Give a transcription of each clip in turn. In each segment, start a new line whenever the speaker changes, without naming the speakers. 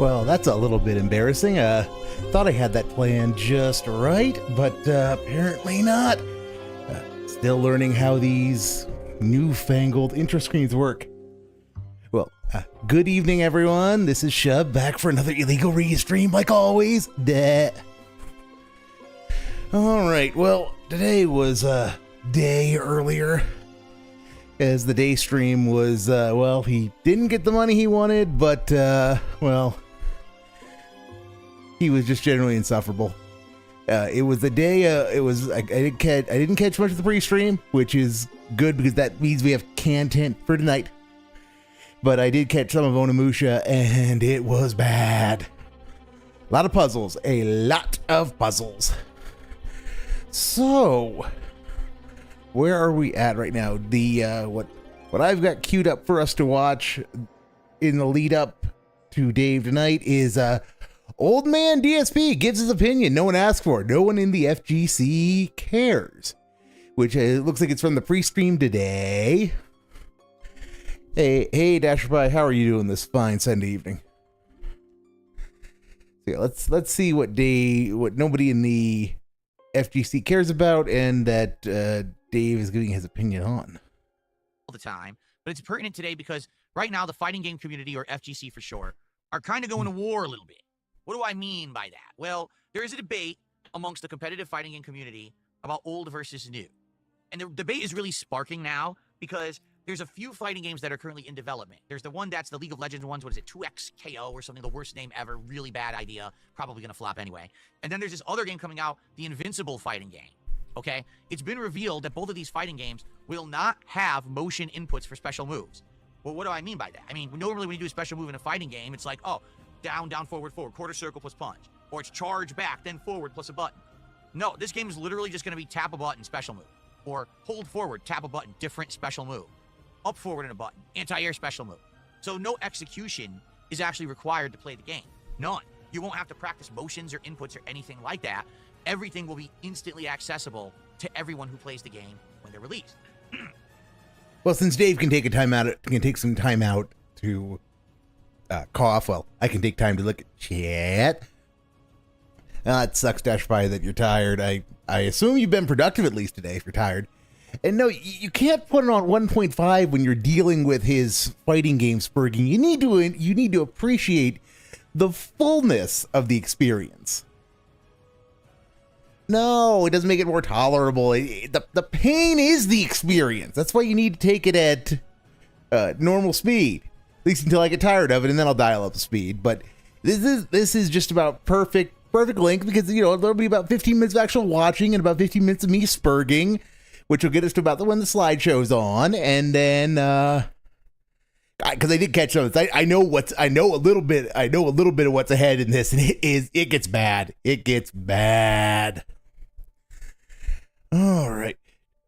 Well, that's a little bit embarrassing. Thought I had that plan just right, but apparently not. Still learning how these newfangled intro screens work. Well, good evening, everyone. This is Shub, back for another illegal Reeestream, like always. Duh. Alright, well, today was a day earlier, as the day stream was, well, he didn't get the money he wanted, but, well, he was just generally insufferable. It was the day, I didn't catch much of the pre-stream, which is good because that means we have kahntent for tonight. But I did catch some of Onimusha, and it was bad. A lot of puzzles. So, where are we at right now? The what I've got queued up for us to watch in the lead up to Dave tonight is Old Man DSP gives his opinion. No one asked for it. No one in the FGC cares. Which looks like it's from the pre-stream today. Hey, Dasherby, how are you doing this fine Sunday evening? So yeah, let's see what nobody in the FGC cares about and that Dave is giving his opinion on.
All the time, but it's pertinent today because right now the fighting game community, or FGC for short, are kind of going to war a little bit. What do I mean by that? Well, there is a debate amongst the competitive fighting game community about old versus new. And the debate is really sparking now because there's a few fighting games that are currently in development. There's the one that's the League of Legends ones. What is it? 2XKO or something. The worst name ever. Really bad idea. Probably going to flop anyway. And then there's this other game coming out, the Invincible fighting game. Okay? It's been revealed that both of these fighting games will not have motion inputs for special moves. Well, what do I mean by that? I mean, normally when you do a special move in a fighting game, it's like, oh, down, down, forward, forward, quarter circle plus punch. Or it's charge back, then forward plus a button. No, this game is literally just going to be tap a button, special move. Or hold forward, tap a button, different special move. Up forward and a button, anti-air special move. So no execution is actually required to play the game. None. You won't have to practice motions or inputs or anything like that. Everything will be instantly accessible to everyone who plays the game when they're released.
Well, since Dave can take some time out to cough, well, I can take time to look at chat. It sucks, Dashby, that you're tired. I assume you've been productive at least today if you're tired. And no, you can't put it on 1.5 when you're dealing with his fighting game spurging. You need to appreciate the fullness of the experience. No, it doesn't make it more tolerable. The pain is the experience. That's why you need to take it at normal speed, at least until I get tired of it, and then I'll dial up the speed. But this is just about perfect length because there'll be about 15 minutes of actual watching and about 15 minutes of me spurging, which will get us to about when the slideshow's on, and then because I did catch those, I know a little bit of what's ahead in this, and it gets bad. It gets bad. All right,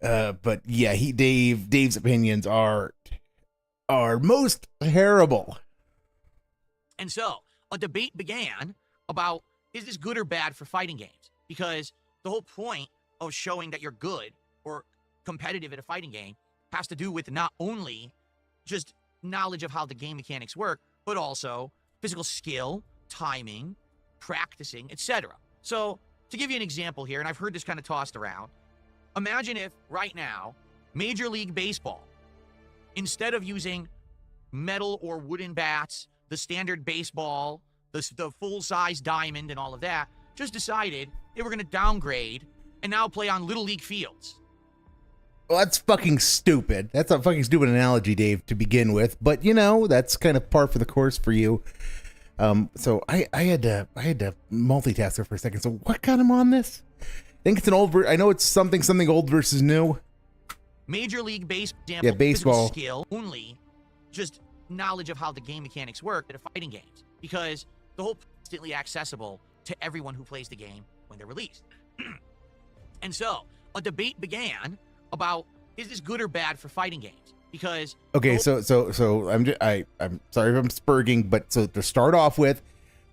but yeah, Dave's opinions are most terrible.
And so a debate began about, is this good or bad for fighting games? Because the whole point of showing that you're good or competitive at a fighting game has to do with not only just knowledge of how the game mechanics work, but also physical skill, timing, practicing, etc. So to give you an example here, and I've heard this kind of tossed around, imagine if right now Major League Baseball, instead of using metal or wooden bats, the standard baseball, the full-size diamond and all of that, just decided they were going to downgrade and now play on Little League fields.
Well, that's fucking stupid. That's a fucking stupid analogy, Dave, to begin with. But that's kind of par for the course for you. So I had to multitask there for a second. So what got him on this? I think it's an old. I know it's something old versus new.
Major League Baseball.
Yeah, baseball.
Skill only, just knowledge of how the game mechanics work at fighting games, because the whole instantly accessible to everyone who plays the game when they're released. And so a debate began about, is this good or bad for fighting games? Because
okay, so I'm sorry if I'm spurging, but so to start off with,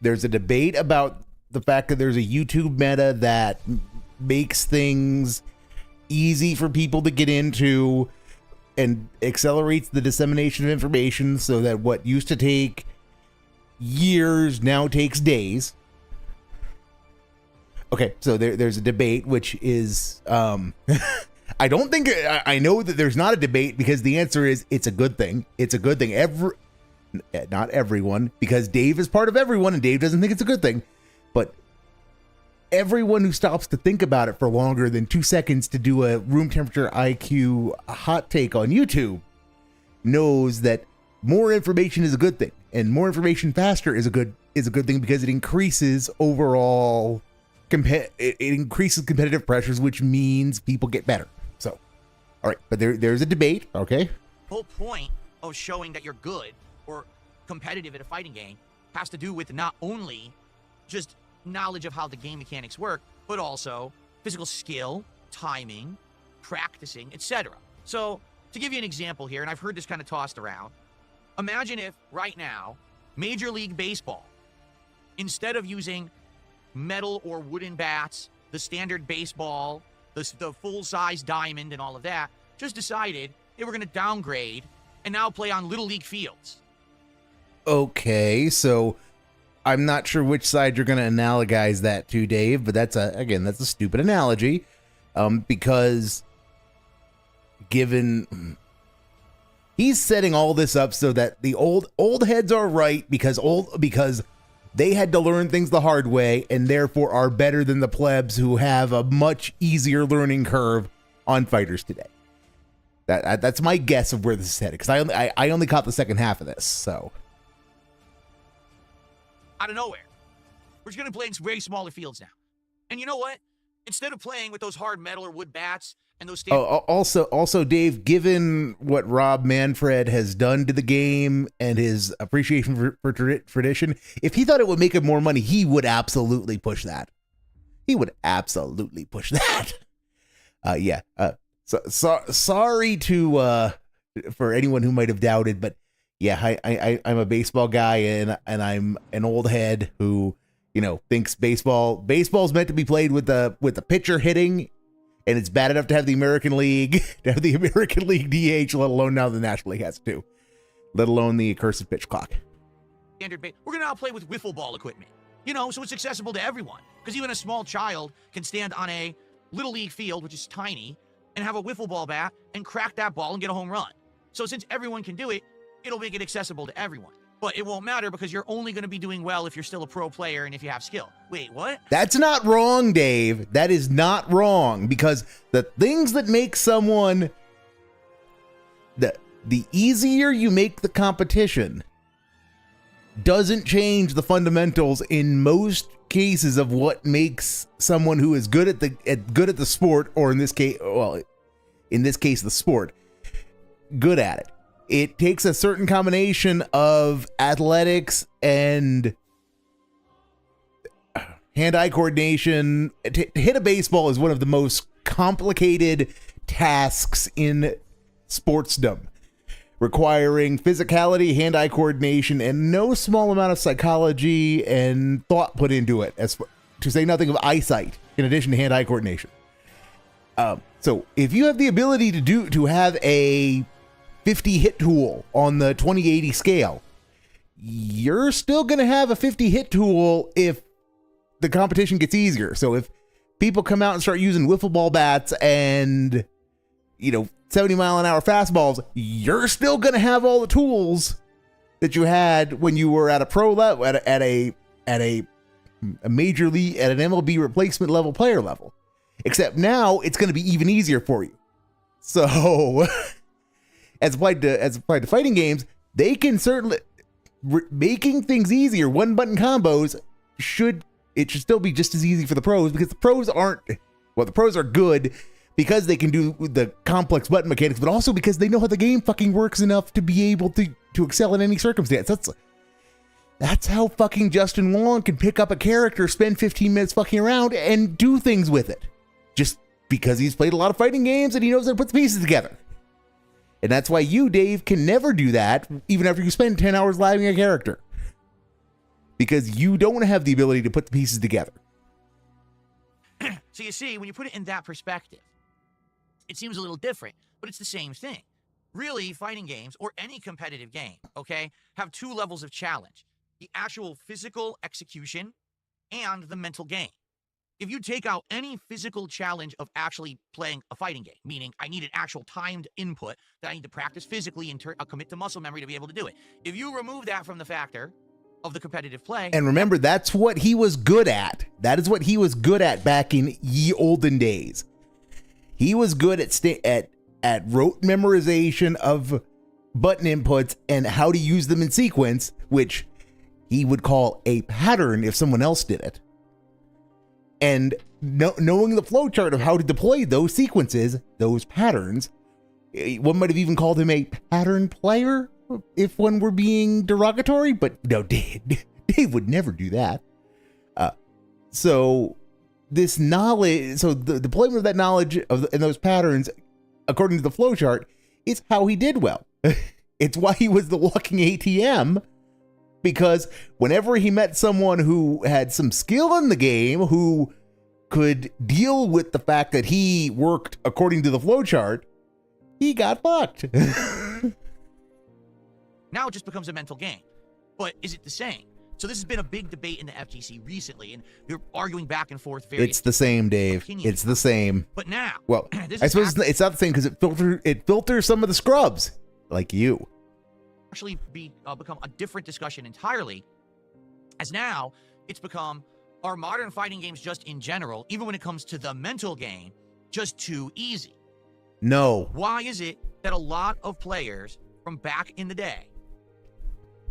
there's a debate about the fact that there's a YouTube meta that makes things easy for people to get into and accelerates the dissemination of information, so that what used to take years now takes days. Okay, so there's a debate, which is, I don't think, I know that there's not a debate because the answer is it's a good thing. It's a good thing. Not everyone, because Dave is part of everyone and Dave doesn't think it's a good thing, but everyone who stops to think about it for longer than 2 seconds to do a room temperature IQ hot take on YouTube knows that more information is a good thing, and more information faster is a good thing because it increases overall it increases competitive pressures, which means people get better. So, all right, but there's a debate, okay?
The whole point of showing that you're good or competitive at a fighting game has to do with not only just knowledge of how the game mechanics work, but also physical skill, timing, practicing, etc. So, to give you an example here, and I've heard this kind of tossed around, imagine if right now, Major League Baseball, instead of using metal or wooden bats, the standard baseball, the full-size diamond and all of that, just decided they were going to downgrade and now play on Little League fields.
Okay, so I'm not sure which side you're going to analogize that to, Dave, but that's a stupid analogy, because given he's setting all this up so that the old heads are right because they had to learn things the hard way and therefore are better than the plebs who have a much easier learning curve on fighters today. That's my guess of where this is headed, because I only caught the second half of this, so.
Out of nowhere, we're just going to play in some very smaller fields now. And you know what? Instead of playing with those hard metal or wood bats and those
also, Dave, given what Rob Manfred has done to the game and his appreciation for tradition, if he thought it would make him more money, he would absolutely push that. He would absolutely push that. Yeah. Sorry for anyone who might have doubted, but yeah, I'm a baseball guy and I'm an old head who, thinks baseball's meant to be played with the pitcher hitting. And it's bad enough to have the American League, DH, let alone now the National League has it too, let alone the cursed pitch clock.
Standard base. We're going to now play with wiffle ball equipment, so it's accessible to everyone. Because even a small child can stand on a Little League field, which is tiny, and have a wiffle ball bat and crack that ball and get a home run. So since everyone can do it, it'll make it accessible to everyone. But it won't matter because you're only going to be doing well if you're still a pro player and if you have skill. Wait, what?
That's not wrong, Dave. That is not wrong, because the things that make someone the easier you make the competition doesn't change the fundamentals in most cases of what makes someone who is good at the sport, or in this case the sport, good at it. It takes a certain combination of athletics and hand-eye coordination. To hit a baseball is one of the most complicated tasks in sportsdom, requiring physicality, hand-eye coordination, and no small amount of psychology and thought put into it, to say nothing of eyesight, in addition to hand-eye coordination. So if you have the ability to have a 50 hit tool on the 20/80 scale, you're still going to have a 50 hit tool if the competition gets easier. So if people come out and start using wiffle ball bats and 70-mile-an-hour fastballs, you're still going to have all the tools that you had when you were at a pro level, at a major league, at an MLB replacement level player level. Except now it's going to be even easier for you. So as applied to fighting games, they can certainly making things easier. One button combos should still be just as easy for the pros, because the pros are good because they can do the complex button mechanics, but also because they know how the game fucking works enough to be able to excel in any circumstance. That's how fucking Justin Wong can pick up a character, spend 15 minutes fucking around, and do things with it. Just because he's played a lot of fighting games and he knows how to put the pieces together. And that's why you, Dave, can never do that, even after you spend 10 hours living a character. Because you don't have the ability to put the pieces together.
So you see, when you put it in that perspective, it seems a little different, but it's the same thing. Really, fighting games, or any competitive game, okay, have two levels of challenge. the actual physical execution and the mental game. If you take out any physical challenge of actually playing a fighting game, meaning I need an actual timed input that I need to practice physically and commit to muscle memory to be able to do it. If you remove that from the factor of the competitive play.
And remember, that's what he was good at. That is what he was good at back in ye olden days. He was good at rote memorization of button inputs and how to use them in sequence, which he would call a pattern if someone else did it. And knowing the flowchart of how to deploy those sequences, those patterns, one might have even called him a pattern player if one were being derogatory, but no, Dave would never do that. So this knowledge, so the deployment of that knowledge and those patterns, according to the flowchart, is how he did well. It's why he was the walking ATM, because whenever he met someone who had some skill in the game, who could deal with the fact that he worked according to the flowchart, he got fucked.
Now it just becomes a mental game. But is it the same? So this has been a big debate in the FGC recently, and they're arguing back and forth.
It's the same, Dave. It's the same.
But now,
well, I suppose it's not the same because it filters some of the scrubs, like you.
Actually, become a different discussion entirely, as now it's become, are modern fighting games just in general, even when it comes to the mental game, just too easy?
No.
Why is it that a lot of players from back in the day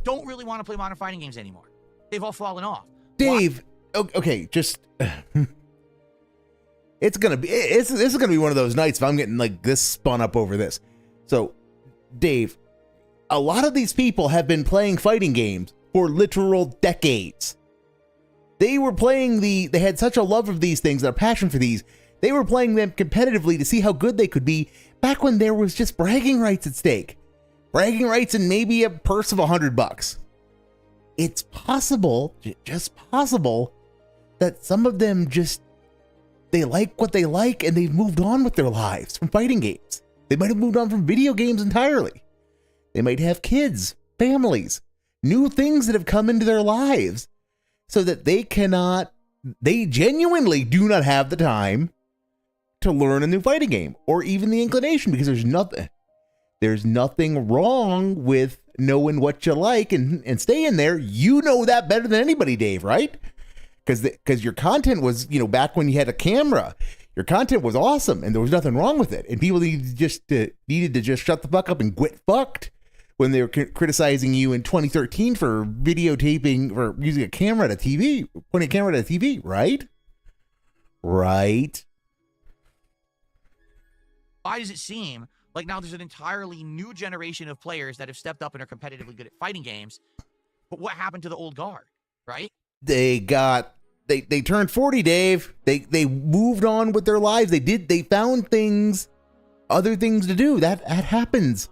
don't really want to play modern fighting games anymore? They've all fallen off.
Dave, okay, just this is gonna be one of those nights if I'm getting like this spun up over this. So, Dave, a lot of these people have been playing fighting games for literal decades. They were playing they had such a love of these things, a passion for these. They were playing them competitively to see how good they could be back when there was just bragging rights at stake. Bragging rights and maybe a purse of $100. It's possible, just possible, that some of them they like what they like and they've moved on with their lives from fighting games. They might have moved on from video games entirely. They might have kids, families, new things that have come into their lives so that they genuinely do not have the time to learn a new fighting game or even the inclination, because there's nothing wrong with knowing what you like and staying there. You know that better than anybody, Dave, right? Because your content was, back when you had a camera, your content was awesome and there was nothing wrong with it. And people needed to just shut the fuck up and get fucked when they were criticizing you in 2013 for videotaping or using a camera at a TV, pointing a camera at a TV, right? Right.
Why does it seem like now there's an entirely new generation of players that have stepped up and are competitively good at fighting games? But what happened to the old guard, right?
They turned 40, Dave. They moved on with their lives. They found other things to do. That happens.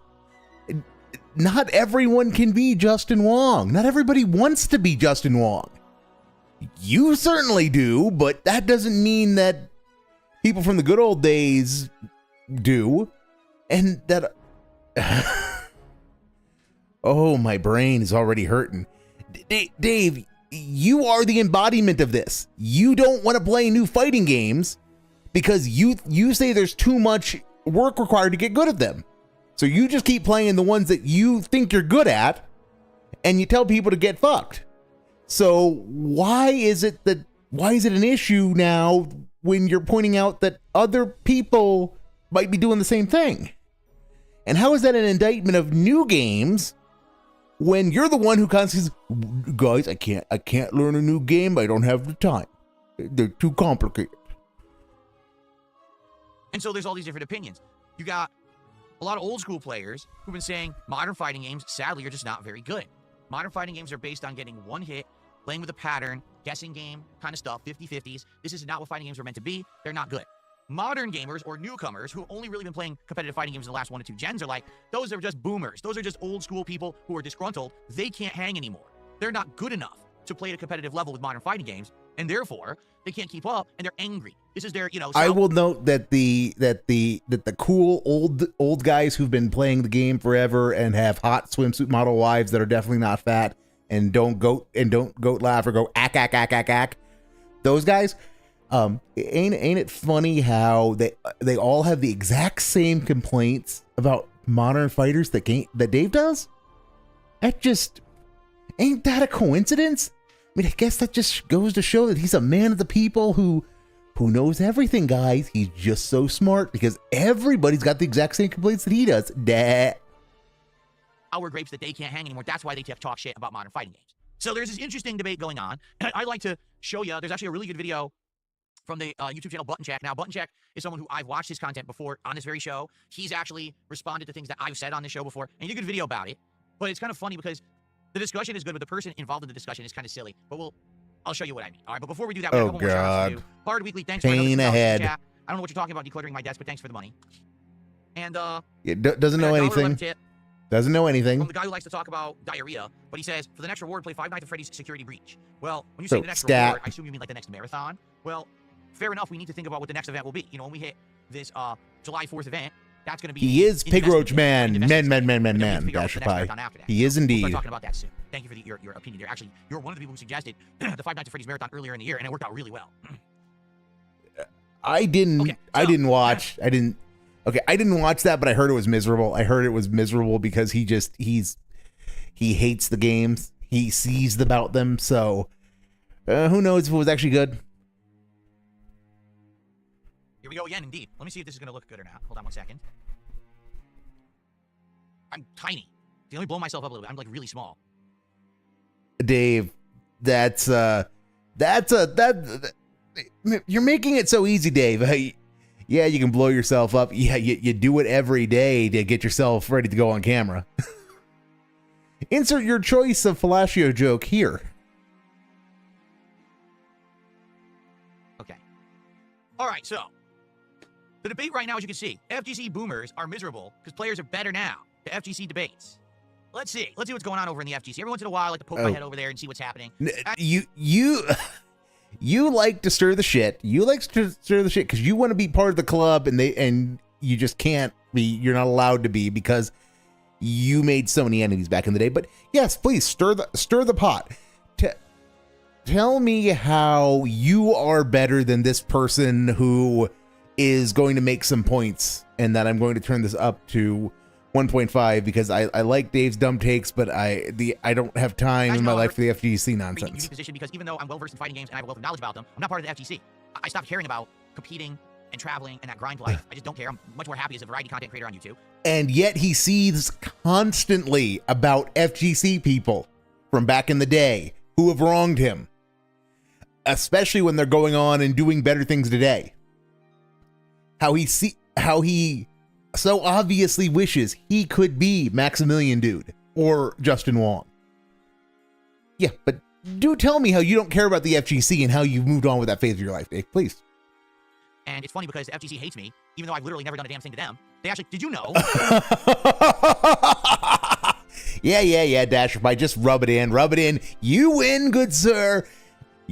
Not everyone can be Justin Wong. Not everybody wants to be Justin Wong. You certainly do, but that doesn't mean that people from the good old days do. And that oh, my brain is already hurting. Dave, you are the embodiment of this. You don't want to play new fighting games because you say there's too much work required to get good at them. So you just keep playing the ones that you think you're good at and you tell people to get fucked. So why is it an issue now when you're pointing out that other people might be doing the same thing? And how is that an indictment of new games when you're the one who constantly says, guys, I can't learn a new game. I don't have the time. They're too complicated.
And so there's all these different opinions. You got a lot of old school players who've been saying modern fighting games, sadly, are just not very good. Modern fighting games are based on getting one hit, playing with a pattern, guessing game kind of stuff, 50-50s. This is not what fighting games are meant to be. They're not good. Modern gamers or newcomers who have only really been playing competitive fighting games in the last 1 to 2 gens are like, those are just boomers. Those are just old school people who are disgruntled. They can't hang anymore. They're not good enough to play at a competitive level with modern fighting games, and therefore they can't keep up and they're angry. This is their,
I will note that the cool old guys who've been playing the game forever and have hot swimsuit model wives that are definitely not fat, and don't goat laugh or go ack ack ack ack ack. Those guys, ain't it funny how they all have the exact same complaints about modern fighters that Dave does? That just ain't that a coincidence? I mean, I guess that just goes to show that he's a man of the people who knows everything, guys. He's just so smart because everybody's got the exact same complaints that he does.
Our grapes that they can't hang anymore. That's why they talk shit about modern fighting games. So there's this interesting debate going on. I'd like to show you. There's actually a really good video from the YouTube channel Button Check. Now, Button Check is someone who I've watched his content before on this very show. He's actually responded to things that I've said on this show before, and he did a good video about it. But it's kind of funny because the discussion is good, but the person involved in the discussion is kind of silly. But I'll show you what I mean. All right, but before we do that, we have a couple more shout-outs to do. Bard Weekly, thanks for
Pain ahead.
chat. I don't know what you're talking about decluttering my desk, but thanks for the money. And
doesn't know anything. Doesn't know anything.
From the guy who likes to talk about diarrhea, but he says, for the next reward, play Five Nights at Freddy's Security Breach. Well, when you say the next reward, I assume you mean like the next marathon. Well, fair enough, we need to think about what the next event will be. You know, when we hit this July 4th event, that's going to be...
He is Pig Roach Man. Men, Dasher Pie. He is indeed.
We'll start talking about that soon. Thank you for your opinion there. Actually, you're one of the people who suggested the Five Nights at Freddy's marathon earlier in the year, and it worked out really well.
I didn't watch that, but I heard it was miserable. I heard it was miserable because he hates the games. He sees about them. So who knows if it was actually good.
Here we go again, indeed. Let me see if this is going to look good or not. Hold on one second. I'm tiny. Let me blow myself up a little bit. I'm like really small.
Dave, you're making it so easy, Dave. Yeah, you can blow yourself up. Yeah, you do it every day to get yourself ready to go on camera. Insert your choice of fellatio joke here.
Okay. All right, so the debate right now, as you can see, FGC boomers are miserable because players are better now. The FGC debates. Let's see what's going on over in the FGC. Every once in a while, I like to poke my head over there and see what's happening.
You like to stir the shit. You like to stir the shit because you want to be part of the club, and you just can't be. You're not allowed to be because you made so many enemies back in the day. But yes, please stir the pot. Tell me how you are better than this person who is going to make some points, and that I'm going to turn this up to 1.5 because I like Dave's dumb takes, but I don't have time in my life for the FGC nonsense.
Position because even though I'm well versed in fighting games and I have a wealth of knowledge about them, I'm not part of the FGC. I stopped caring about competing and traveling and that grind life. I just don't care. I'm much more happy as a variety content creator on YouTube.
And yet he sees constantly about FGC people from back in the day who have wronged him, especially when they're going on and doing better things today. How he so obviously wishes he could be Maximilian Dude or Justin Wong. Yeah, but do tell me how you don't care about the FGC and how you've moved on with that phase of your life, Dave, please.
And it's funny because the FGC hates me, even though I've literally never done a damn thing to them. They actually, did you know?
Yeah, Dasher Pie, just rub it in. You win, good sir.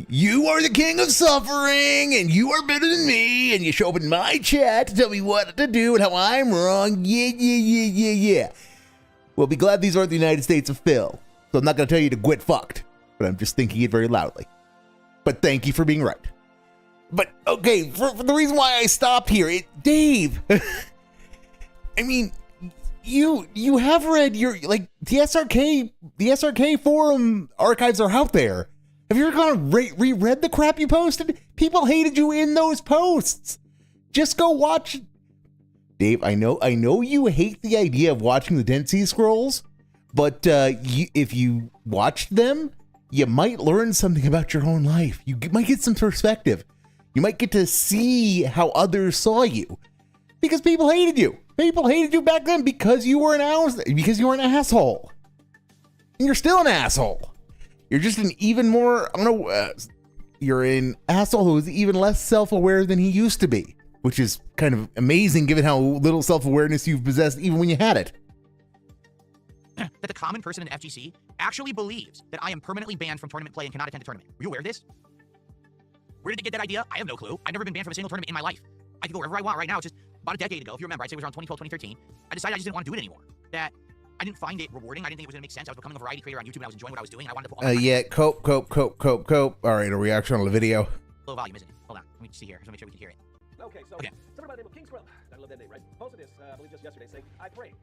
You are the king of suffering, and you are better than me, and you show up in my chat to tell me what to do and how I'm wrong. Yeah. Well, be glad these aren't the United States of Phil, so I'm not going to tell you to get fucked, but I'm just thinking it very loudly. But thank you for being right. But, okay, for the reason why I stopped here, Dave, I mean, you have read your, like, the SRK forum archives are out there. Have you ever gone and reread the crap you posted? People hated you in those posts. Just go watch. Dave, I know you hate the idea of watching the Dead Sea Scrolls, but if you watched them, you might learn something about your own life. You might get some perspective. You might get to see how others saw you. Because people hated you. People hated you back then because you were an asshole. And you're still an asshole. You're just an even more, you're an asshole who is even less self-aware than he used to be, which is kind of amazing given how little self-awareness you've possessed even when you had it.
That the common person in FGC actually believes that I am permanently banned from tournament play and cannot attend a tournament. Were you aware of this? Where did they get that idea? I have no clue. I've never been banned from a single tournament in my life. I can go wherever I want right now. It's just about a decade ago, if you remember, I'd say it was around 2012, 2013. I decided I just didn't want to do it anymore. That I didn't find it rewarding. I didn't think it was going to make sense. I was becoming a variety creator on YouTube, and I was enjoying what I was doing. And I wanted to put all my
Yeah, cope. All right, a reaction on the video.
low volume, isn't it? Hold on. Let me see here. Just want to make sure we can hear it.
Okay, so somebody by the name of King Scrub. I love that name, right? Posted this, I believe just yesterday, saying, I pray.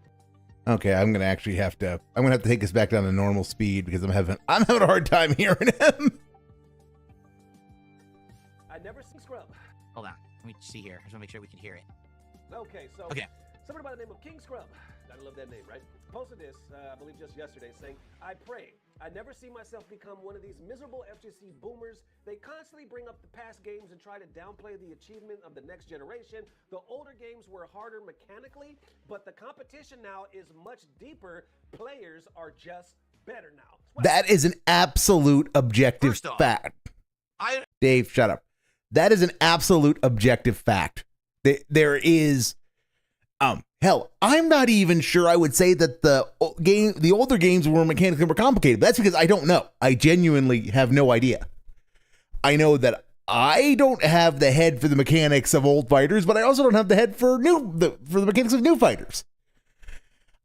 Okay, I'm gonna actually have to take this back down to normal speed because I'm having a hard time hearing him.
I never see Scrub.
Hold on. Let me see here. I just want to make sure we can hear it.
Okay, so somebody by the name of King Scrub. I love that name, right? Posted this, I believe just yesterday, saying, I pray. I never see myself become one of these miserable FGC boomers. They constantly bring up the past games and try to downplay the achievement of the next generation. The older games were harder mechanically, but the competition now is much deeper. Players are just better now.
That is an absolute objective fact. Dave, shut up. That is an absolute objective fact. There is, hell, I'm not even sure I would say that the older games were mechanically more complicated. That's because I don't know. I genuinely have no idea. I know that I don't have the head for the mechanics of old fighters, but I also don't have the head for the mechanics of new fighters.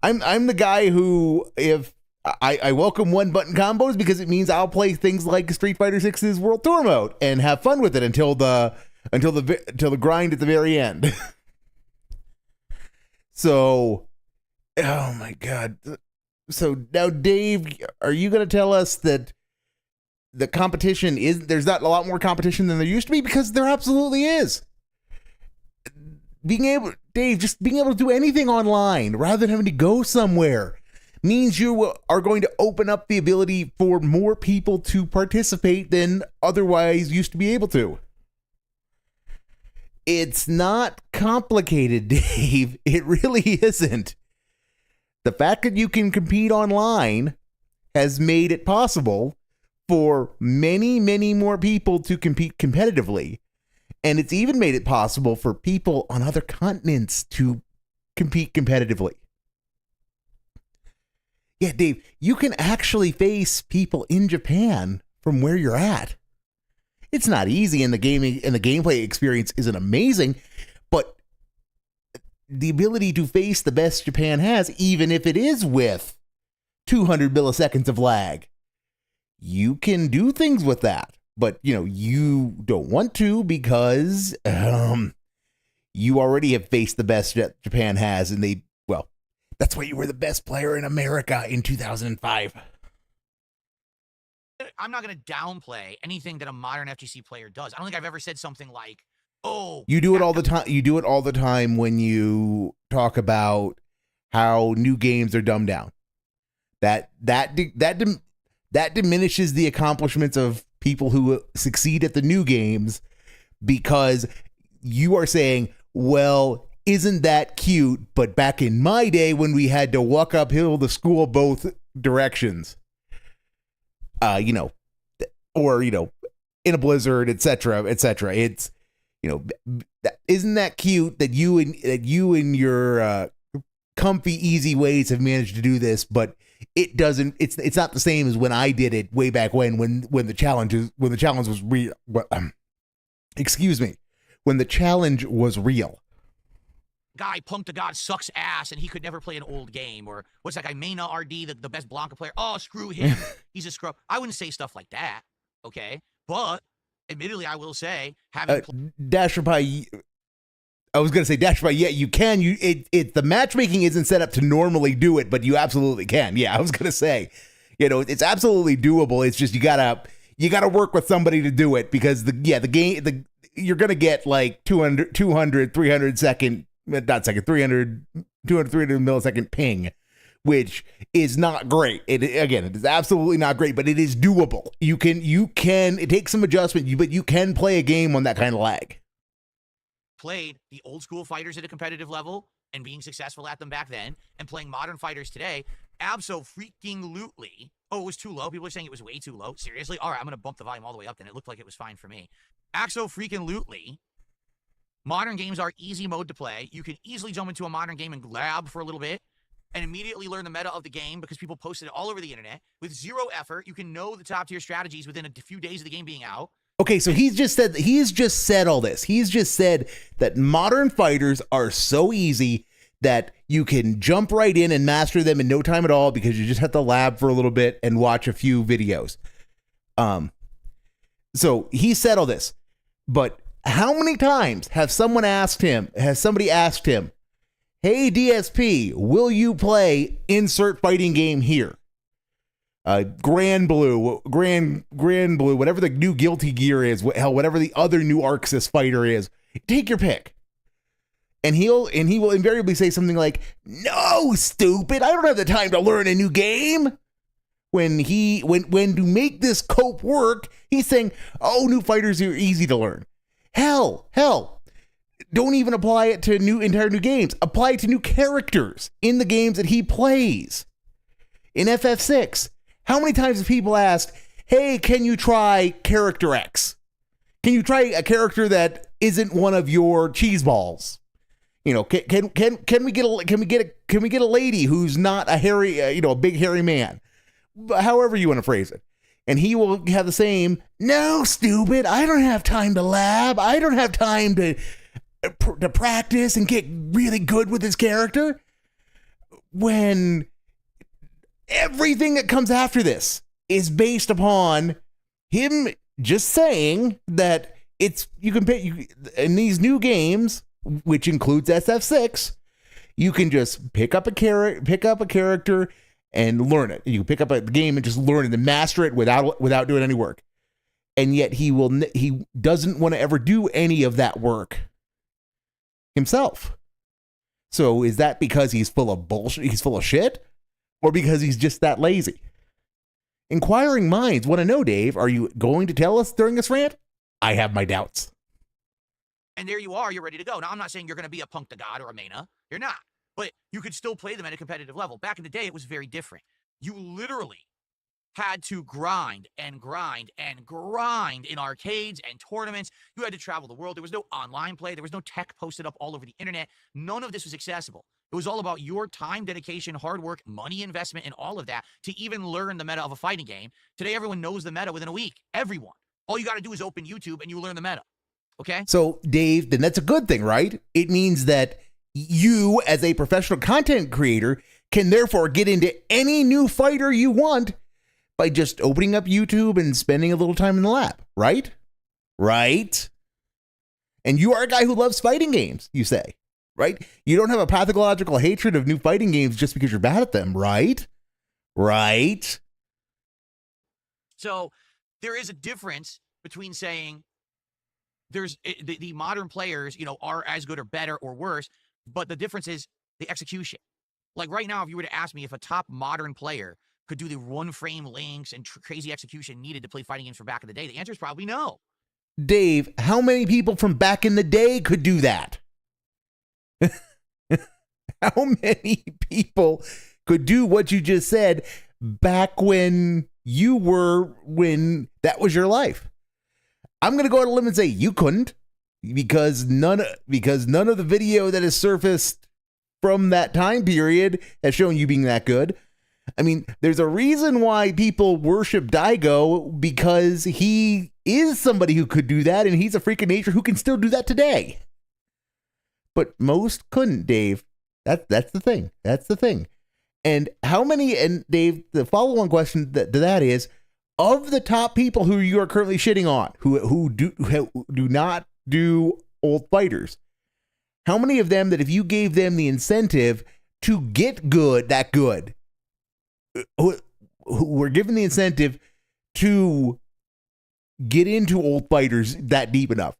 I'm the guy who, if I welcome one button combos because it means I'll play things like Street Fighter 6's World Tour mode and have fun with it until the grind at the very end. So, oh my God. So now, Dave, are you going to tell us that the competition there's not a lot more competition than there used to be? Because there absolutely is. Dave, just being able to do anything online rather than having to go somewhere means you are going to open up the ability for more people to participate than otherwise used to be able to. It's not complicated, Dave. It really isn't. The fact that you can compete online has made it possible for many, many more people to compete competitively. And it's even made it possible for people on other continents to compete competitively. Yeah, Dave, you can actually face people in Japan from where you're at. It's not easy, and the gameplay experience isn't amazing, but the ability to face the best Japan has, even if it is with 200 milliseconds of lag, you can do things with that. But, you don't want to because you already have faced the best Japan has, and that's why you were the best player in America in 2005.
I'm not going to downplay anything that a modern FGC player does. I don't think I've ever said something like, "Oh."
You do it all the time. You do it all the time when you talk about how new games are dumbed down. That diminishes the accomplishments of people who succeed at the new games because you are saying, "Well, isn't that cute? But back in my day when we had to walk uphill to school both directions." Or in a blizzard, etc. It's, isn't that cute that you and your comfy, easy ways have managed to do this, but it doesn't. It's not the same as when I did it way back when the challenge was real. Excuse me, when the challenge was real.
Guy Punk to God sucks ass and he could never play an old game. Or what's that guy, Mena RD, the best Blanca player? Oh, screw him. He's a scrub. I wouldn't say stuff like that, okay? But admittedly, I will say, having
Dasher Pie, I was going to say Dasher Pie, yeah, you can. The matchmaking isn't set up to normally do it, but you absolutely can. Yeah, I was going to say, it's absolutely doable. It's just you gotta work with somebody to do it because the game, you're going to get like 200, 300 second, not second, 200, 300 millisecond ping, which is not great. It is absolutely not great, but it is doable. You can, it takes some adjustment, but you can play a game on that kind of lag.
Played the old school fighters at a competitive level and being successful at them back then and playing modern fighters today, abso-freaking-lutely. Oh, it was too low. People are saying it was way too low. Seriously? All right, I'm going to bump the volume all the way up then. It looked like it was fine for me. Axo-freaking-lutely. Modern games are easy mode to play. You can easily jump into a modern game and lab for a little bit and immediately learn the meta of the game because people posted it all over the internet. With zero effort, you can know the top tier strategies within a few days of the game being out.
Okay, so he's just said all this. He's just said that modern fighters are so easy that You can jump right in and master them in no time at all because you just have to lab for a little bit and watch a few videos. So he said all this, but how many times has somebody asked him, hey, DSP, will you play insert fighting game here? Grand Blue, whatever the new Guilty Gear is, whatever the other new Arxis fighter is, take your pick. And he will invariably say something like, no, stupid, I don't have the time to learn a new game. When to make this cope work, he's saying, oh, new fighters are easy to learn. Hell, don't even apply it to entire new games. Apply it to new characters in the games that he plays. In FF6, how many times have people asked, hey, can you try character X? Can you try a character that isn't one of your cheese balls? You know, can we get a lady who's not a hairy, a big hairy man? However you want to phrase it. And he will have the same, no, stupid, I don't have time to lab. I don't have time to practice and get really good with his character. When everything that comes after this is based upon him just saying that you can pay in these new games, which includes SF6, you can just pick up a character and learn it. You pick up a game and just learn it and master it without doing any work. And yet he doesn't want to ever do any of that work himself. So is that because he's full of bullshit? He's full of shit? Or because he's just that lazy? Inquiring minds want to know, Dave, are you going to tell us during this rant? I have my doubts.
And there you are, you're ready to go. Now, I'm not saying you're going to be a punk to God or a mena. You're not. But you could still play them at a competitive level. Back in the day, it was very different. You literally had to grind and grind and grind in arcades and tournaments. You had to travel the world. There was no online play. There was no tech posted up all over the internet. None of this was accessible. It was all about your time, dedication, hard work, money investment, and all of that to even learn the meta of a fighting game. Today, everyone knows the meta within a week. Everyone. All you got to do is open YouTube and you learn the meta. Okay?
So, Dave, then that's a good thing, right? It means that you, as a professional content creator, can therefore get into any new fighter you want by just opening up YouTube and spending a little time in the lab, right? Right? And you are a guy who loves fighting games, you say, right? You don't have a pathological hatred of new fighting games just because you're bad at them, right? Right?
So there is a difference between saying there's the modern players, are as good or better or worse, but the difference is the execution. Like right now, if you were to ask me if a top modern player could do the one-frame links and crazy execution needed to play fighting games from back in the day, the answer is probably no.
Dave, how many people from back in the day could do that? How many people could do what you just said back when that was your life? I'm going to go out on a limb and say you couldn't because none of the video that has surfaced from that time period has shown you being that good. I mean, there's a reason why people worship Daigo because he is somebody who could do that and he's a freak of nature who can still do that today. But most couldn't, Dave. That's the thing. That's the thing. And how many, and Dave, the follow-on question to that is, of the top people who you are currently shitting on, who do not do old fighters, how many of them that if you gave them the incentive to get that good, who were given the incentive to get into old fighters that deep enough,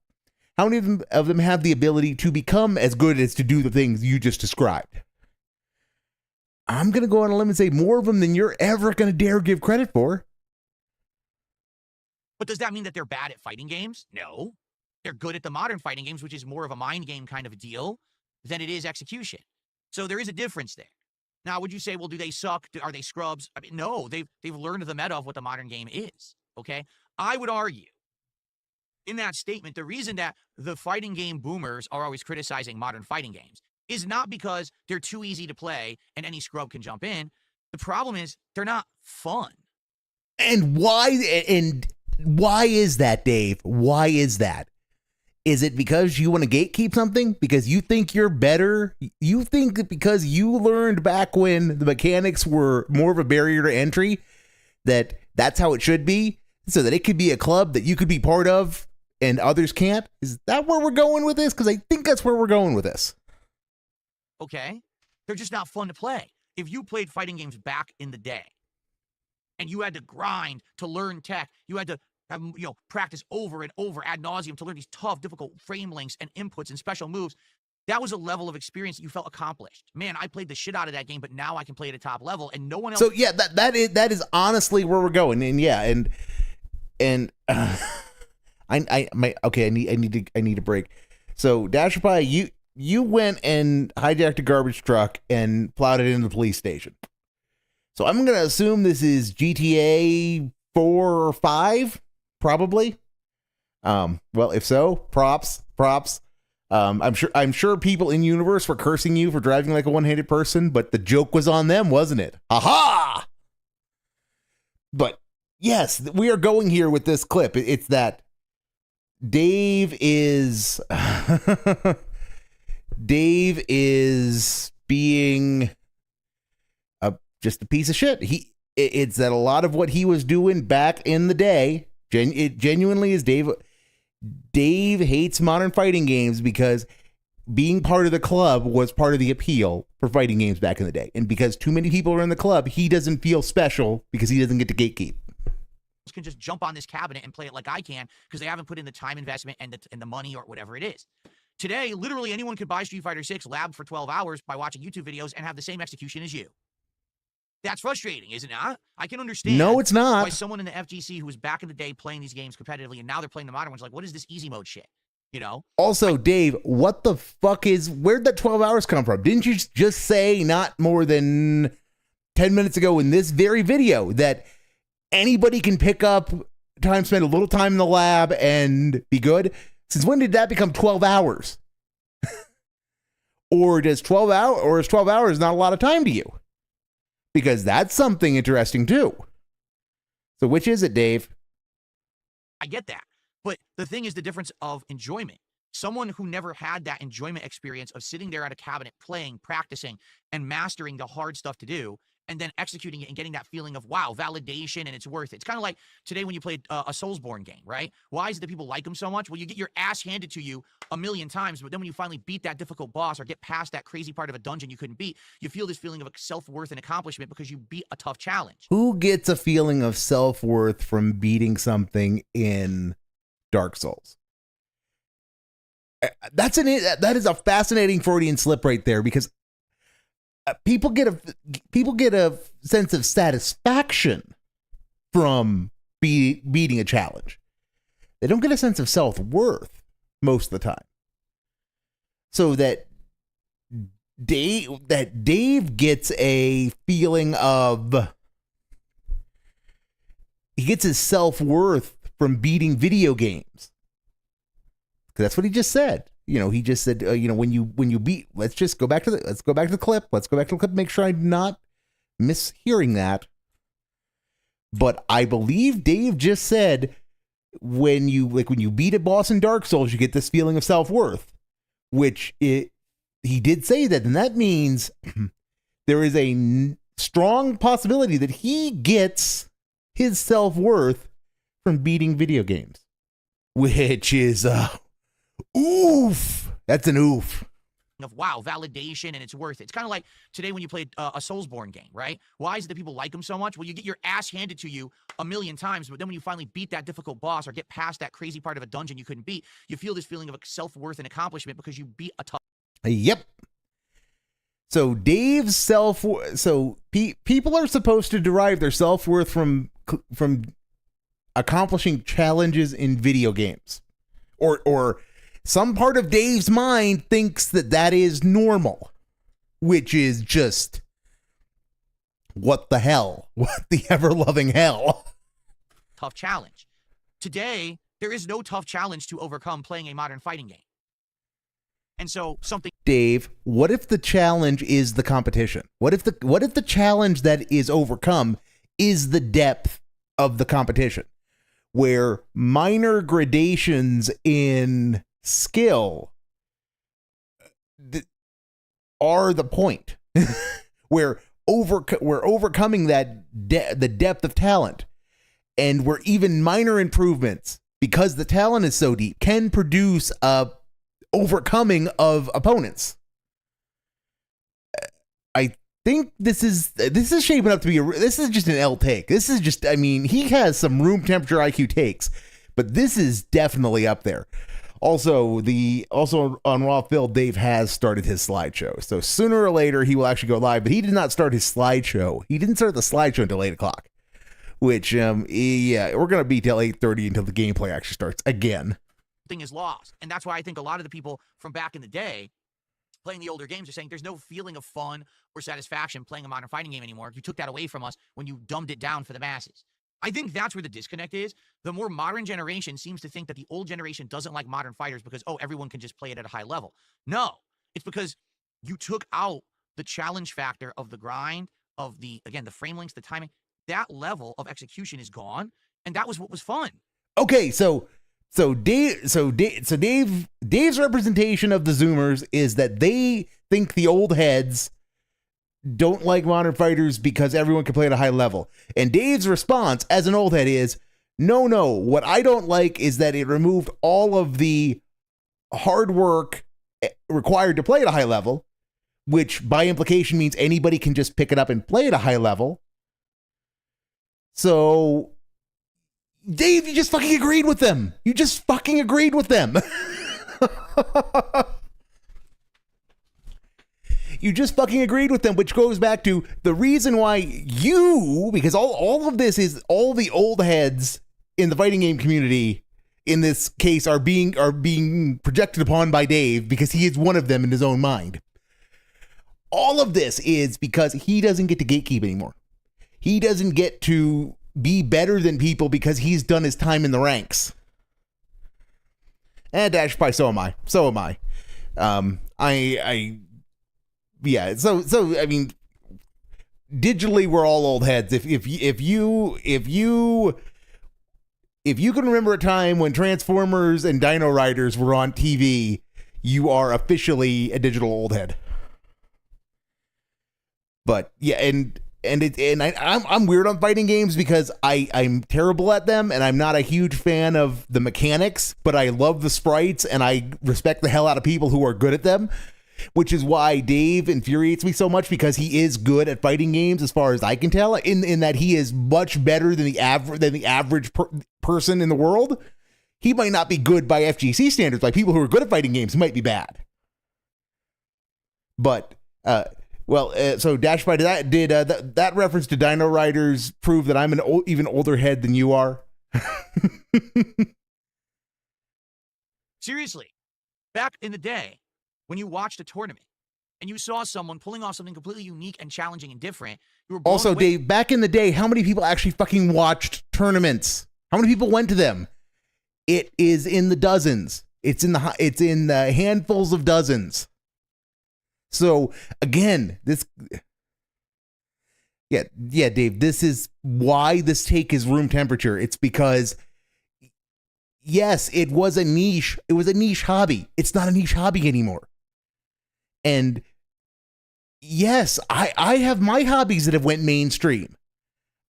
how many of them have the ability to become as good as to do the things you just described? I'm going to go on a limb and say more of them than you're ever going to dare give credit for.
But does that mean that they're bad at fighting games? No. They're good at the modern fighting games, which is more of a mind game kind of a deal than it is execution. So there is a difference there. Now, would you say, well, do they suck? Are they scrubs? I mean, no, they've learned the meta of what the modern game is, okay? I would argue in that statement, the reason that the fighting game boomers are always criticizing modern fighting games is not because they're too easy to play and any scrub can jump in. The problem is they're not fun.
And why is that, Dave? Why is that? Is it because you want to gatekeep something? Because you think you're better? You think that because you learned back when the mechanics were more of a barrier to entry, that's how it should be? So that it could be a club that you could be part of and others can't? Is that where we're going with this? Because I think that's where we're going with this.
Okay? They're just not fun to play. If you played fighting games back in the day and you had to grind to learn tech, you had to have, practice over and over ad nauseum to learn these tough, difficult frame links and inputs and special moves, that was a level of experience that you felt accomplished. Man, I played the shit out of that game, but now I can play at a top level and no one else.
So yeah, that is honestly where we're going. And yeah, I need a break. So Dasher Pie, you went and hijacked a garbage truck and plowed it into the police station. So I'm gonna assume this is GTA 4 or 5, probably. Well, if so, props. I'm sure people in universe were cursing you for driving like a one-handed person, but the joke was on them, wasn't it? Aha! But yes, we are going here with this clip. It's that Dave is being just a piece of shit. It's that a lot of what he was doing back in the day, it genuinely is Dave hates modern fighting games because being part of the club was part of the appeal for fighting games back in the day. And because too many people are in the club, he doesn't feel special because he doesn't get to gatekeep.
Can just jump on this cabinet and play it like I can because they haven't put in the time investment and the money or whatever it is. Today, literally anyone could buy Street Fighter 6 lab for 12 hours by watching YouTube videos and have the same execution as you. That's frustrating, isn't it? Huh? I can understand.
No, it's not.
Why someone in the FGC who was back in the day playing these games competitively and now they're playing the modern ones like, what is this easy mode shit? Also,
Dave, what the fuck where'd that 12 hours come from? Didn't you just say not more than 10 minutes ago in this very video that anybody can pick up time, spend a little time in the lab and be good? Since when did that become 12 hours? Or is 12 hours not a lot of time to you? Because that's something interesting too. So which is it, Dave?
I get that. But the thing is the difference of enjoyment. Someone who never had that enjoyment experience of sitting there at a cabinet, playing, practicing, and mastering the hard stuff to do, and then executing it and getting that feeling of, wow, validation and it's worth it. It's kind of like today when you played a Soulsborne game, right? Why is it that people like them so much? Well, you get your ass handed to you a million times, but then when you finally beat that difficult boss or get past that crazy part of a dungeon you couldn't beat, you feel this feeling of self-worth and accomplishment because you beat a tough challenge.
Who gets a feeling of self-worth from beating something in Dark Souls? That is a fascinating Freudian slip right there, because people get a sense of satisfaction from beating a challenge. They don't get a sense of self-worth most of the time. So that Dave gets a feeling of, he gets his self-worth from beating video games. That's what he just said. He just said, when you beat, let's go back to the clip. Make sure I'm not mishearing that. But I believe Dave just said, when you beat a boss in Dark Souls, you get this feeling of self-worth, he did say that. And that means there is a strong possibility that he gets his self-worth from beating video games, which is, oof. That's an oof.
Of wow, validation and it's worth it. It's kind of like today when you played a Soulsborne game, right? Why is it that people like them so much? Well, you get your ass handed to you a million times, but then when you finally beat that difficult boss or get past that crazy part of a dungeon you couldn't beat, you feel this feeling of self-worth and accomplishment because you beat a tough.
Yep. So Dave's people are supposed to derive their self-worth from accomplishing challenges in video games, or some part of Dave's mind thinks that is normal, which is just, what the hell? What the ever-loving hell?
Tough challenge. Today, there is no tough challenge to overcome playing a modern fighting game. And so
Dave, what if the challenge is the competition? What if the challenge that is overcome is the depth of the competition, where minor gradations in skill are the point. we're overcoming that the depth of talent, and where even minor improvements, because the talent is so deep, can produce a overcoming of opponents. I think this is shaping up to be this is just an L take. This is just, I mean, he has some room temperature IQ takes, but this is definitely up there. Also on Raw Phil, Dave has started his slideshow, so sooner or later he will actually go live. But he did not start his slideshow. He didn't start the slideshow until 8:00, which yeah, we're gonna be till 8:30 until the gameplay actually starts again.
Thing is lost, and that's why I think a lot of the people from back in the day playing the older games are saying there's no feeling of fun or satisfaction playing a modern fighting game anymore. You took that away from us when you dumbed it down for the masses. I think that's where the disconnect is. The more modern generation seems to think that the old generation doesn't like modern fighters because, oh, everyone can just play it at a high level. No, it's because you took out the challenge factor of the grind, of the, again, the frame links, the timing. That level of execution is gone, and that was what was fun.
Okay, Dave's representation of the Zoomers is that they think the old heads don't like modern fighters because everyone can play at a high level. And Dave's response as an old head is, no, what I don't like is that it removed all of the hard work required to play at a high level, which by implication means anybody can just pick it up and play at a high level. So, Dave, you just fucking agreed with them. You just fucking agreed with them. You just fucking agreed with them, which goes back to the reason why because all of this is all the old heads in the fighting game community in this case are being projected upon by Dave, because he is one of them in his own mind. All of this is because he doesn't get to gatekeep anymore. He doesn't get to be better than people because he's done his time in the ranks. And Dash Pie, so am I. Yeah, so I mean, digitally we're all old heads. If you can remember a time when Transformers and Dino Riders were on TV, you are officially a digital old head. But yeah, I'm weird on fighting games because I'm terrible at them, and I'm not a huge fan of the mechanics, but I love the sprites and I respect the hell out of people who are good at them. Which is why Dave infuriates me so much, because he is good at fighting games as far as I can tell, in that he is much better than the average person in the world. He might not be good by FGC standards. Like, people who are good at fighting games might be bad. But so Dashby, did that reference to Dino Riders prove that I'm an even older head than you are?
Seriously, back in the day, when you watched a tournament and you saw someone pulling off something completely unique and challenging and different, you were blown
also
away.
Dave, back in the day, how many people actually fucking watched tournaments? How many people went to them? It is in the dozens. It's in the handfuls of dozens. So again, Dave, this is why this take is room temperature. It's because, yes, it was a niche. It was a niche hobby. It's not a niche hobby anymore. And yes, I have my hobbies that have went mainstream.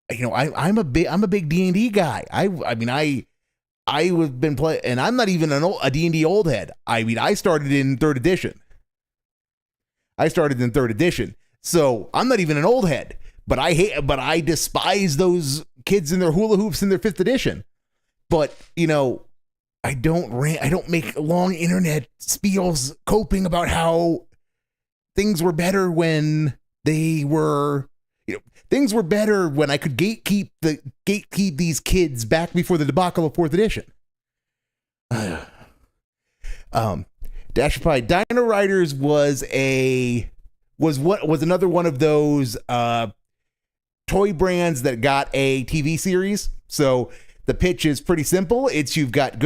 You know, I'm a big D&D guy. I mean, I've been playing, and I'm not even a D&D old head. I mean, I started in 3rd edition. So I'm not even an old head, but I despise those kids in their hula hoops in their 5th edition. But, you know, I don't make long internet spiels coping about how things were better when things were better when I could gatekeep these kids back before the debacle of 4th edition. Dash Pie, Dino Riders was another one of those toy brands that got a TV series. So the pitch is pretty simple. You've got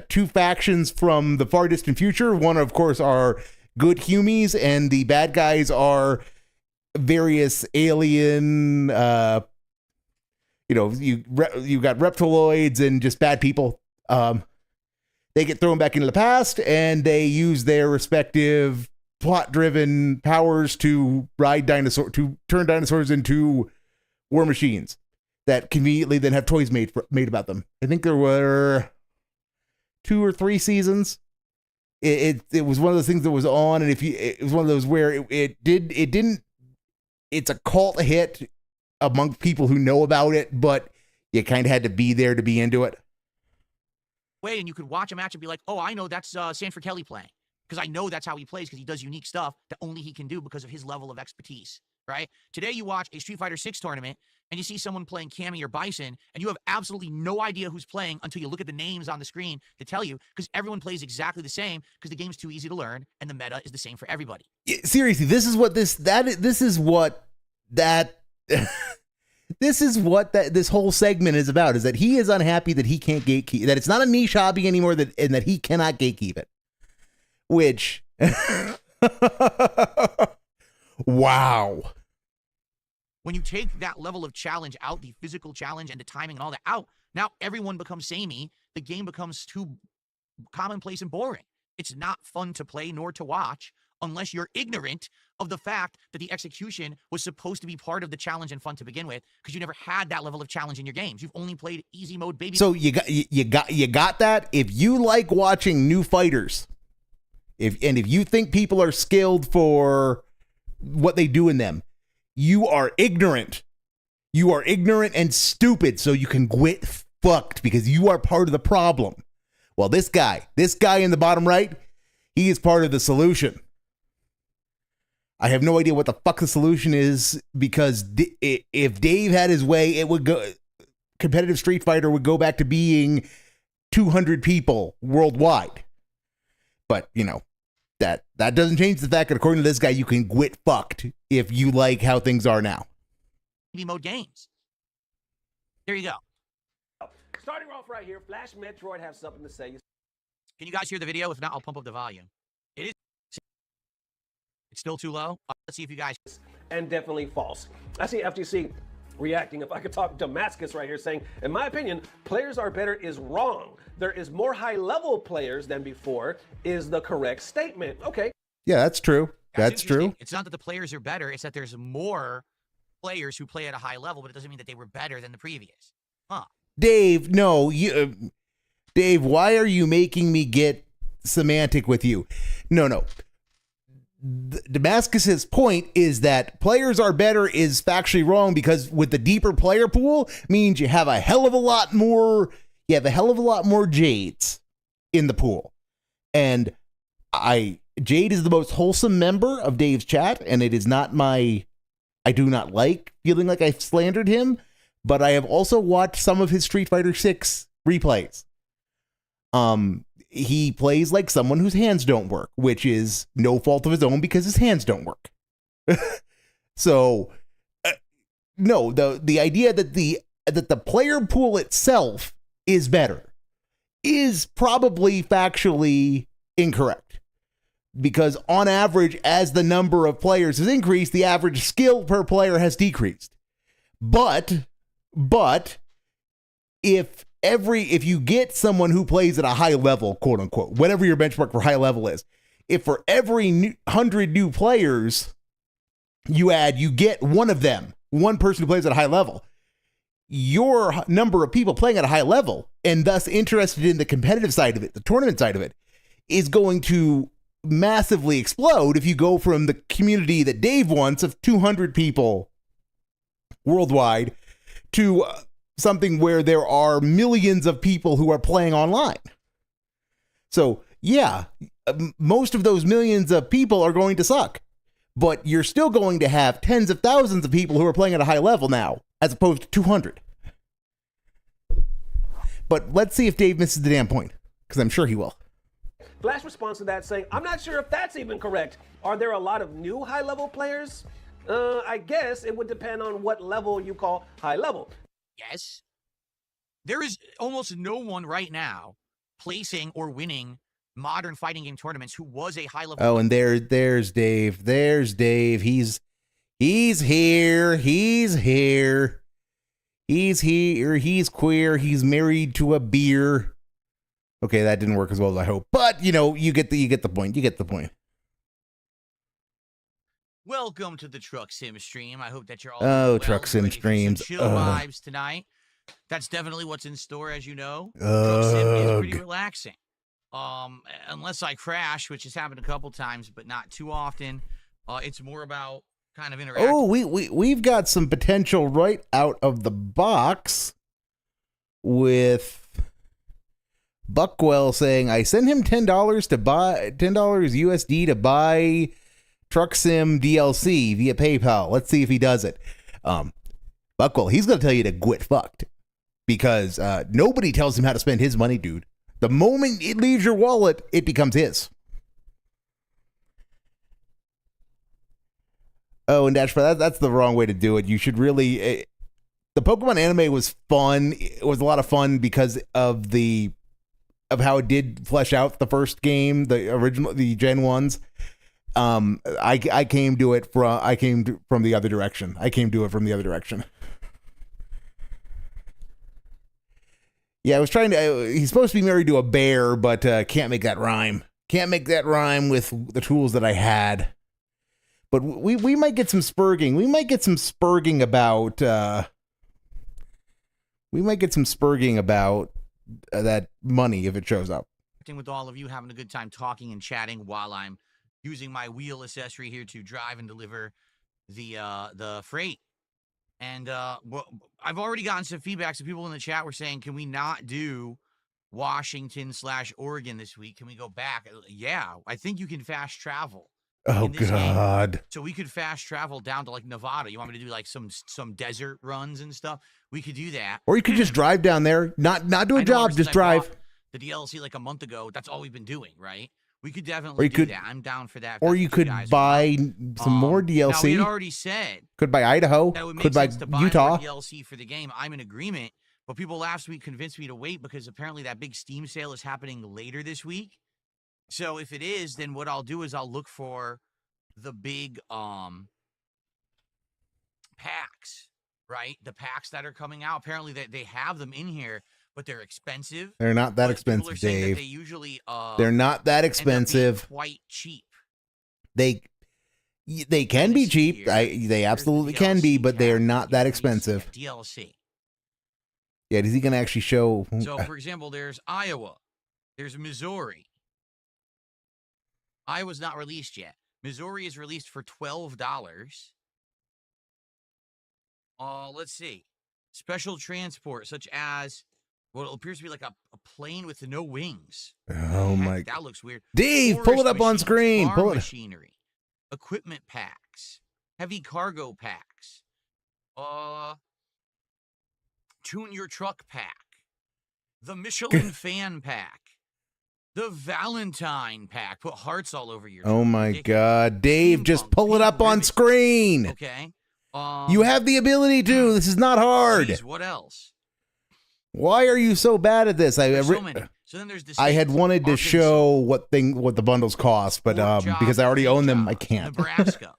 two factions from the far distant future. One, of course, are good humies, and the bad guys are various alien, you got reptiloids and just bad people. they get thrown back into the past, and they use their respective plot-driven powers to turn dinosaurs into war machines that conveniently then have toys made about them. I think there were 2 or 3 seasons. It was one of those things that was on, and it was one of those where it's a cult hit among people who know about it, but you kind of had to be there to be into it.
And you could watch a match and be like, oh, I know that's Sanford Kelly playing, because I know that's how he plays, because he does unique stuff that only he can do because of his level of expertise, right? Today you watch a Street Fighter 6 tournament and you see someone playing Cammy or Bison, and you have absolutely no idea who's playing until you look at the names on the screen to tell you, because everyone plays exactly the same, because the game's too easy to learn and the meta is the same for everybody.
Seriously, this is what this whole segment is about, is that he is unhappy that he can't gatekeep, that it's not a niche hobby anymore, and that he cannot gatekeep it. Which, wow.
When you take that level of challenge out, the physical challenge and the timing and all that out, now everyone becomes samey. The game becomes too commonplace and boring. It's not fun to play nor to watch unless you're ignorant of the fact that the execution was supposed to be part of the challenge and fun to begin with, because you never had that level of challenge in your games. You've only played easy mode baby.
So you got that. If you like watching new fighters, if you think people are skilled for what they do in them, you are ignorant. You are ignorant and stupid, so you can get fucked, because you are part of the problem. Well, this guy in the bottom right, he is part of the solution. I have no idea what the fuck the solution is, because if Dave had his way, it would go. Competitive Street Fighter would go back to being 200 people worldwide. But, that doesn't change the fact that according to this guy, you can get fucked if you like how things are now.
Mode games. There you go.
Starting off right here, Flash Metroid has something to say.
Can you guys hear the video? If not, I'll pump up the volume. It's still too low. Let's see if you guys.
And definitely false. I see FTC reacting. If I could talk Damascus right here, saying, in my opinion, players are better is wrong. There is more high-level players than before is the correct statement. Okay.
Yeah, that's true. That's true.
It's not that the players are better. It's that there's more players who play at a high level, but it doesn't mean that they were better than the previous. Huh.
Dave, no. Dave, why are you making me get semantic with you? No. Damascus's point is that players are better is factually wrong, because with the deeper player pool means you have a hell of a lot more Jades in the pool. And Jade is the most wholesome member of Dave's chat, and it is not I do not like feeling like I've slandered him, but I have also watched some of his Street Fighter 6 replays. He plays like someone whose hands don't work, which is no fault of his own because his hands don't work. So, no, the idea that the player pool itself is better is probably factually incorrect, because on average, as the number of players has increased, the average skill per player has decreased. But if you get someone who plays at a high level, quote unquote, whatever your benchmark for high level is, if for every 100 new players you get one of them, one person who plays at a high level, your number of people playing at a high level and thus interested in the competitive side of it, the tournament side of it, is going to massively explode if you go from the community that Dave wants of 200 people worldwide to something where there are millions of people who are playing online. So, yeah, most of those millions of people are going to suck, but you're still going to have tens of thousands of people who are playing at a high level now, as opposed to 200. But let's see if Dave misses the damn point, because I'm sure he will.
Flash responds to that saying, I'm not sure if that's even correct. Are there a lot of new high-level players? I guess it would depend on what level you call high level.
Yes. There is almost no one right now placing or winning modern fighting game tournaments who was a high level.
Oh, and there's Dave. There's Dave. He's here. He's here. He's here. He's queer. He's married to a beer. Okay, that didn't work as well as I hoped. But, you know, you get the point. You get the point.
Welcome to the Truck Sim stream. I hope that you're all
Oh,
doing well
Truck
and
Sim
ready for some
streams.
chill vibes tonight. That's definitely what's in store, as you know. Truck Sim is pretty relaxing. Unless I crash, which has happened a couple times, but not too often. It's more about kind of interacting.
Oh, we've got some potential right out of the box with Buckwell saying, I sent him $10 to buy $10 USD to buy Truck Sim DLC via PayPal. Let's see if he does it. Buckwell, he's going to tell you to quit fucked because nobody tells him how to spend his money, dude. The moment it leaves your wallet, it becomes his. Oh, and Dash, that's the wrong way to do it. You should really... the Pokemon anime was fun. It was a lot of fun because of how it did flesh out the first game, the Gen 1s. I came from the other direction. Yeah, I was trying to... he's supposed to be married to a bear, but can't make that rhyme. Can't make that rhyme with the tools that I had. But we might get some spurging. We might get some spurging about that money if it shows up.
With all of you, having a good time talking and chatting while I'm using my wheel accessory here to drive and deliver the freight. And I've already gotten some feedback. Some people in the chat were saying, can we not do Washington/Oregon this week? Can we go back? Yeah, I think you can fast travel.
Oh, God.
Game. So we could fast travel down to like Nevada. You want me to do like some desert runs and stuff? We could do that.
Or you could just drive down there, not do a job, just drive.
The DLC like a month ago. That's all we've been doing, right? We could definitely do that. I'm down for that.
Or you could buy some more DLC.
Now, we had already said.
Could buy Idaho. Could buy Utah.
DLC for the game. I'm in agreement. But people last week convinced me to wait because apparently that big Steam sale is happening later this week. So if it is, then what I'll do is I'll look for the big packs, right? The packs that are coming out. Apparently they have them in here, but they're expensive.
They're not that expensive, Dave.
They usually
they're not that expensive.
Quite cheap.
They can be cheap. They absolutely can be, but they are not that expensive.
DLC.
Yeah, is he going to actually show?
So, for example, there's Iowa. There's Missouri. Iowa's not released yet. Missouri is released for $12. Let's see. Special transport, such as what appears to be like a plane with no wings.
Oh my!
That looks weird.
Dave, pull it up on screen. Pull it.
Machinery, equipment packs, heavy cargo packs. Tune your truck pack, the Michelin fan pack, the Valentine pack. Put hearts all over your truck.
Oh my God, Dave, just pull it up on screen.
Okay.
You have the ability to. This is not hard.
Geez, what else?
Why are you so bad at this?
So many. So then there's
I had wanted to show what the bundles cost, but because I already own them, I can't.
Nebraska,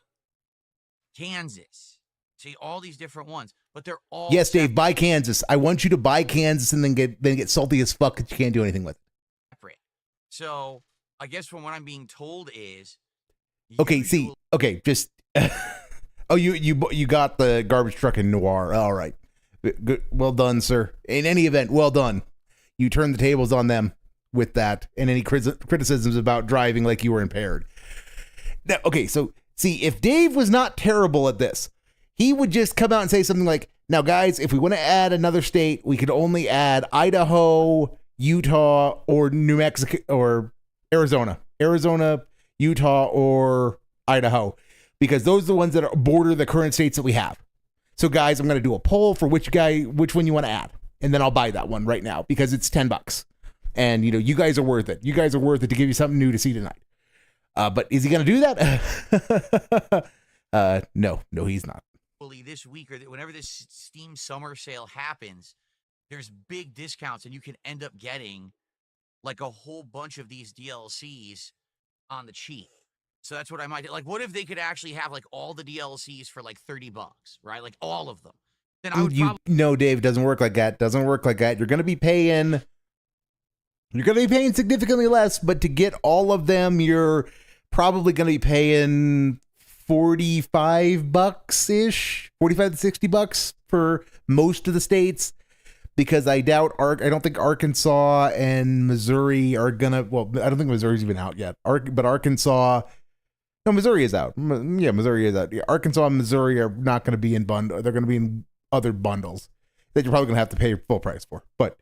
Kansas. See all these different ones, but they're all
yes, Dave. Buy Kansas. I want you to buy Kansas and then get salty as fuck that you can't do anything with it.
Separate. So I guess from what I'm being told is
okay. See, okay, just oh, you got the garbage truck in Noir. All right, good, well done, sir. In any event, well done. You turned the tables on them with that and any criticisms about driving like you were impaired. Now, okay, so see, if Dave was not terrible at this, he would just come out and say something like, now, guys, if we want to add another state, we could only add Idaho, Utah, or New Mexico, or Arizona, Utah, or Idaho, because those are the ones that border the current states that we have. So, guys, I'm going to do a poll for which one you want to add, and then I'll buy that one right now because it's $10, and you guys are worth it. You guys are worth it to give you something new to see tonight. But is he going to do that? No, he's not.
This week or whenever this Steam summer sale happens, there's big discounts and you can end up getting like a whole bunch of these DLCs on the cheap. So that's what I might do. Like, what if they could actually have like all the DLCs for like $30, right? Like all of them. Then I would
no, Dave, doesn't work like that. Doesn't work like that. You're going to be paying You're going to be paying significantly less, but to get all of them, you're probably going to be paying $45-ish, 45 to $60 for most of the states, because I don't think Arkansas and Missouri are going to, well, I don't think Missouri's even out yet. But Arkansas, no, Missouri is out. Yeah, Missouri is out. Yeah, Arkansas and Missouri are not going to be in bundle. They're going to be in other bundles that you're probably going to have to pay full price for. But,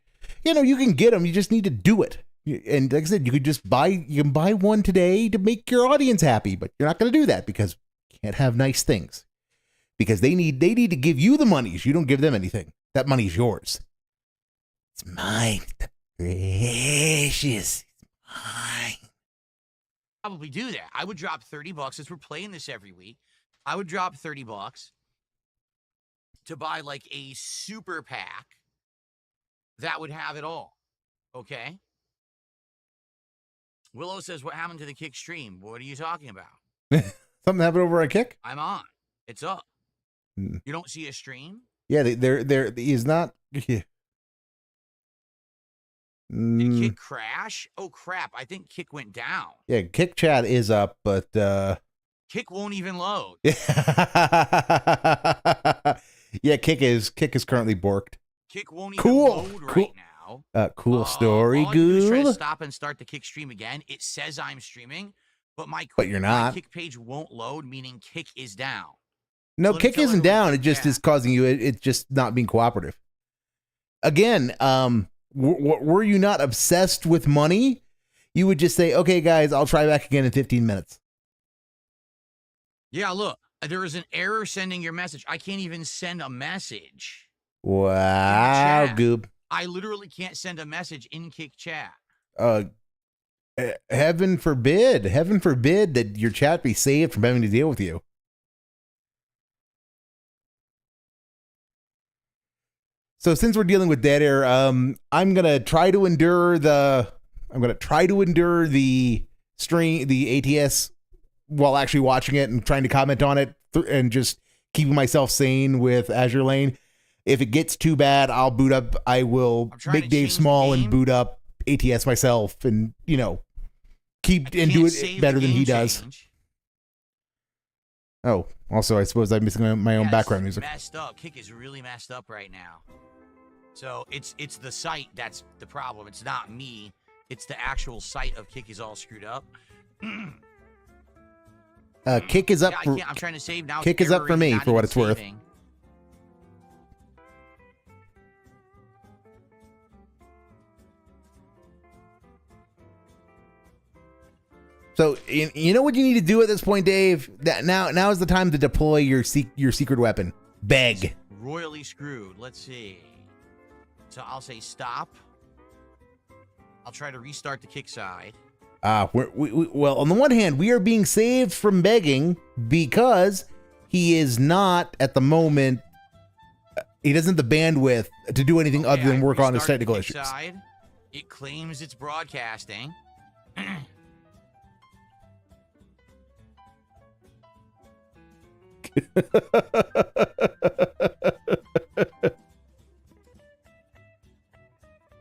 you can get them. You just need to do it. And like I said, you can buy one today to make your audience happy, but you're not going to do that because you can't have nice things, because they need to give you the monies. You don't give them anything. That money is yours. It's mine. The precious. It's mine.
Probably do that. I would drop $30 as we're playing this every week. I would drop $30 to buy like a super pack that would have it all. Okay. Willow says, what happened to the Kick stream? What are you talking about?
Something happened over at Kick?
I'm on. It's up. You don't see a stream?
Yeah, there is not. Yeah.
Did Kick crash? Oh, crap. I think Kick went down.
Yeah, Kick chat is up, but
Kick won't even load.
Yeah, Kick is currently borked.
Kick won't even load right now.
Cool story,
all I do is try to
Goob.
stop and start the Kick stream again. It says I'm streaming, but
But you're not.
my Kick page won't load, meaning Kick is down.
No,
So
Kick isn't down. It just is causing you. It's just not being cooperative. Again, were you not obsessed with money, you would just say, "Okay, guys, I'll try back again in 15 minutes."
Yeah, look, there is an error sending your message. I can't even send a message.
Wow,
chat.
Goob.
I literally can't send a message in Kick chat.
Heaven forbid that your chat be saved from having to deal with you. So since we're dealing with dead air, I'm gonna try to endure the stream, the ATS, while actually watching it and trying to comment on it and just keeping myself sane with Azure Lane. If it gets too bad, I'll boot up. I will make Dave small and boot up ATS myself, and keep and do it better than he does. Oh, also, I suppose I'm missing my own background music.
Messed up. Kick is really messed up right now. So it's the site that's the problem. It's not me. It's the actual site of Kick is all screwed up.
Kick is up for.
I'm trying to save now.
Kick is up for me for what it's worth. So you know what you need to do at this point, Dave? That now is the time to deploy your secret weapon. Beg.
Royally screwed. Let's see. So I'll say stop. I'll try to restart the Kick side.
Well, on the one hand, we are being saved from begging because he is not at the moment. He doesn't have the bandwidth to do anything other than work on his technical issues.
Side. It claims it's broadcasting.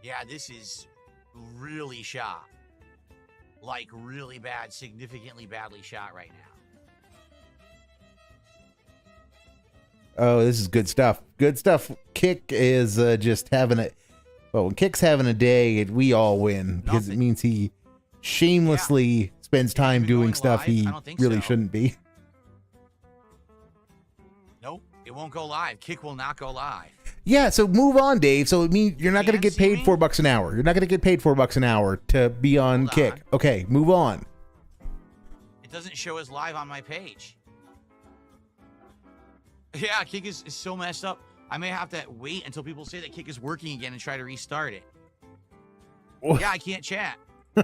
Yeah, this is really shot. Like really bad, significantly badly shot right now.
Oh, this is good stuff. Good stuff. Kick is just having a. Well, when Kick's having a day, we all win because it means he shamelessly spends time doing stuff he really shouldn't be.
Nope, it won't go live. Kick will not go live.
Yeah, so move on, Dave. So it means you're not going to get paid $4 an hour. You're not going to get paid $4 an hour to be on Kick. Okay, move on.
It doesn't show as live on my page. Yeah, Kick is so messed up. I may have to wait until people say that Kick is working again and try to restart it. Yeah, I can't chat.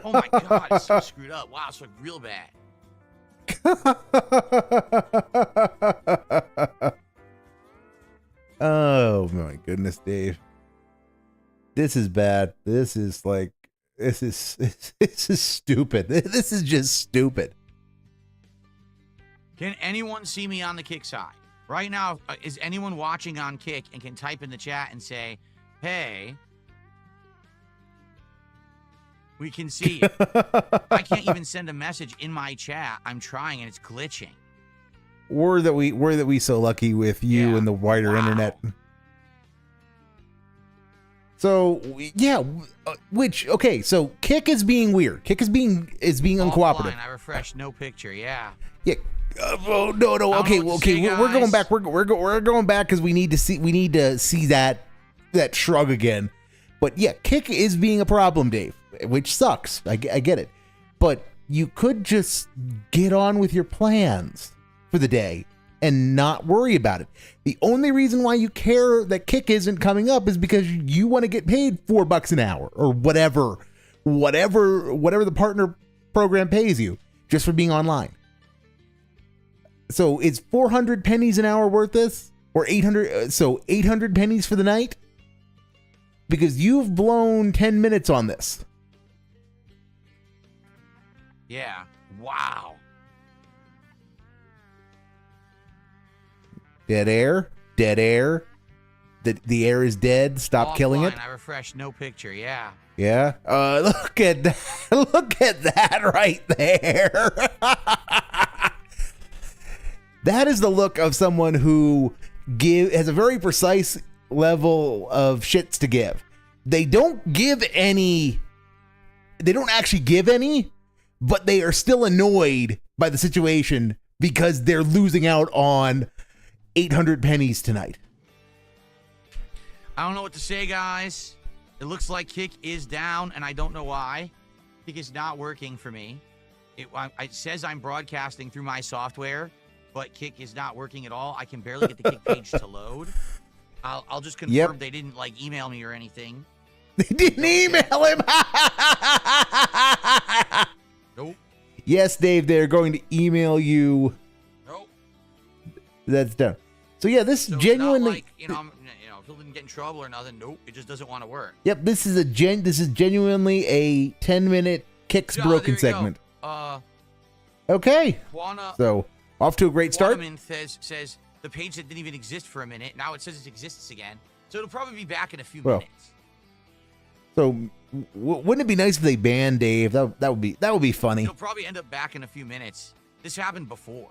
Oh my god, it's so screwed up. Wow, it's like real bad.
Oh my goodness, Dave. This is bad. This is stupid. This is just stupid.
Can anyone see me on the Kick side? Right now, is anyone watching on Kick and can type in the chat and say, hey, We can see you. I can't even send a message in my chat. I'm trying and it's glitching.
We're that we so lucky with you and the wider internet. So yeah, so Kick is being weird. Kick is being uncooperative.
I refreshed, no picture. Yeah.
Yeah. No. Okay. We're going back. We're going back because we need to see that shrug again. But yeah, Kick is being a problem, Dave, which sucks. I get it, but you could just get on with your plans for the day and not worry about it. The only reason why you care that Kick isn't coming up is because you want to get paid $4 an hour or whatever the partner program pays you just for being online. So is 400 pennies an hour worth this, or 800? So 800 pennies for the night, because you've blown 10 minutes on this.
Yeah. Wow.
Dead air. The air is dead. Stop killing it.
I refreshed, no picture. Yeah.
Yeah. Look at that. Look at that right there. That is the look of someone who has a very precise level of shits to give. They don't give any. They don't actually give any, but they are still annoyed by the situation because they're losing out on 800 pennies tonight.
I don't know what to say, guys. It looks like Kick is down, and I don't know why. Kick is not working for me. It says I'm broadcasting through my software, but Kick is not working at all. I can barely get the Kick page to load. I'll just confirm they didn't email me or anything.
They didn't email him.
Nope.
Yes, Dave, they're going to email you.
Nope.
That's done. So yeah, this
so
genuinely.
It's not Phil didn't get in trouble or nothing. Nope. It just doesn't want to work.
Yep, this is genuinely a 10-minute Kick's broken segment. Okay. So off to a great start.
Says the page that didn't even exist for a minute. Now it says it exists again. So it'll probably be back in a few minutes.
So wouldn't it be nice if they banned Dave? That would be funny.
It'll probably end up back in a few minutes. This happened before.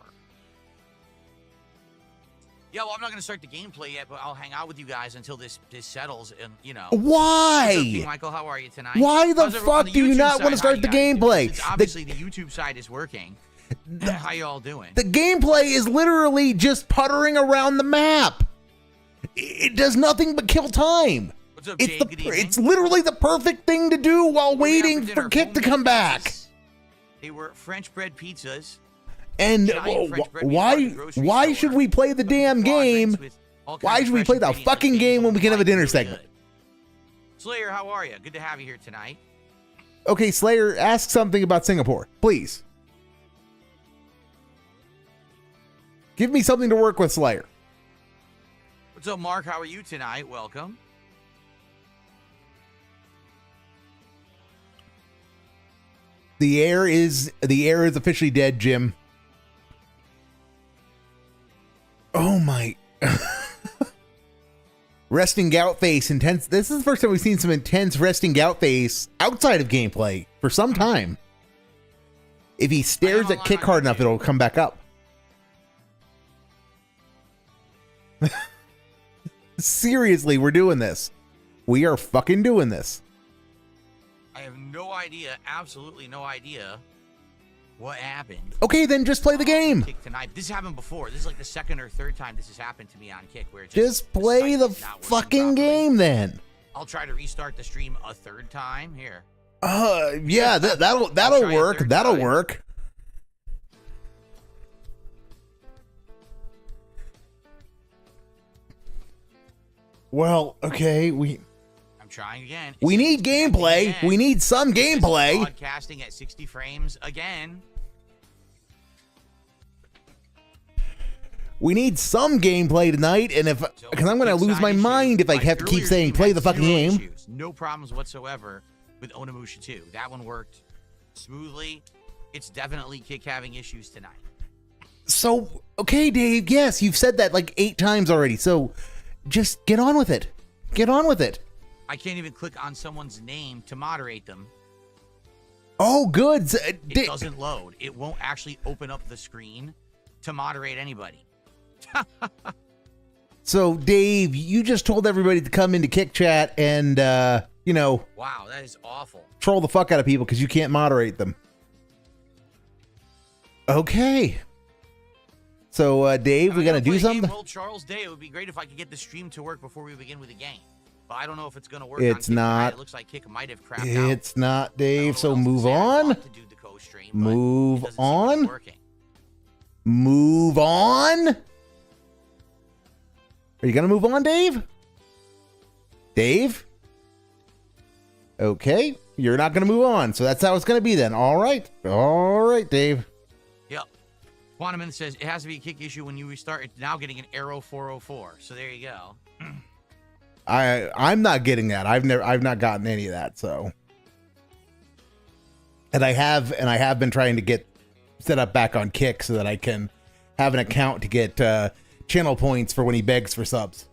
Yeah, well, I'm not going to start the gameplay yet, but I'll hang out with you guys until this settles. And
why?
What's up, King Michael, how are you tonight?
Why the fuck do you not want to start the gameplay?
Obviously, the YouTube side is working. How y'all doing?
The gameplay is literally just puttering around the map. It does nothing but kill time.
What's up, Jade? Good evening.
It's literally the perfect thing to do while waiting for Kick to come back.
They were French bread pizzas.
And why should we play the damn game? Why should we play the fucking game when we can have a dinner segment?
Slayer, how are you? Good to have you here tonight.
Okay, Slayer, ask something about Singapore, please. Give me something to work with, Slayer.
What's up, Mark? How are you tonight? Welcome.
The air is officially dead, Jim. Oh my. Resting gout face intense. This is the first time we've seen some intense resting gout face outside of gameplay for some time. If he stares at Kick hard enough, it'll come back up. Seriously, we're doing this. We are fucking doing this.
I have no idea, absolutely no idea what happened.
Okay, then just play the game.
Kick tonight. This happened before. This is like the second or third time this has happened to me on Kick, where
just play the fucking game then.
I'll try to restart the stream a third time here.
Yeah, that'll work. That'll work. Well, okay,
I'm trying again.
We need gameplay. We need some gameplay.
Broadcasting at 60 frames again.
We need some gameplay tonight, and because I'm going to lose my mind if I have to keep saying play the fucking game.
Issues. No problems whatsoever with Onimusha 2. That one worked smoothly. It's definitely Kick having issues tonight.
So, okay, Dave, yes, you've said that like 8 times already, so just get on with it. Get on with it.
I can't even click on someone's name to moderate them.
Oh, good.
It doesn't load. It won't actually open up the screen to moderate anybody.
So, Dave, you just told everybody to come into Kick Chat and, you know...
Wow, that is awful.
Troll the fuck out of people because you can't moderate them. Okay. So, Dave, we got to do something?
Well, Charles Day, it would be great if I could get the stream to work before we begin with the game. But I don't know if it's going to work.
It's
on
not.
It looks like Kick might have crapped out.
It's not, Dave. So move on. Move on. Move on. Are you going to move on, Dave? Dave? Okay. You're not going to move on. So that's how it's going to be then. All right. All right, Dave.
Yep. Quantum says it has to be a Kick issue when you restart. It's now getting an error 404. So there you go.
I'm not getting that. I've not gotten any of that. So, and I have been trying to get set up back on Kick so that I can have an account to get channel points for when he begs for subs,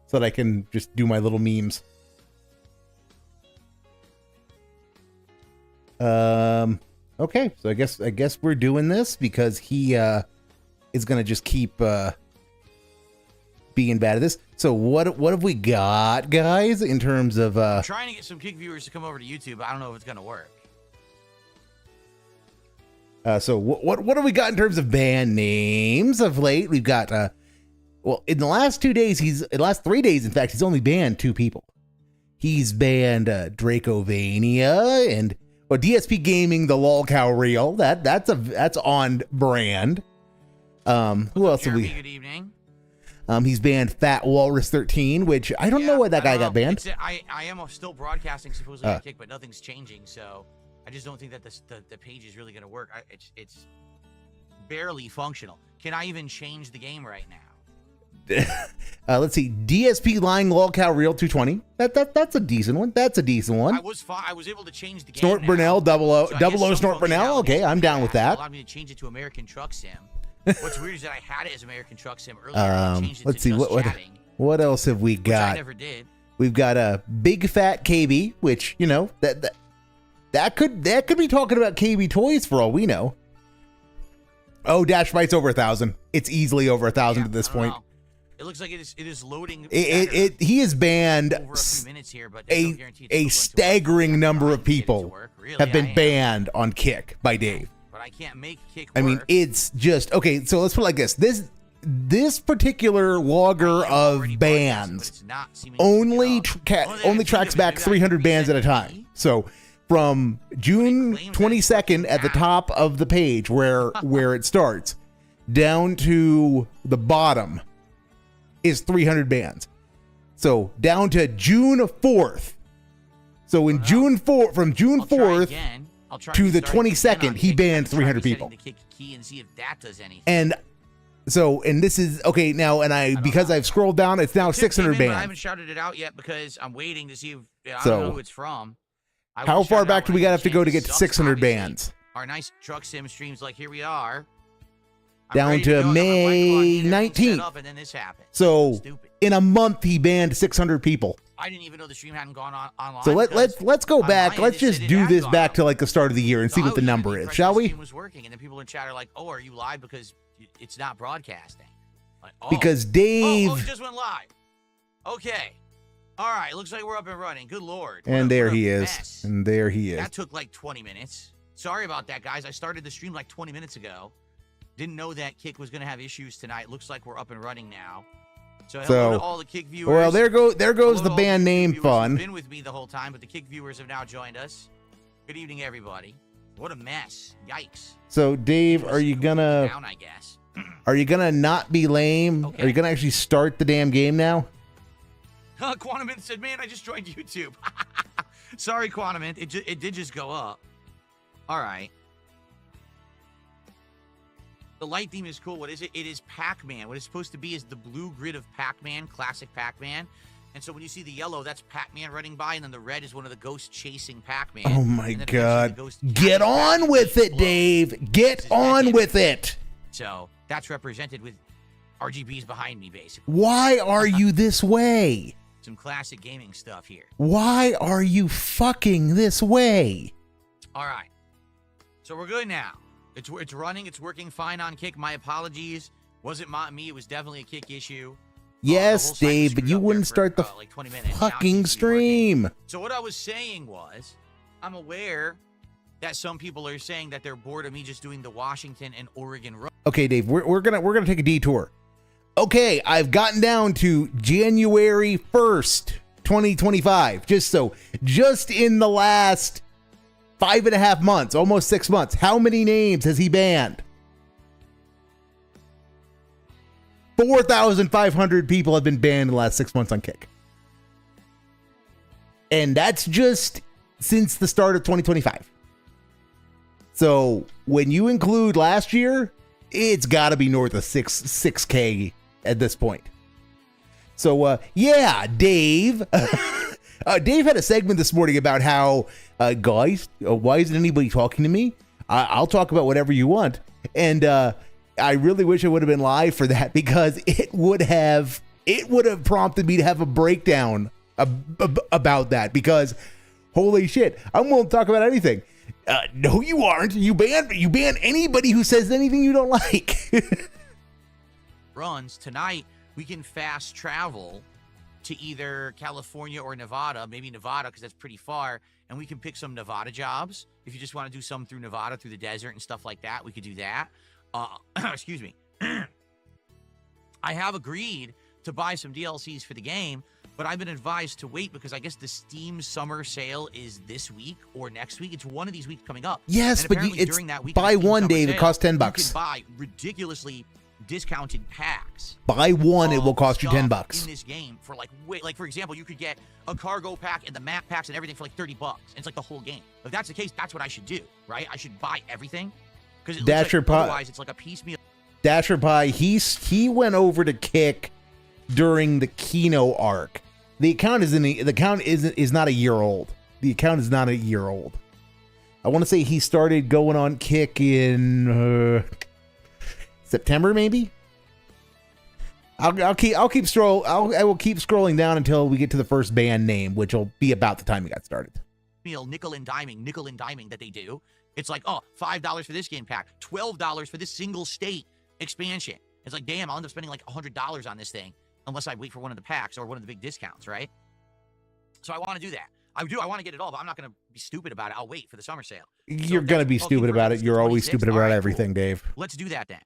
so that I can just do my little memes. Okay, so I guess we're doing this because he is gonna just keep being bad at this. So what have we got, guys, in terms of
I'm trying to get some Kick viewers to come over to YouTube, but I don't know if it's gonna work.
So what have we got in terms of band names of late? We've got well, in the last 2 days, in the last 3 days, in fact, he's only banned 2 people. He's banned Dracovania and DSP Gaming, the lol cow reel. That's on brand. Who else have we?
Good evening.
He's banned Fat Walrus 13, which I don't know why that guy got banned.
I am still broadcasting supposedly on Kick, but nothing's changing, so I just don't think that the page is really going to work. It's barely functional. Can I even change the game right now?
Let's see. DSP Line Lolcow Reel 220. That's a decent one. That's a decent one.
I was able to change the game.
Snort Burnell, double O Snort Burnell. Okay, I'm down with that.
Allowed me to change it to American Truck Sim. What's weird is that I had it as American Truck Sim earlier. I changed it
let's
to
see
chatting,
what else have we got?
Which I never did.
We've got a Big Fat KB, which that could be talking about KB toys for all we know. Oh, Dash Fight's over 1,000. It's easily over 1,000 at this point.
It looks like it is loading.
He is banned
over a few minutes here, but
a staggering number of people have been banned on Kick by Dave.
But I can't make Kick work.
I mean, it's just okay. So let's put it like this: this particular logger of bans only tracks back 300 bans at a time. So from June 22nd at the top of the page where it starts down to the bottom is 300 bans. So down to June 4th. So in June 4th, from June 4th to the 22nd, he banned 300 people. And so, and this is okay now. And because I've scrolled down, it's now 600 bans.
I haven't shouted it out yet because I'm waiting to see if I don't know who it's from.
How far back do we have to go to get to 600 bans?
Our nice truck sim streams, like here we are.
Down to May 19th.
And then this happened.
So in a month, he banned 600 people.
I didn't even know the stream hadn't gone online.
So let's go back. Let's just do this back to like the start of the year and see what the number is, shall we?
The stream was working, and then people in chat are like, "Oh, are you live because it's not broadcasting?" Like, oh.
Because Dave.
Oh, it just went live. Okay. All right. Looks like we're up and running. Good Lord.
And there he is. And there he is.
That took like 20 minutes. Sorry about that, guys. I started the stream like 20 minutes ago. Didn't know that Kick was going to have issues tonight. Looks like we're up and running now. So hello to all the Kick viewers.
Well, there goes the band name fun.
Been with me the whole time, but the Kick viewers have now joined us. Good evening, everybody. What a mess! Yikes.
So, Dave, are you gonna?
Down, I guess.
Are you gonna not be lame? Okay. Are you gonna actually start the damn game now?
Quantum said, "Man, I just joined YouTube." Sorry, Quantum. It did just go up. All right. The light theme is cool. What is it? It is Pac-Man. What it's supposed to be is the blue grid of Pac-Man, classic Pac-Man. And so when you see the yellow, that's Pac-Man running by, and then the red is one of the ghosts chasing Pac-Man.
Oh my God. Get on with it, Dave. Get on with it.
So that's represented with RGBs behind me, basically.
Why are you this way?
Some classic gaming stuff here.
Why are you fucking this way?
All right. So we're good now. It's running. It's working fine on Kick. My apologies. Wasn't me. It was definitely a Kick issue.
Yes, Dave, but you wouldn't start the
like 20 minutes.
fucking stream.
So what I was saying was, I'm aware that some people are saying that they're bored of me just doing the Washington and Oregon run.
Okay, Dave, we're gonna take a detour. Okay, I've gotten down to January 1st, 2025. Just in the last 5.5 months, almost 6 months, how many names has he banned? 4,500 people have been banned in the last 6 months on Kick. And that's just since the start of 2025. So when you include last year, it's got to be north of 6K at this point. So, yeah, Dave. Dave had a segment this morning about how, guys, why isn't anybody talking to me? I'll talk about whatever you want. And I really wish I would have been live for that, because it would have prompted me to have a breakdown about that, because holy shit, I'm willing to talk about anything. No, you aren't. You ban anybody who says anything you don't like.
Runs tonight, we can fast travel to either California or Nevada, maybe Nevada because that's pretty far, and we can pick some Nevada jobs. If you just want to do some through Nevada, through the desert and stuff like that, we could do that. Excuse me. I have agreed to buy some DLCs for the game, but I've been advised to wait because I guess the Steam summer sale is this week or next week. It's one of these weeks coming up.
Yes, but
it's
during
that week
buy one, Dave. It costs $10.
You can buy ridiculously discounted packs.
Buy one, it will cost you $10
in this game for like for example, you could get a cargo pack and the map packs and everything for like $30. And it's like the whole game. If that's the case, that's what I should do, right? I should buy everything because otherwise it's like a piecemeal.
Dasher Pie, he went over to Kick during the Kino arc. The account is not a year old. The account is not a year old. I want to say he started going on Kick in September, maybe. I will keep scrolling down until we get to the first band name, which will be about the time he got started.
Nickel and diming that they do. It's like, oh, $5 for this game pack, $12 for this single state expansion. It's like, damn, I'll end up spending like $100 on this thing unless I wait for one of the packs or one of the big discounts, right? So I want to do that. I want to get it all, but I'm not going to be stupid about it. I'll wait for the summer sale.
You're going to be stupid about it. You're always stupid about everything, cool. Dave.
Let's do that then.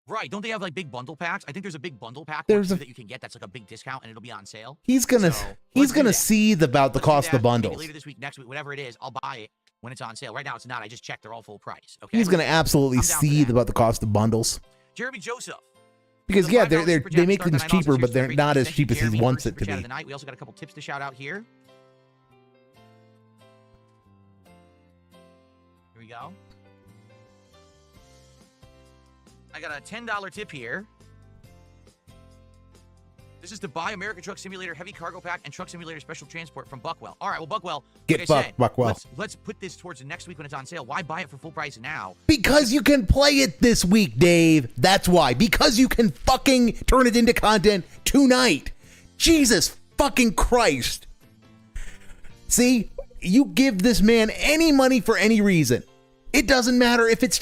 Right, don't they have like big bundle packs? I think there's a big bundle pack that you can get that's like a big discount and it'll be on sale.
He's gonna see about the cost of the bundles.
Maybe later this week, next week, whatever it is, I'll buy it when it's on sale. Right now it's not. I just checked, they're all full price. Okay.
He's gonna absolutely see about the cost of bundles.
Jeremy Joseph.
Because yeah, they make things cheaper, but they're not as cheap as he wants it to be.
We also got a couple tips to shout out here. Here we go. I got a $10 tip here. This is to buy American Truck Simulator Heavy Cargo Pack and Truck Simulator Special Transport from Buckwell. All right, well, Buckwell,
Buckwell.
Let's put this towards the next week when it's on sale. Why buy it for full price now?
Because you can play it this week, Dave. That's why. Because you can fucking turn it into content tonight. Jesus fucking Christ. See, you give this man any money for any reason. It doesn't matter if it's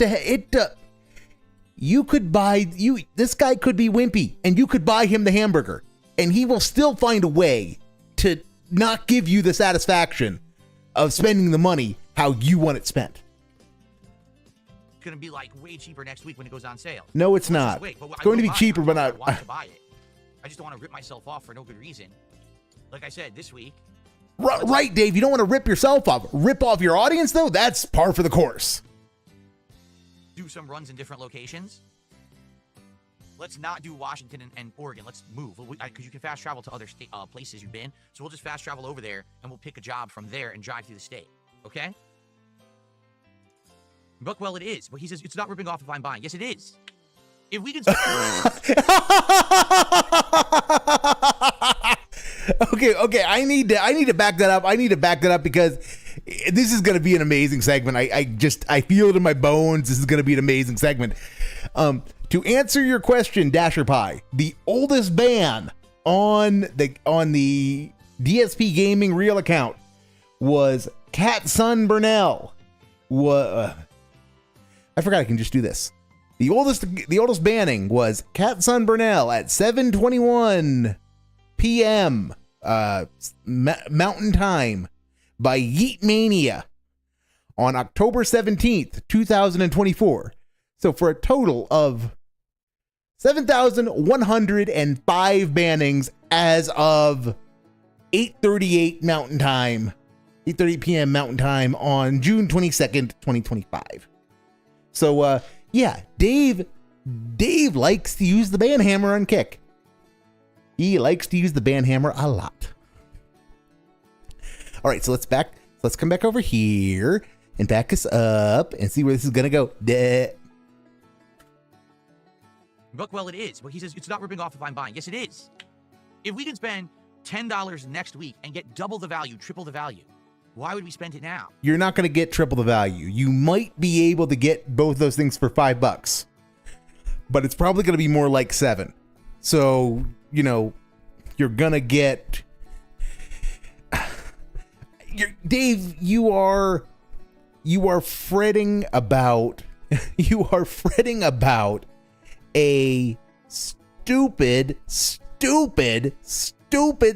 this guy could be wimpy and you could buy him the hamburger and he will still find a way to not give you the satisfaction of spending the money how you want it spent.
It's going to be like way cheaper next week when it goes on sale.
No, it's not. It's going to be cheaper, but not.
I want to buy it. I just don't want to rip myself off for no good reason. Like I said, this week.
Right, Dave. You don't want to rip yourself off. Rip off your audience, though? That's par for the course.
Do some runs in different locations. Let's not do Washington and Oregon. Let's move because you can fast travel to other places you've been. So we'll just fast travel over there and we'll pick a job from there and drive through the state. Okay? Buckwell, it is. But he says it's not ripping off if I'm buying. Yes, it is. If we can.
Okay. I need to back that up. I need to back that up because this is going to be an amazing segment. I feel it in my bones. This is going to be an amazing segment. To answer your question, Dasher Pie, the oldest ban on the DSP Gaming real account was Cat Son Burnell. I forgot I can just do this. The oldest banning was Cat Son Burnell at 7:21 p.m. Mountain Time by Yeet Mania on October 17th, 2024. So for a total of 7,105 bannings as of 8:38 Mountain Time, 8:30 p.m. Mountain Time on June 22nd, 2025. So, yeah, Dave likes to use the ban hammer on Kick. He likes to use the ban hammer a lot. All right, so let's come back over here and back us up and see where this is gonna go.
Look, well, it is. Well, he says it's not ripping off if I'm buying. Yes, it is. If we can spend $10 next week and get double the value, triple the value, why would we spend it now?
You're not going to get triple the value. You might be able to get both those things for $5, but it's probably going to be more like $7. So, you know, you're going to get... Dave, you are fretting about... You are fretting about a stupid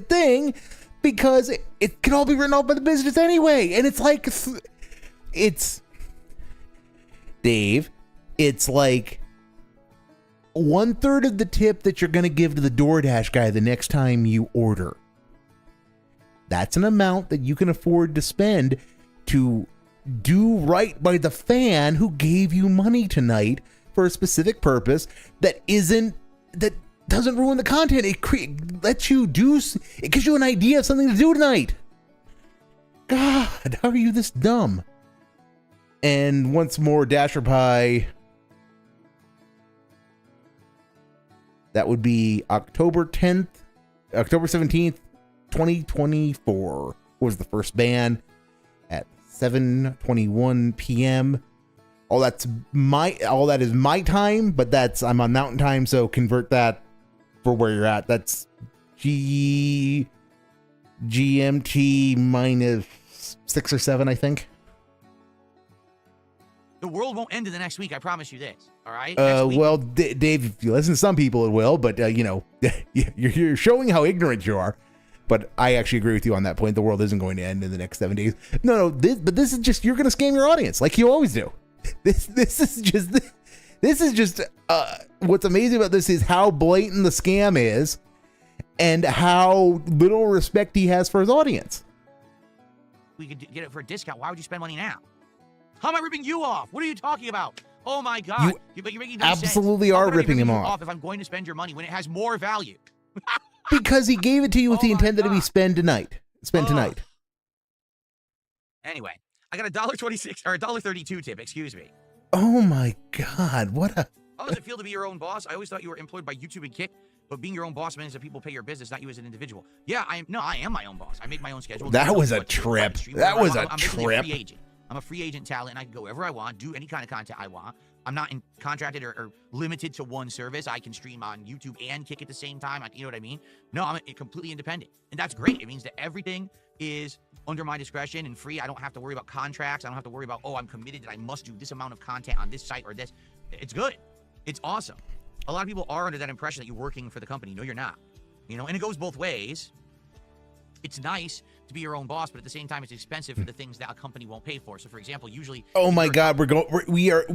thing because it can all be written off by the business anyway. And it's like, Dave, it's like 1/3 of the tip that you're going to give to the DoorDash guy the next time you order. That's an amount that you can afford to spend to do right by the fan who gave you money tonight for a specific purpose that doesn't ruin the content. It lets you it gives you an idea of something to do tonight. God, how are you this dumb? And once more, Dasher Pie. That would be October 17th, 2024 was the first ban at 7:21 p.m. All that is my time, but I'm on Mountain Time, so convert that for where you're at. That's GMT minus 6 or 7, I think.
The world won't end in the next week. I promise you this. All right.
Well, Dave, if you listen to some people, it will. But you know, you're showing how ignorant you are. But I actually agree with you on that point. The world isn't going to end in the next 7 days. No. This is just, you're going to scam your audience like you always do. This is just what's amazing about this is how blatant the scam is and how little respect he has for his audience.
We could get it for a discount. Why would you spend money now? How am I ripping you off? What are you talking about? Oh my God. You're making no
absolutely
sense.
Are ripping him off
if I'm going to spend your money when it has more value.
Because he gave it to you with the intent that it be spent tonight.
Anyway, I got $1.26 or $1.32 tip, excuse me.
Oh my God,
How does it feel to be your own boss? I always thought you were employed by YouTube and Kick, but being your own boss means that people pay your business, not you as an individual. Yeah, I am my own boss. I make my own schedule.
That was a trip. That was a trip.
I'm a free agent. I'm a free agent talent, and I can go wherever I want, do any kind of content I want. I'm not contracted or limited to one service. I can stream on YouTube and Kick at the same time. You know what I mean? No, I'm completely independent, and that's great. It means that everything is under my discretion and free. I don't have to worry about contracts. I don't have to worry about, I made that I must do this amount of content on this site or this. It's good. It's awesome. A lot of people are under that impression that you're working for the company. No, you're not. You know, and it goes both ways. It's nice to be your own boss, but at the same time, it's expensive for the things that a company won't pay for. So, for example, usually... Oh, my God.
We are...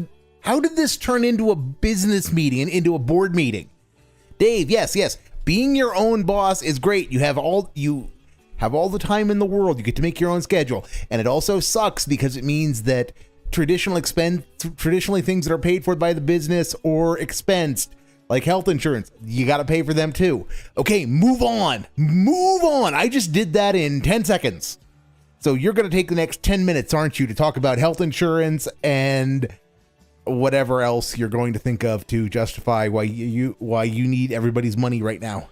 How did this turn into a business meeting, into a board meeting? Dave, yes. Being your own boss is great. You have all the time in the world. You get to make your own schedule. And it also sucks because it means that traditionally things that are paid for by the business or expensed, like health insurance, you got to pay for them too. Okay, move on. I just did that in 10 seconds. So you're going to take the next 10 minutes, aren't you, to talk about health insurance and whatever else you're going to think of to justify why you need everybody's money right now.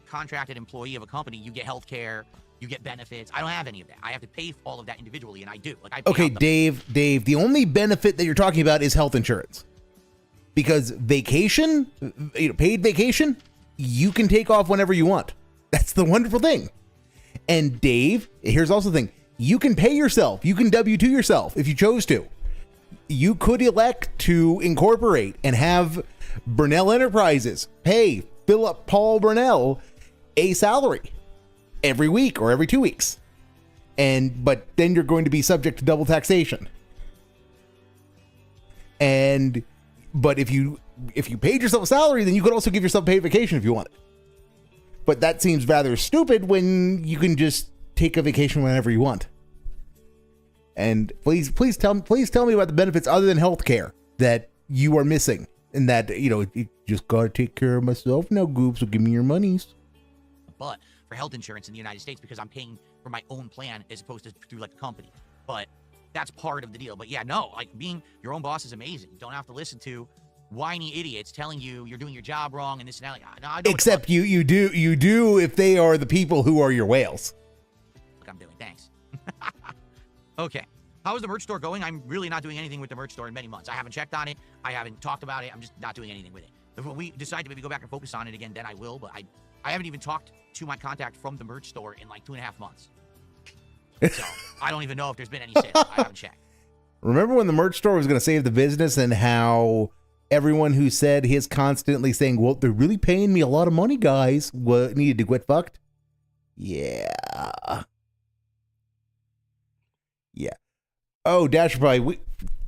Contracted employee of a company, you get health care, you get benefits. I don't have any of that. I have to pay for all of that individually, and I do.
Okay, Dave, the only benefit that you're talking about is health insurance. Because vacation, paid vacation, you can take off whenever you want. That's the wonderful thing. And Dave, here's also the thing. you can pay yourself. You can W-2 yourself if you chose to. You could elect to incorporate and have Burnell Enterprises pay Philip Paul Burnell a salary every week or every 2 weeks. But then you're going to be subject to double taxation. But if you paid yourself a salary, then you could also give yourself paid vacation if you wanted. But that seems rather stupid when you can just take a vacation whenever you want. And please tell me about the benefits other than healthcare that you are missing, and that, you just gotta take care of myself now, Goop, so give me your monies.
But for health insurance in the United States, because I'm paying for my own plan as opposed to through like a company. But that's part of the deal. But yeah, no, like being your own boss is amazing. You don't have to listen to whiny idiots telling you you're doing your job wrong and this and that. Like, no, I don't.
Except you do if they are the people who are your whales.
Look, I'm doing. Thanks. Okay. How is the merch store going? I'm really not doing anything with the merch store in many months. I haven't checked on it. I haven't talked about it. I'm just not doing anything with it. If we decide to maybe go back and focus on it again, then I will. But I haven't even talked to my contact from the merch store in like 2.5 months. So I don't even know if there's been any sales. I haven't checked.
Remember when the merch store was going to save the business, and how everyone who said his constantly saying, well, they're really paying me a lot of money, guys, needed to get fucked? Yeah. Oh, Dasher Pie,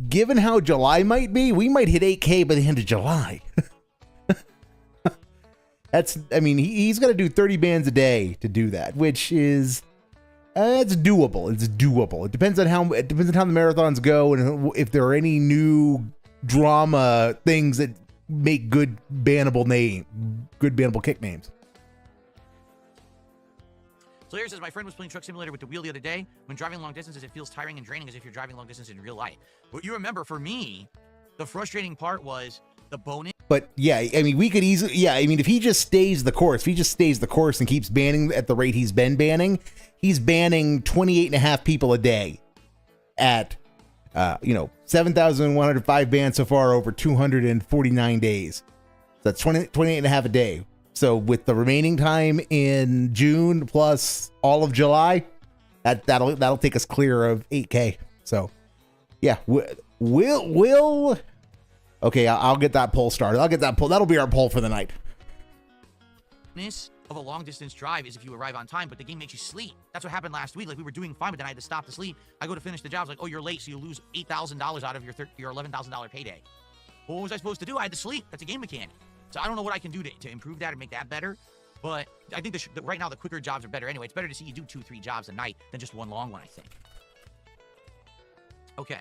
given how July might be, we might hit 8K by the end of July. He's got to do 30 bands a day to do that, which is, it's doable. It's doable. It depends on how the marathons go, and if there are any new drama things that make good bannable kick names.
So here says, my friend was playing Truck Simulator with the wheel the other day. When driving long distances, it feels tiring and draining as if you're driving long distance in real life. But you remember, for me, the frustrating part was the bonus. But
yeah, we could easily, if he just stays the course, and keeps banning at the rate he's been banning, he's banning 28.5 people a day at, 7,105 bans so far over 249 days. So that's 28.5 a day. So with the remaining time in June plus all of July, that'll take us clear of 8K. So yeah, we'll okay, I'll get that poll started. I'll get that poll. That'll be our poll for the night.
Of a long distance drive is if you arrive on time, but the game makes you sleep. That's what happened last week. Like, we were doing fine, but then I had to stop to sleep. I go to finish the job. It's like, oh, you're late, so you lose $8,000 out of your $11,000 payday. Well, what was I supposed to do? I had to sleep. That's a game mechanic. So I don't know what I can do to improve that and make that better. But I think right now the quicker jobs are better anyway. It's better to see you do 2-3 jobs a night than just one long one, I think. Okay.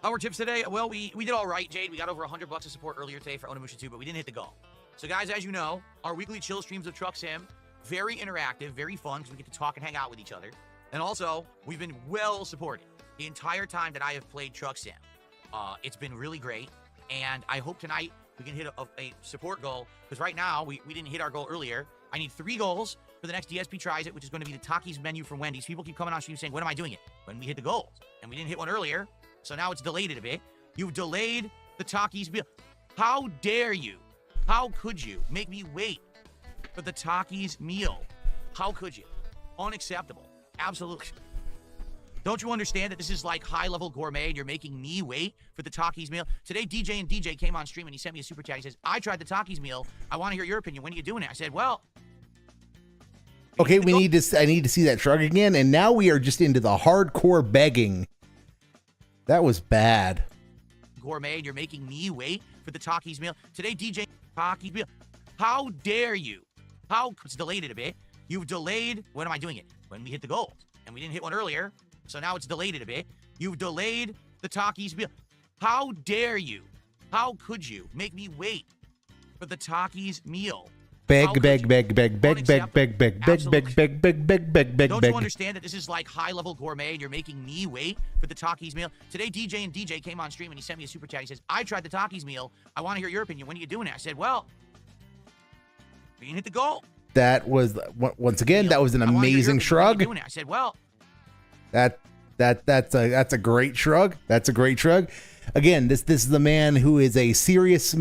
Our tips today, well, we did all right, Jade. We got over $100 of support earlier today for Onimusha 2, but we didn't hit the goal. So guys, as you know, our weekly chill streams of Truck Sim, very interactive, very fun, because we get to talk and hang out with each other. And also, we've been well supported the entire time that I have played Truck Sim. It's been really great, and I hope tonight we can hit a support goal, because right now, we didn't hit our goal earlier. I need 3 goals for the next DSP Tries It, which is going to be the Takis menu from Wendy's. People keep coming on stream saying, when am I doing it? When we hit the goals. And we didn't hit one earlier, so now it's delayed it a bit. You've delayed the Takis meal. How dare you? How could you make me wait for the Takis meal? How could you? Unacceptable. Absolutely. Don't you understand that this is like high-level gourmet and you're making me wait for the Takis meal? Today, DJ came on stream and he sent me a super chat. He says, I tried the Takis meal. I want to hear your opinion. When are you doing it? I said, well...
Okay, I need to see that shrug again, and now we are just into the hardcore begging. That was bad.
Gourmet, and you're making me wait for the Takis meal. Today, DJ Takis meal. How dare you? It's delayed it a bit. You've delayed, when am I doing it? When we hit the goals. And we didn't hit one earlier, so now it's delayed it a bit. You've delayed the Takis meal. How dare you? How could you make me wait for the Takis meal?
Beg.
Don't you understand that this is like high-level gourmet and you're making me wait for the Takis meal? Today, DJ came on stream and he sent me a super chat. He says, I tried the Takis meal. I want to hear your opinion. When are you doing it? I said, well, we didn't hit the goal.
That was, once again, that was an amazing shrug.
I said, well,
that That's a great shrug. That's a great shrug. Again, this is the man who is a serious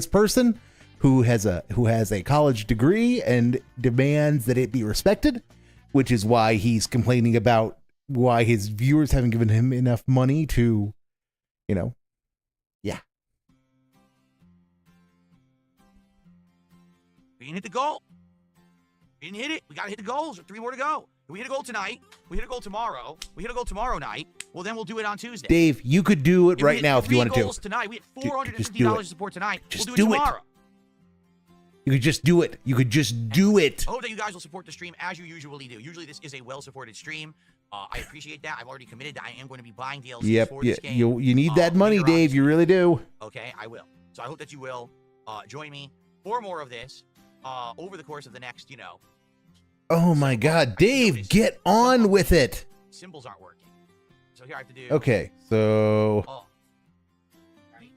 person who has a college degree and demands that it be respected, which is why he's complaining about why his viewers haven't given him enough money to, yeah.
We didn't hit the goal. We didn't hit it. We got to hit the goals. 3 more to go. If we hit a goal tonight, we hit a goal tomorrow, we hit a goal tomorrow night, well, then we'll do it on Tuesday.
Dave, you could do it right now if you wanted to.
Tonight, we hit $450 of support tonight.
Just
we'll do it tomorrow.
You could just do it. You could just do it.
I hope that you guys will support the stream as you usually do. Usually this is a well-supported stream. I appreciate that. I've already committed that I am going to be buying DLC for this game.
You need that money, Dave. You really do.
Okay, I will. So I hope that you will join me for more of this over the course of the next,
Oh my God, Dave, get on with it.
Symbols aren't working. So here I have to do.
Okay, so.
Right.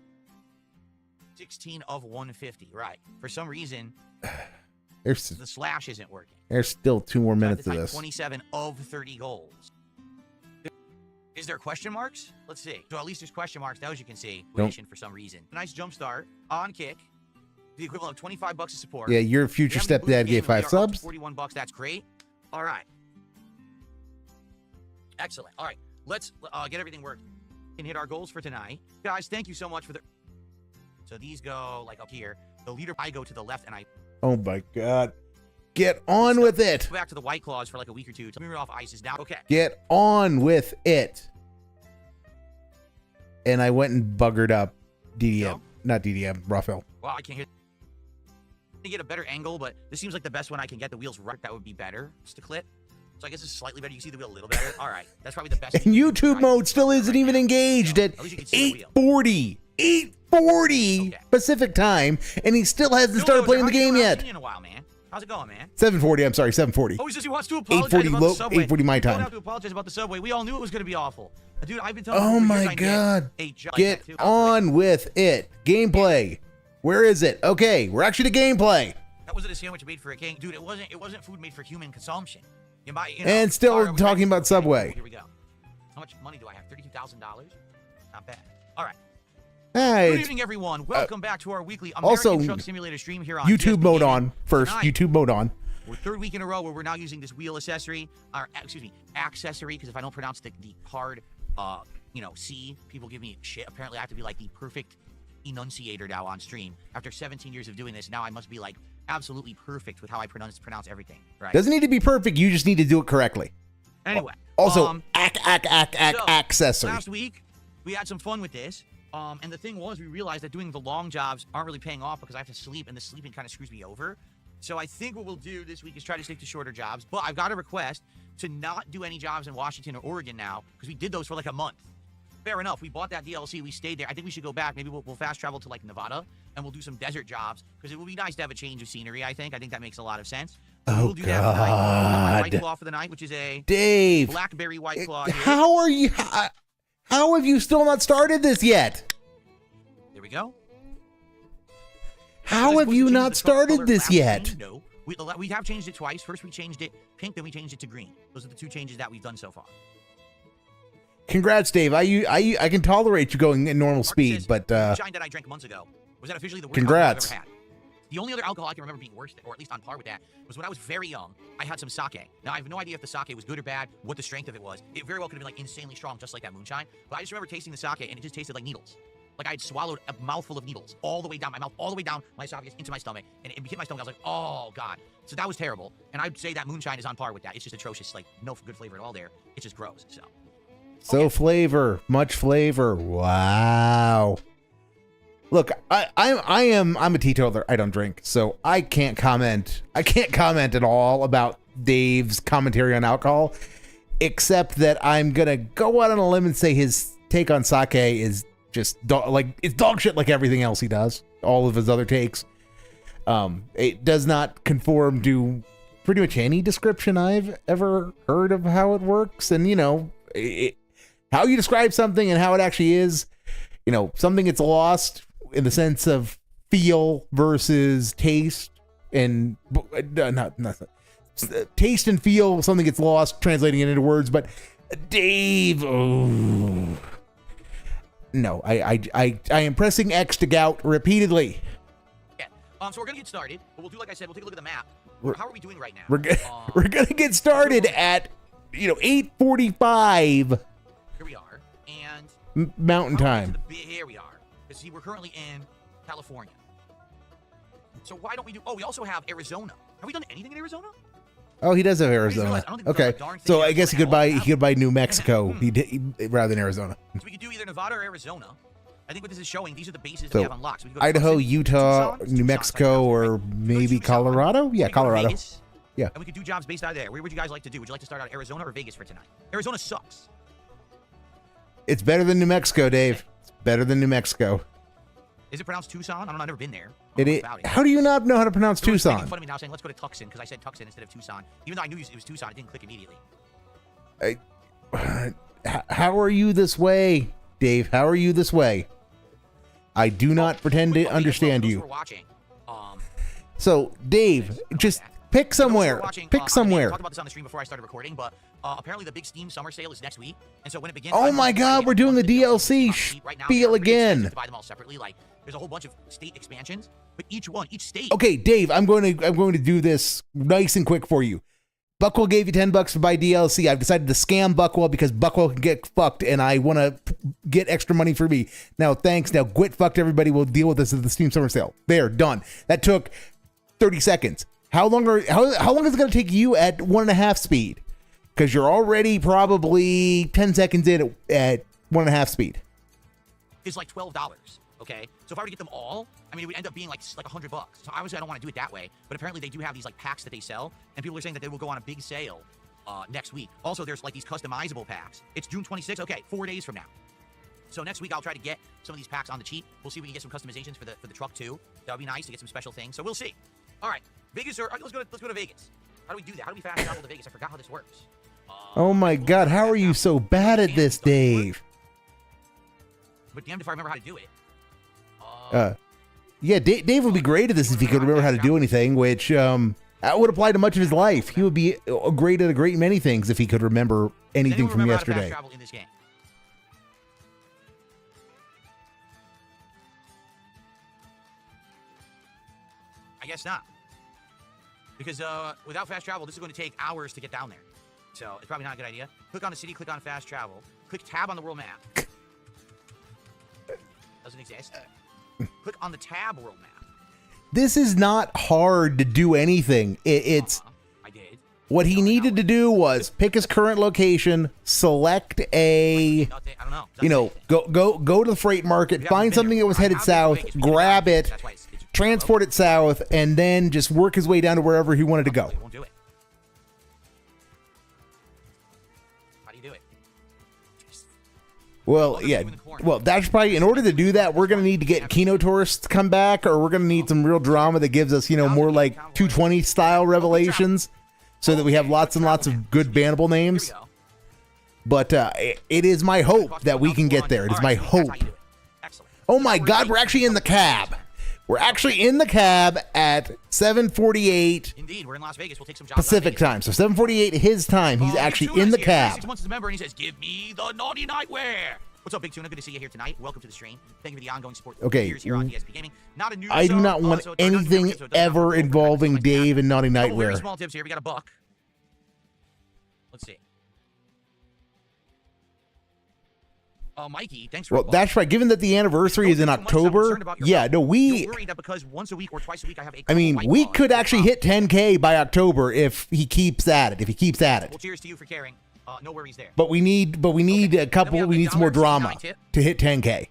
16 of 150. Right. For some reason, the slash isn't working.
There's still 2 more minutes of this.
27 of 30 goals. Is there question marks? Let's see. So at least there's question marks. Now, as you can see, for some reason. Nice jump start on kick. The equivalent of $25 of support.
Yeah, your future stepdad gave 5 subs.
$41. That's great. All right. Excellent. All right. Let's get everything working and hit our goals for tonight. Guys, thank you so much for the. So these go like up here. The leader, I go to the left, and I.
Oh my God. Get on with it.
Go back to the White Claws for like a week or two. Mirror off ice is down. Okay.
Get on with it. And I went and buggered up DDM.
No?
Not DDM, Raphael.
Well, I can't hear. To get a better angle, but this seems like the best one I can get. The wheels right, that would be better. Just to clip. So I guess it's slightly better. You can see the wheel a little better. All right, that's probably the best.
And YouTube mode still isn't even engaged at 8:40 okay. Pacific time, and he still hasn't started playing the game yet.
In a while, man. How's it going, man?
7:40. I'm sorry, 7:40.
Oh, he says he wants to apologize about the subway.
8:40 my time.
You don't have to apologize about the subway. We all knew it was going to be awful. Dude, I've been telling you.
Oh my God. Get on with it. Gameplay. Where is it? Okay, we're actually to gameplay.
That wasn't a sandwich made for a king, dude. It wasn't food made for human consumption.
And still talking about Subway.
Here we go. How much money do I have? $32,000. Not bad. All right.
Hey,
good evening, everyone. Welcome back to our weekly American Truck Simulator stream here on
YouTube mode on first.
Tonight,
YouTube mode on.
We're 3rd week in a row where we're now using this wheel accessory, because if I don't pronounce the hard, C, people give me shit. Apparently, I have to be like the perfect enunciator now on stream. After 17 years of doing this, now I must be like absolutely perfect with how I pronounce everything. Right?
Doesn't need to be perfect. You just need to do it correctly.
Anyway.
Also, accessory.
Last week, we had some fun with this. And the thing was, we realized that doing the long jobs aren't really paying off because I have to sleep, and the sleeping kind of screws me over. So I think what we'll do this week is try to stick to shorter jobs. But I've got a request to not do any jobs in Washington or Oregon now because we did those for like a month. Fair enough. We bought that DLC. We stayed there. I think we should go back. Maybe we'll fast travel to like Nevada and we'll do some desert jobs because it would be nice to have a change of scenery. I think that makes a lot of sense. So we'll do that tonight. My White Claw for the night, which is a
Dave
blackberry White Claw. Here.
How have you still not started this yet?
There we go.
How have you not started this yet?
No, we have changed it twice. First we changed it pink, then we changed it to green. Those are the 2 changes that we've done so far.
Congrats, Dave. I can tolerate you going at normal speed, but
the moonshine that I drank months ago was that officially the worst
congrats.
alcohol I've ever had. The only other alcohol I can remember being worse, or at least on par with that, was when I was very young. I had some sake. Now I have no idea if the sake was good or bad, what the strength of it was. It very well could have been like insanely strong, just like that moonshine. But I just remember tasting the sake, and it just tasted like needles. Like I had swallowed a mouthful of needles all the way down my mouth, all the way down my esophagus into my stomach, and it hit my stomach. I was like, oh God. So that was terrible. And I'd say that moonshine is on par with that. It's just atrocious. Like no good flavor at all there. It's just gross. So
flavor, much flavor. Wow. Look, I'm a teetotaler. I don't drink, so I can't comment. I can't comment at all about Dave's commentary on alcohol, except that I'm gonna go out on a limb and say his take on sake is just it's dog shit like everything else he does. All of his other takes. It does not conform to pretty much any description I've ever heard of how it works, and how you describe something and how it actually is. Something gets lost in the sense of feel versus taste, and taste and feel. Something gets lost translating it into words, but Dave. Oh. No, I am pressing X to gout repeatedly.
Yeah. So we're gonna get started, but we'll do like I said. We'll take a look at the map. How are we doing right now?
We're gonna get started at 8:45.
Here we are, and
Mountain Time.
Here we are. Because see, we're currently in California. So why don't we do? Oh, we also have Arizona. Have we done anything in Arizona?
Oh, he does have Arizona. Okay, so I guess he could buy New Mexico rather than Arizona.
So we could do either Nevada or Arizona. I think what this is showing, these are the bases that
So
we have unlocked. So we could go to
Idaho,
Tucson,
Utah,
Tucson,
New Mexico, or maybe Colorado. Yeah, Colorado. Yeah.
And we could do jobs based out of there. Where would you guys like to do? Would you like to start out Arizona or Vegas for tonight? Arizona sucks.
It's better than New Mexico, Dave. It's better than New Mexico.
Is it pronounced Tucson? I don't know. I've never been there.
How do you not know how to pronounce Tucson?
Making fun of me now saying, let's go to Tucson because I said Tucson instead of Tucson. Even though I knew it was Tucson, it didn't click immediately.
How are you this way, Dave? How are you this way? I do not pretend to understand you. So, Dave, just pick somewhere. Pick somewhere.
I talked about this on the stream before I started recording, but apparently the big Steam summer sale is next week, and so when it begins.
Oh my God, we're doing the DLC spiel again.
To buy them all separately, like there's a whole bunch of state expansions, but each state.
Okay, Dave, I'm going to do this nice and quick for you. Buckwell gave you $10 to buy DLC. I've decided to scam Buckwell because Buckwell can get fucked, and I want to get extra money for me. Now, thanks. Now, quit fucked everybody. We'll deal with this at the Steam Summer Sale. There, done. That took 30 seconds. How long is it going to take you at 1.5 speed? Because you're already probably 10 seconds in at 1.5 speed.
It's like $12. Okay, so if I were to get them all, I mean, it would end up being like $100. So obviously, I don't want to do it that way. But apparently, they do have these like packs that they sell, and people are saying that they will go on a big sale next week. Also, there's like these customizable packs. It's June 26th. Okay, 4 days from now. So next week, I'll try to get some of these packs on the cheap. We'll see if we can get some customizations for the truck too. That would be nice to get some special things. So we'll see. All right, Vegas or let's go to Vegas. How do we do that? How do we fast travel to Vegas? I forgot how this works.
Oh my God, how are you so bad at this, Dave?
But damned if I remember how to do it.
Yeah, Dave would be great at this if he could remember how to do anything, which that would apply to much of his life. He would be great at a great many things if he could remember anything from yesterday.
In this game? I guess not. Because without fast travel, this is going to take hours to get down there. So it's probably not a good idea. Click on the city, click on fast travel. Click tab on the world map. Doesn't exist. Click on the tab world map.
This is not hard to do anything. It's
I did.
What he needed to do was pick his current location, select a, go to the freight market, find something that was headed south, grab it, transport it south, and then just work his way down to wherever he wanted to go.
Won't do it. How do you do it?
Well, yeah. Well, that's probably, in order to do that, we're going to need to get Kino tourists to come back, or we're going to need some real drama that gives us, more like 220 style revelations, so that we have lots and lots of good bannable names. But it is my hope that we can get there. It is my hope. Oh my God, we're actually in the cab. We're actually in the cab at 7:48.
Indeed, we're in Las Vegas. We'll take some jobs
Pacific time. So 7:48 his time. He's actually in the cab.
6 months as a member, and he says, "Give me the naughty nightwear." What's up, Big Tuna? Good to see you here tonight. Welcome to the stream. Thank you for the ongoing support.
Okay.
Here on ESP Gaming. Not a news
I do not want anything ever involving Dave and Naughty Nightwear.
Small tips here. We got a buck. Let's see. Mikey, thanks for.
Well, that's right. Given that the anniversary is in October, yeah, no, we.
Don't worry that because once a week or twice a week I have a.
I mean, we could actually hit 10K by October if he keeps at it.
Well, cheers to you for caring. No worries there.
But we need a couple. We need some more drama to hit 10K.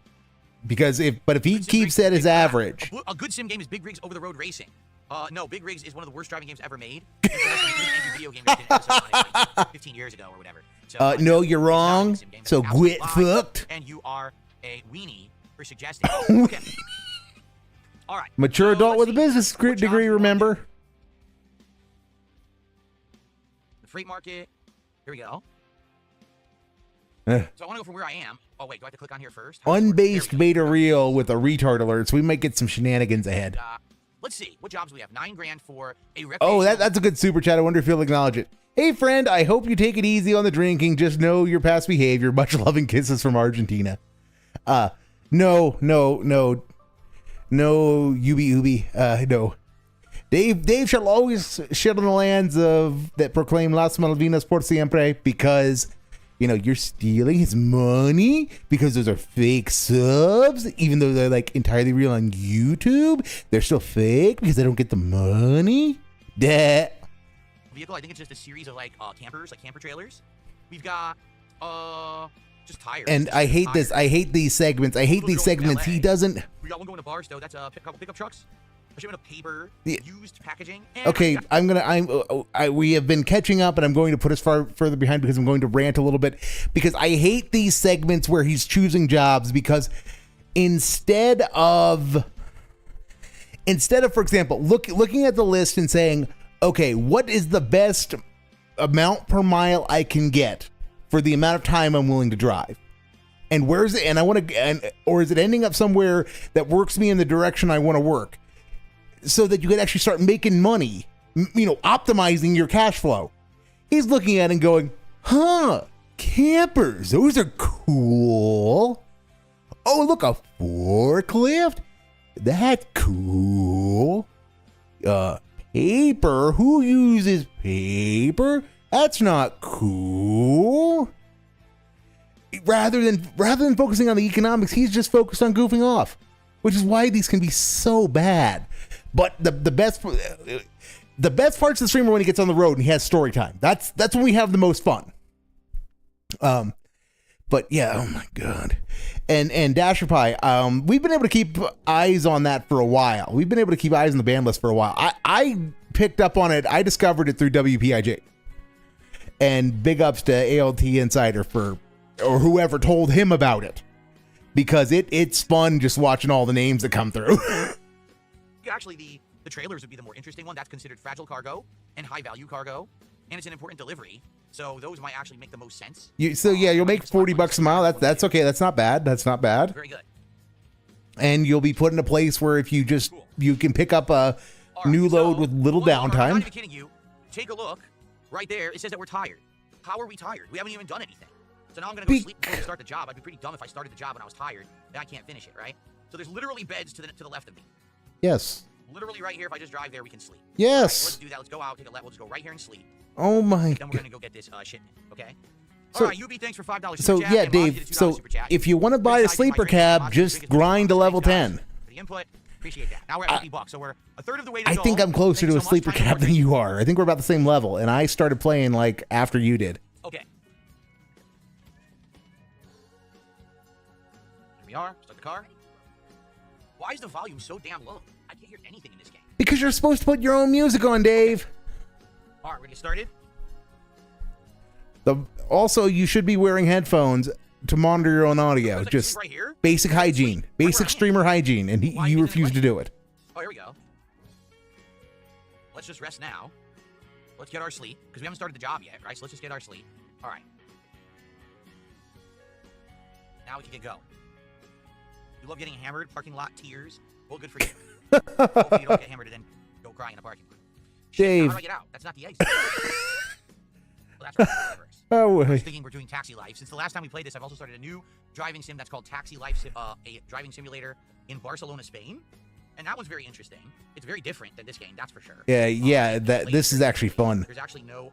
Because if he keeps at his average,
a good sim game is Big Rigs Over the Road Racing. No, Big Rigs is one of the worst driving games ever made. Video game 15 years ago or whatever. So,
no, you're wrong. So quit fucked.
And you are a weenie for suggesting. Okay. All right.
Mature adult with a business degree, remember?
The freight market. Here we go. So I want to go from where I am. Oh, wait. Do I have to click on here first?
Unbased beta reel with a retard alert, so we might get some shenanigans ahead.
Let's see. What jobs do we have? $9 grand for a
Oh, that's a good super chat. I wonder if you'll acknowledge it. Hey friend, I hope you take it easy on the drinking. Just know your past behavior. Much love and kisses from Argentina. No, Ubi, no. Dave shall always shit on the lands of that proclaim Las Malvinas por siempre because, you know, you're stealing his money because those are fake subs, even though they're like entirely real on YouTube. They're still fake because they don't get the money. That
vehicle, I think it's just a series of like campers, like camper trailers. We've got just tires.
And I hate this. I hate these segments. I hate these segments. He doesn't.
We got one going to Barstow. That's a couple pickup trucks. A shipment of paper, used packaging.
Okay, we have been catching up, and I'm going to put us further behind because I'm going to rant a little bit because I hate these segments where he's choosing jobs because instead of, for example, looking at the list and saying, okay, what is the best amount per mile I can get for the amount of time I'm willing to drive? And where's it? And I want to, or is it ending up somewhere that works me in the direction I want to work? So that you could actually start making money, you know, optimizing your cash flow. He's looking at it and going, campers, those are cool. Oh, look, a forklift? That's cool. Paper? Who uses paper? That's not cool. Rather than focusing on the economics, he's just focused on goofing off, which is why these can be so bad. But the best parts of the stream are when he gets on the road and he has story time. That's when we have the most fun. But yeah, oh my god. And Dasher Pie, we've been able to keep eyes on that for a while. We've been able to keep eyes on the ban list for a while. I picked up on it. I discovered it through WPIJ. And big ups to ALT Insider or whoever told him about it. Because it's fun just watching all the names that come through.
Actually, the trailers would be the more interesting one. That's considered fragile cargo and high value cargo, and it's an important delivery. So those might actually make the most sense.
You'll make $40 a mile. That's okay. That's not bad. That's not bad.
Very good.
And you'll be put in a place where if you just you can pick up a new load with little downtime.
I'm not even kidding you. Take a look right there. It says that we're tired. How are we tired? We haven't even done anything. So now I'm gonna go sleep before we start the job. I'd be pretty dumb if I started the job when I was tired and I can't finish it, right? So there's literally beds to the left of me.
Yes.
Literally right here. If I just drive there, we can sleep.
Yes.
Right, let's do that. Let's go out. Take a left. We'll just go right here and sleep.
Oh my.
Then we're gonna go get this shipment. Okay.
So,
all right, UB, thanks for $5.
So yeah, Dave. So if you want to buy a sleeper cab, just grind to level 10.
For the input, appreciate that. Now we're at $50, so we're a third of the way to
I
go.
think I'm closer to a sleeper cab than you are. I think we're about the same level, and I started playing like after you did.
Okay. Here we are. Start the car. Why is the volume so damn low? I can't hear anything in this game.
Because you're supposed to put your own music on, Dave.
All right, we're gonna get started.
Also, you should be wearing headphones to monitor your own audio. Just
right here?
Basic hygiene, basic streamer hygiene, and you refuse to do it.
Oh, here we go. Let's just rest now. Let's get our sleep, because we haven't started the job yet, right? So let's just get our sleep. All right. Now we can get going. You love getting hammered, parking lot tears. Well, good for you. Hopefully you don't get hammered and then go cry in a parking lot.
Dave.
How do I get out? That's not the exit. Well, that's right.
Oh,
I was thinking we're doing Taxi Life. Since the last time we played this, I've also started a new driving sim that's called Taxi Life, a driving simulator in Barcelona, Spain. And that one's very interesting. It's very different than this game, that's for sure.
Yeah, this is actually fun.
There's actually no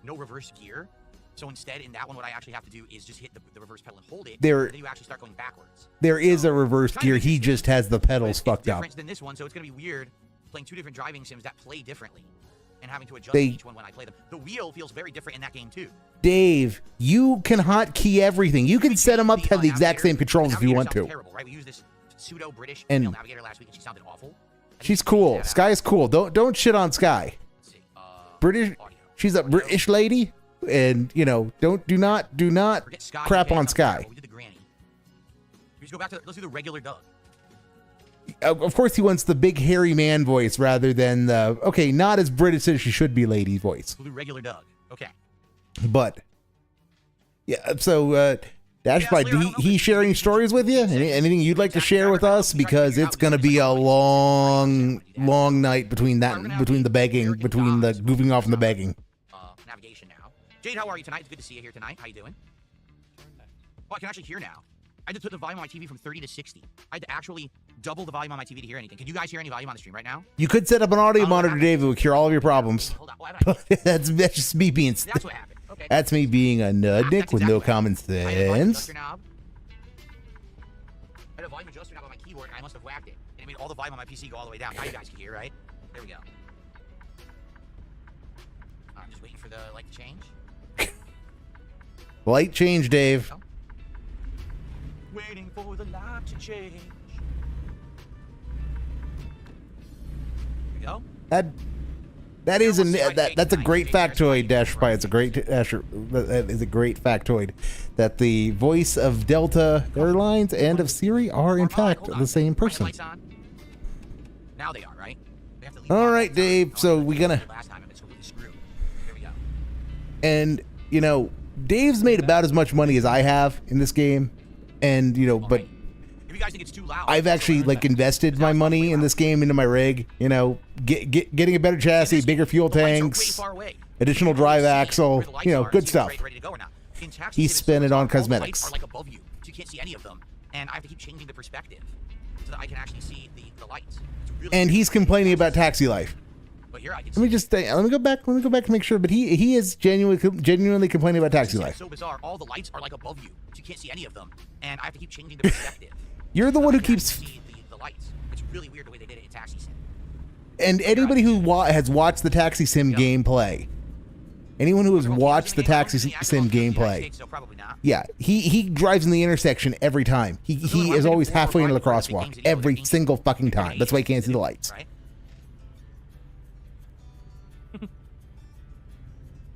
reverse gear. So instead, in that one, what I actually have to do is just hit the reverse pedal and hold it. And then you actually start going backwards.
There is a reverse gear. He just has the pedals fucked up.
It's different than this one, so it's going to be weird playing two different driving sims that play differently and having to adjust each one when I play them. The wheel feels very different in that game, too.
Dave, you can hotkey everything. You can set them up to have the exact same controls if you want to.
Terrible, right? We used this pseudo-British female navigator last week, and she sounded awful.
She's cool. Sky is cool. Don't shit on Sky.
Let's see.
British. She's a British lady, and you know, do not crap on Sky.
We did the granny. We just go back to let's do the regular Doug.
Of course, he wants the big hairy man voice rather than the not as British as she should be lady voice.
We'll do regular Doug. Okay.
But yeah, so Dash by he sharing stories with you? Anything you'd like to share with us? Because it's gonna be a long night between the begging, between the goofing off and the begging.
navigation now. Jade, how are you tonight? It's good to see you here tonight. How you doing? Oh, I can actually hear now. I had to put the volume on my TV from 30 to 60. I had to actually double the volume on my TV to hear anything. Can you guys hear any volume on the stream right now?
You could set up an audio monitor, Dave. It would cure all of your problems.
Hold on. Oh,
that's just me being...
that's what happened. Okay.
That's me being a nudnik
That's
with no
exactly
common
I had a volume
sense.
adjuster knob. I had a volume adjuster knob on my keyboard, and I must have whacked it. And it made all the volume on my PC go all the way down. Now you guys can hear, right? There we go. I'm just waiting for the light to change.
Light change, Dave.
Waiting for the light to change. There we go.
That's a great factoid, Dash Spy. It's a great Dasher. That is a great factoid that the voice of Delta Airlines and of Siri are in fact the same person.
Now they are, right? They have to leave
All
the
right,
lights
Dave.
on.
So we gonna
Last time it's completely screwed. Here we go.
and you know Dave's made about as much money as I have in this game, and you know, but
If you guys think it's too loud,
I've actually like invested my money in this game into my rig. You know, getting a better chassis, bigger fuel tanks, additional drive axle. You know, good stuff. He's spent it on cosmetics.
Are like above you, so you can't see any of them, and I have to keep changing the perspective so that I can actually see the lights. Really
And he's complaining about taxi life.
But here I can
Let me just let me go back to make sure. But he is genuinely complaining about taxi life.
It's so bizarre. All the lights are like above you, so you can't see any of them, and I have to keep changing the perspective.
You're the one who
I can
keeps.
see the lights. It's really weird the way they did it in Taxi Sim.
And anybody who has watched the Taxi Sim gameplay, anyone who has watched the Taxi Sim gameplay,
So probably not.
yeah, he drives in the intersection every time. He is always halfway into the crosswalk every single fucking time. That's why he can't see the lights.
Right?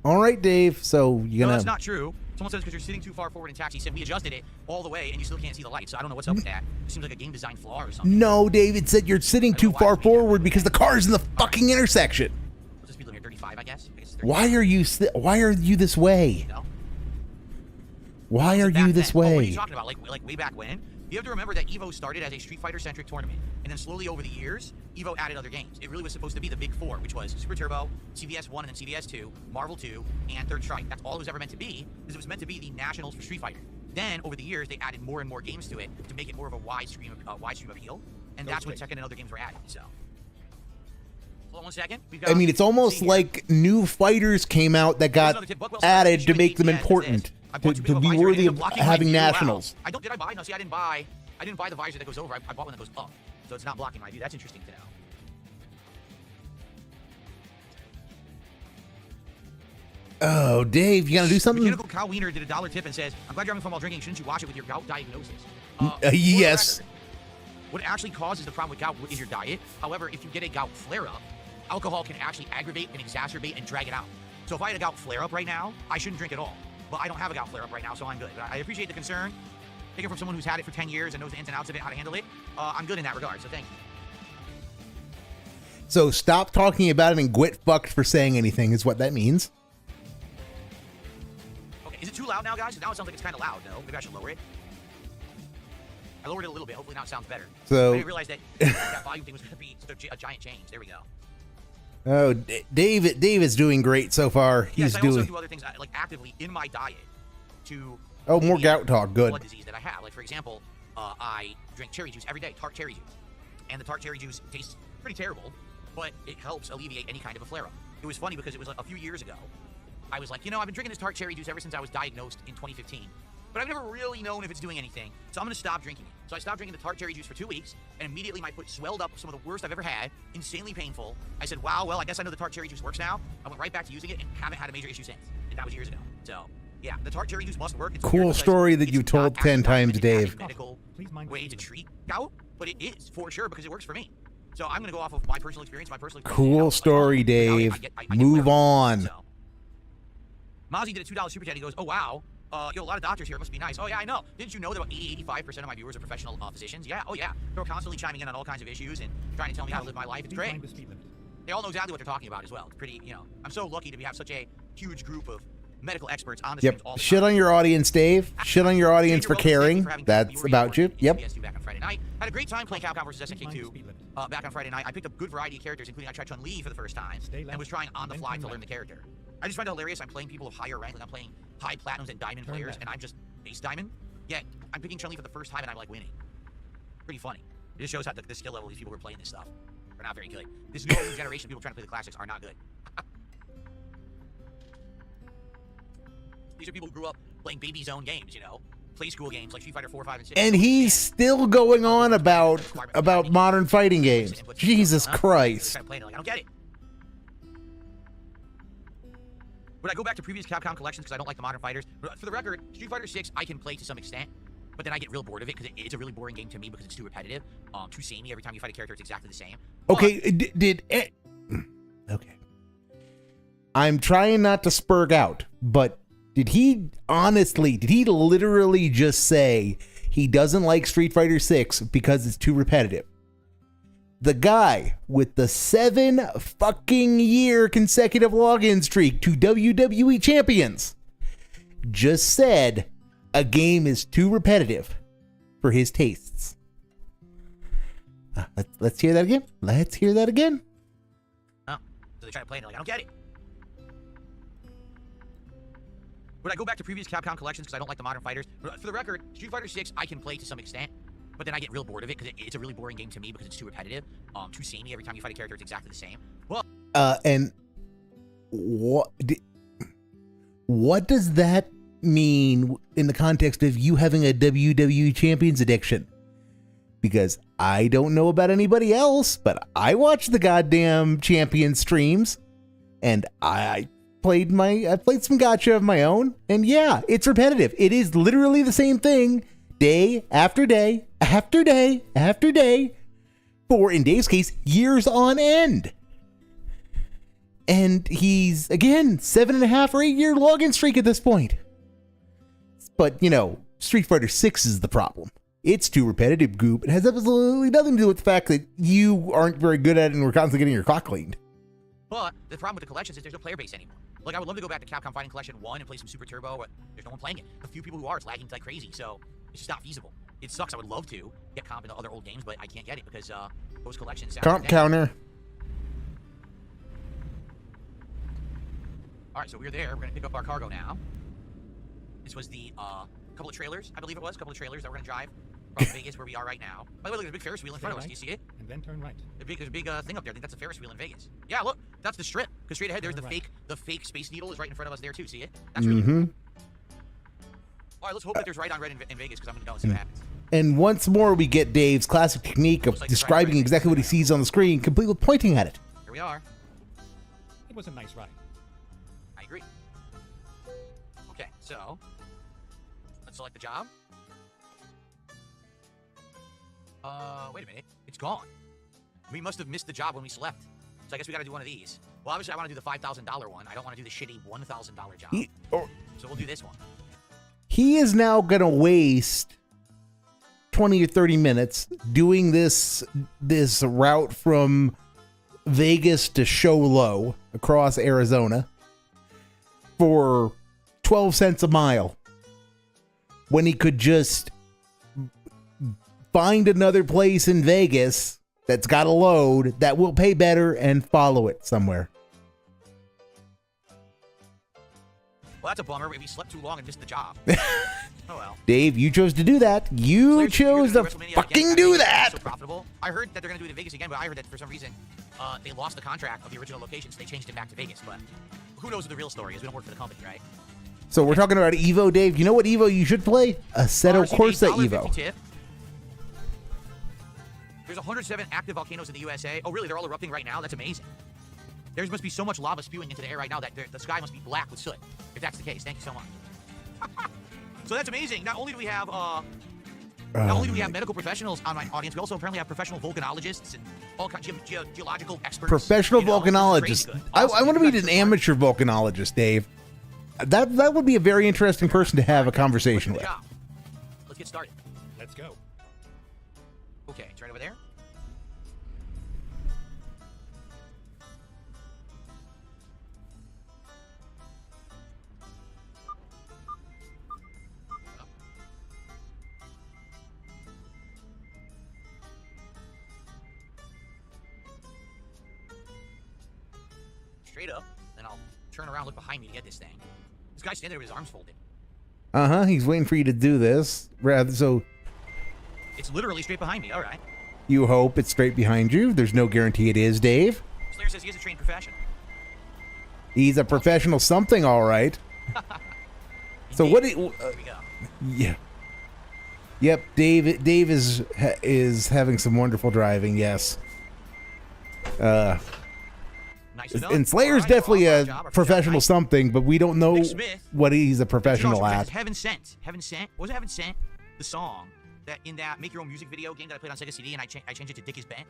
All right, Dave. So you're
No,
gonna.
that's not true. Someone says because you're sitting too far forward in Taxi Sim, we adjusted it all the way, and you still can't see the lights. So I don't know what's up with that. It seems like a game design flaw or something.
No, David said you're sitting too far forward because the car's in the fucking intersection.
What's the speed limit here? 35, I guess. I guess it's 35.
Why are you this way?
No?
Why are
Back
you this
then. Oh, what are you
way?
talking about? Like way back when? You have to remember that EVO started as a Street Fighter-centric tournament, and then slowly over the years, EVO added other games. It really was supposed to be the big four, which was Super Turbo, CVS 1 and then CVS 2, Marvel 2, and Third Strike. That's all it was ever meant to be, because it was meant to be the nationals for Street Fighter. Then, over the years, they added more and more games to it to make it more of a wide stream appeal, and that's when Tekken and other games were added, so. Hold on 1 second.
I mean, it's almost like new fighters came out that got added to make them important, to be worthy of having nationals.
Did I buy? No, see, I didn't buy the visor that goes over. I bought one that goes up, so it's not blocking my view. That's interesting to know.
Oh, Dave, you gotta do something?
Mechanical Cow Wiener did a $1 tip and says, I'm glad you're having fun while drinking. Shouldn't you wash it with your gout diagnosis?
Yes.
What actually causes the problem with gout is your diet. However, if you get a gout flare-up, alcohol can actually aggravate and exacerbate and drag it out. So if I had a gout flare-up right now, I shouldn't drink at all. But I don't have a gout flare-up right now, so I'm good. But I appreciate the concern. Take it from someone who's had it for 10 years and knows the ins and outs of it, how to handle it. I'm good in that regard, so thank you.
So stop talking about it and quit fucked for saying anything is what that means.
Okay, is it too loud now, guys? Now it sounds like it's kind of loud, no? Maybe I should lower it. I lowered it a little bit. Hopefully now it sounds better.
So
I didn't realize that that volume thing was going to be a giant change. There we go.
Oh, Dave is doing great so far. He's
Yes, I
doing.
also do other things like actively in my diet to.
Oh, more gout talk. Good.
Blood disease that I have. Like for example, I drink cherry juice every day, tart cherry juice, and the tart cherry juice tastes pretty terrible, but it helps alleviate any kind of a flare-up. It was funny because it was like a few years ago. I was like, you know, I've been drinking this tart cherry juice ever since I was diagnosed in 2015. But I've never really known if it's doing anything, so I'm going to stop drinking it. So I stopped drinking the tart cherry juice for 2 weeks, and immediately my foot swelled up, some of the worst I've ever had, insanely painful. I said, wow, well, I guess I know the tart cherry juice works now. I went right back to using it and haven't had a major issue since. And that was years ago. So, yeah, the tart cherry juice must work. It's
Cool story that you told 10 times, Dave.
Medical way to treat gout, but it is for sure because it works for me. So I'm going to go off of my personal experience,
Cool story, Dave. Move on.
So. Mozzie did a $2 super chat. He goes, oh, wow. A lot of doctors here. It must be nice. Oh, yeah, I know. Didn't you know that about 85% of my viewers are professional physicians? Yeah, oh, yeah. They're constantly chiming in on all kinds of issues and trying to tell me how to live my life. It's great. They all know exactly what they're talking about as well. It's pretty, you know, I'm so lucky to have such a huge group of medical experts on the streams all the
Shit
time.
on your audience, Dave. Shit on your audience for caring. That's about you. Yep.
Back on Friday night. Had a great time playing Capcom vs. SNK 2 back on Friday night. I picked up a good variety of characters, including I tried Chun-Li for the first time and was trying on the fly to learn the character. I just find it hilarious. I'm playing people of higher rank, like I'm playing high platinums and diamond players, and I'm just base diamond. Yet I'm picking Chun-Li for the first time and I'm like winning. Pretty funny. It just shows how the skill level of these people who are playing this stuff are not very good. This new generation of people trying to play the classics are not good. These are people who grew up playing baby zone games, you know, play school games like Street Fighter 4, 5, and 6.
And he's still going on about modern fighting games. Jesus Christ.
Like, I don't get it. Would I go back to previous Capcom collections because I don't like the modern fighters? For the record, Street Fighter 6 I can play to some extent, but then I get real bored of it because it's a really boring game to me because it's too repetitive, too samey. Every time you fight a character, it's exactly the same.
Okay, okay. I'm trying not to spurg out, but did he literally just say he doesn't like Street Fighter 6 because it's too repetitive? The guy with the 7 fucking year consecutive login streak to WWE champions just said a game is too repetitive for his tastes. Let's hear that again. Let's hear that again.
Oh, so they're trying to play it like, I don't get it. Would I go back to previous Capcom collections because I don't like the modern fighters? For the record, Street Fighter 6 I can play to some extent, but then I get real bored of it because it's a really boring game to me because it's too repetitive, too samey. Every time you fight a character, it's exactly the same. Well,
and what does that mean in the context of you having a WWE Champions addiction? Because I don't know about anybody else, but I watch the goddamn champion streams, and I played some gacha of my own, and yeah, it's repetitive. It is literally the same thing day after day after day after day for, in Dave's case, years on end. And he's, again, 7.5 or 8 year login streak at this point. But, you know, Street Fighter 6 is the problem. It's too repetitive, Goop. It has absolutely nothing to do with the fact that you aren't very good at it and we're constantly getting your clock cleaned.
But the problem with the collections is there's no player base anymore. Like, I would love to go back to Capcom Fighting Collection 1 and play some Super Turbo, but there's no one playing it. The few people who are, it's lagging like crazy, so it's just not feasible. It sucks. I would love to get comp into other old games, but I can't get it because those collections...
Comp counter.
Alright, so we're there. We're going to pick up our cargo now. This was the couple of trailers, I believe it was. A couple of trailers that we're going to drive from Vegas, where we are right now. By the way, look, there's a big Ferris wheel in front of us. Do you see it?
And then turn right.
There's a big thing up there. I think that's a Ferris wheel in Vegas. Yeah, look, that's the strip. Because straight ahead, there's the fake Space Needle is right in front of us there too. See it? That's really cool. All right, let's hope that there's right on red in Vegas because I'm going to go and see what happens.
And once more, we get Dave's classic technique of describing exactly what he sees on the screen, complete with pointing at it.
Here we are.
It was a nice ride.
I agree. Okay, so let's select the job. Wait a minute. It's gone. We must have missed the job when we slept. So I guess we got to do one of these. Well, obviously, I want to do the $5,000 one. I don't want to do the shitty $1,000 job. So we'll do this one.
He is now going to waste 20 or 30 minutes doing this route from Vegas to Show Low across Arizona for 12 cents a mile when he could just find another place in Vegas that's got a load that will pay better and follow it somewhere.
Well, that's a bummer. We slept too long and missed the job. Oh well.
Dave, you chose to do that. You chose to fucking do that.
So profitable. I heard that they're going to do it in Vegas again, but I heard that for some reason they lost the contract of the original location, so they changed it back to Vegas. But who knows what the real story is? We don't work for the company, right?
So we're talking about Evo, Dave. You know what Evo you should play? Assetto Corsa Evo.
Tip. There's 107 active volcanoes in the USA. Oh, really? They're all erupting right now? That's amazing. There must be so much lava spewing into the air right now that the sky must be black with soot. If that's the case, thank you so much. So that's amazing. Not only do we have medical professionals on my audience, we also apparently have professional volcanologists and all kinds of geological experts.
Professional volcanologists. I want to meet an amateur volcanologist, Dave. That would be a very interesting person to have a conversation with.
Let's get started.
Let's go.
Okay, it's right over there. straight up, then I'll turn around, look behind me to get this thing. This guy's standing there with his arms folded.
He's waiting for you to do this. So
It's literally straight behind me. All right.
you hope it's straight behind you. There's no guarantee it is, Dave.
Slayer says he is a trained professional.
He's a professional something, all right. So
Indeed.
what?
Here we go.
Yeah. Yep, Dave is having some wonderful driving. Yes.
Nice enough.
And Slayer's
All right,
definitely
well,
a
job, our
professional
job,
something, but we don't know
Nick Smith.
what he's a
right?
professional
Josh,
at.
Heaven Sent. Heaven Sent. Was it Heaven Sent? The song that in that Make Your Own Music video game that I played on Sega CD, and I changed it to Dick is Bent.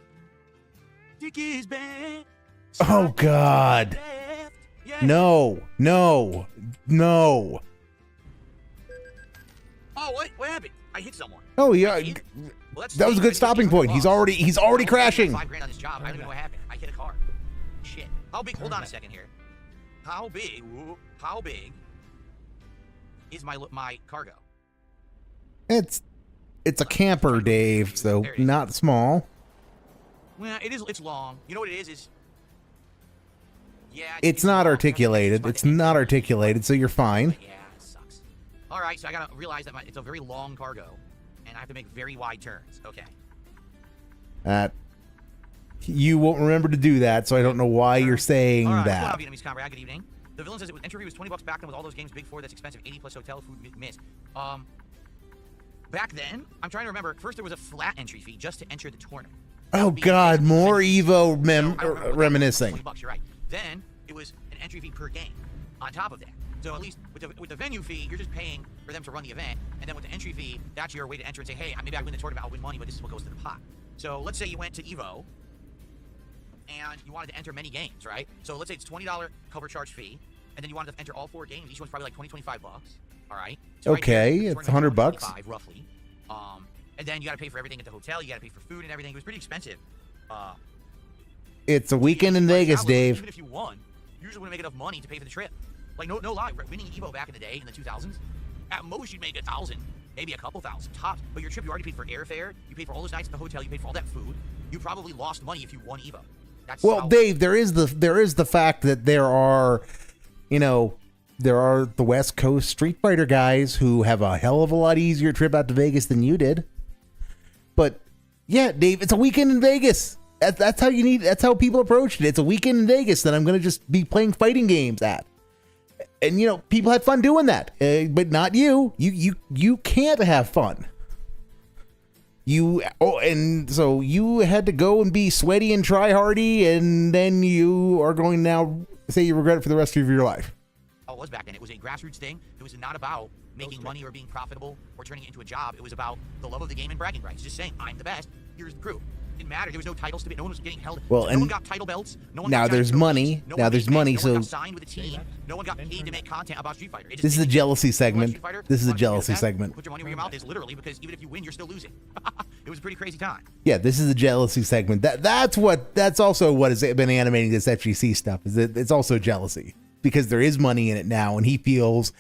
Dick is Bent.
Oh God.
Left. Yeah.
No.
Oh, what happened? I hit someone.
Oh yeah.
I hit? Well, that's
That was a good stopping point. He's already crashing.
$5,000 on this job. I don't even know what happened. I hit a car. Shit. How big? Hold on a second here. How big? How big is my cargo?
It's a camper, Dave, so not small.
Well, it is. It's long. You know what it is? Yeah.
It's not
long.
articulated. It's not articulated, so you're fine.
Yeah, it sucks. All right, so I gotta realize that it's a very long cargo, and I have to make very wide turns. Okay.
You won't remember to do that, so I don't know why you're saying
All right,
that.
what's going on, Vietnamese comrade? Good evening. The villain says entry fee was $20 back then with all those games, Big Four, that's expensive, 80 plus hotel food miss. Back then, I'm trying to remember. First, there was a flat entry fee just to enter the tournament.
Oh God, more Evo reminiscing.
$20, you're right. Then it was an entry fee per game. On top of that, so at least with the venue fee, you're just paying for them to run the event, and then with the entry fee, that's your way to enter and say, hey, maybe I win the tournament, I'll win money, but this is what goes to the pot. So let's say you went to Evo, and you wanted to enter many games, right? So let's say it's $20 cover charge fee, and then you wanted to enter all 4 games. Each one's probably like $25. All right. So
Okay,
right
it's $100
roughly. And then you got to pay for everything at the hotel. You got to pay for food and everything. It was pretty expensive.
It's a weekend in Vegas, Dave.
Even if you won, you usually wouldn't make enough money to pay for the trip. Like no lie, winning Evo back in the day in the 2000s, at most you'd make $1,000, maybe a couple thousand tops. But your trip, you already paid for airfare. You paid for all those nights at the hotel. You paid for all that food. You probably lost money if you won Evo. That's
Well, Dave, there is the fact that there are the West Coast Street Fighter guys who have a hell of a lot easier trip out to Vegas than you did. But yeah, Dave, it's a weekend in Vegas. That's how that's how people approached it. It's a weekend in Vegas that I'm going to just be playing fighting games at. And people had fun doing that. But not you. You can't have fun. And so you had to go and be sweaty and try hardy, and then you are going to now say you regret it for the rest of your life.
Oh, it was back then. It was a grassroots thing. It was not about making money or being profitable or turning it into a job. It was about the love of the game and bragging rights. Just saying, I'm the best. Here's the crew. It didn't matter. There was no titles to be. No one was getting held.
Well,
no
and
one got title belts. No one
now
got
there's
trophies.
money.
No
Now
one
there's
made
money.
bank. No one
So
got signed with a team. No one got paid to make content about Street Fighter.
this is a jealousy segment. This is a jealousy segment.
Put your money where your mouth is, literally, because even if you win, you're still losing. It was a pretty crazy time.
Yeah, this is a jealousy segment. That's also what has been animating this FGC stuff. Is that it's also jealousy because there is money in it now, and he feels.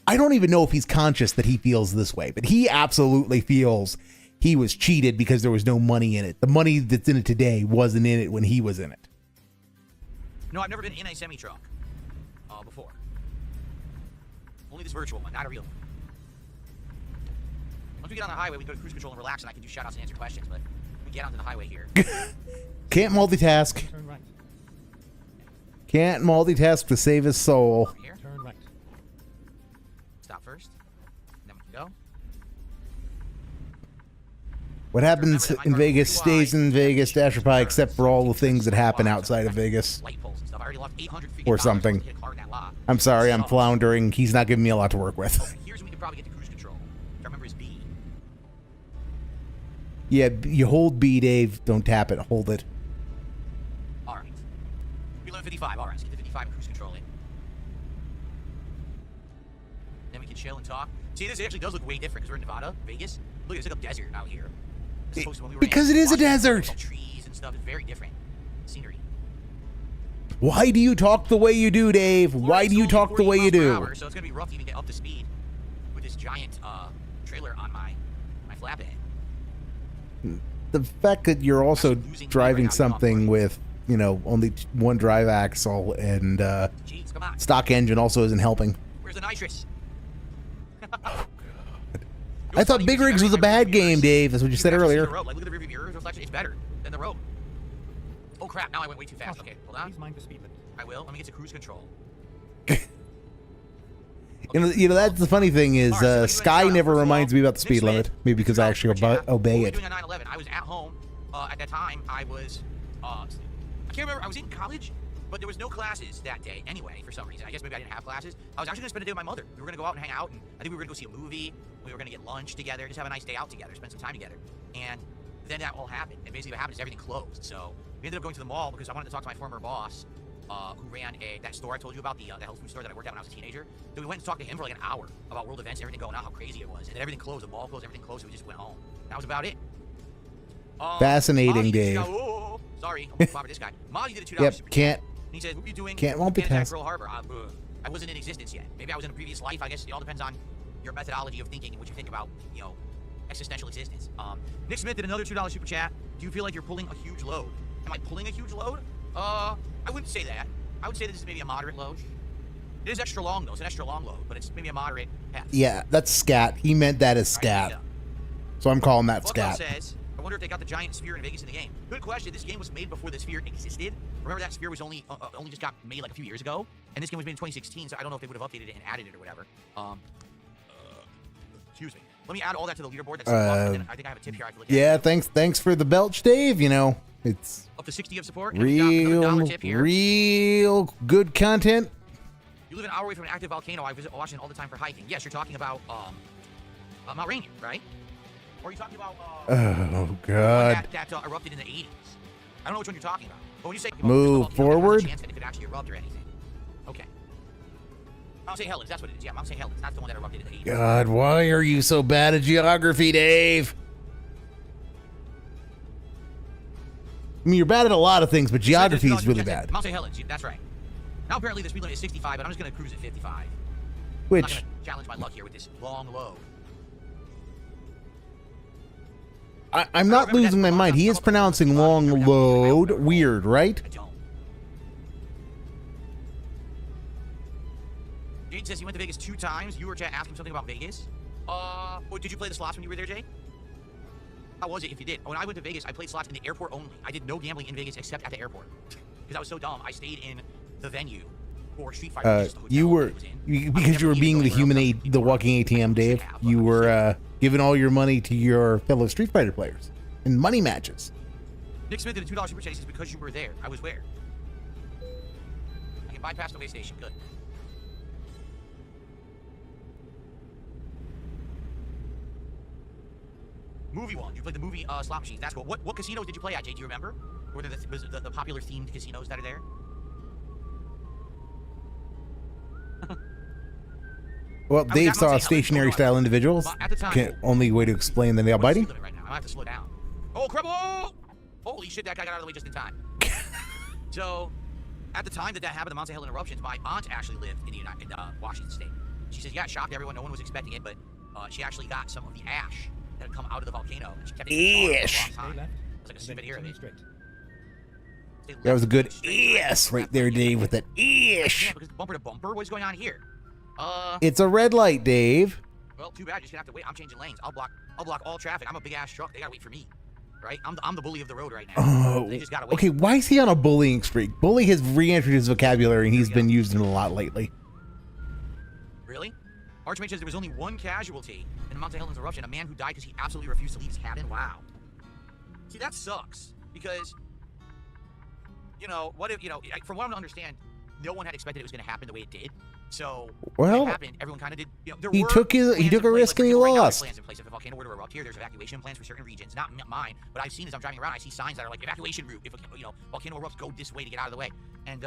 I don't even know if he's conscious that he feels this way, but he absolutely feels he was cheated because there was no money in it. The money that's in it today wasn't in it when he was in it.
No, I've never been in a semi-truck before. Only this virtual one, not a real one. Once we get on the highway, we go to cruise control and relax, and I can do shout-outs and answer questions, but we get onto the highway here.
Can't multitask.
Turn right.
Can't multitask to save his soul.
Here,
Turn right.
stop first, then we can go.
What happens in Vegas stays in Vegas, Dasher Pie, except for all the things that happen outside of Vegas.
Light poles and stuff. I already lost 800 freaking
Or
dollars
something.
to hit a car in that lot.
I'm sorry, I'm floundering. He's not giving me a lot to work with.
Here's when we could probably get to cruise control. Which I remember is B.
Yeah, you hold B, Dave. Don't tap it. Hold it.
All right. We learned 55. All right, let's get to 55 and cruise control it. Then we can chill and talk. See, this actually does look way different because we're in Nevada, Vegas. Look, it's like a desert out here. As opposed to when we were
Because
in
it is a
Washington,
desert.
all trees and stuff. It's very different scenery.
Why do you talk the way you do, Dave? Why do you talk the way you do?
Hour, so it's gonna be rough to even get up to speed with this giant trailer on my flatbed.
The fact that you're also driving something with, you know, only one drive axle and
Jeez, come on.
stock engine also isn't helping.
Where's the nitrous?
I thought Big Rigs was a bad game, Dave. That's what you said earlier.
Like, look at the rearview mirror. It's better than the road. Oh crap! Now I went way too fast. Okay, hold on.
Please mind the speed limit.
I will. Let me get to cruise control.
You know, that's the funny thing is,
Alright, so what are you doing
Sky
now?
never
First of
reminds
all,
me about the speed
Nick
limit.
Smith,
Maybe because I actually obey
What
it.
were you doing at 9/11? I was at home. At that time, I was. I can't remember. I was in college, but there was no classes that day anyway. For some reason, I guess maybe I didn't have classes. I was actually gonna spend a day with my mother. We were gonna go out and hang out, and I think we were gonna go see a movie. We were gonna get lunch together, just have a nice day out together, spend some time together. And then that all happened. And basically, what happened is everything closed. So we ended up going to the mall because I wanted to talk to my former boss, who ran that store I told you about, the health food store that I worked at when I was a teenager. So we went and talked to him for like an hour about world events and everything going on, how crazy it was. And then everything closed, the mall closed, everything closed, so we just went home. That was about it.
Fascinating,
Molly did
Dave.
sorry, I'm gonna this guy. Molly did a $2
Yep,
super chat.
can't.
And he says, what are you doing?
Can't multitask.
At Pearl Harbor. I wasn't in existence yet. Maybe I was in a previous life. I guess it all depends on your methodology of thinking and what you think about, you know, existential existence. Nick Smith did another $2 super chat. Do you feel like you're pulling a huge load? Am I pulling a huge load? I wouldn't say that. I would say this is maybe a moderate load. It is extra long though. It's an extra long load, but it's maybe a moderate path.
Yeah, that's scat. He meant that as scat. So I'm calling that
Bucko
scat.
says, I wonder if they got the giant sphere in Vegas in the game. Good question. This game was made before the sphere existed. Remember that sphere was only just got made like a few years ago, and this game was made in 2016. So I don't know if they would have updated it and added it or whatever. Excuse me. Let me add all that to the leaderboard. That's and then I think I have a tip here. I have to look at.
Yeah, thanks for the belch, Dave. You know, it's
Up to 60 of support. And we got another $1 tip here.
real good content.
You live an hour away from an active volcano. I visit Washington all the time for hiking. Yes, you're talking about Mount Rainier, right? Or are you talking about
Oh God.
that erupted in the 80s? I don't know which one you're talking about. But when you say
Move forward.
chance that it could actually erupt or anything. Okay. Mount St. Helens, that's what it is. Yeah, Mount St. Helens. That's the one that erupted in the 80s.
God, why are you so bad at geography, Dave? I mean, you're bad at a lot of things, but geography is really bad.
Mount St. Helens, that's right. Now apparently the speed limit is 65, but I'm just going to cruise at 55. I'm not
Which,
going to challenge my luck here with this long load.
I'm not losing my mind. He is pronouncing long load weird, right?
I don't. Jade says you went to Vegas 2 times. You were to ask him something about Vegas. Did you play the slots when you were there, Jay? How was it if you did? When I went to Vegas, I played slots in the airport only. I did no gambling in Vegas except at the airport. Because I was so dumb, I stayed in the venue for Street Fighter. Which is the hotel
You were
that it was in.
because you were being the human, the walking ATM, Dave. You were giving all your money to your fellow Street Fighter players in money matches.
Nick Smith did a $2 super chat. He says, because you were there. I was where? I can bypass the way station. Good. Movie one. You played the movie slot machines. That's cool. What casinos did you play at, Jay? Do you remember? Were there the popular themed casinos that are there?
Well, Dave saw stationary style individuals.
At the time,
Can't, only way to explain that they are
what's the
biting.
speed limit right now? I have to slow down. Oh, crap! Oh! Holy shit! That guy got out of the way just in time. So, at the time that happened, the Mount St. Helens eruptions, my aunt actually lived in Washington State. She says, yeah, it shocked everyone. No one was expecting it, but she actually got some of the ash that had come out of the volcano, and she kept it in the
Ash.
for a long
Stay
time.
left.
It's like a souvenir of it.
Straight.
Stay left,
That was a good
straight,
yes right there, Dave, with that
Yeah,
ish.
because bumper to bumper, what's going on here?
It's a red light, Dave.
Well, too bad. You're just gonna have to wait. I'm changing lanes. I'll block all traffic. I'm a big ass truck. They gotta wait for me, right? I'm the bully of the road right now.
Oh,
They just gotta wait.
okay. Why is he on a bullying streak? Bully has re-entered his vocabulary, and he's been used in a lot lately.
Really? Archmage says there was only one casualty in the Mount St. Helens eruption, a man who died because he absolutely refused to leave his cabin. Wow. See, that sucks because, you know, what if, you know, from what I'm to understand, no one had expected it was going to happen the way it did. So when
Well,
it happened, everyone kind of did. You know, there
he
were
took
plans
a
in place,
risk and he
right now, there's
lost.
plans in place. If a volcano were to erupt here, there's evacuation plans for certain regions. Not mine, but I've seen as I'm driving around, I see signs that are like evacuation route. If a volcano erupts, go this way to get out of the way. And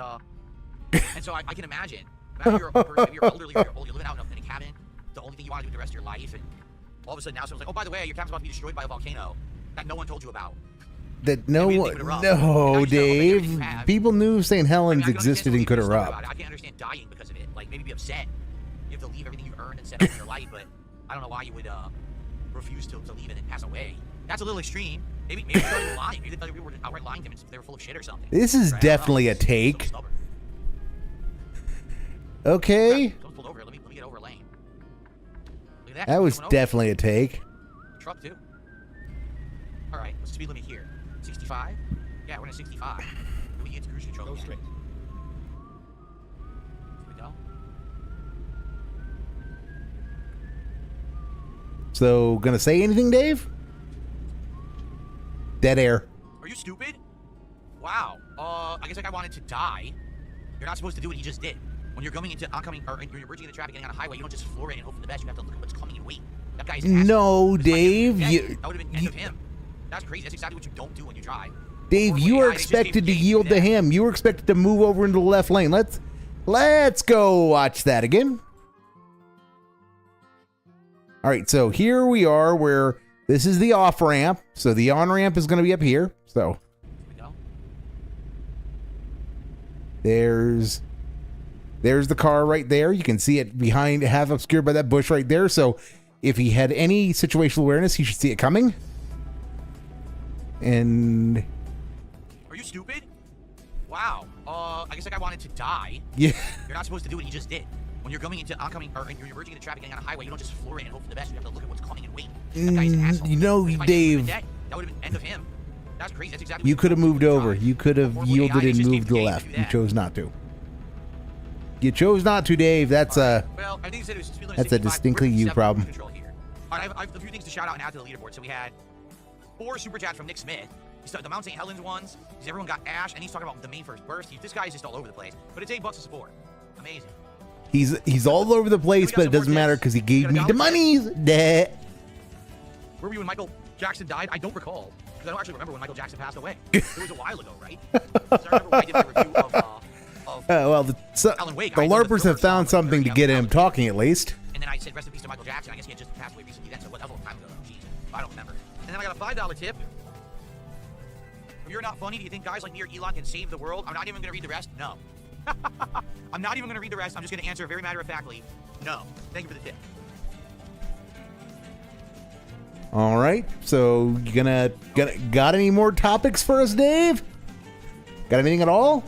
so I can imagine. Imagine you're a person, if you're elderly, or you're old, you're living out in a cabin. The only thing you want to do with the rest of your life, and all of a sudden now someone's like, oh, by the way, your cabin's about to be destroyed by a volcano that no one told you about.
That no
Maybe they
one,
would erupt.
no,
Now you know everything
Dave.
you have.
People knew St. Helens
I mean, I can
existed
understand
and could
some people
erupt.
about it. I can't understand dying because of it. Like, maybe be upset. You have to leave everything you've earned and set up in your life, but I don't know why you would refuse to leave it and pass away. That's a little extreme. Maybe they thought he was lying. Maybe they thought we were outright lying to him and they were full of shit or something.
This is
Right? I don't know.
definitely a
He's so
take.
stubborn.
Okay.
Don't pull over. Let me get over a lane. Look at that.
That was
Coming over.
definitely a take.
Truck too. All right, what's the speed limit here? 65? Yeah, we're in a 65. Then we get to cruise control.
Go
again.
straight.
Here we go.
So, gonna say anything, Dave? Dead air.
Are you stupid? Wow. I guess like I wanted to die. You're not supposed to do what he just did. When you're going into oncoming or when you're merging into traffic getting on a highway, you don't just floor it and hope for the best. You have to look at what's coming and wait. That guy's an asshole.
No,
That's why
Dave.
he was dead.
You,
That would have been end of him. That's crazy. That's exactly what you don't do when you drive.
Dave,
Or
you
when
are
AI, they just gave
expected to
Dave
yield to
that.
him. You were expected to move over into the left lane. Let's go watch that again. All right, so here we are where this is the off ramp. So the on ramp is going to be up here. So
Here we go.
there's the car right there. You can see it behind, half obscured by that bush right there. So if he had any situational awareness, he should see it coming. And
Are you stupid? Wow. I guess like I wanted to die.
yeah,
You're not supposed to do what he just did. When you're going into oncoming or when you're merging into traffic getting on a highway, you don't just floor it and hope for the best. You have to look at what's coming and wait. That guy's an asshole.
you know,
If I knew he was
Dave,
dead, that would have been end of him. That's crazy. That's exactly.
you
what
could have
don't do
moved
when you
over.
drive.
You could have
Or when AI,
yielded
they
and
just gave
moved to the
Dave
left.
do
You
that.
chose not to. You chose not to, Dave. That's
Well, I think you said it was speed limit
That's a
65.
distinctly
We're
you
57
problem.
control here. All right, I have a few things to shout out and add to the leaderboard. So we had 4 super chats from Nick Smith. He started the Mount St. Helens ones. Because everyone got Ash, and he's talking about the main first burst. This guy is just all over the place. But it's $8 a support. Amazing.
he's all over the place, but it doesn't matter because he gave me the monies. Nah.
Where were you when Michael Jackson died? I don't recall. Because I don't actually remember when Michael Jackson passed away. It was a while ago, right? 'Cause I remember when I did my review of
Well, the
Alan Wake.
the
I know the
LARPers have
first
found
song,
something to
Alan
get him
Wake.
talking at least.
And then I said, rest in peace to Michael Jackson. I guess he had just passed away recently then, so that was a long time ago. Jeez, I don't remember. And then I got a $5 tip. If you're not funny, do you think guys like me or Elon can save the world? I'm not even going to read the rest. No. I'm not even going to read the rest. I'm just going to answer very matter-of-factly. No. Thank you for the tip.
All right, so you got any more topics for us, Dave? Got anything at all?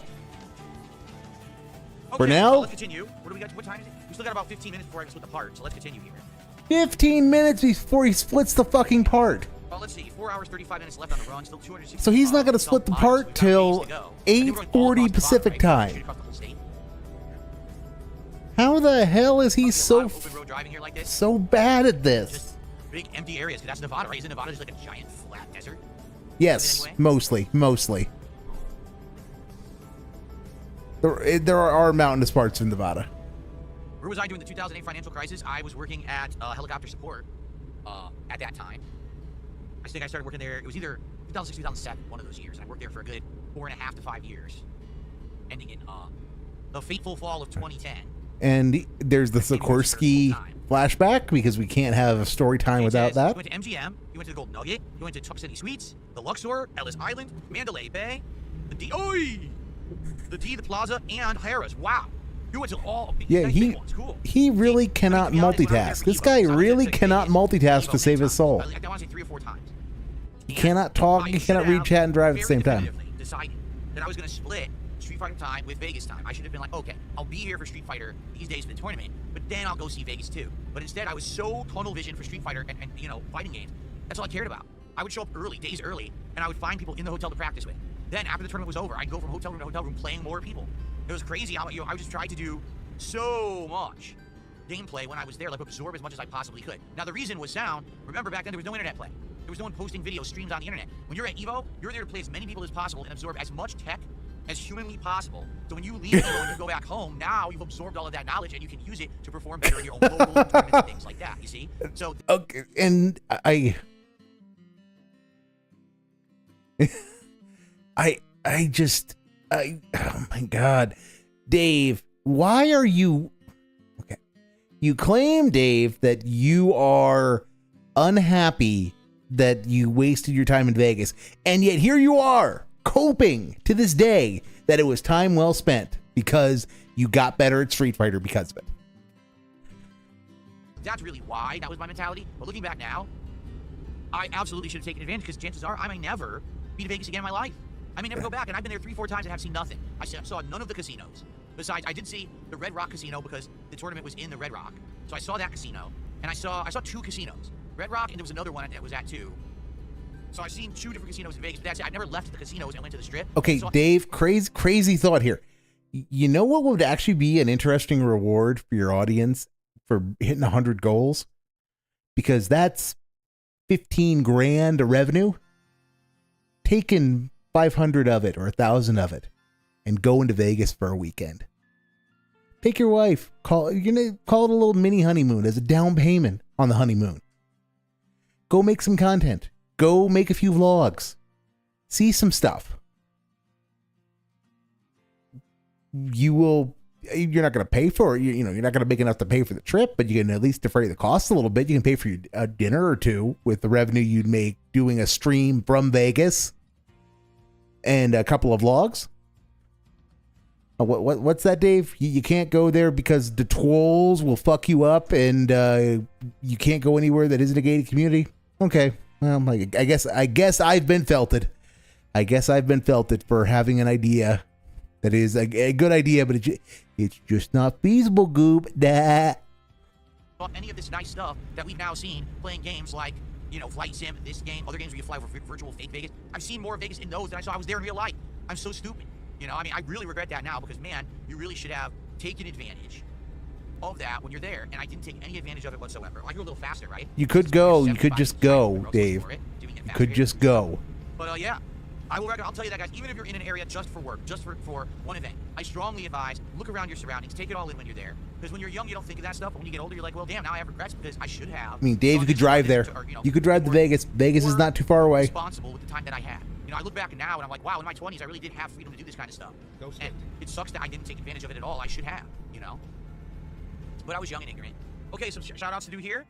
Okay,
For now?
so let's continue. What do we got? What time is it? We still got about 15 minutes before I split the part, so let's continue here.
15 minutes before he splits the fucking part.
Well, let's see. 4 hours, 35 minutes left on the run. Still 260.
So he's not going to split the part till 8:40 Pacific time. How the hell is he so so bad at this?
Just big empty areas, because that's Nevada, right? Isn't Nevada just like a giant flat desert?
Yes,
Anyway?
mostly. There are mountainous parts in Nevada.
Where was I during the 2008 financial crisis? I was working at helicopter support at that time. I think I started working there. It was either 2006, 2007, one of those years. And I worked there for a good 4.5 to 5 years, ending in the fateful fall of 2010.
And there's the Sikorsky flashback because we can't have a story time without that.
You went to MGM, you went to the Golden Nugget, you went to Tuck City Suites, the Luxor, Ellis Island, Mandalay Bay, the the Plaza, and Harrah's. Wow. You went to all of these
Yeah,
big ones. Cool.
he really cannot
To be honest, when I was there
multitask.
for
This
Evo,
guy
so I was
really
there for
cannot
Vegas,
multitask
Evo
to save his
many
soul.
times. I want to say 3 or 4 times.
He
And
cannot talk,
I
he
should
cannot read
have
chat and drive at the
very
same time.
definitively decided that I was going to split Street Fighter time with Vegas time. I should have been like, okay, I'll be here for Street Fighter these days for the tournament, but then I'll go see Vegas too. But instead, I was so tunnel vision for Street Fighter and you know, fighting games. That's all I cared about. I would show up early, days early, and I would find people in the hotel to practice with. Then after the tournament was over, I'd go from hotel room to hotel room playing more people. It was crazy how I just tried to do so much gameplay when I was there, like absorb as much as I possibly could. Now the reason was sound. Remember back then there was no internet play. There was no one posting video streams on the internet. When you're at Evo, you're there to play as many people as possible and absorb as much tech as humanly possible. So when you leave Evo and you go back home, now you've absorbed all of that knowledge and you can use it to perform better in your own local tournaments and things like that. You see? So
Okay, and I oh my God, Dave, why are you, okay, you claim, Dave, that you are unhappy that you wasted your time in Vegas, and yet here you are, coping to this day that it was time well spent because you got better at Street Fighter because of it.
that's really why that was my mentality. But looking back now, I absolutely should have taken advantage because chances are I may never be to Vegas again in my life. I may never go back, and I've been there 3-4 times and have seen nothing. I saw none of the casinos. Besides, I did see the Red Rock Casino because the tournament was in the Red Rock. So I saw that casino, and I saw 2 casinos. Red Rock, and there was another one that was at 2. So I've seen 2 different casinos in Vegas, but that's it. I've never left the casinos and went to the Strip.
Okay,
so
Dave, crazy thought here. You know what would actually be an interesting reward for your audience for hitting 100 goals? Because that's 15 grand of revenue. Taking 500 of it or 1,000 of it and going to Vegas for a weekend. Take your wife, call it a little mini honeymoon as a down payment on the honeymoon. Go make some content. Go make a few vlogs. See some stuff. You're not going to pay for it. You're not going to make enough to pay for the trip, but you can at least defray the cost a little bit. You can pay for a dinner or two with the revenue you'd make doing a stream from Vegas and a couple of vlogs. What's that, Dave? You can't go there because the trolls will fuck you up, and you can't go anywhere that isn't a gated community. Okay, well, I guess I've been felted. I guess I've been felted for having an idea that is a good idea, but it's just not feasible, Goob.
Any of this nice stuff that we've now seen playing games like, Flight Sim, this game, other games where you fly over virtual fake Vegas. I've seen more Vegas in those than I saw I was there in real life. I'm so stupid. I really regret that now because, man, you really should have taken advantage of that when you're there, and I didn't take any advantage of it whatsoever. I go a little faster, right?
You could go. You could just go, Dave. You could just go.
But, yeah. I'll tell you that, guys, even if you're in an area just for work, just for one event, I strongly advise, look around your surroundings, take it all in when you're there. Because when you're young, you don't think of that stuff, but when you get older, you're like, well, damn, now I have regrets because I should have.
Dave, you could drive there. You could drive to Vegas. Vegas is not too far away.
Responsible with the time that I had. I look back now and I'm like, wow, in my 20s, I really did have freedom to do this kind of stuff. And it sucks that I didn't take advantage of it at all. I should have, But I was young and ignorant. Okay, some shout-outs to do here.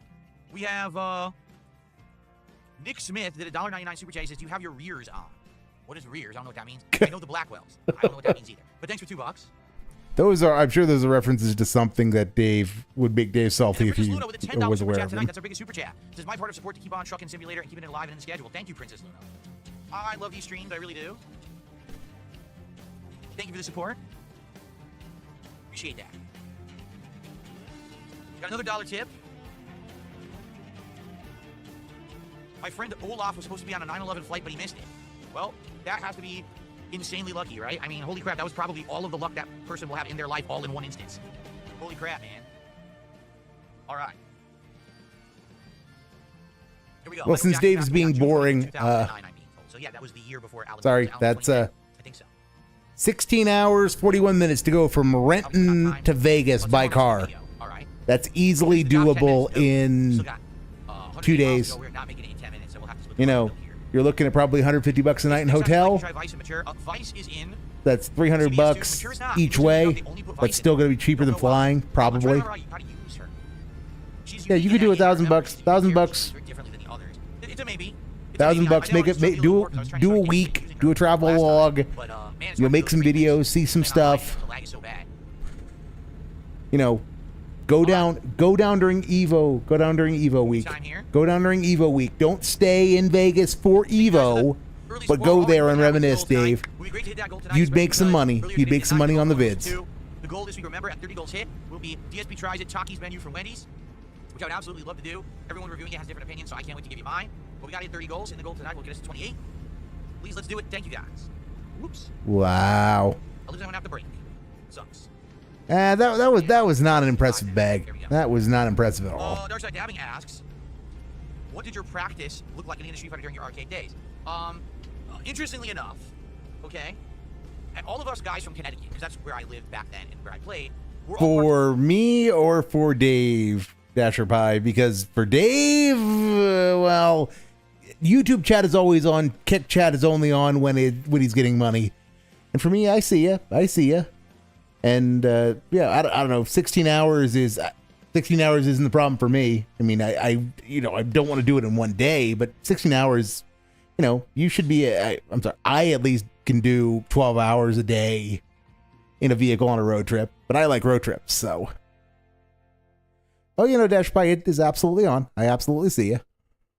We have Nick Smith did a $1.99 super chat. He says, do you have your rears on? What is rears? I don't know what that means. I know the Blackwells. I don't know what that means either. But thanks for $2.
I'm sure those are references to something that Dave would make Dave salty if he was aware of them.
That's our biggest super chat. This is my part of support to keep on Trucking Simulator and keeping it alive and in the schedule. Thank you, Princess Luna. I love these streams. I really do. Thank you for the support. Appreciate that. Got another $1 tip. My friend Olaf was supposed to be on a 9/11 flight, but he missed it. Well, that has to be insanely lucky, right? Holy crap, that was probably all of the luck that person will have in their life all in one instance. Holy crap, man. All right. Here we go.
Well, since Dave's being boring,
so yeah, that was the year before Alan.
Sorry, that's
I think so.
16 hours, 41 minutes to go from Renton to Vegas by car.
All right.
That's easily doable in 2 days.
We're not making it in 10 minutes, so we'll have to split
you're looking at probably $150 a night in hotel.
Vice is in.
That's $300 each way, but still going to be cheaper than flying, probably. Yeah, you could do $1,000. $1,000.
It's a maybe.
$1,000. Make it. Do a week. Do a travel log. You'll make some videos. See some stuff. Go down during Evo. Go down during Evo week. Go down during Evo week. Don't stay in Vegas for Evo, but go there and reminisce, Dave. You'd make some money. You'd make some money on the vids.
The goal this week, remember, at 30 goals hit, will be DSP tries it, Takis menu from Wendy's, which I would absolutely love to do. Everyone reviewing it has different opinions, so I can't wait to give you mine. But we got to hit 30 goals, and the goal tonight will get us to 28. Please, let's do it. Thank you, guys. Whoops.
Wow.
At least I won't have to break. Sucks.
That was not an impressive bag. That was not impressive at all.
Darkside Dabbing asks, what did your practice look like in the industry fighter during your arcade days? Interestingly enough, okay, and all of us guys from Connecticut, because that's where I lived back then and where I played.
For me or for Dave Dasher Pie? Because for Dave, well, YouTube chat is always on. Kick chat is only on when he's getting money. And for me, I see ya. And yeah, I don't know. 16 hours isn't the problem for me. I don't want to do it in one day, but 16 hours, you should be. I'm sorry, I at least can do 12 hours a day in a vehicle on a road trip. But I like road trips, so. Oh, Dash Pie, it is absolutely on. I absolutely see you.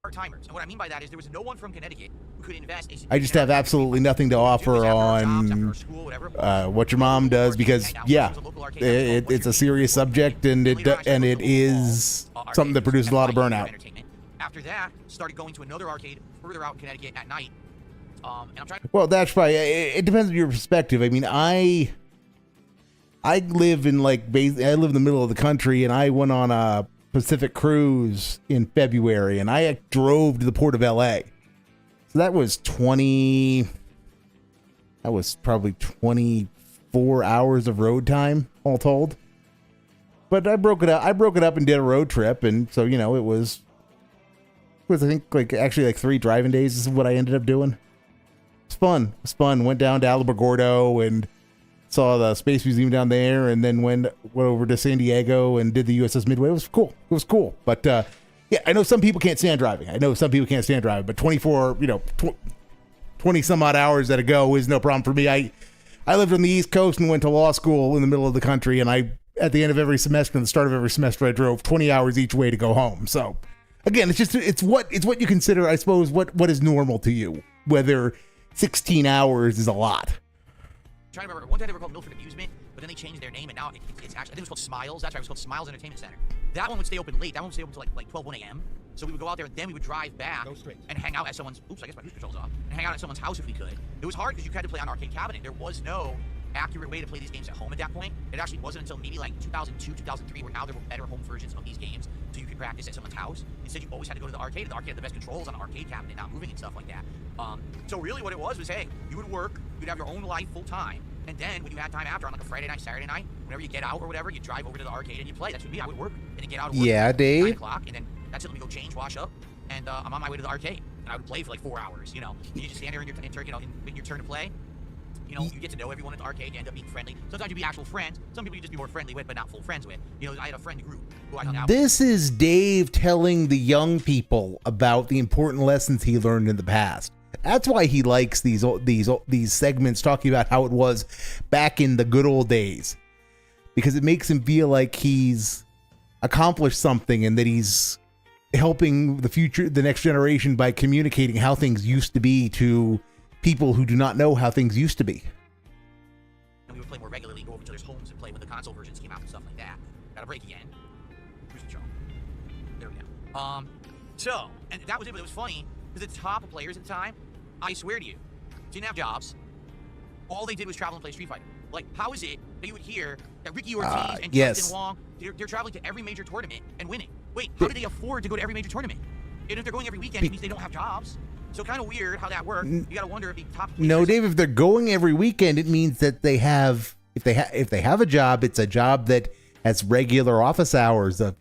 part-timers. And what I mean by that is there was no one from Connecticut who could invest.
I just have absolutely nothing to offer on what your mom does because, yeah, it's a serious subject and it is something that produces a lot of burnout.
After that, started going to another arcade further out in Connecticut at night. And I'm trying.
Well, that's probably it. Depends on your perspective. I mean, I live in I live in the middle of the country, and I went on a Pacific cruise in February, and I drove to the port of LA. So that was probably 24 hours of road time all told. But I broke it up and did a road trip, and so it was I think actually 3 driving days is what I ended up doing. It was fun. Went down to Alamogordo and saw the Space Museum down there, and then went over to San Diego and did the USS Midway. It was cool. But yeah, I know some people can't stand driving. But 20 some odd hours at a go is no problem for me. I lived on the East Coast and went to law school in the middle of the country, and at the end of every semester and the start of every semester, I drove 20 hours each way to go home. So again, it's what you consider, I suppose, what is normal to you, whether 16 hours is a lot.
I'm trying to remember. One time they were called Milford Amusement, but then they changed their name, and now it's actually, I think it was called Smiles. That's right, it was called Smiles Entertainment Center. That one would stay open late. That one would stay open until like 12, 1 a.m. So we would go out there, and then we would drive back and hang out at someone's. Oops, I guess my cruise control's off. And hang out at someone's house if we could. It was hard because you had to play on arcade cabinet. There was no accurate way to play these games at home at that point. It actually wasn't until maybe 2002, 2003, where now there were better home versions of these games, so you could practice at someone's house. Instead, you always had to go to the arcade. The arcade had the best controls on the arcade cabinet, not moving and stuff like that. So really what it was, hey, you would work, you'd have your own life full time, and then when you had time after on a Friday night, Saturday night, whenever you get out or whatever, you drive over to the arcade and you play. That's what me. I would work and then get out of work at
Dave.
9 o'clock, and then that's it. Let me go change, wash up, and I'm on my way to the arcade. And I would play for 4 hours. You just stand there in your turn to play. You get to know everyone at the arcade. You end up being friendly. Sometimes you be actual friends. Some people you just be more friendly with, but not full friends with. I had a friend group who I hung out with.
This is Dave telling the young people about the important lessons he learned in the past. That's why he likes these segments talking about how it was back in the good old days, because it makes him feel like he's accomplished something and that he's helping the next generation by communicating how things used to be to people who do not know how things used to be.
And we would play more regularly, go over to each other's homes and play when the console versions came out and stuff like that. Got a break again. Cruise control. There we go. So, and that was it, but it was funny because the top players at the time, I swear to you, didn't have jobs. All they did was travel and play Street Fighter. How is it that you would hear that Ricky Ortiz and Justin Wong, they're traveling to every major tournament and winning? Wait, how do they afford to go to every major tournament? And if they're going every weekend, it means they don't have jobs. So kind of weird how that works. You got to wonder if the top players...
No, Dave, if they're going every weekend, it means that they have... If they have a job, it's a job that has regular office hours of,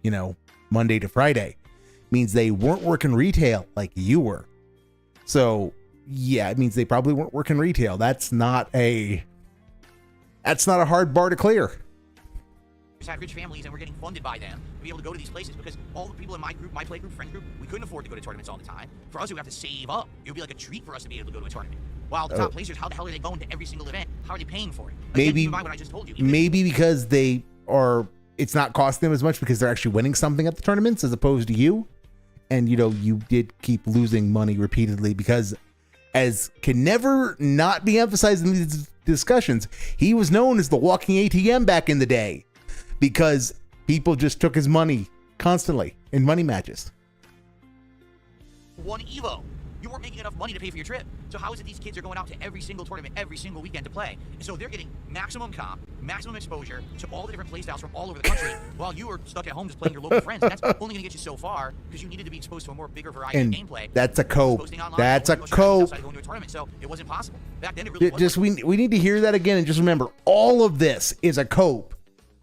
Monday to Friday. It means they weren't working retail like you were. So... yeah, it means they probably weren't working retail. That's not a hard bar to clear.
Had rich families and we're getting funded by them to be able to go to these places because all the people in my group, my play group, friend group, we couldn't afford to go to tournaments all the time. For us, we would have to save up. It would be like a treat for us to be able to go to a tournament. While the top placers, how the hell are they going to every single event? How are they paying for it? Again, keep in mind what I just told you.
Maybe because it's not costing them as much because they're actually winning something at the tournaments as opposed to you. And you did keep losing money repeatedly because, as can never not be emphasized in these discussions, he was known as the walking ATM back in the day because people just took his money constantly in money matches.
One Evo. You weren't making enough money to pay for your trip. So how is it these kids are going out to every single tournament, every single weekend to play? And so they're getting maximum comp, maximum exposure to all the different play styles from all over the country while you were stuck at home just playing your local friends. And that's only going to get you so far because you needed to be exposed to a more bigger variety of gameplay.
That's a cope. That's a cope.
So it wasn't possible. Back then it really
was. We need to hear that again and just remember all of this is a cope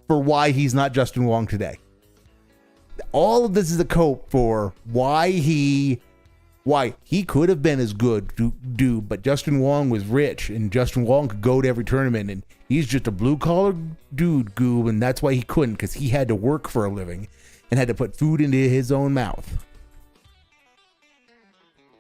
for why he's not Justin Wong today. All of this is a cope for why he could have been as good, dude, but Justin Wong was rich, and Justin Wong could go to every tournament, and he's just a blue-collar dude, Goob, and that's why he couldn't, because he had to work for a living and had to put food into his own mouth.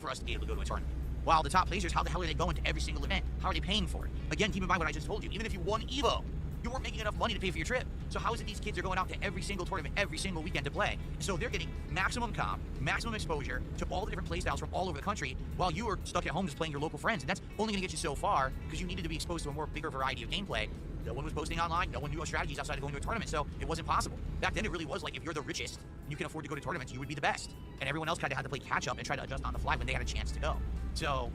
For us to be able to go to a tournament. While the top placers, how the hell are they going to every single event? How are they paying for it? Again, keep in mind what I just told you. Even if you won Evo, You weren't making enough money to pay for your trip. So how is it these kids are going out to every single tournament, every single weekend to play? So they're getting maximum comp, maximum exposure to all the different play styles from all over the country, while you are stuck at home just playing your local friends. And that's only going to get you so far because you needed to be exposed to a more bigger variety of gameplay. No one was posting online. No one knew strategies outside of going to a tournament, so it wasn't possible. Back then, it really was like if you're the richest and you can afford to go to tournaments, you would be the best. And everyone else kind of had to play catch up and try to adjust on the fly when they had a chance to go. So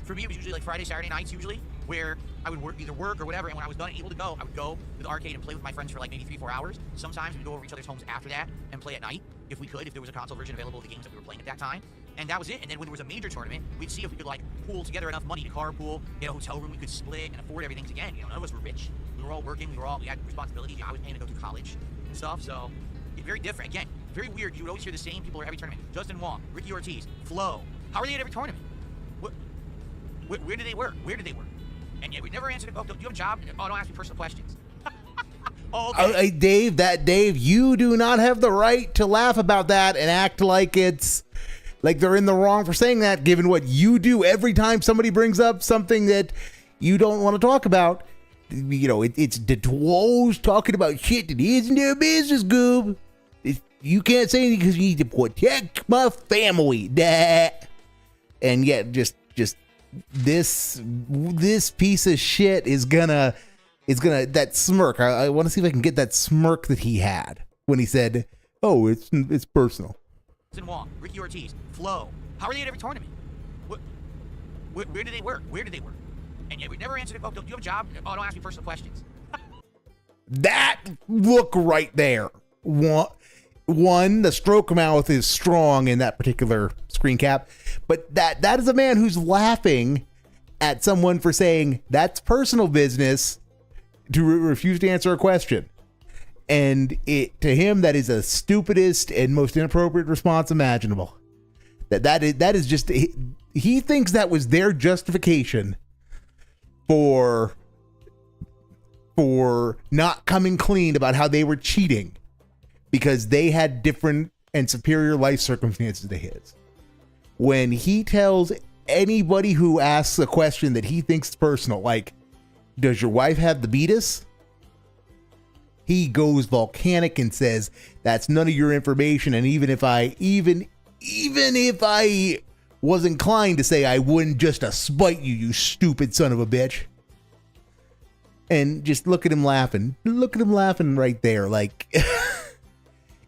for me, it was usually like Friday, Saturday nights usually, where I would either work or whatever, and when I was done able to go, I would go to the arcade and play with my friends for like maybe 3-4 hours. Sometimes we'd go over each other's homes after that and play at night, if we could, if there was a console version available of the games that we were playing at that time. And that was it. And then when there was a major tournament, we'd see if we could like pool together enough money to carpool, get a hotel room we could split and afford everything again. You know, none of us were rich. We were all working, we had responsibilities. I was paying to go to college and stuff, so it's very different. Again, very weird. You would always hear the same people at every tournament. Justin Wong, Ricky Ortiz, Flo. How are they at every tournament? Where do they work? Where do they work? And yet we never answered. Oh, do you have a job? Oh, don't ask me personal questions. Oh, okay.
Dave, you do not have the right to laugh about that and act like it's like they're in the wrong for saying that, given what you do every time somebody brings up something that you don't want to talk about. You know, it's the Dwoes talking about shit that isn't their business, Goob. You can't say anything because you need to protect my family. And yet, just this piece of shit is gonna that smirk. I want to see if I can get that smirk that he had when he said, "Oh, it's personal."
Wong, Ricky Ortiz, Flo. How are they at every tournament? Where do they work? Where do they work? And yet we never answered. Oh, do you have a job? Oh, don't ask me personal questions.
That look right there. One, the stroke mouth is strong in that particular screen cap, but that is a man who's laughing at someone for saying that's personal business to refuse to answer a question. And to him, that is the stupidest and most inappropriate response imaginable. That is just, he thinks that was their justification for not coming clean about how they were cheating because they had different and superior life circumstances to his. When he tells anybody who asks a question that he thinks is personal, like, does your wife have the beatus? He goes volcanic and says, that's none of your information. And even if I was inclined to say I wouldn't just to spite you, you stupid son of a bitch. And just look at him laughing. Look at him laughing right there. Like,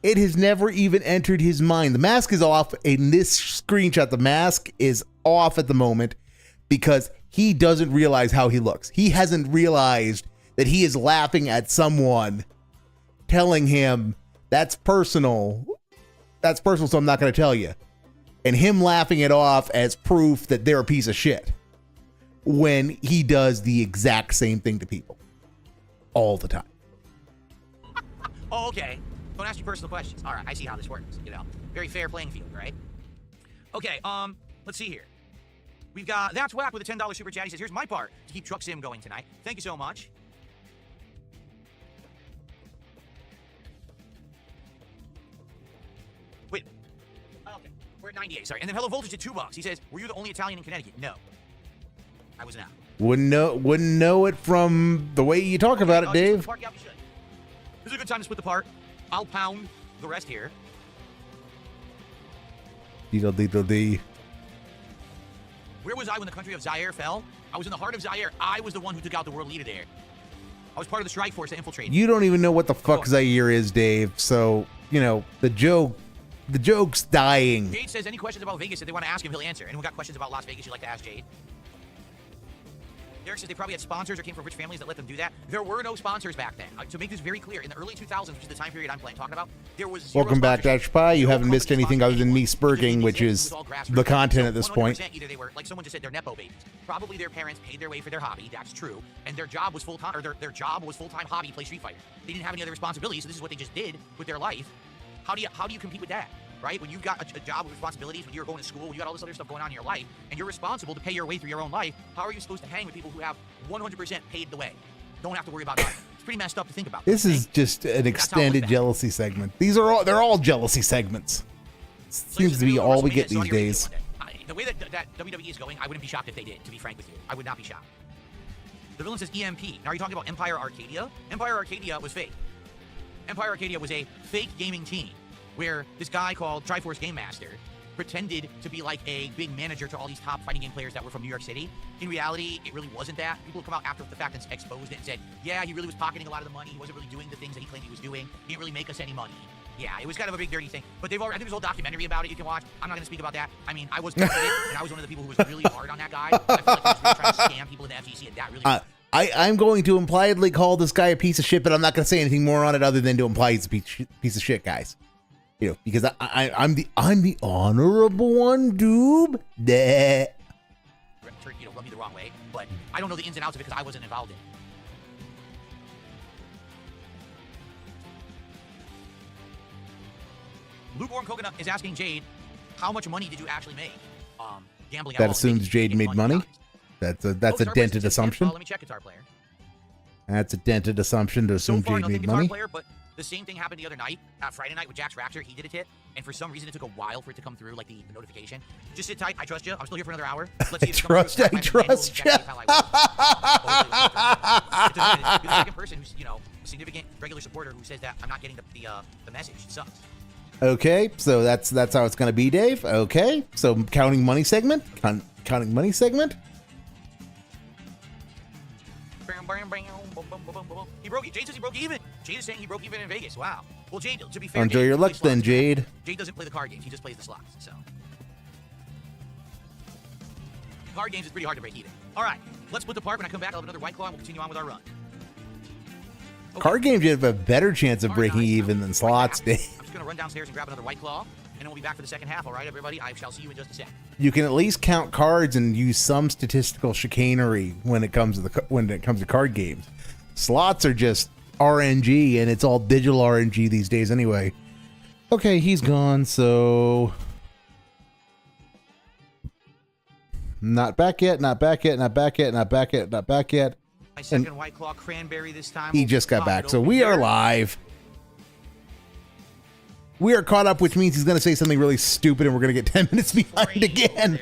it has never even entered his mind. The mask is off. In this screenshot, the mask is off at the moment because he doesn't realize how he looks. He hasn't realized that he is laughing at someone telling him that's personal. That's personal, so I'm not going to tell you. And him laughing it off as proof that they're a piece of shit when he does the exact same thing to people all the time.
Oh, okay. Don't ask me personal questions. All right, I see how this works. You know, very fair playing field, right? Okay, let's see here. We've got That's Whack with a $10 super chat. He says, here's my part to keep Truck Sim going tonight. Thank you so much. Wait. Oh, okay. We're at 98, sorry. And then Hello Voltage at $2. He says, were you the only Italian in Connecticut? No. I was not.
Wouldn't know it from the way you talk about it, Dave.
Yeah, we should. This is a good time to split the part. I'll pound the rest here.
D.
Where was I when the country of Zaire fell? I was in the heart of Zaire. I was the one who took out the world leader there. I was part of the strike force that infiltrated.
You don't even know what the fuck Zaire is, Dave. So, you know, the joke's dying.
Jade says any questions about Vegas that they want to ask him, he'll answer. Anyone got questions about Las Vegas you'd like to ask Jade? Derek says they probably had sponsors or came from rich families that let them do that. There were no sponsors back then. To make this very clear, in the early 2000s, which is the time period I'm talking about, there was zero
Welcome back, Dash Pie. You haven't missed anything other than me spurging, which is the content at this point.
Either they were, like someone just said, they're Nepo babies. Probably their parents paid their way for their hobby. That's true. And their job was full-time, or their job was full-time hobby, play Street Fighter. They didn't have any other responsibilities, so this is what they just did with their life. How do you compete with that? Right? When you've got a job with responsibilities, when you're going to school, when you got all this other stuff going on in your life, and you're responsible to pay your way through your own life, how are you supposed to hang with people who have 100% paid the way? Don't have to worry about that. It's pretty messed up to think about.
This is just an extended jealousy segment. They're all jealousy segments. Seems to be all we get these days.
The way that WWE is going, I wouldn't be shocked if they did, to be frank with you. I would not be shocked. The villain says EMP. Now, are you talking about Empire Arcadia? Empire Arcadia was fake. Empire Arcadia was a fake gaming team where this guy called Triforce Game Master pretended to be like a big manager to all these top fighting game players that were from New York City. In reality, it really wasn't that. People come out after the fact and exposed it and said, yeah, he really was pocketing a lot of the money. He wasn't really doing the things that he claimed he was doing. He didn't really make us any money. Yeah, it was kind of a big dirty thing. But they've already, I think there's a whole documentary about it you can watch. I'm not going to speak about that. I mean, I was part of it, and I was one of the people who was really hard on that guy. I feel like he was really trying to scam people in the FGC, and that really...
I'm going to impliedly call this guy a piece of shit, but I'm not going to say anything more on it other than to imply he's a piece of shit, guys. You know, because I'm the honorable one, doob. Duh.
You know, rub me the wrong way, but I don't know the ins and outs of it because I wasn't involved in it. Lukewarm Coconut is asking Jade, how much money did you actually make? Gambling.
That assumes Jade made money. That's a dented assumption.
Let me check guitar player.
That's a dented assumption to assume
So far,
Jade made
guitar
money.
Player, but the same thing happened the other night, Friday night with Jax Raptor. He did a tit, and for some reason it took a while for it to come through, like the notification. Just sit tight. I trust you. I'm still here for another hour. Let's see if it comes through.
I trust you.
You're the second person who's, you know, a significant regular supporter who says that I'm not getting the message. It sucks.
Okay, so that's how it's gonna be, Dave. Okay, so counting money segment. Counting money segment.
He broke. Jade says he broke even. Jade is saying he broke even in Vegas. Wow. Well, Jade, to be fair,
Enjoy your luck then, Jade.
Jade doesn't play the card games. He just plays the slots. So card games is pretty hard to break even. All right, let's split apart. When I come back, I'll have another White Claw, and we'll continue on with our run. Okay.
Card games, you have a better chance of breaking even than slots, Dave.
I'm just gonna run downstairs and grab another White Claw, and then we'll be back for the second half. All right, everybody. I shall see you in just a sec.
You can at least count cards and use some statistical chicanery when it comes to card games. Slots are just RNG, and it's all digital RNG these days anyway. Okay, he's gone, so not back yet. Not back yet. Not back yet. Not back yet. Not back yet.
My second White Claw cranberry this time.
He just got back, so we are live. We are caught up, which means he's going to say something really stupid, and we're going to get 10 minutes behind again.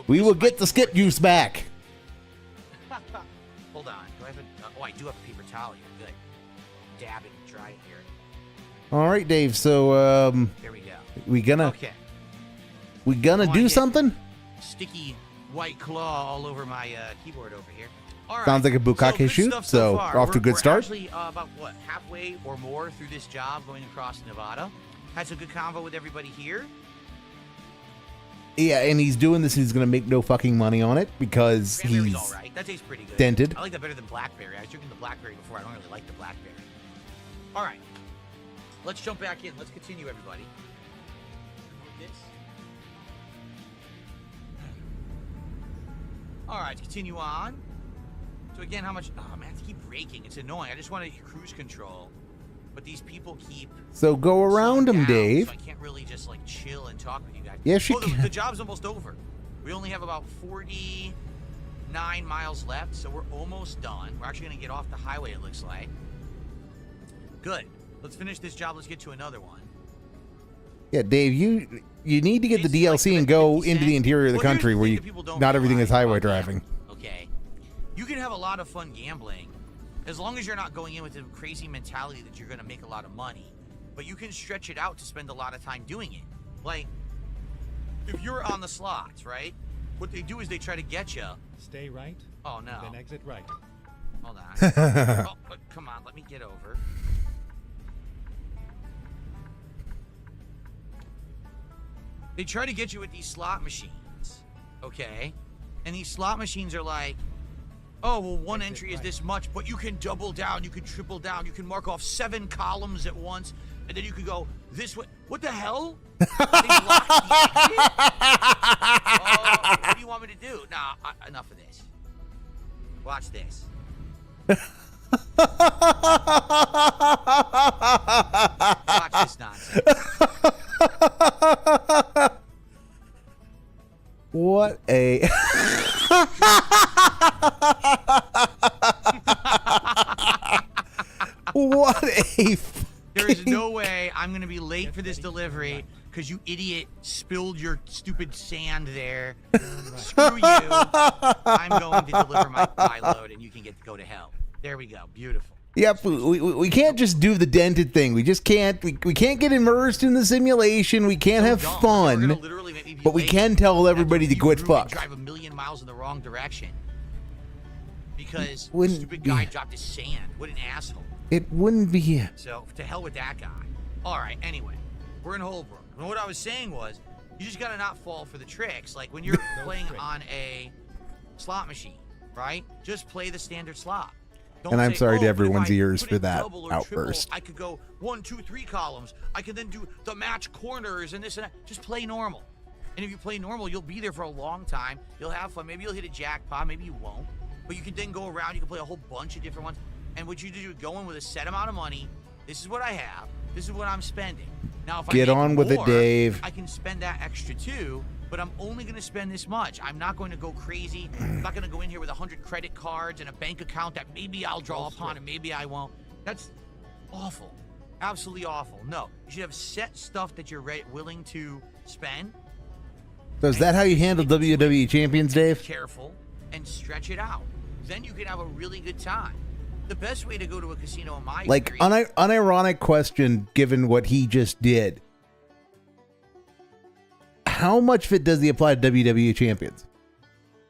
We will get the skip juice back.
Hold on. Do I have oh, I do have a paper towel here. Good. Dab it and dry it here.
All right, Dave. So,
There we go.
We gonna do something?
Sticky White Claw all over my keyboard over here. All right.
Sounds like a bukkake shoot. So off to a good start.
We're actually about what, halfway or more through this job going across Nevada. Had some good convo with everybody here.
Yeah, and he's doing this. He's gonna make no fucking money on it because
Cranberry's
he's
all right. That tastes pretty good.
dented.
I like that better than blackberry. I was drinking the blackberry before. I don't really like the blackberry. All right, let's jump back in. Let's continue, everybody. This. All right, continue on. So again, how much? Oh man, I keep braking. It's annoying. I just want to cruise control, but these people keep.
So go around him, Dave.
So I can't really just like chill and talk with you guys.
Yes, you can.
The job's almost over. We only have about 49 miles left, so we're almost done. We're actually gonna get off the highway, it looks like. Good. Let's finish this job. Let's get to another one.
Yeah, Dave, you need to get the DLC and go into the interior of the country where not everything is highway driving.
Okay. You can have a lot of fun gambling as long as you're not going in with a crazy mentality that you're going to make a lot of money. But you can stretch it out to spend a lot of time doing it. Like, if you're on the slots, right? What they do is they try to get you.
Stay right.
Oh, no.
Then exit right.
Hold on. Oh, but come on. Let me get over. They try to get you with these slot machines, okay? And these slot machines are like, oh, well, one entry is this much, but you can double down, you can triple down, you can mark off 7 columns at once, and then you could go this way. What the hell? They blocked the exit? Oh, what do you want me to do? Nah, enough of this. Watch this. Watch this nonsense.
What a what a
There There's no way I'm going to be late for this delivery because you idiot spilled your stupid sand there. Screw you. I'm going to deliver my load and you can go to hell. There we go. Beautiful.
Yep, we can't just do the dented thing. We just can't. We can't get immersed in the simulation. We can't have fun. But we can tell everybody to quit fuck.
Drive a million miles in the wrong direction because the stupid guy dropped his sand. What an asshole.
It wouldn't be.
So to hell with that guy. All right. Anyway, we're in Holbrook. And what I was saying was, you just gotta not fall for the tricks. Like when you're playing on a slot machine, right? Just play the standard slot. Don't
and I'm
say,
sorry to
if
everyone's
I
ears
put
for
in
that
double or
outburst.
Triple, I could go 1, 2, 3 columns. I could then do the match corners and this and that. Just play normal. And if you play normal, you'll be there for a long time. You'll have fun. Maybe you'll hit a jackpot. Maybe you won't. But you can then go around. You can play a whole bunch of different ones. And what you do, go in with a set amount of money. This is what I have. This is what I'm spending. Now, if
Get
I make
on with it,
more,
Dave.
I can spend that extra too. But I'm only going to spend this much. I'm not going to go crazy. I'm not going to go in here with 100 credit cards and a bank account that maybe I'll draw upon and maybe I won't. That's awful. Absolutely awful. No, you should have set stuff that you're willing to spend.
So is that how you handle WWE Champions, Dave?
Careful and stretch it out. Then you can have a really good time. The best way to go to a casino in my experience,
unironic question given what he just did. How much of it does he apply to WWE Champions?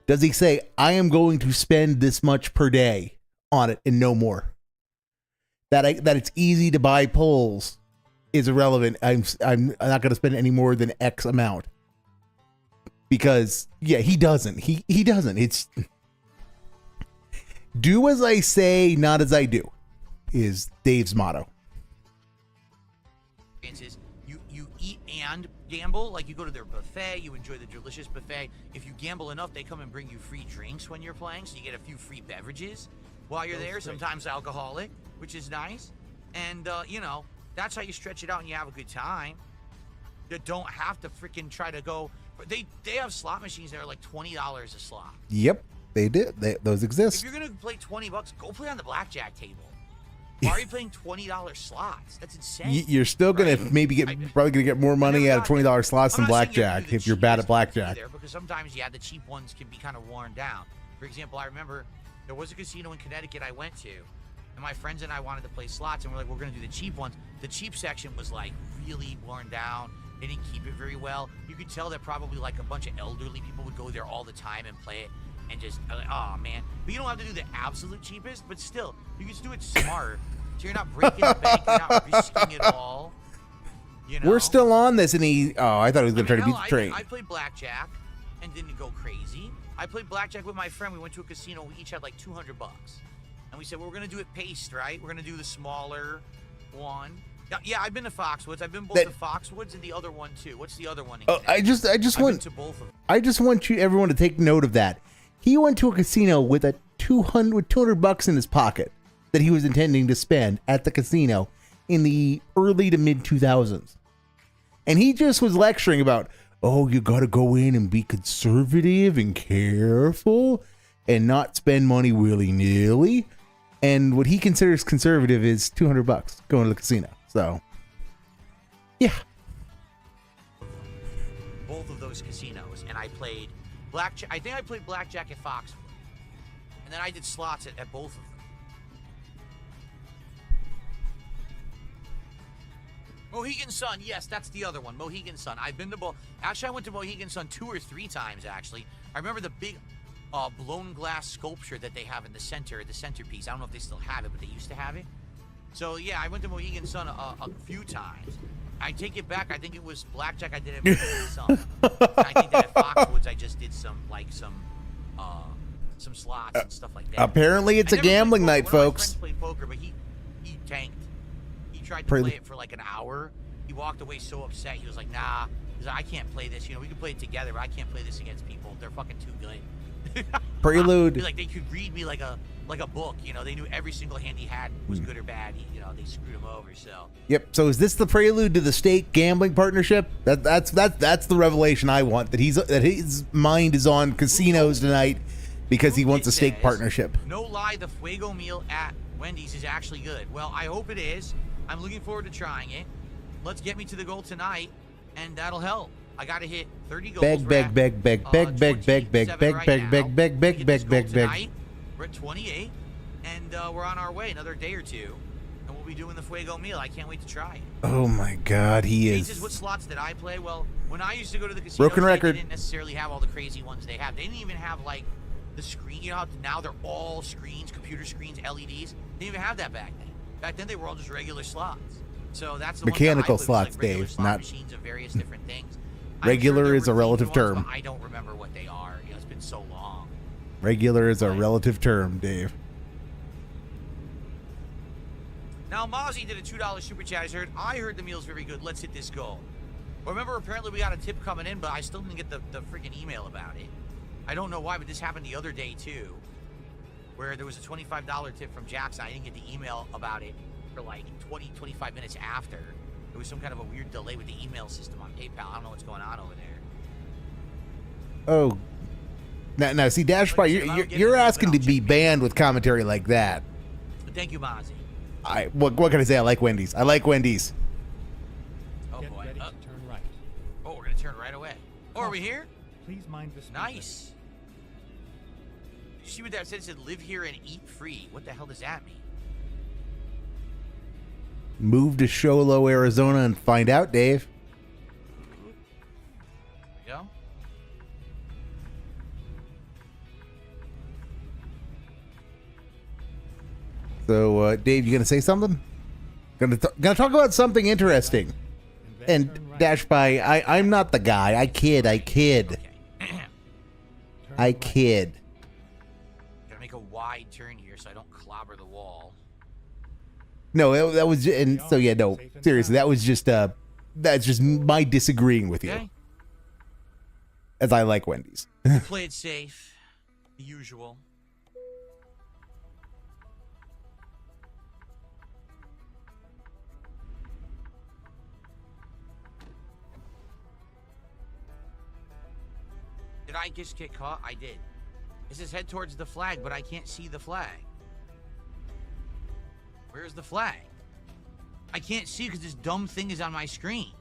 Does he say, I am going to spend this much per day on it and no more? That it's easy to buy polls is irrelevant. I'm not going to spend any more than X amount. Because, yeah, he doesn't. He doesn't. It's do as I say, not as I do, is Dave's motto.
You eat and gamble. Like you go to their buffet, you enjoy the delicious buffet. If you gamble enough, they come and bring you free drinks when you're playing, so you get a few free beverages while you're there. Sometimes alcoholic, which is nice. And you know, that's how you stretch it out and you have a good time. You don't have to freaking try to go. They have slot machines that are like $20 a slot.
Yep, they did. Those exist.
If you're gonna play $20, go play on the blackjack table. Why are you playing $20 slots? That's insane.
You're still gonna probably gonna get more money out of $20 slots than blackjack if you're bad at blackjack.
Either, because sometimes, yeah, the cheap ones can be kind of worn down. For example, I remember there was a casino in Connecticut I went to, and my friends and I wanted to play slots, and we're like, we're gonna do the cheap ones. The cheap section was like really worn down. They didn't keep it very well. You could tell that probably like a bunch of elderly people would go there all the time and play it, and just oh man. But you don't have to do the absolute cheapest, but still, you can just do it smart. So you're not breaking the bank, you're not risking it all. You know?
We're still on this, and I thought he was going to try to beat the train.
I played blackjack and didn't go crazy. I played blackjack with my friend. We went to a casino. We each had like $200. And we said, well, we're going to do it paced, right? We're going to do the smaller one. Yeah, I've been to Foxwoods. I've been both to Foxwoods and the other one, too. What's the other one?
I just want
to both of them.
I just want everyone to take note of that. He went to a casino with $200 in his pocket that he was intending to spend at the casino in the early to mid 2000s. And he just was lecturing about, oh, you got to go in and be conservative and careful and not spend money willy-nilly. And what he considers conservative is $200 going to the casino. So, yeah.
Both of those casinos. And I played blackjack. I think I played blackjack at Foxwood. And then I did slots at both of them. Mohegan Sun, yes, that's the other one. Mohegan Sun. I've been to both. Actually, I went to Mohegan Sun 2 or 3 times, actually. I remember the big blown glass sculpture that they have in the center, the centerpiece. I don't know if they still have it, but they used to have it. So, yeah, I went to Mohegan Sun a few times. I take it back. I think it was blackjack I did at Mohegan Sun. I think that at Foxwoods I just did some slots and stuff like that.
Apparently it's a gambling night, folks.
One of my friends played poker, but he tanked. He tried to play it for like an hour. He walked away so upset. He was like, nah, I can't play this. You know, we can play it together, but I can't play this against people. They're fucking too good.
Prelude.
Like they could read me like a book. You know, they knew every single hand he had was good or bad. They screwed him over. So.
Yep. So is this the prelude to the state gambling partnership? That's the revelation I want. That his mind is on casinos tonight because he wants a stake partnership.
No lie, the Fuego meal at Wendy's is actually good. Well, I hope it is. I'm looking forward to trying it. Let's get me to the goal tonight, and that'll help. I got to hit 30 goals.
Beg.
We're at 27 We're at 28, and we're on our way another day or two, and we'll be doing the Fuego meal. I can't wait to try it.
Oh my God, he
Jesus,
is.
what slots did I play? Well, when I used to go to the casino,
Broken record.
They didn't necessarily have all the crazy ones they have. They didn't even have like the screen. You know how now they're all screens, computer screens, LEDs. They didn't even have that back then. Back then they were all just regular slots. So that's the
Mechanical
ones that I played,
slots,
like regular
Dave,
slot
not
machines of various different things.
regular
there
is a
were
relative
themed ones,
term.
but I don't remember what they are. You know, it's been so long.
Regular is a relative term, Dave.
Now, Mozzie did a $2 super chat. I heard the meal's very good. Let's hit this goal. Remember, apparently we got a tip coming in, but I still didn't get the freaking email about it. I don't know why, but this happened the other day, too, where there was a $25 tip from Jackson. I didn't get the email about it for like 20, 25 minutes after. There was some kind of a weird delay with the email system on PayPal. I don't know what's going on over there.
Oh. Now see, Dashbot, you're asking to be banned with commentary like that.
Thank you, Mozzie.
What can I say? I like Wendy's. I like Wendy's.
Oh,
Get
boy.
ready to turn right.
Oh, we're going to turn right away. Oh, are we here?
Please mind the speed
Nice. You see what that said? It said, live here and eat free. What the hell does that mean?
Move to Sholo, Arizona, and find out, Dave.
There we go.
So, Dave, you gonna say something? Gonna talk about something interesting.
and then
And
turn right.
Dash by, I'm not the guy. I kid.
Okay.
Turn
I
right.
kid.
Gotta make a wide turn here so I don't clobber the wall.
No, that was, and so yeah, no, seriously, that was just that's just my disagreeing with you,
Okay.
as I like Wendy's.
Play it safe. The usual. Did I just get caught? I did. It says head towards the flag, but I can't see the flag. Where's the flag? I can't see because this dumb thing is on my screen.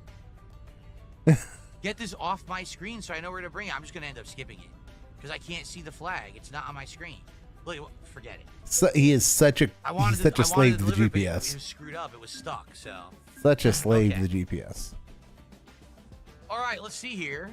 Get this off my screen so I know where to bring it. I'm just going to end up skipping it because I can't see the flag. It's not on my screen. Look, forget it.
So, he is such a he's such a slave to the
deliver it, but It
GPS.
was screwed up. It was stuck, so.
Such a slave
Okay.
to the GPS.
All right, let's see here.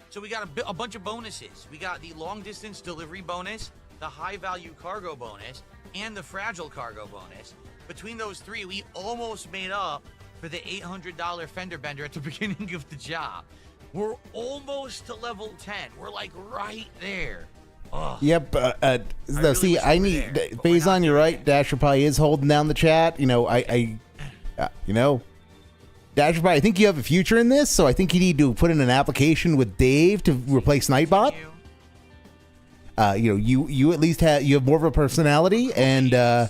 So we got a bunch of bonuses. We got the long distance delivery bonus, the high value cargo bonus, and the fragile cargo bonus. Between those three, we almost made up for the $800 fender bender at the beginning of the job. We're almost to level 10. We're like right there. Ugh.
Yep. So
really
see,
wish
I
we were
need
there, but we're
Faison.
not
You're
there
right.
yet.
Dasher Pie is holding down the chat. You know, Dasher Pie. I think you have a future in this, so I think you need to put in an application with Dave to replace Nightbot. You at least have more of a personality, and
I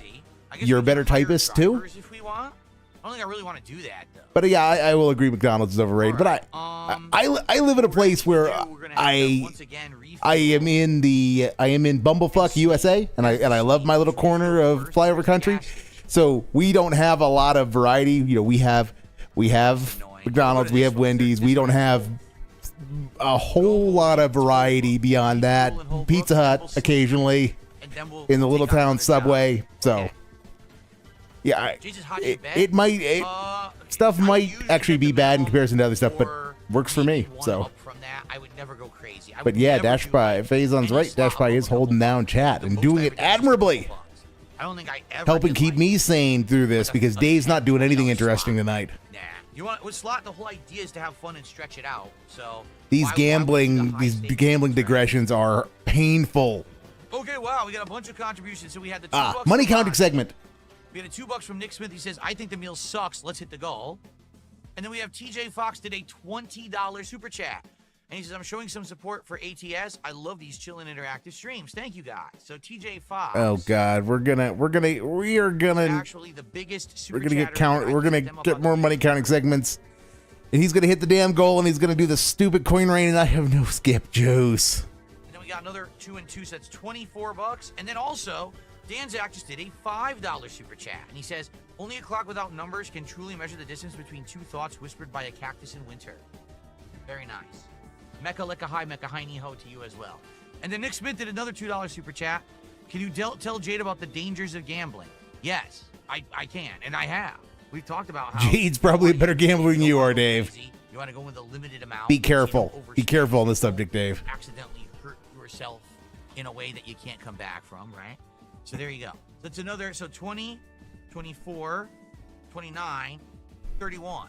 guess
you're
we
a better
can hire
typist too.
drivers if we want. I don't think I really want to do that though.
But yeah, I will agree McDonald's is overrated.
Alright,
But I live in a place where I am in Bumblefuck USA, and I love my little corner of flyover country. So we don't have a lot of variety. You know, we have McDonald's, we have Wendy's. We don't have a whole lot of variety beyond that. Pizza Hut occasionally in the little town Subway. So yeah, stuff might actually be bad in comparison to other stuff, but works for me. So.
I would never go crazy.
But yeah, Dash by Faison's right. Dash by is holding down chat and doing it admirably,
I don't think I ever
helping
did
keep
like
me sane through this because Dave's not doing anything interesting tonight.
Nah. You want with slot? The whole idea is to have fun and stretch it out. So
These
why would we do the high stakes
gambling
thing?
digressions are painful.
Okay, wow, we got a bunch of contributions. So we had the $2
Money
from
counting
Ron.
segment.
We had a $2 from Nick Smith. He says, "I think the meal sucks. Let's hit the goal." And then we have TJ Fox did a $20 super chat. And he says, "I'm showing some support for ATS. I love these chill and interactive streams. Thank you guys." So TJ Fox.
Oh God, we are gonna
Actually, the biggest super
get
chatter ever.
we're
I
gonna
picked them up
get
on
more
the
money counting segments, and he's gonna hit the damn goal, and he's gonna do the stupid coin rain, and I have no skip juice.
And then we got another 2 and 2 sets, $24. And then also, Danzak just did a $5 super chat, and he says, only a clock without numbers can truly measure the distance between two thoughts whispered by a cactus in winter. Very nice. Mecca licka hi, Mecca hi ni ho to you as well. And then Nick Smith did another $2 super chat. Can you tell Jade about the dangers of gambling? Yes, I can, and I have. We've talked about how
Jade's probably a better gambler than you are, Dave.
You want to go with a limited amount.
Be careful. Be careful on this subject, Dave.
Accidentally hurt yourself in a way that you can't come back from, right? So there you go. That's another, so 20, 24, 29, 31.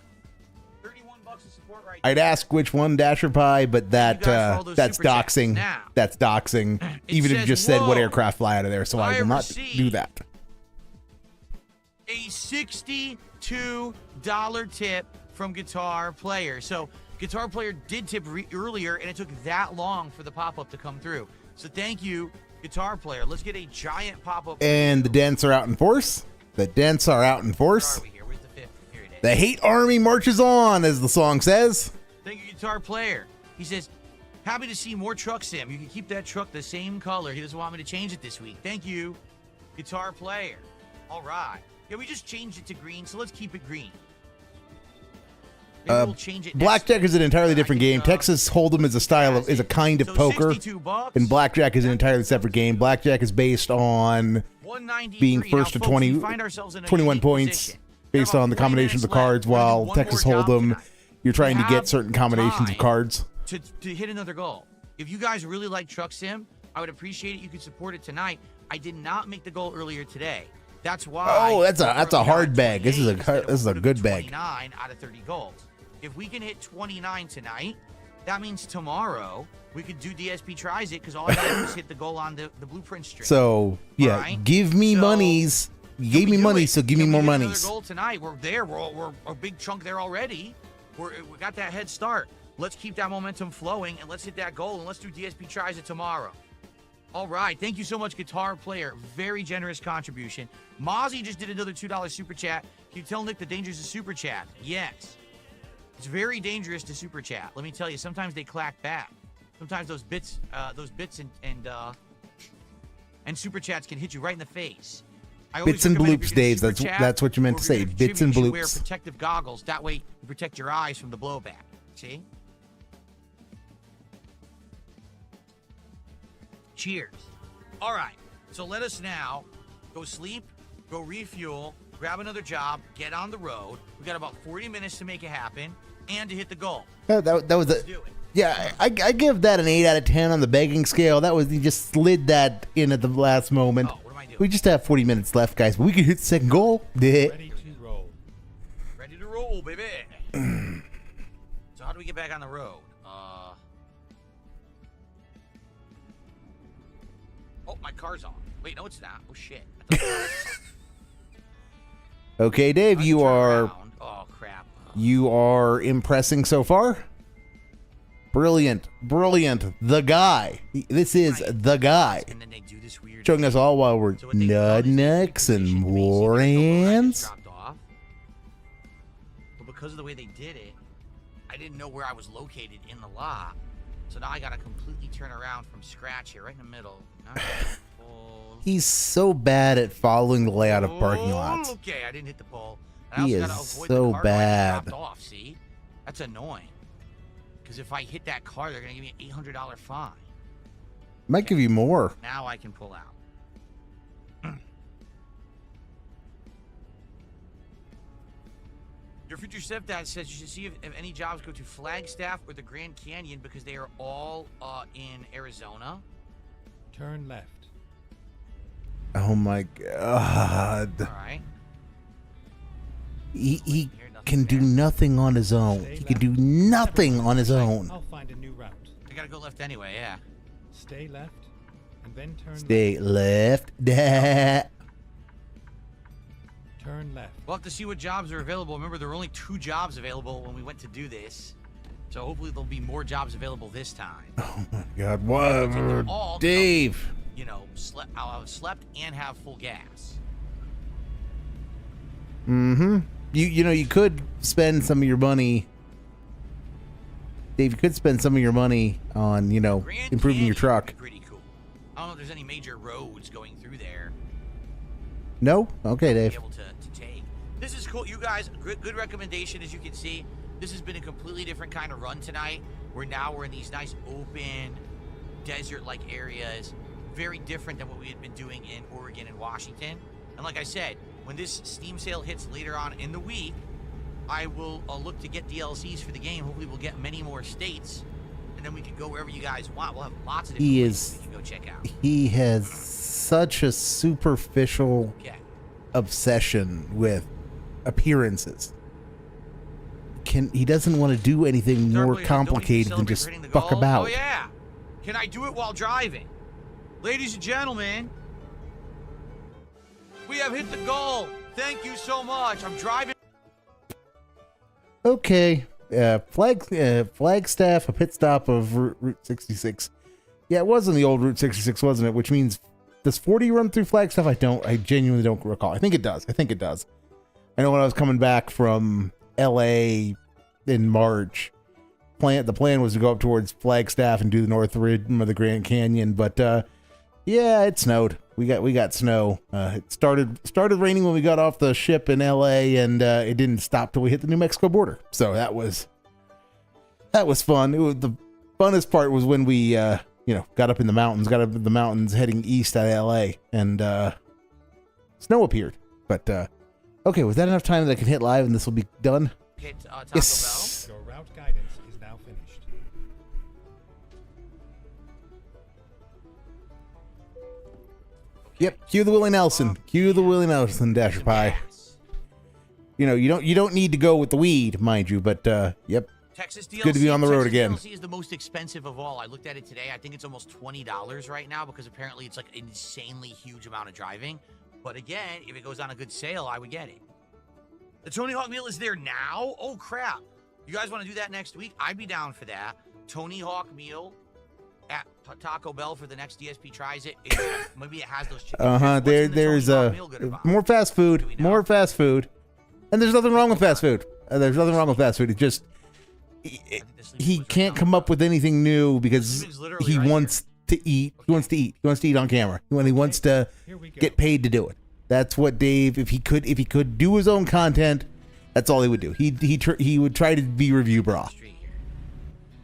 31 bucks of support right
I'd ask which one, Dasher Pie, but that's
super chats.
doxing.
Now,
That's doxing. Even if you just said what aircraft fly out of there, so I will not do that.
A $62 tip from Guitar Player. So Guitar Player did tip earlier, and it took that long for the pop-up to come through. So thank you, Guitar Player. Let's get a giant pop-up.
And the dents are out in force. The dents are out in force.
Where are we here? Where's the fifth? Here it is.
The hate army marches on, as the song says.
Thank you, Guitar Player. He says, happy to see more truck sim. You can keep that truck the same color. He doesn't want me to change it this week. Thank you, Guitar Player. All right. Yeah, we just changed it to green, so let's keep it green. Maybe we'll change it
Blackjack is an entirely different game. Texas Hold'em is a kind of poker,
$62.
and Blackjack is an entirely separate game. Blackjack is based on being first to 21 points, based on the combinations of cards, while Texas Hold'em, you're trying to get certain combinations of cards.
To hit another goal. If you guys really like Truck Sim, I would appreciate it. You could support it tonight. I did not make the goal earlier today. That's why.
Oh, that's a hard bag. This is a good bag.
29 out of 30 goals. If we can hit 29 tonight, that means tomorrow we could do DSP tries it, because all I got to do is hit the goal on the blueprint string.
So yeah,
right?
give me monies. You gave me money, so give me more monies.
Another goal tonight. We're there. We're a big chunk there already. We got that head start. Let's keep that momentum flowing, and let's hit that goal, and let's do DSP tries it tomorrow. All right. Thank you so much, Guitar Player. Very generous contribution. Mozzie just did another $2 super chat. Can you tell Nick the dangers of super chat? Yes. It's very dangerous to super chat. Let me tell you, sometimes they clack back. Sometimes those bits and super chats can hit you right in the face.
Bits and bloops, Dave. That's what you meant to say. Bits and bloops.
Wear protective goggles. That way you protect your eyes from the blowback. See? Cheers. All right. So let us now go sleep, go refuel, grab another job, get on the road. We got about 40 minutes to make it happen and to hit the goal.
That was
Let's do it.
Yeah, I give that an 8 out of 10 on the begging scale. That was, you just slid that in at the last moment.
Oh, what am I doing?
We just have 40 minutes left, guys. But we can hit the second goal.
Ready to roll.
Ready to roll, baby. So how do we get back on the road? Oh, my car's on. Wait, no, it's not. Oh, shit.
Okay, Dave, you are
Oh, crap.
you are impressing so far. Brilliant, brilliant. The guy. This is the guy.
And then they do this weird
Showing us all while we're
So what they've done is
nudnucks
they
and
basically
warans.
dropped off. But because of the way they did it, I didn't know where I was located in the lot. So now I gotta completely turn around from scratch here, right in the middle. Now I gotta pull.
He's so bad at following the layout of parking lots.
Okay, I didn't hit the pole. And I
He
also
is
gotta avoid
so
the car
bad.
dropped off, see? That's annoying. Because if I hit that car, they're gonna give me an $800 fine.
Might give you more.
Now I can pull out. Your future stepdad says you should see if any jobs go to Flagstaff or the Grand Canyon because they are all in Arizona.
Turn left.
Oh my god.
All right.
He can do nothing on his own. He can do nothing on his own.
I'll find a new route.
I gotta go left anyway, yeah.
Stay left, and then turn
Stay left.
Turn left.
We'll have to see what jobs are available. Remember, there were only 2 jobs available when we went to do this. So hopefully there'll be more jobs available this time.
Oh my god. What? Dave.
You know, I'll have slept and have full gas.
Mm-hmm. You know, you could spend some of your money. Dave, you could spend some of your money on, you know,
Grand
improving your
Canyon would
truck.
be pretty cool. I don't know if there's any major roads going through there.
No? Okay,
be
Dave.
able to take. This is cool. You guys, good recommendation. As you can see, this has been a completely different kind of run tonight. We're in these nice open desert-like areas. Very different than what we had been doing in Oregon and Washington. And like I said, when this Steam sale hits later on in the week, I will look to get DLCs for the game. Hopefully we'll get many more states, and then we can go wherever you guys want. We'll have lots of different places we can go check out.
He has such a superficial obsession with appearances. He doesn't want to do anything more complicated than just fuck about.
Oh yeah. Can I do it while driving? Ladies and gentlemen, we have hit the goal. Thank you so much. I'm driving.
Okay. Flagstaff, a pit stop of Route 66. Yeah, it was on the old Route 66, wasn't it? Which means, does 40 run through Flagstaff? I genuinely don't recall. I think it does. I know when I was coming back from LA in March, the plan was to go up towards Flagstaff and do the North Rim of the Grand Canyon, but yeah, it snowed. We got snow. It started raining when we got off the ship in LA, and it didn't stop till we hit the New Mexico border. So that was fun. The funnest part was when we got up in the mountains heading east out of LA, and snow appeared. But okay, was that enough time that I can hit live and this will be done?
Hit Taco
Yes.
Bell.
Your route guidance is now finished.
Yep, cue the Willie Nelson. Cue the Willie Nelson, Dasher Pie. You don't need to go with the weed, mind you, but yep.
Texas DLC,
good to be on the road
Texas
again.
DLC is the most expensive of all. I looked at it today. I think it's almost $20 right now because apparently it's like an insanely huge amount of driving. But again, if it goes on a good sale, I would get it. The Tony Hawk meal is there now? Oh, crap. You guys want to do that next week? I'd be down for that. Tony Hawk meal at Taco Bell for the next DSP tries it. Maybe it has those chicken.
There's more fast food. And there's nothing wrong with fast food. It just he can't come up with anything new because he wants to eat. He wants to eat on camera. He wants to get paid to do it. That's what Dave. If he could do his own content, that's all he would do. He would try to be review bra.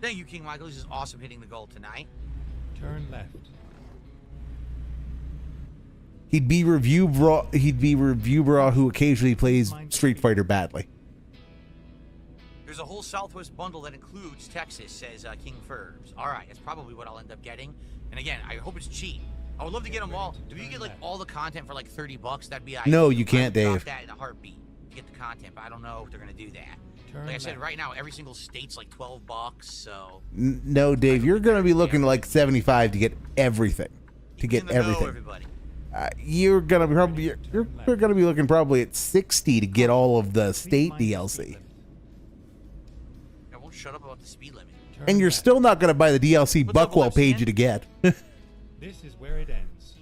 Thank you, King Michael. This is awesome hitting the goal tonight.
Turn left.
He'd be review bra who occasionally plays Street Fighter badly.
There's a whole Southwest bundle that includes Texas, says King Furbs. All right, that's probably what I'll end up getting. And again, I hope it's cheap. I would love to get them all. Do you get like all the content for like $30? That'd be ideal.
No, you can't, Dave.
That in a heartbeat to get the content, but I don't know if they're gonna do that. Like I said, right now every single state's like $12. So
no, Dave, you're gonna be looking like 75 to get everything.
Everybody.
You're gonna be looking probably at 60 to get all of the state DLC.
I won't shut up about the speed limit.
And you're still not gonna buy the DLC Buckwell paid you to get.
This is where it ends.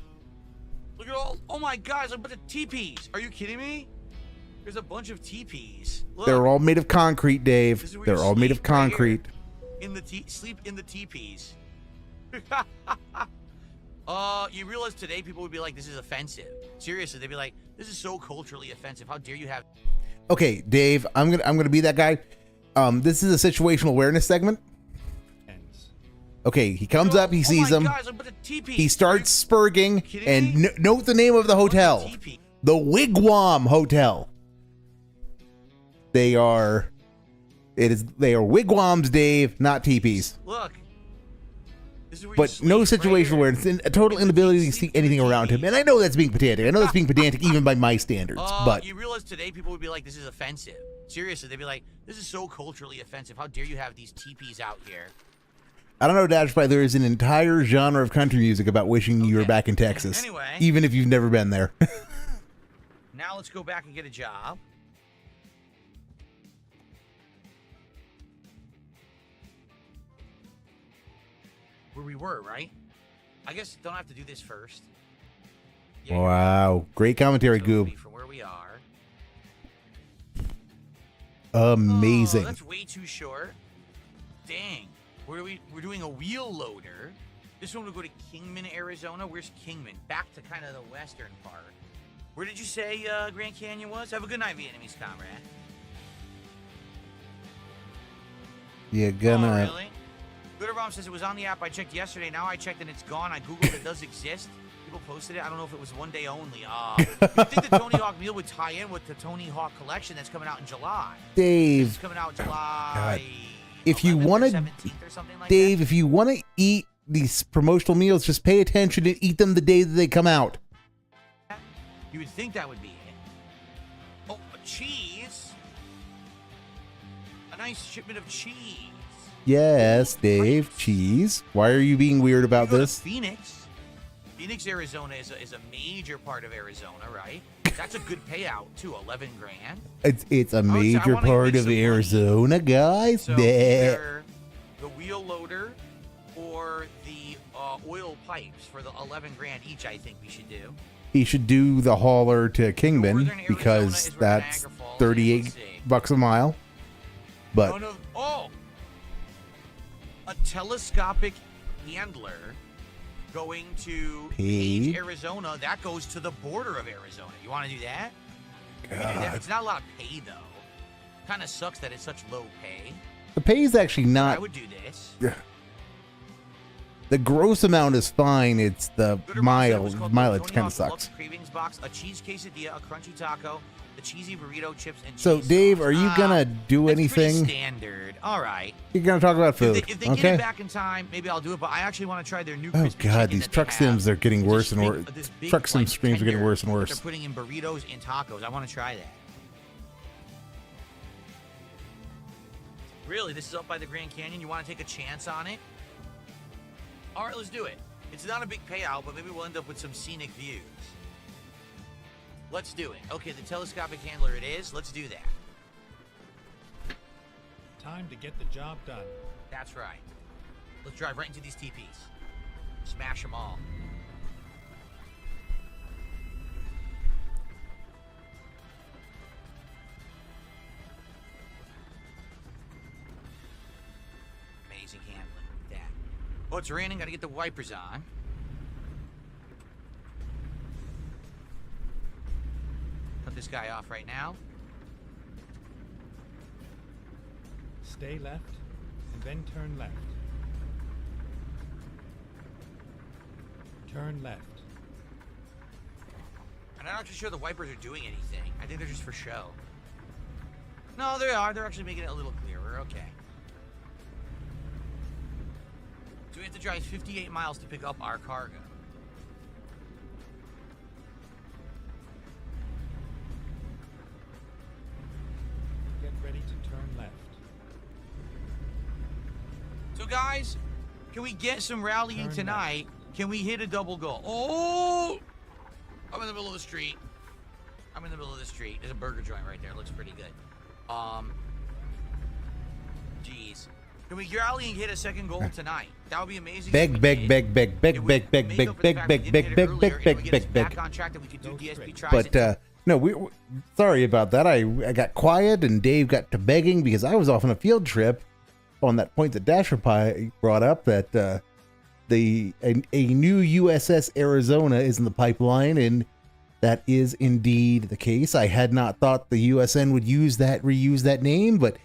Look at all! Oh my God! There's a bunch of teepees. Are you kidding me? There's a bunch of teepees. Look.
They're all made of concrete, Dave. They're all made of concrete.
Right sleep in the teepees. You realize today people would be like, "This is offensive." Seriously, they'd be like, "This is so culturally offensive. How dare you have?"
Okay, Dave, I'm gonna be that guy. This is a situational awareness segment. Okay, he comes up, he sees them, he starts spurging, and note the name of the hotel, the Wigwam Hotel. They are wigwams, Dave, not teepees.
Look.
But no situational awareness, a total inability to see anything around him. And I know that's being pedantic. I know that's being pedantic even by my standards. But
you realize today people would be like, "This is offensive." Seriously, they'd be like, "This is so culturally offensive. How dare you have these teepees out here?"
I don't know, Dash, but there is an entire genre of country music about wishing you were back in Texas.
Anyway.
Even if you've never been there.
Now let's go back and get a job. Where we were, right? I guess don't have to do this first. Yeah,
wow. Great commentary,
so
Goob.
From where we are.
Amazing.
Oh, that's way too short. Dang. We're doing a wheel loader. This one will go to Kingman, Arizona. Where's Kingman? Back to kind of the western part. Where did you say Grand Canyon was? Have a good night, Vietnamese comrade.
You're gonna.
Oh, really? Gooderbomb says it was on the app I checked yesterday. Now I checked and it's gone. I googled it does exist. People posted it. I don't know if it was one day only. You think the Tony Hawk meal would tie in with the Tony Hawk collection that's coming out in July?
Dave.
It's coming out July.
If you want to,
17th or something like
Dave,
that.
if you want to eat these promotional meals, just pay attention and eat them the day that they come out.
You would think that would be it. Oh, a cheese. A nice shipment of cheese.
Yes, Dave. Cheese. Why are you being weird about
You go to
this?
Phoenix. Phoenix, Arizona is a major part of Arizona, right? That's a good payout too, 11 grand.
It's a
I
major
wanna
part
make
of
some money.
Arizona, guys.
So
Bleh.
either the wheel loader or the oil pipes for the 11 grand each, I think we should do.
He should do the hauler to Kingman
Northern Arizona
because
is where
that's
Niagara Falls is.
38
Let's see.
bucks a mile. But
A telescopic handler going to
Page?
Page, Arizona. That goes to the border of Arizona. You want to do that? We can do that.
God.
It's not a lot of pay though. Kind of sucks that it's such low pay.
the pay is actually
I
not.
would do this.
The gross amount is fine. It's the
Gooder Mom said it was called the
mileage
Tony
kind of
Hawk Deluxe
sucks.
Cravings box, a cheese quesadilla, a crunchy taco, the cheesy burrito chips, and
So,
cheese
Dave,
sauce.
are you gonna do
That's pretty
anything?
standard. All right.
You're gonna talk about food,
If they get
okay?
it back in time, maybe I'll do it. But I actually want to try their new.
Oh
crispy
God,
chicken
these
that
truck
they
sims
have.
are getting
It's
worse
this
and
big-
worse.
this big,
Truck sim
like,
streams are getting
tender
worse and
that
worse.
They're putting in burritos and tacos. I want to try that. Really, this is up by the Grand Canyon. You want to take a chance on it? All right, let's do it. It's not a big payout, but maybe we'll end up with some scenic views. Let's do it. Okay, the telescopic handler it is. Let's do that.
Time to get the job done.
That's right. Let's drive right into these TPs. Smash them all. Amazing handling with that. Oh, it's raining. Gotta get the wipers on. Cut this guy off right now.
Stay left, and then turn left. Turn left.
And I'm not too sure the wipers are doing anything. I think they're just for show. No, they are. They're actually making it a little clearer. Okay. So we have to drive 58 miles to pick up our cargo.
Get ready to turn left.
So guys, can we get some rallying
Turn
tonight? Can we hit a double goal? Oh! I'm in the middle of the street. There's a burger joint right there. It looks pretty good. Jeez. Can we rally and hit a second goal tonight? That would be amazing. if we
Beg,
did.
beg, beg, beg,
It would
beg, beg,
make
beg,
up for the
beg,
fact
beg,
we
beg,
didn't hit it
beg,
earlier,
beg,
and
beg,
it would get us
beg,
back on track that we could do
Go
DSP
straight.
tries.
But no, we sorry about that. I got quiet and Dave got to begging because I was off on a field trip on that point that Dasher Pie brought up that a new USS Arizona is in the pipeline, and that is indeed the case. I had not thought the USN would reuse that name, but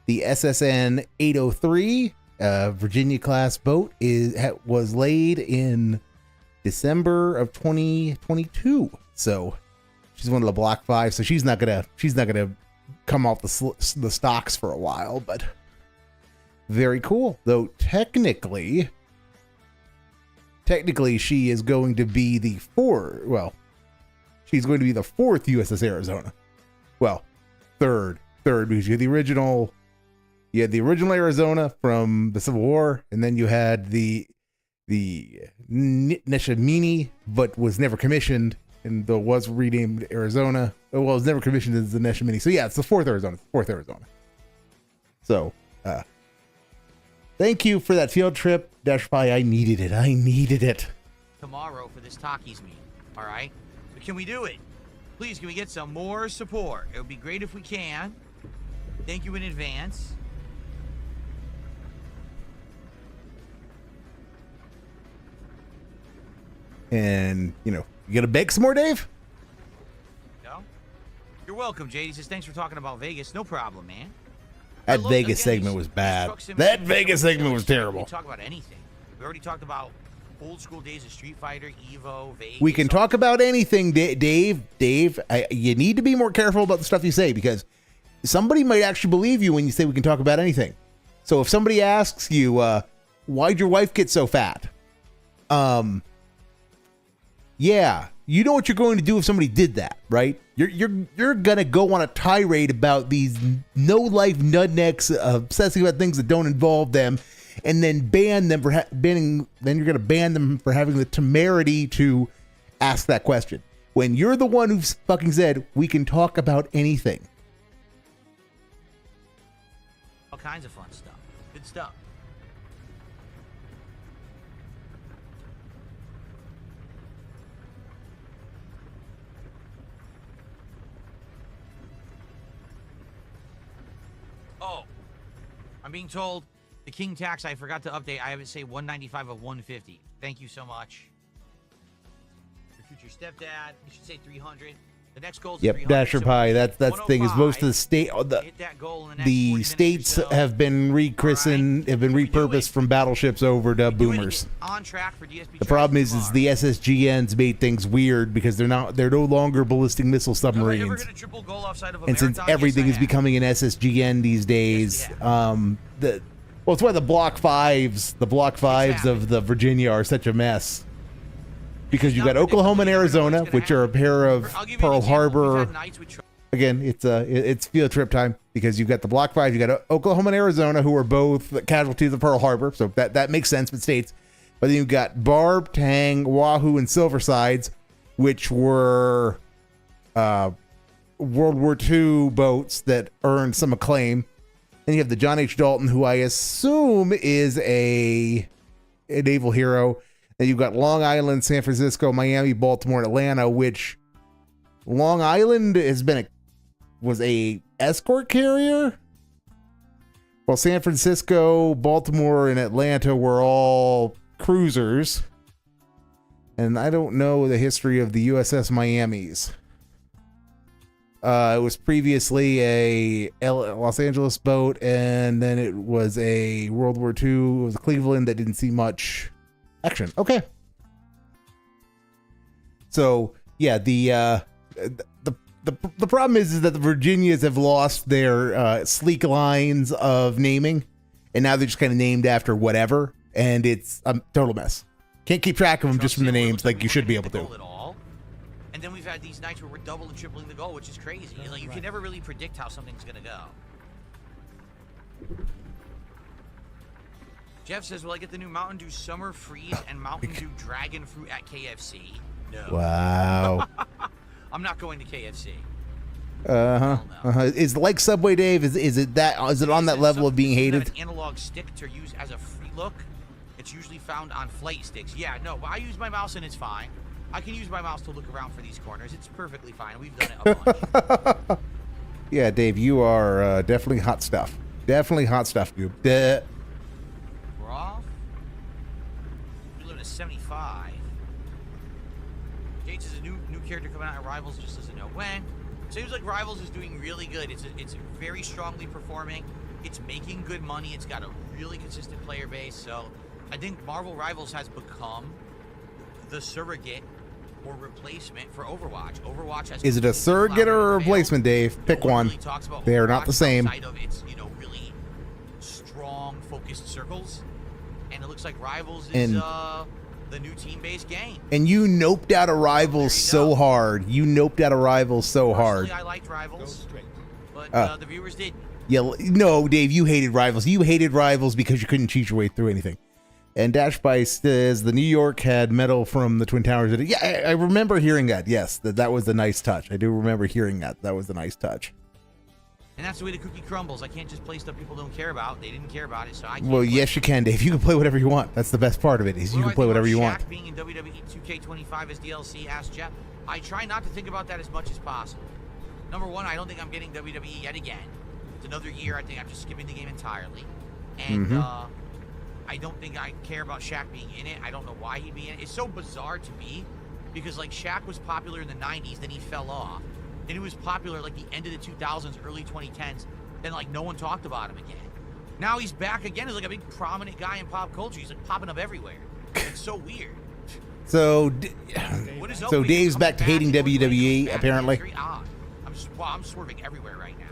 the SSN 803 Virginia class boat was laid in December of 2022. So she's one of the Block 5, so she's not gonna come off the stocks for a while, but very cool. Though technically she is going to be the she's going to be the fourth USS Arizona. Well, third because you had the original Arizona from the Civil War, and then you had the Neshaminy, but was never commissioned, and though was renamed Arizona. Well, it was never commissioned as the Neshaminy. So yeah, it's the fourth Arizona. So thank you for that field trip, Dash Pie. I needed it.
Tomorrow for this Takis meet. All right. So can we do it? Please, can we get some more support? It would be great if we can. Thank you in advance.
And you gonna beg some more, Dave?
You're welcome, Jade. He says, thanks for talking about Vegas. No problem, man.
That
I love-
Vegas
again,
segment
these-
was
these
bad.
truck sim
That
games
Vegas
are so
segment was
interesting.
terrible.
We talk about anything. We already talked about old school days of Street Fighter, Evo, Vegas.
We can talk about anything, Dave. You need to be more careful about the stuff you say, because somebody might actually believe you when you say we can talk about anything. So if somebody asks you, why'd your wife get so fat? Yeah, you know what you're going to do if somebody did that, right? You're gonna go on a tirade about these no-life nutnecks obsessing about things that don't involve them, and then ban them for banning. Then you're gonna ban them for having the temerity to ask that question when you're the one who's fucking said we can talk about anything.
All kinds of fun stuff. Good stuff. Oh, I'm being told the King tax I forgot to update. I have it say 195 of 150. Thank you so much. Your future stepdad, you should say 300. The next goal is
Yep,
300.
Dasher
so
Pie. That's the thing is most of the state,
hit that goal in the next 40
the
minutes or
states
so.
have been rechristened, have been
We do
repurposed
it.
from battleships over to
We're doing
boomers.
it on track for DSP
The problem is the SSGNs made things weird because they're no longer ballistic missile
Have I ever
submarines.
hit a triple goal offside of a
And since
marathon?
everything
Yes,
is
I have.
becoming an SSGN these days,
Yes,
well, it's why the Block Fives
happening.
of the Virginia are such a mess. Because you've
Not
got Oklahoma and
predictable. You never know
Arizona,
what's gonna
which are a pair of
I'll give you an
Pearl
example. We've
Harbor.
had nights with
Again, it's field trip time because you've got the Block Five, you got Oklahoma and Arizona, who are both casualties of Pearl Harbor, so that makes sense with states. But then you've got Barb, Tang, Wahoo, and Silversides, which were World War II boats that earned some acclaim. Then you have the John H. Dalton, who I assume is a naval hero. Then you've got Long Island, San Francisco, Miami, Baltimore, and Atlanta, which Long Island was a escort carrier, while San Francisco, Baltimore, and Atlanta were all cruisers. And I don't know the history of the USS Miamis. It was previously a Los Angeles boat, and then it was a World War II. It was a Cleveland that didn't see much action. Okay. So yeah, the problem is that the Virginias have lost their sleek lines of naming, and now they're just kind of named after whatever, and it's a total mess. Can't keep track of them just from the names like you should be able to.
And then we've had these nights where we're double and tripling the goal, which is crazy. Like, you can never really predict how something's gonna go. Jeff says, will I get the new Mountain Dew Summer Freeze and Mountain Dew Dragon Fruit at KFC? No.
Wow.
I'm not going to KFC.
Is it like Subway, Dave? Is it on that level of being hated?
An analog stick to use as a free look. It's usually found on flight sticks. Yeah, no, I use my mouse and it's fine. I can use my mouse to look around for these corners. It's perfectly fine. We've done it a bunch.
Yeah, Dave, you are definitely hot stuff. Definitely hot stuff, dude.
We're off. We live at 75. Gates is a new character coming out at Rivals, just doesn't know when. Seems like Rivals is doing really good. It's very strongly performing. It's making good money. It's got a really consistent player base. So I think Marvel Rivals has become the surrogate or replacement for Overwatch. Overwatch has.
Is it a surrogate or a replacement, Dave? Pick one.
Really talks about
they are not the same.
Outside of its, really strong, focused circles, and it looks like Rivals is the new team-based game.
And you noped out a Rivals so hard. You noped out a Rivals so hard.
Personally, I liked Rivals, but the viewers didn't.
Yeah, no, Dave, you hated Rivals. You hated Rivals because you couldn't cheat your way through anything. And Dashby says the New York had metal from the Twin Towers. Yeah, I remember hearing that. Yes, that was a nice touch. I do remember hearing that. That was a nice touch.
And that's the way the cookie crumbles. I can't just play stuff people don't care about. They didn't care about it, so I can't.
Well,
play
yes,
it.
you can, Dave. You can play whatever you want. That's the best part of it. Is you can play whatever you want.
Shaq being in WWE 2K25 as DLC, asked Jeff. I try not to think about that as much as possible. Number one, I don't think I'm getting WWE yet again. It's another year. I think I'm just skipping the game entirely. And I don't think I care about Shaq being in it. I don't know why he'd be in it. It's so bizarre to me because, like, Shaq was popular in the 90s, then he fell off. and he was popular like the end of the 2000s, early 2010s. Then like no one talked about him again. Now he's back again as like a big prominent guy in pop culture. He's like popping up everywhere. It's so weird.
So,
What is up
so
with you
Dave's
coming
back to hating
and going
WWE,
back?
apparently.
It's very odd. I'm swerving everywhere right now.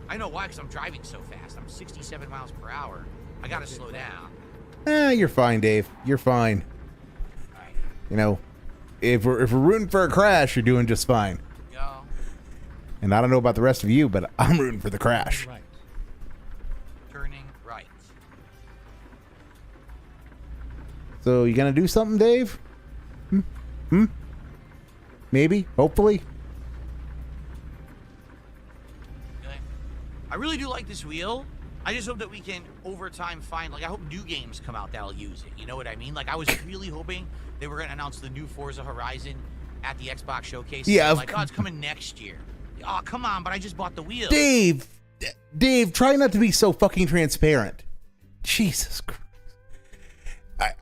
I know why, because I'm driving so fast. I'm 67 miles per hour. I gotta slow down.
You're fine, Dave. You're fine.
All right.
You know, if we're rooting for a crash, you're doing just fine.
Go.
And I don't know about the rest of you, but I'm rooting for the crash.
Right.
Turning right.
So you gonna do something, Dave? Maybe? Hopefully?
Okay. I really do like this wheel. I just hope that we can, over time, find, like, I hope new games come out that'll use it. You know what I mean? Like, I was really hoping they were going to announce the new Forza Horizon at the Xbox Showcase.
Yeah.
Like, oh, it's coming next year. Oh, come on, but I just bought the wheel.
Dave, try not to be so fucking transparent. Jesus Christ.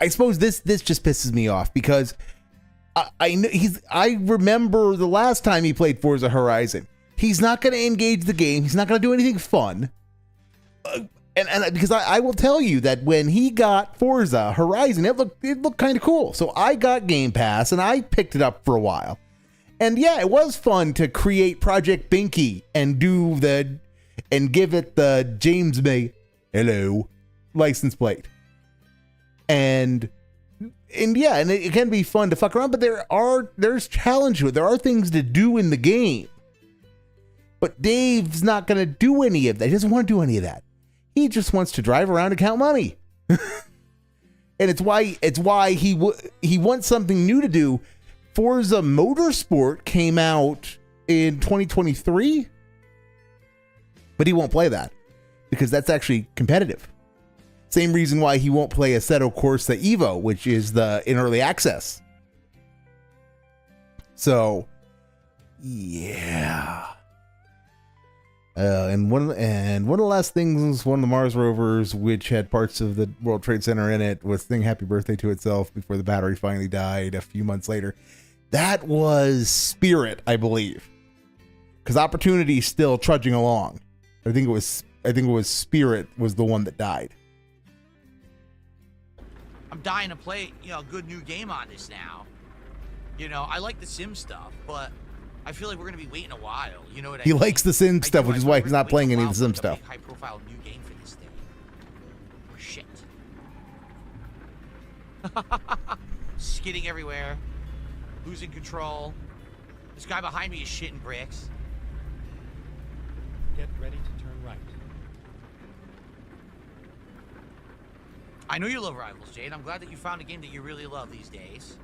I suppose this just pisses me off because I remember the last time he played Forza Horizon. He's not going to engage the game. He's not going to do anything fun. And because I will tell you that when he got Forza Horizon, it looked kind of cool. So I got Game Pass and I picked it up for a while. And yeah, it was fun to create Project Binky and give it the James May hello license plate. And yeah, and it can be fun to fuck around, but there's challenge to it. There are things to do in the game. But Dave's not going to do any of that. He doesn't want to do any of that. He just wants to drive around and count money. And it's why he wants something new to do. Forza Motorsport came out in 2023, but he won't play that because that's actually competitive. Same reason why he won't play Assetto Corsa Evo, which is in early access. So, yeah. And one of the last things, one of the Mars rovers, which had parts of the World Trade Center in it, was saying happy birthday to itself before the battery finally died a few months later. That was Spirit, I believe, because Opportunity's still trudging along. I think it was Spirit was the one that died.
I'm dying to play, a good new game on this now. I like the Sim stuff, but I feel like we're gonna be waiting a while. You know what I mean?
He likes the Sim stuff, which is why he's not playing any of the Sim stuff.
High-profile new game for this thing. Oh, shit. Skidding everywhere. Losing control. This guy behind me is shitting bricks.
Get ready to turn right.
I know you love Rivals, Jade. I'm glad that you found a game that you really love these days.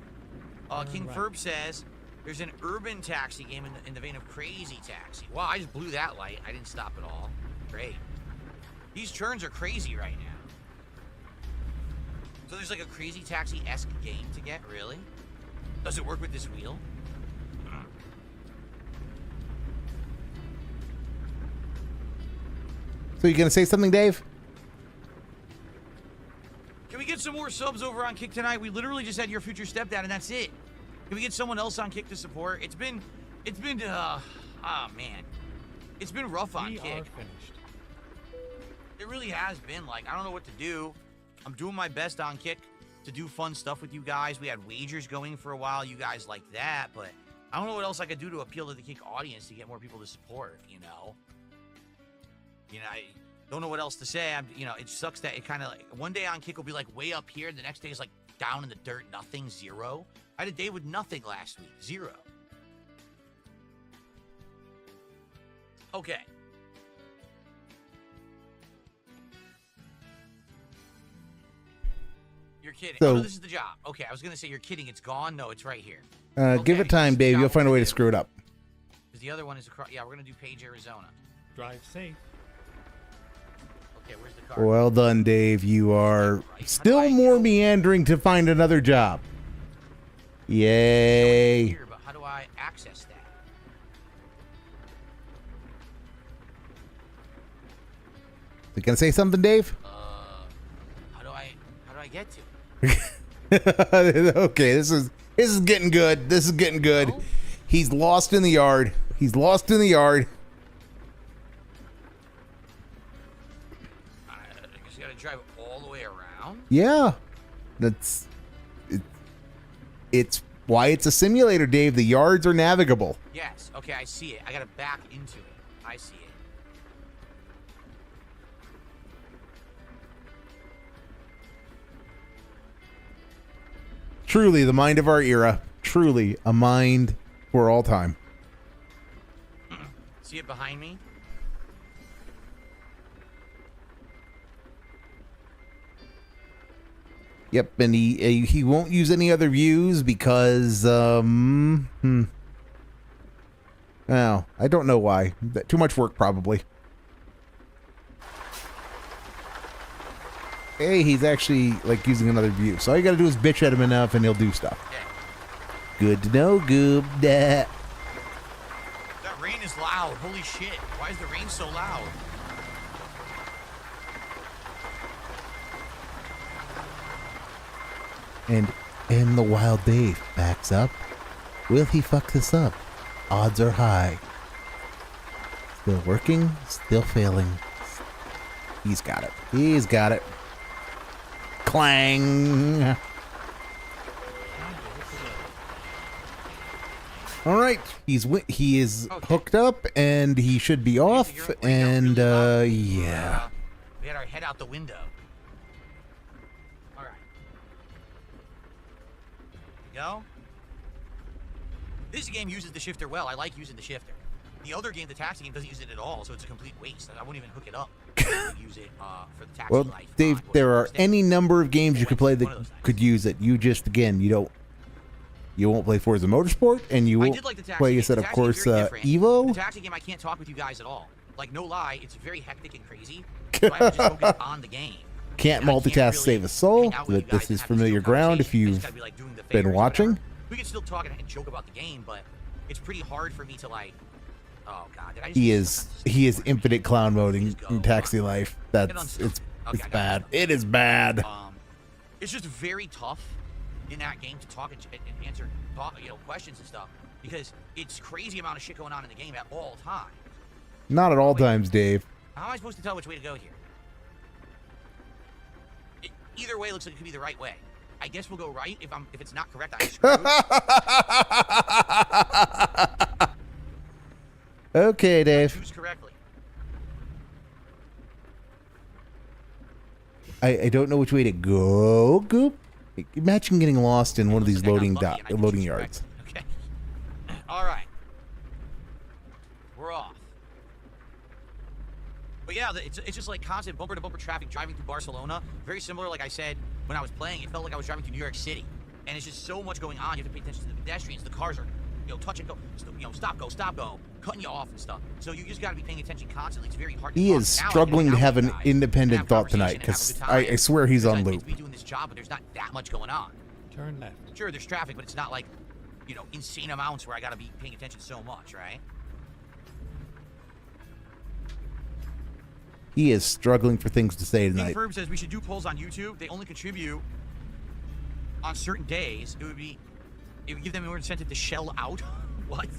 King
right.
Ferb says there's an urban taxi game in the vein of Crazy Taxi. Wow, I just blew that light. I didn't stop at all. Great. These turns are crazy right now. So there's like a Crazy Taxi-esque game to get, really? Does it work with this wheel?
So you gonna say something, Dave?
Can we get some more subs over on Kick tonight? We literally just had your future stepdad, and that's it. Can we get someone else on Kick to support? It's been, oh man. It's been rough on
We
Kick.
are finished.
It really has been. Like, I don't know what to do. I'm doing my best on Kick to do fun stuff with you guys. We had wagers going for a while. You guys like that, but I don't know what else I could do to appeal to the Kick audience to get more people to support, I don't know what else to say. It sucks that it kind of like one day on Kick will be like way up here, and the next day is like down in the dirt, nothing, zero. I had a day with nothing last week, 0. Okay. You're kidding.
So-
Oh, no, this is the job. Okay, I was gonna say you're kidding. It's gone. No, it's right here.
Give it time, Dave. You'll find a way to screw it up.
Because the other one is across. Yeah, we're gonna do Page, Arizona.
Drive safe.
Okay, where's the car?
Well done, Dave. You are still more meandering to find another job. Yay.
Here, but how do I access that?
You gonna say something, Dave?
How do I get to?
Okay, this is getting good. This is getting good.
No?
He's lost in the yard. he's lost in the yard.
I guess you gotta drive all the way around.
Yeah, that's it's why it's a simulator, Dave. The yards are navigable.
Yes. Okay, I see it. I gotta back into it. I see it.
Truly the mind of our era. Truly a mind for all time.
See it behind me?
Yep, and he won't use any other views because oh, I don't know why. Too much work probably. Hey, he's actually like using another view. So all you gotta do is bitch at him enough and he'll do stuff.
Okay.
Good to know, Goob.
That rain is loud. Holy shit. Why is the rain so loud?
And the Wild Dave backs up. Will he fuck this up? Odds are high. Still working, still failing. He's got it. He's got it. Clang. All right, he is hooked up and he should be off. And yeah.
We had our head out the window. All right. Go. This game uses the shifter well. I like using the shifter. The other game, the taxi game, doesn't use it at all, so it's a complete waste. I won't even hook it up. Use it for the taxi
well,
life.
Dave, there are any number of games you could play that could use it. You just, again, you won't play Forza Motorsport, and you won't play, you said, of course, Evo.
The taxi game, I can't talk with you guys at all. Like, no lie, it's very hectic and crazy. So I have to just focus on the game.
Can't multitask, save a soul. But this is familiar ground if you've been watching.
We can still talk and joke about the game, but it's pretty hard for me to like. Oh God!
He is infinite clown mode in Taxi Life. It's bad. It is bad.
It's just very tough in that game to talk and answer questions and stuff because it's crazy amount of shit going on in the game at all times.
Not at all times, Dave.
How am I supposed to tell which way to go here? Either way looks like it could be the right way. I guess we'll go right. If it's not correct, I'm screwed.
Okay, Dave.
Choose correctly.
I don't know which way to go, Goop. Imagine getting lost in one of these loading yards.
Okay. All right. We're off. But yeah, it's just like constant bumper-to-bumper traffic driving through Barcelona. Very similar, like I said, when I was playing. It felt like I was driving through New York City. And it's just so much going on. You have to pay attention to the pedestrians. The cars are, touch and go. Stop, go. Cutting you off and stuff. So you just got to be paying attention constantly. It's very hard to
He is struggling to have an independent thought tonight, because I swear he's on loop.
It's me doing this job, but there's not that much going on.
Turn left.
Sure, there's traffic, but it's not like, insane amounts where I got to be paying attention so much, right?
He is struggling for things to say tonight.
Verb says we should do polls on YouTube. They only contribute on certain days. It would give them more incentive to shell out. What?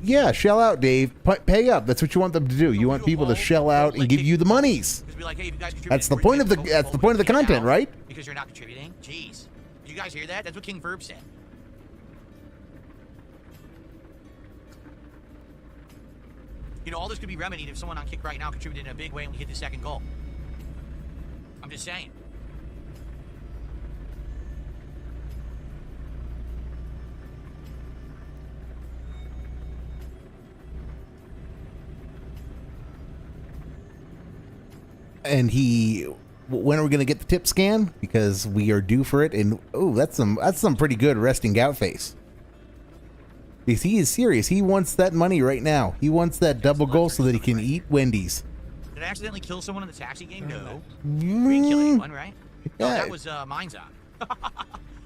Yeah, shell out, Dave. Pay up. That's what you want them to do. You want people to shell out and give you the monies. That's the point of the content, right?
Because you're not contributing. Jeez. Did you guys hear that? That's what King Verb said. All this could be remedied if someone on Kick right now contributed in a big way and we hit the second goal. I'm just saying.
And when are we going to get the tip scan? Because we are due for it. And that's some pretty good resting gout face. Because he is serious. He wants that money right now. He wants that double goal so that he can eat Wendy's.
Did I accidentally kill someone in the taxi game? No. We didn't kill anyone, right? No, that was Mind's Eye.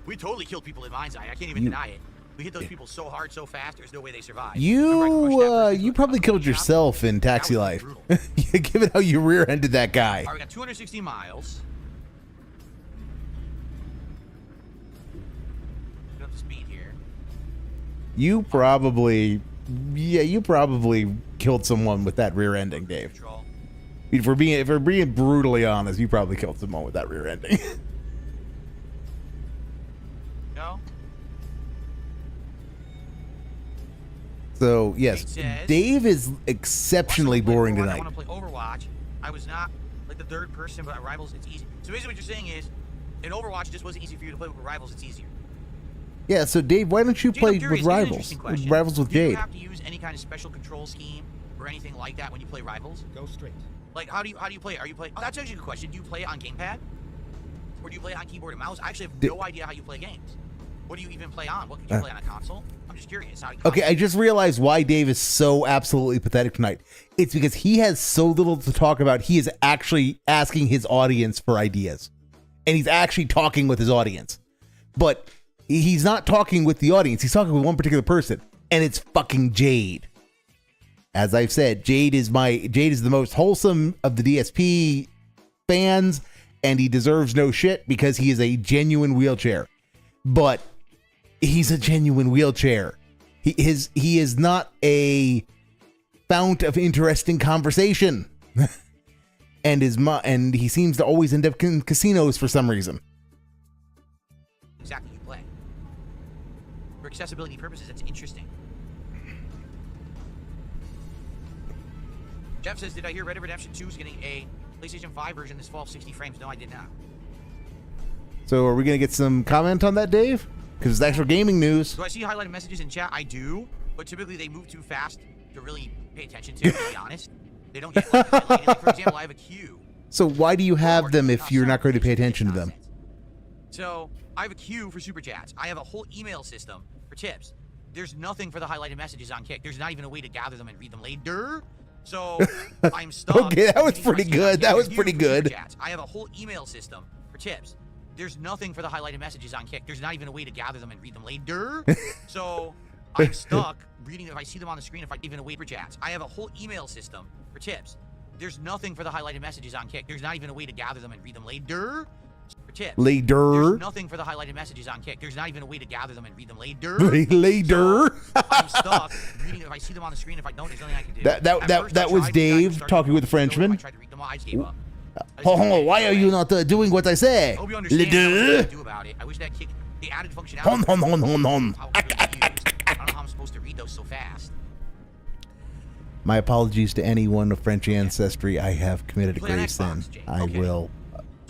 We totally killed people in Mind's Eye. I can't even deny it. We hit those people so hard, so fast, there's no way they survived.
You probably killed yourself in Taxi Life. Given how you rear-ended that guy.
All right, we got 260 miles. Get up to speed here.
You probably Yeah, you probably killed someone with that rear ending, Dave.
Control.
If we're being brutally honest, you probably killed someone with that rear ending.
No.
So yes,
It says,
Dave is exceptionally boring
I
tonight.
want to play Overwatch. I was not like the third person, but at Rivals it's easy. So basically, what you're saying is, in Overwatch, it just wasn't easy for you to play with Rivals. It's easier.
Yeah, so Dave, why don't you
Jade,
play
I'm curious,
with
here's an
Rivals?
interesting question.
Rivals with
Do you
Jade.
have to use any kind of special control scheme or anything like that when you play Rivals?
Go straight.
Like, how do you play? Are you playing? Oh, that's actually a good question. Do you play it on gamepad, or do you play it on keyboard and mouse? I actually have no idea how you play games. What do you even play on? What can you play on a console? I'm just curious.
Okay, I just realized why Dave is so absolutely pathetic tonight. It's because he has so little to talk about. He is actually asking his audience for ideas, and he's actually talking with his audience. But he's not talking with the audience. He's talking with one particular person, and it's fucking Jade. As I've said, Jade is the most wholesome of the DSP fans, and he deserves no shit because he is a genuine wheelchair. But he's a genuine wheelchair. He is not a fount of interesting conversation. and he seems to always end up in casinos for some reason.
Exactly, you play. For accessibility purposes, that's interesting. Jeff says, did I hear Red Dead Redemption 2 is getting a PlayStation 5 version this fall of 60 frames? No, I did not.
So are we going to get some comment on that, Dave? Because it's actual gaming news.
Do I see highlighted messages in chat? I do, but typically they move too fast to really pay attention to be honest. They don't get like, highlighted. Like, for example, I have a queue.
So why do you have them if you're not going to pay attention to them?
So I have a queue for super chats. I have a whole email system for tips. There's nothing for the highlighted messages on Kick. There's not even a way to gather them and read them later. So I'm stuck.
Okay, that was pretty good. That was pretty good.
I have a whole email system for tips. There's nothing for the highlighted messages on Kick. There's not even a way to gather them and read them later. So I'm stuck reading if I see them on the screen, if I even wait for chats. I have a whole email system for tips. There's nothing for the highlighted messages on Kick. There's not even a way to gather them and read them later. For tips.
Later.
There's nothing for the highlighted messages on Kick. There's not even a way to gather them and read them later.
Later.
So I'm stuck reading if I see them on the screen. If I don't, there's nothing I can do.
That was Dave talking with the Frenchman.
I tried to read them all. I just gave up.
Oh, why are you not doing what I say?
I hope you understand what to do about it. I wish that Kick, the added functionality.
Hon.
I don't know how I'm supposed to read those so fast.
My apologies to anyone of French ancestry. I have committed a grave sin. I will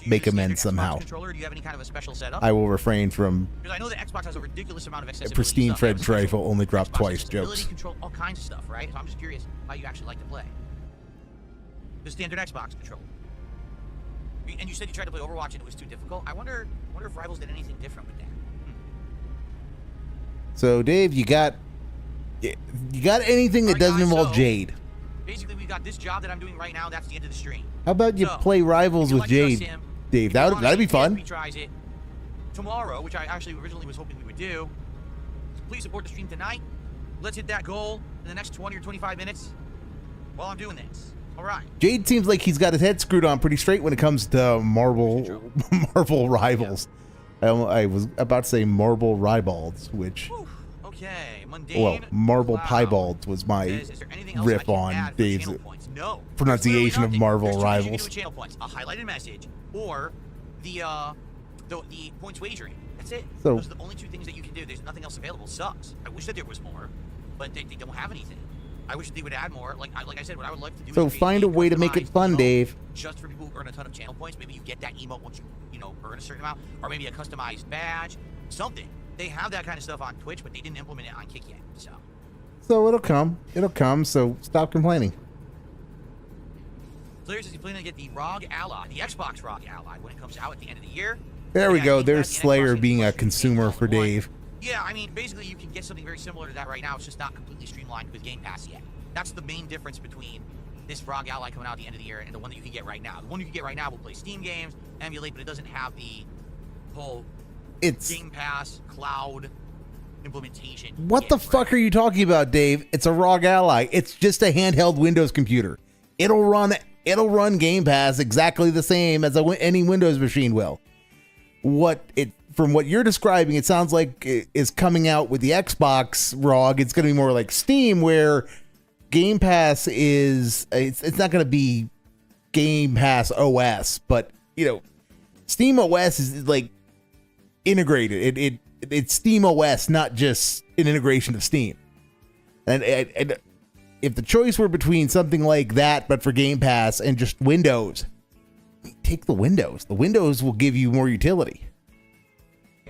make amends somehow.
Controller? Do you have any kind of a special setup?
I will refrain from
Because I know that Xbox has a ridiculous amount of accessibility.
pristine
stuff.
Fred rifle only dropped
Xbox
twice
accessibility,
jokes.
Control, all kinds of stuff, right? So I'm just curious how you actually like to play. The standard Xbox controller. And you said you tried to play Overwatch and it was too difficult. I wonder if Rivals did anything different with that.
So Dave, you got anything that doesn't involve Jade?
Basically, we got this job that I'm doing right now. That's the end of the stream.
How about you play Rivals with Jade, Dave? That'd be fun.
Retries it tomorrow, which I actually originally was hoping we would do. So please support the stream tonight. Let's hit that goal in the next 20 or 25 minutes while I'm doing this. All right.
Jade seems like he's got his head screwed on pretty straight when it comes to Marvel Rivals. I was about to say Marble Rybalds, which
okay, mundane.
Marble Piebalds was my riff on Dave's pronunciation of Marvel Rivals.
Channel points, a highlighted message, or the points wagering. That's it.
So,
those are the only two things that you can do. There's nothing else available. Sucks. I wish that there was more, but they don't have anything. I wish they would add more. Like I said, what I would like to do.
So
is
find a way to make it fun, Dave.
Just for people who earn a ton of channel points. Maybe you get that emote once you earn a certain amount, or maybe a customized badge, something. They have that kind of stuff on Twitch, but they didn't implement it on Kick yet. So
it'll come. It'll come. So stop complaining.
Slayer says he's planning to get the ROG Ally, the Xbox ROG Ally, when it comes out at the end of the year.
There we go. There's Slayer being a consumer for Dave.
Yeah, I mean, basically you can get something very similar to that right now. It's just not completely streamlined with Game Pass yet. That's the main difference between this ROG Ally coming out at the end of the year and the one that you can get right now. The one you can get right now will play Steam games, emulate, but it doesn't have the whole Game Pass cloud implementation.
What the fuck are you talking about, Dave? It's a ROG Ally. It's just a handheld Windows computer. It'll run Game Pass exactly the same as any Windows machine will. from what you're describing, it sounds like it is coming out with the Xbox ROG. It's going to be more like Steam, where Game Pass is, it's not going to be Game Pass OS, but Steam OS is like integrated. It's Steam OS, not just an integration of Steam. And if the choice were between something like that, but for Game Pass and just Windows, take the Windows. The Windows will give you more utility.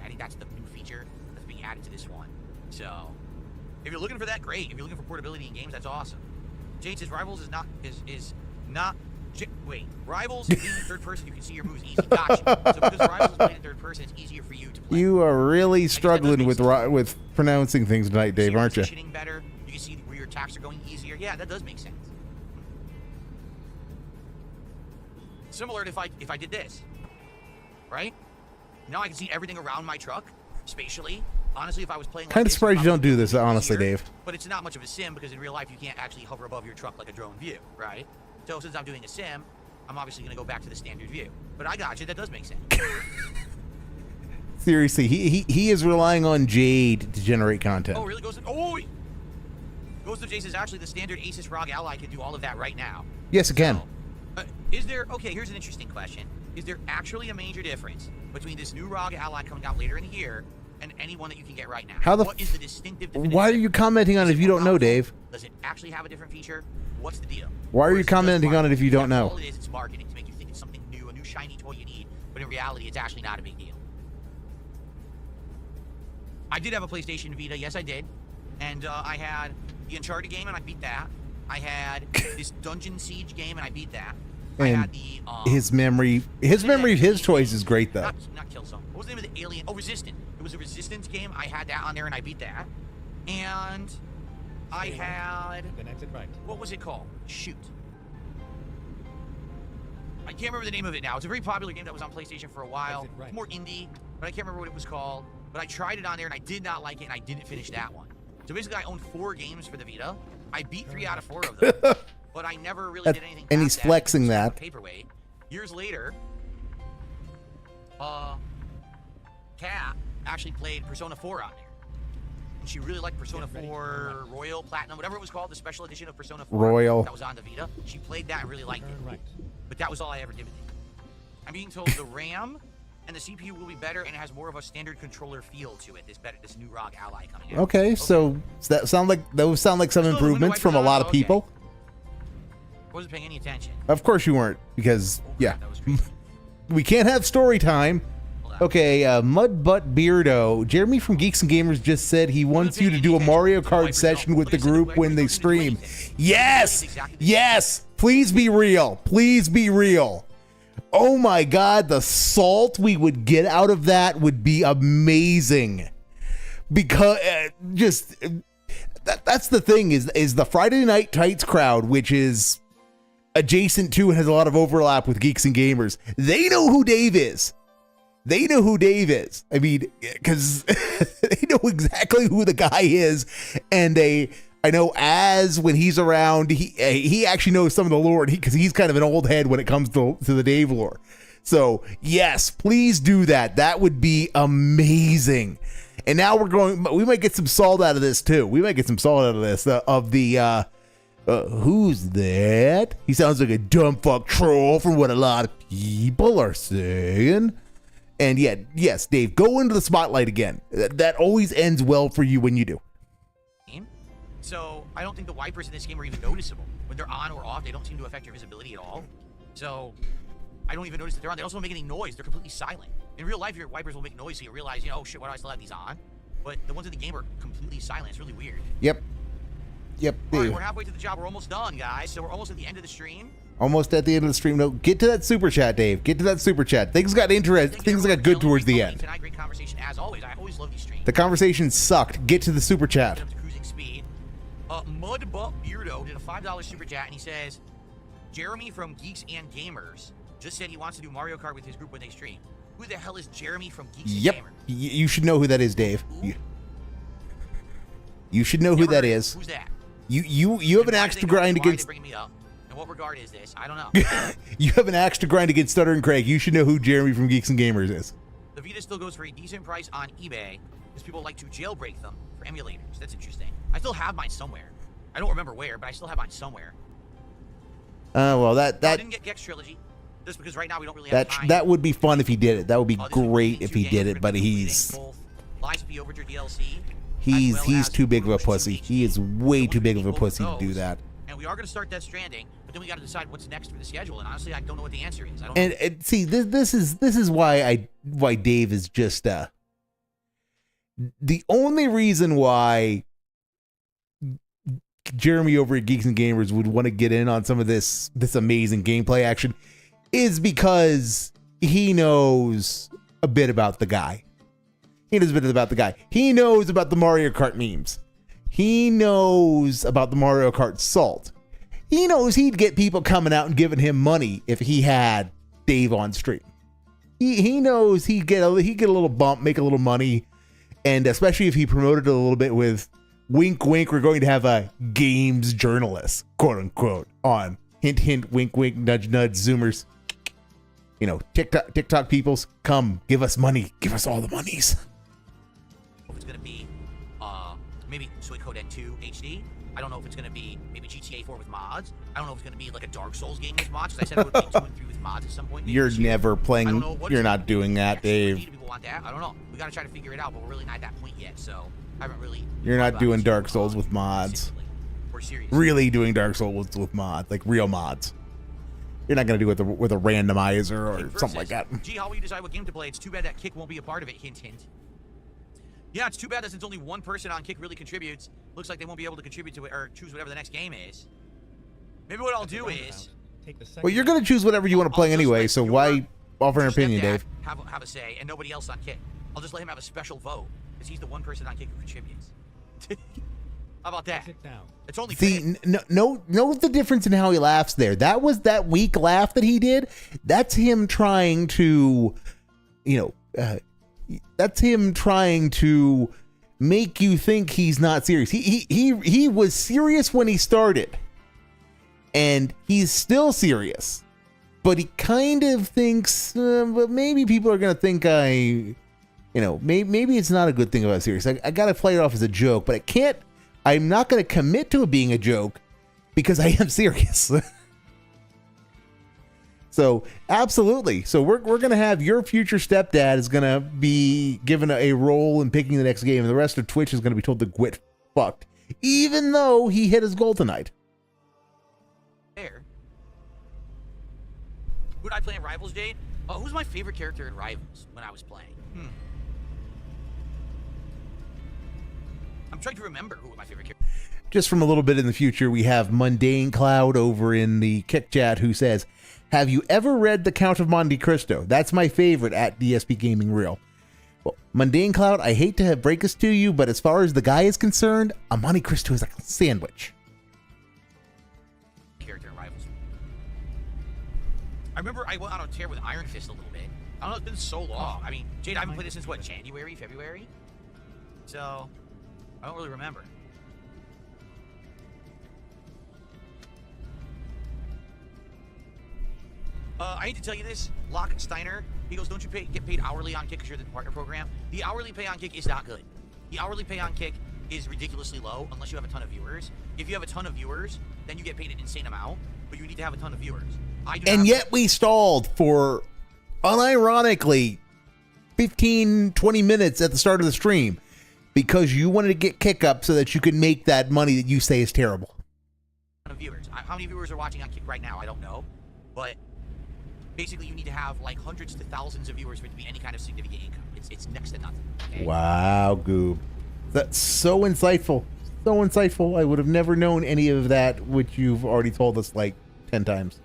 I think that's the new feature that's being added to this one. So, if you're looking for that, great. If you're looking for portability in games, that's awesome. Jade says Rivals is not. Wait, Rivals being in third person, you can see your moves easy. Gotcha. So because Rivals is playing in third person, it's easier for you to play.
You are really struggling with pronouncing things tonight, Dave, aren't you?
Positioning better. You can see where your attacks are going easier. Yeah, that does make sense. Similar to if I did this, right? Now I can see everything around my truck spatially. Honestly, if I was playing,
Kind of surprised you don't do this, honestly, Dave.
But it's not much of a sim because in real life you can't actually hover above your truck like a drone view, right? So since I'm doing a sim, I'm obviously going to go back to the standard view. But I got you. That does make sense.
Seriously, he is relying on Jade to generate content.
Oh, really? Ghost of Jace is actually the standard Asus ROG Ally can do all of that right now.
Yes, it can.
So, okay, here's an interesting question. Is there actually a major difference between this new ROG Ally coming out later in the year and any one that you can get right now? What is the distinctive difference?
Why are you commenting on it if you don't know, Dave?
Does it actually have a different feature? What's the deal?
Why are you commenting on it if you don't know?
All it is, it's marketing to make you think it's something new, a new shiny toy you need, but in reality, it's actually not a big deal. I did have a PlayStation Vita, yes I did, and I had the Uncharted game and I beat that. I had this Dungeon Siege game and I beat that.
And
I had the
his memory of his choice is great though.
Not Killzone. What was the name of the Alien? Oh, Resistant. It was a Resistance game. I had that on there and I beat that. And I had
Then exit right.
what was it called? Shoot. I can't remember the name of it now. It's a very popular game that was on PlayStation for a while.
Exit right.
It's more indie, but I can't remember what it was called. But I tried it on there and I did not like it and I didn't finish that one. So basically I owned 4 games for the Vita. I beat 3 out of 4 of them. But I never really did anything.
And he's flexing that.
Paperweight. Years later, Kat actually played Persona 4 on there. And she really liked Persona 4 Royal, Platinum, whatever it was called, the special edition of Persona 4
Royal.
that was on the Vita. She played that and really liked it.
Right.
But that was all I ever did with it. I'm being told the RAM and the CPU will be better and it has more of a standard controller feel to it. This new ROG Ally coming out.
Okay, so those sound like some improvements from a lot of people.
I wasn't paying any attention.
Of course you weren't, because yeah,
That was crazy.
we can't have story time. Okay, Mudbutt Beardo. Jeremy from Geeks and Gamers just said he wants you to do a Mario Kart session with the group when they stream. Yes! Yes! Please be real. Please be real. Oh my God, the salt we would get out of that would be amazing. Because that's the thing is the Friday Night Tights crowd, which is adjacent to and has a lot of overlap with Geeks and Gamers. They know who Dave is. They know who Dave is. I mean, because they know exactly who the guy is, and I know as when he's around, he actually knows some of the lore, because he's kind of an old head when it comes to the Dave lore. So yes, please do that. That would be amazing. And now we might get some salt out of this too. We might get some salt out of this who's that? He sounds like a dumb fuck troll from what a lot of people are saying. And yet, yes, Dave, go into the spotlight again. That always ends well for you when you do.
So I don't think the wipers in this game are even noticeable. When they're on or off, they don't seem to affect your visibility at all. So I don't even notice that they're on. They also don't make any noise. They're completely silent. In real life, your wipers will make noise, so you realize, oh shit, why do I still have these on? But the ones in the game are completely silent. It's really weird.
Yep.
All right, we're halfway to the job. We're almost done, guys. So we're almost at the end of the stream.
Almost at the end of the stream. No, get to that super chat, Dave. Get to that super chat. Things got good towards the end.
Tonight, great conversation as always. I always love these streams.
The conversation sucked. Get to the super chat.
Up to cruising speed. Mudbutt Beardo did a $5 super chat, and he says, Jeremy from Geeks and Gamers just said he wants to do Mario Kart with his group when they stream. Who the hell is Jeremy from Geeks and Gamers?
You should know who that is, Dave. You should know who that is.
Who's that?
You have an axe to grind against.
Bringing me up. In what regard is this? I don't know.
You have an axe to grind against Stutter and Craig. You should know who Jeremy from Geeks and Gamers is.
The Vita still goes for a decent price on eBay because people like to jailbreak them for emulators. That's interesting. I still have mine somewhere. I don't remember where, but I still have mine somewhere.
Well,
I didn't get Gex Trilogy just because right now we don't really have time.
that would be fun if he did it. That would be great if he did it, but he's too big of a pussy. He is way too big of a pussy to do that.
And we are going to start Death Stranding, but then we got to decide what's next for the schedule. And honestly, I don't know what the answer is. I don't know.
And see, this is why Dave is just the only reason why Jeremy over at Geeks and Gamers would want to get in on some of this amazing gameplay action is because he knows a bit about the guy. He knows a bit about the guy. He knows about the Mario Kart memes. He knows about the Mario Kart salt. He knows he'd get people coming out and giving him money if he had Dave on stream. He knows he'd get a little bump, make a little money, and especially if he promoted it a little bit with wink, wink, we're going to have a games journalist, quote unquote, on. Hint, hint, wink, wink, nudge, nudge, Zoomers. You know, TikTok peoples, come, give us money. Give us all the monies.
It's going to be maybe Suikoden 2 HD. I don't know if it's going to be maybe GTA 4 with mods. I don't know if it's going to be like a Dark Souls game with mods, because I said it would be 2 and 3 with mods at some point.
You're never playing. You're not doing that, Dave.
People want that. I don't know. We got to try to figure it out, but we're really not at that point yet, so I haven't really.
You're not doing Dark Souls with mods.
We're serious.
Really doing Dark Souls with mods, like real mods. You're not going to do it with a randomizer or something like that.
Gee, how will you decide what game to play? It's too bad that Kick won't be a part of it. Hint, hint. Yeah, it's too bad that since only one person on Kick really contributes, looks like they won't be able to contribute to it or choose whatever the next game is. Maybe what I'll do is...
Well, you're going to choose whatever you want to play anyway, so why offer an opinion, Dave?
Have a say, and nobody else on Kick. I'll just let him have a special vote, because he's the one person on Kick who contributes. How about that? It's only
See, know the difference in how he laughs there. That was that weak laugh that he did. That's him trying to, that's him trying to make you think he's not serious. He was serious when he started, and he's still serious, but he kind of thinks, but maybe people are gonna think maybe it's not a good thing about serious. I gotta play it off as a joke, but I can't. I'm not going to commit to it being a joke because I am serious. So, absolutely. So, we're going to have your future stepdad is going to be given a role in picking the next game, and the rest of Twitch is going to be told to quit fucked, even though he hit his goal tonight.
There. Who did I play in Rivals, Jade? Oh, who's my favorite character in Rivals when I was playing? I'm trying to remember who my favorite character.
Just from a little bit in the future, we have Mundane Cloud over in the Kick Chat who says, have you ever read The Count of Monte Cristo? That's my favorite at DSP Gaming Real. Well, Mundane Cloud, I hate to break this to you, but as far as the guy is concerned, a Monte Cristo is like a sandwich.
Character in Rivals. I remember I went on a tear with Iron Fist a little bit. I don't know, it's been so long. I mean, Jade, I haven't played this since what, January, February? So... I don't really remember. I hate to tell you this, Locke Steiner, he goes, don't you get paid hourly on Kick because you're the partner program? The hourly pay on Kick is not good. The hourly pay on Kick is ridiculously low unless you have a ton of viewers. If you have a ton of viewers, then you get paid an insane amount, but you need to have a ton of viewers.
And yet we stalled for, unironically, 15, 20 minutes at the start of the stream. Because you wanted to get Kick up so that you could make that money that you say is terrible.
Viewers. How many viewers are watching on Kick right now? I don't know. But basically you need to have like hundreds to thousands of viewers for it to be any kind of significant income. It's next to nothing. Okay?
Wow, Goob. That's so insightful. So insightful. I would have never known any of that, which you've already told us like 10 times.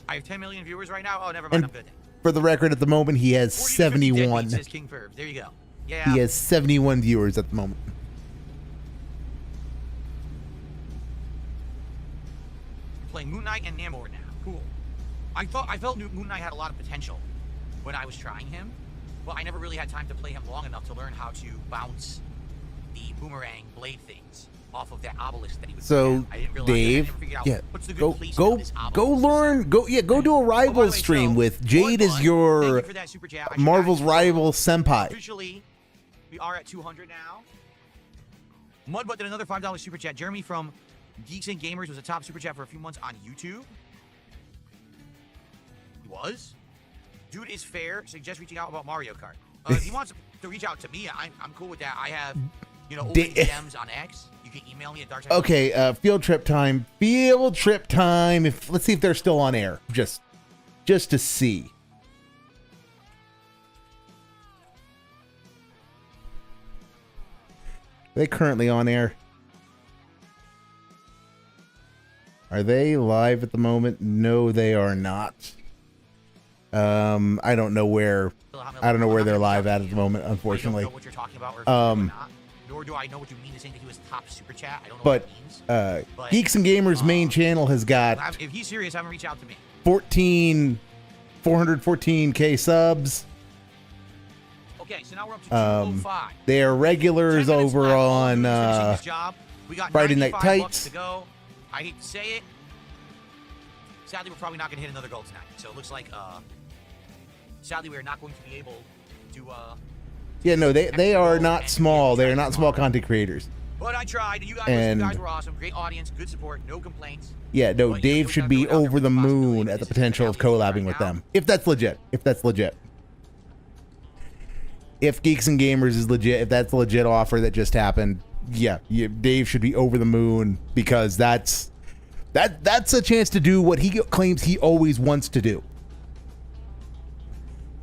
I have 10 million viewers right now? Oh, never mind. I'm good.
For the record, at the moment, he has 71.
Says King Ferb. There you go. Yeah.
He has 71 viewers at the moment.
Playing Moon Knight and Namor now. Cool. I felt Moon Knight had a lot of potential when I was trying him, but I never really had time to play him long enough to learn how to bounce the boomerang blade things off of that obelisk that he was.
So,
I didn't realize
Dave,
yeah, what's the good placement of this obelisk.
go do a rival
way,
stream
so,
with Jade as
thank
your
you for that super chat. I should
Marvel's
actually-
rival senpai.
Officially, we are at 200 now. Mudbutt did another $5 super chat. Jeremy from Geeks and Gamers was a top super chat for a few months on YouTube. He was. Dude is fair. Suggest reaching out about Mario Kart. If he wants to reach out to me, I'm cool with that. I have, open DMs on X. You can email me at darkside.
Okay, field trip time. Field trip time. Let's see if they're still on air. Just to see. Are they currently on air? Are they live at the moment? No, they are not. I don't know where they're live at the moment, unfortunately.
I don't know what you're talking about, or not. Nor do I know what you mean to saying that he was top super chat. I don't know
But,
what it means. But
Geeks and Gamers main channel has got
if he's serious, have him reach out to me.
414K subs.
Okay, so now we're up to 205.
They are regulars
10 minutes
over
left. All
on
we're doing is finishing this job. We got
Friday Night
95 bucks
Tights.
to go. I hate to say it. Sadly, we're probably not going to hit another goal tonight. So it looks like, sadly, we're not going to be able to.
Yeah, no, they are not small. They are not small content creators.
But I tried. You guys were awesome. Great audience, good support, no complaints.
Yeah, no,
But,
Dave should be over the moon at the potential of collabing with them. If that's legit. If Geeks and Gamers is legit, if that's a legit offer that just happened, yeah, Dave should be over the moon, because that's a chance to do what he claims he always wants to do.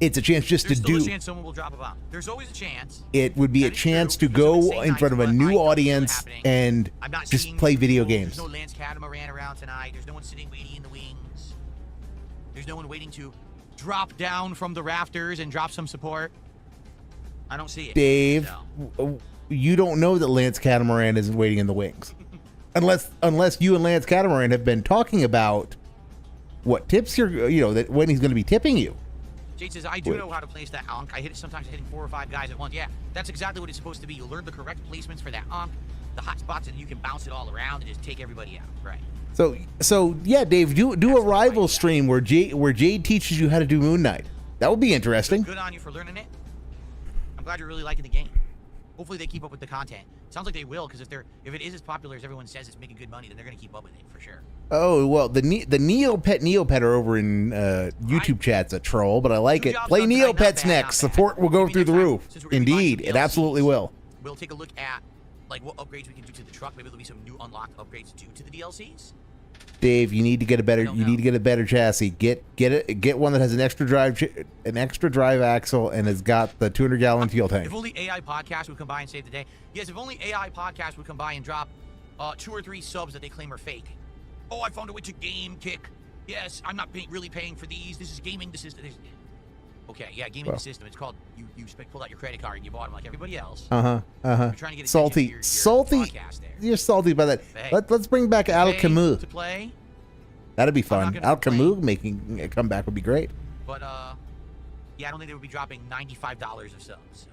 It's a chance just
There's
to
still
do.
a chance someone will drop a bomb. There's always a chance.
It would be a
That is
chance
true.
to
There's
go
always
in front of a
but I
new
don't see it
audience
happening.
and
I'm not
just
seeing
play video
people.
games.
There's no Lance Catamaran around tonight. There's no one sitting waiting in the wings. There's no one waiting to drop down from the rafters and drop some support. I don't see it.
Dave,
So.
you don't know that Lance Catamaran isn't waiting in the wings. unless you and Lance Catamaran have been talking about what tips that when he's going to be tipping you.
Jade says, I do know how to place that onk. I hit it sometimes hitting 4 or 5 guys at once. Yeah, that's exactly what it's supposed to be. You learn the correct placements for that onk, the hot spots, and you can bounce it all around and just take everybody out. Right.
So yeah, Dave, do a rival stream where Jade teaches you how to do Moon Knight. That would be interesting.
Good on you for learning it. I'm glad you're really liking the game. Hopefully they keep up with the content. Sounds like they will, because if it is as popular as everyone says it's making good money, then they're going to keep up with it for sure.
Oh, well, the Neopet are over in YouTube chat's a troll, but I like it. Play Neopets next. Support will go through the roof. Indeed, it absolutely will.
We'll take a look at what upgrades we can do to the truck. Maybe there'll be some new unlocked upgrades due to the DLCs.
Dave, you need to get a better chassis. Get one that has an extra drive axle and has got the 200-gallon fuel tank.
If only AI Podcast would come by and save the day. Yes, if only AI Podcast would come by and drop 2 or 3 subs that they claim are fake. Oh, I found a way to game kick. Yes, I'm not really paying for these. This is gaming the system. Okay, yeah, gaming the system. It's called you pulled out your credit card and you bought them like everybody else. You're trying to get
salty.
your podcast there.
You're salty by that.
Hey,
Let's bring back Al Camus.
To play.
That'd be fun. Al Camus making a comeback would be great.
But yeah, I don't think they would be dropping $95 of subs. So.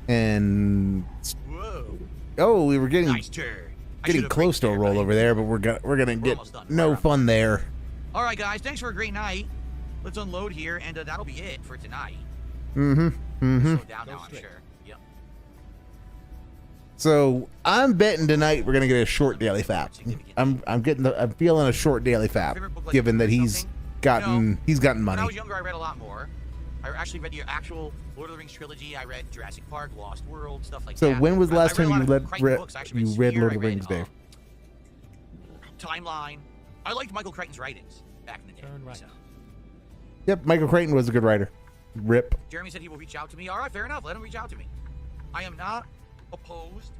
And
Whoa.
oh, we were getting
Nice turn.
getting close to a roll over there, but we're gonna get no fun there.
All right, guys. Thanks for a great night. Let's unload here, and that'll be it for tonight.
Mm-hmm.
Slow down now, I'm sure. Yep.
So I'm betting tonight we're gonna get a short daily fap. I'm feeling a short daily fap, given that he's gotten
When I
money.
was younger, I read a lot more. I actually read the actual Lord of the Rings trilogy. I read Jurassic Park, Lost World, stuff like that.
So when was the last time you read
Sphere,
Lord of the Rings, Dave?
Timeline. I liked Michael Crichton's writings back in the day.
Turn right.
So.
Yep, Michael Crichton was a good writer. Rip.
Jeremy said he will reach out to me. All right, fair enough. Let him reach out to me. I am not opposed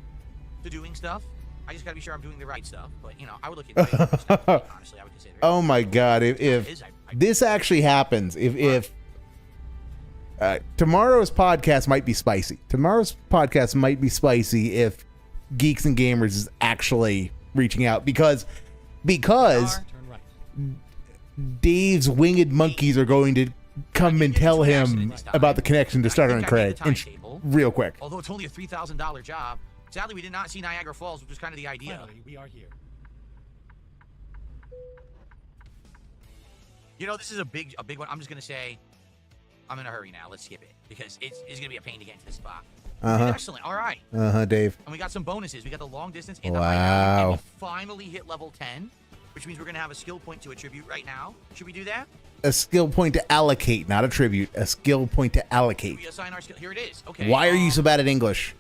to doing stuff. I just got to be sure I'm doing the right stuff. But, I would look at honestly, I would consider it.
Oh my God! If this actually happens, if tomorrow's podcast might be spicy. Tomorrow's podcast might be spicy if Geeks and Gamers is actually reaching out because
Turn right.
Dave's winged monkeys are going to come and tell
It's an
him
accident this time.
about the connection to
I
Starter
think
and
I made
Craig
the timetable.
real quick.
Although it's only a $3,000 job. Sadly, we did not see Niagara Falls, which was kind of the idea.
Finally, we are here.
You know, this is a big one. I'm just gonna say, I'm in a hurry now. Let's skip it because it's gonna be a pain to get into this spot. Excellent. All right.
Dave.
And we got some bonuses. We got the long distance and the
Wow.
high mountain, and we finally hit level 10, which means we're gonna have a skill point to attribute right now. Should we do that?
A skill point to allocate, not attribute. A skill point to allocate.
We assign our skill. Here it is. Okay.
Why are you so bad at English?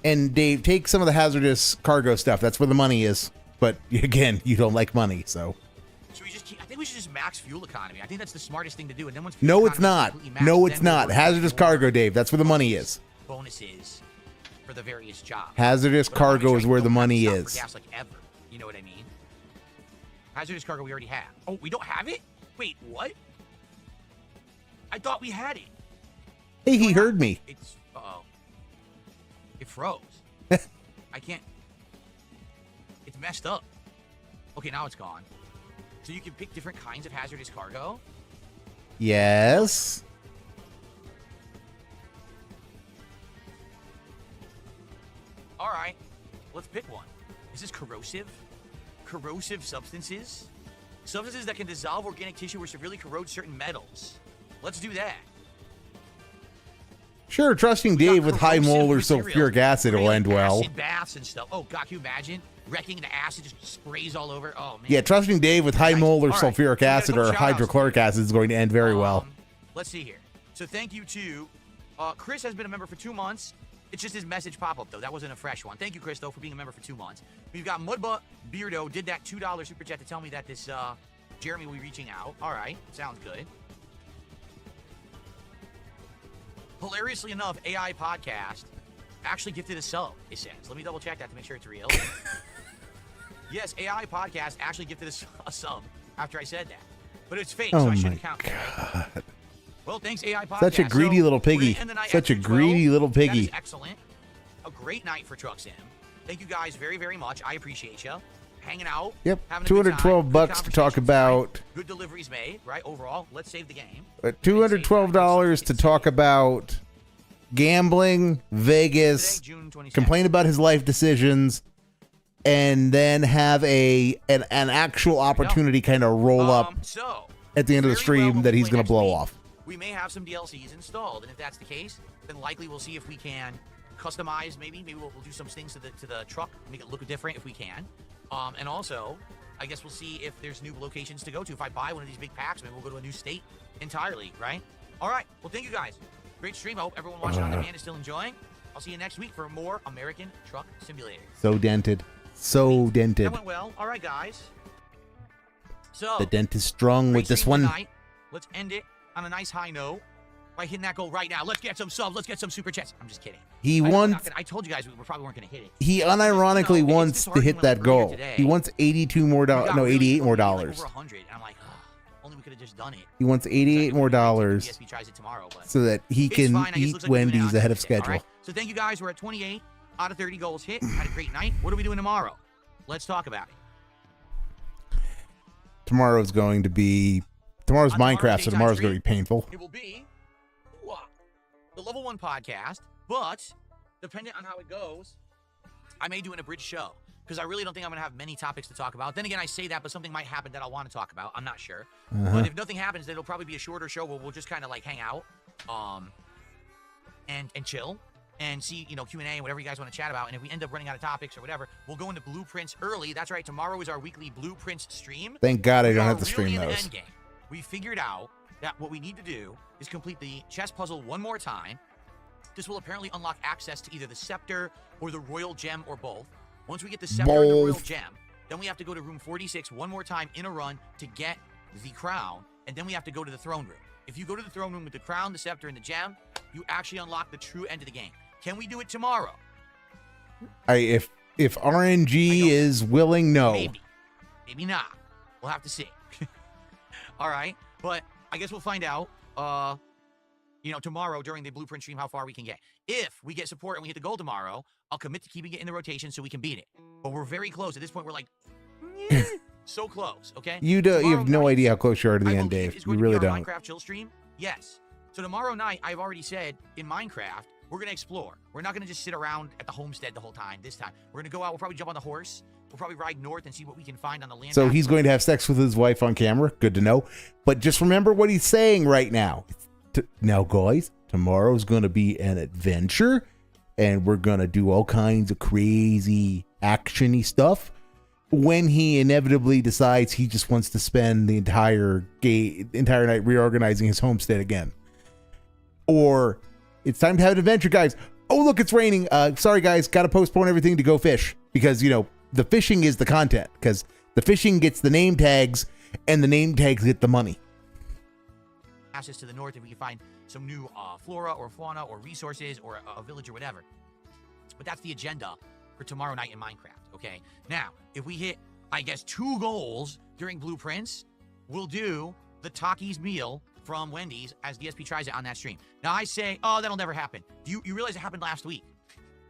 And Dave, take some of the hazardous cargo stuff. That's where the money is. But again, you don't like money, so.
Should we just I think we should just max fuel economy. I think that's the smartest thing to do. And then once
No, it's not. No, it's not. Hazardous cargo, Dave. That's where the money is.
Bonuses for the various jobs.
Hazardous
But I wanna make
cargo
sure
is
I
where
don't
the
have to
money
stop for
is.
gas like ever. You know what I mean? Hazardous cargo we already have. Oh, we don't have it? Wait, what? I thought we had it.
Hey, he heard me.
It's it froze. I can't. It's messed up. Okay, now it's gone. So you can pick different kinds of hazardous cargo.
Yes.
All right, let's pick one. Is this corrosive? Corrosive substances? Substances that can dissolve organic tissue or severely corrode certain metals. Let's do that.
Sure, trusting
We got
Dave with high
corrosive
molar
materials,
sulfuric acid will
really
end well.
Acid baths and stuff. Oh, God, can you imagine? Wrecking the acid just sprays all over. Oh, man.
Yeah, trusting Dave with high
Nice.
molar
All right,
sulfuric
we got a
acid
couple
or
shout-outs
hydrochloric
here.
acid is going to end very well.
Let's see here. So thank you to Chris has been a member for 2 months. It's just his message pop-up, though. That wasn't a fresh one. Thank you, Chris, though, for being a member for 2 months. We've got Mudbutt Beardo did that $2 super chat to tell me that this Jeremy will be reaching out. All right. Sounds good. Hilariously enough, AI Podcast actually gifted a sub, it says. Let me double check that to make sure it's real. Yes, AI Podcast actually gifted a sub after I said that. But it's fake, so I shouldn't count that, right? Well, thanks, AI Podcast.
Such a greedy little piggy. Such a greedy little
That
piggy.
is excellent. A great night for Truck Sim. Thank you guys very, very much. I appreciate you. Hanging out.
Yep,
having a good time,
212
good
bucks to talk
conversations,
about.
right? Good deliveries made, right? Overall, let's save the game.
$212 to talk about gambling, Vegas,
Today, June 22nd.
complain about his life decisions, and then have an actual opportunity kind of roll up
So,
at the end of the
very well
stream
when
that
we
he's
play
going to
next
blow
week,
off.
We may have some DLCs installed, and if that's the case, then likely we'll see if we can customize. Maybe we'll do some things to the truck, make it look different if we can. And also, I guess we'll see if there's new locations to go to. If I buy one of these big packs, maybe we'll go to a new state entirely, right? All right. Well, thank you guys. Great stream. I hope everyone watching on demand is still enjoying. I'll see you next week for more American Truck Simulator.
So dented. So dented.
That went well. All right, guys. So
The dent is strong
great
with this
stream
one.
tonight. Let's end it on a nice high note by hitting that goal right now. Let's get some subs. Let's get some super chats. I'm just kidding.
He
I know we're
wants.
not gonna- I told you guys we probably weren't going to hit it.
He unironically
No, it's
wants to
disheartening
hit
when
that
we were here
goal.
today.
He wants 82 more
We
dollars.
got
No,
really
88 more
like
dollars.
over 100. And I'm like, only we could have just done it.
He wants 88 more dollars
PSP tries it tomorrow, but
so that he
it's
can
fine. I guess it
eat
looks like we're doing it
Wendy's
on
ahead of
Tuesday, all
schedule.
right? So thank you guys. We're at 28 out of 30 goals hit. Had a great night. What are we doing tomorrow? Let's talk about it.
Tomorrow's going to be. Tomorrow's
On tomorrow's
Minecraft, so
daytime
tomorrow's going to
stream,
be painful.
It will be the level 1 podcast, but depending on how it goes, I may do an abridged show because I really don't think I'm going to have many topics to talk about. Then again, I say that, but something might happen that I'll want to talk about. I'm not sure. But if nothing happens, then it'll probably be a shorter show where we'll just kind of like hang out and chill and see, Q&A and whatever you guys want to chat about. And if we end up running out of topics or whatever, we'll go into blueprints early. That's right. Tomorrow is our weekly blueprints stream.
Thank God I
We
don't
are
have to
really
stream
in the
those.
end game. We figured out that what we need to do is complete the chess puzzle one more time. This will apparently unlock access to either the scepter or the royal gem or both. Once we get the scepter and the royal
Both.
gem, then we have to go to room 46 one more time in a run to get the crown, and then we have to go to the throne room. If you go to the throne room with the crown, the scepter, and the gem, you actually unlock the true end of the game. Can we do it tomorrow?
If RNG is willing, no.
Maybe. Maybe not. We'll have to see. All right. But I guess we'll find out, tomorrow during the blueprint stream how far we can get. If we get support and we hit the goal tomorrow, I'll commit to keeping it in the rotation so we can beat it. But we're very close. At this point, we're like, So close, okay?
You have no idea how close you are to the
I
end,
believe
Dave.
is
You
going to
really
be our
don't.
Minecraft chill stream? Yes. So tomorrow night, I've already said, in Minecraft, we're going to explore. We're not going to just sit around at the homestead the whole time this time. We're going to go out. We'll probably jump on the horse. We'll probably ride north and see what we can find on the land.
So he's going to have sex with his wife on camera. Good to know. But just remember what he's saying right now. Now, guys, tomorrow's going to be an adventure, and we're going to do all kinds of crazy action-y stuff. When he inevitably decides he just wants to spend the entire night reorganizing his homestead again. Or it's time to have an adventure, guys. Oh, look, it's raining. Sorry, guys. Got to postpone everything to go fish because, the fishing is the content because the fishing gets the name tags and the name tags get the money.
Access to the north if we can find some new flora or fauna or resources or a village or whatever. But that's the agenda for tomorrow night in Minecraft, okay? Now, if we hit, I guess, 2 goals during Blueprints, we'll do the Takis meal from Wendy's as DSP tries it on that stream. Now, I say, oh, that'll never happen. You realize it happened last week?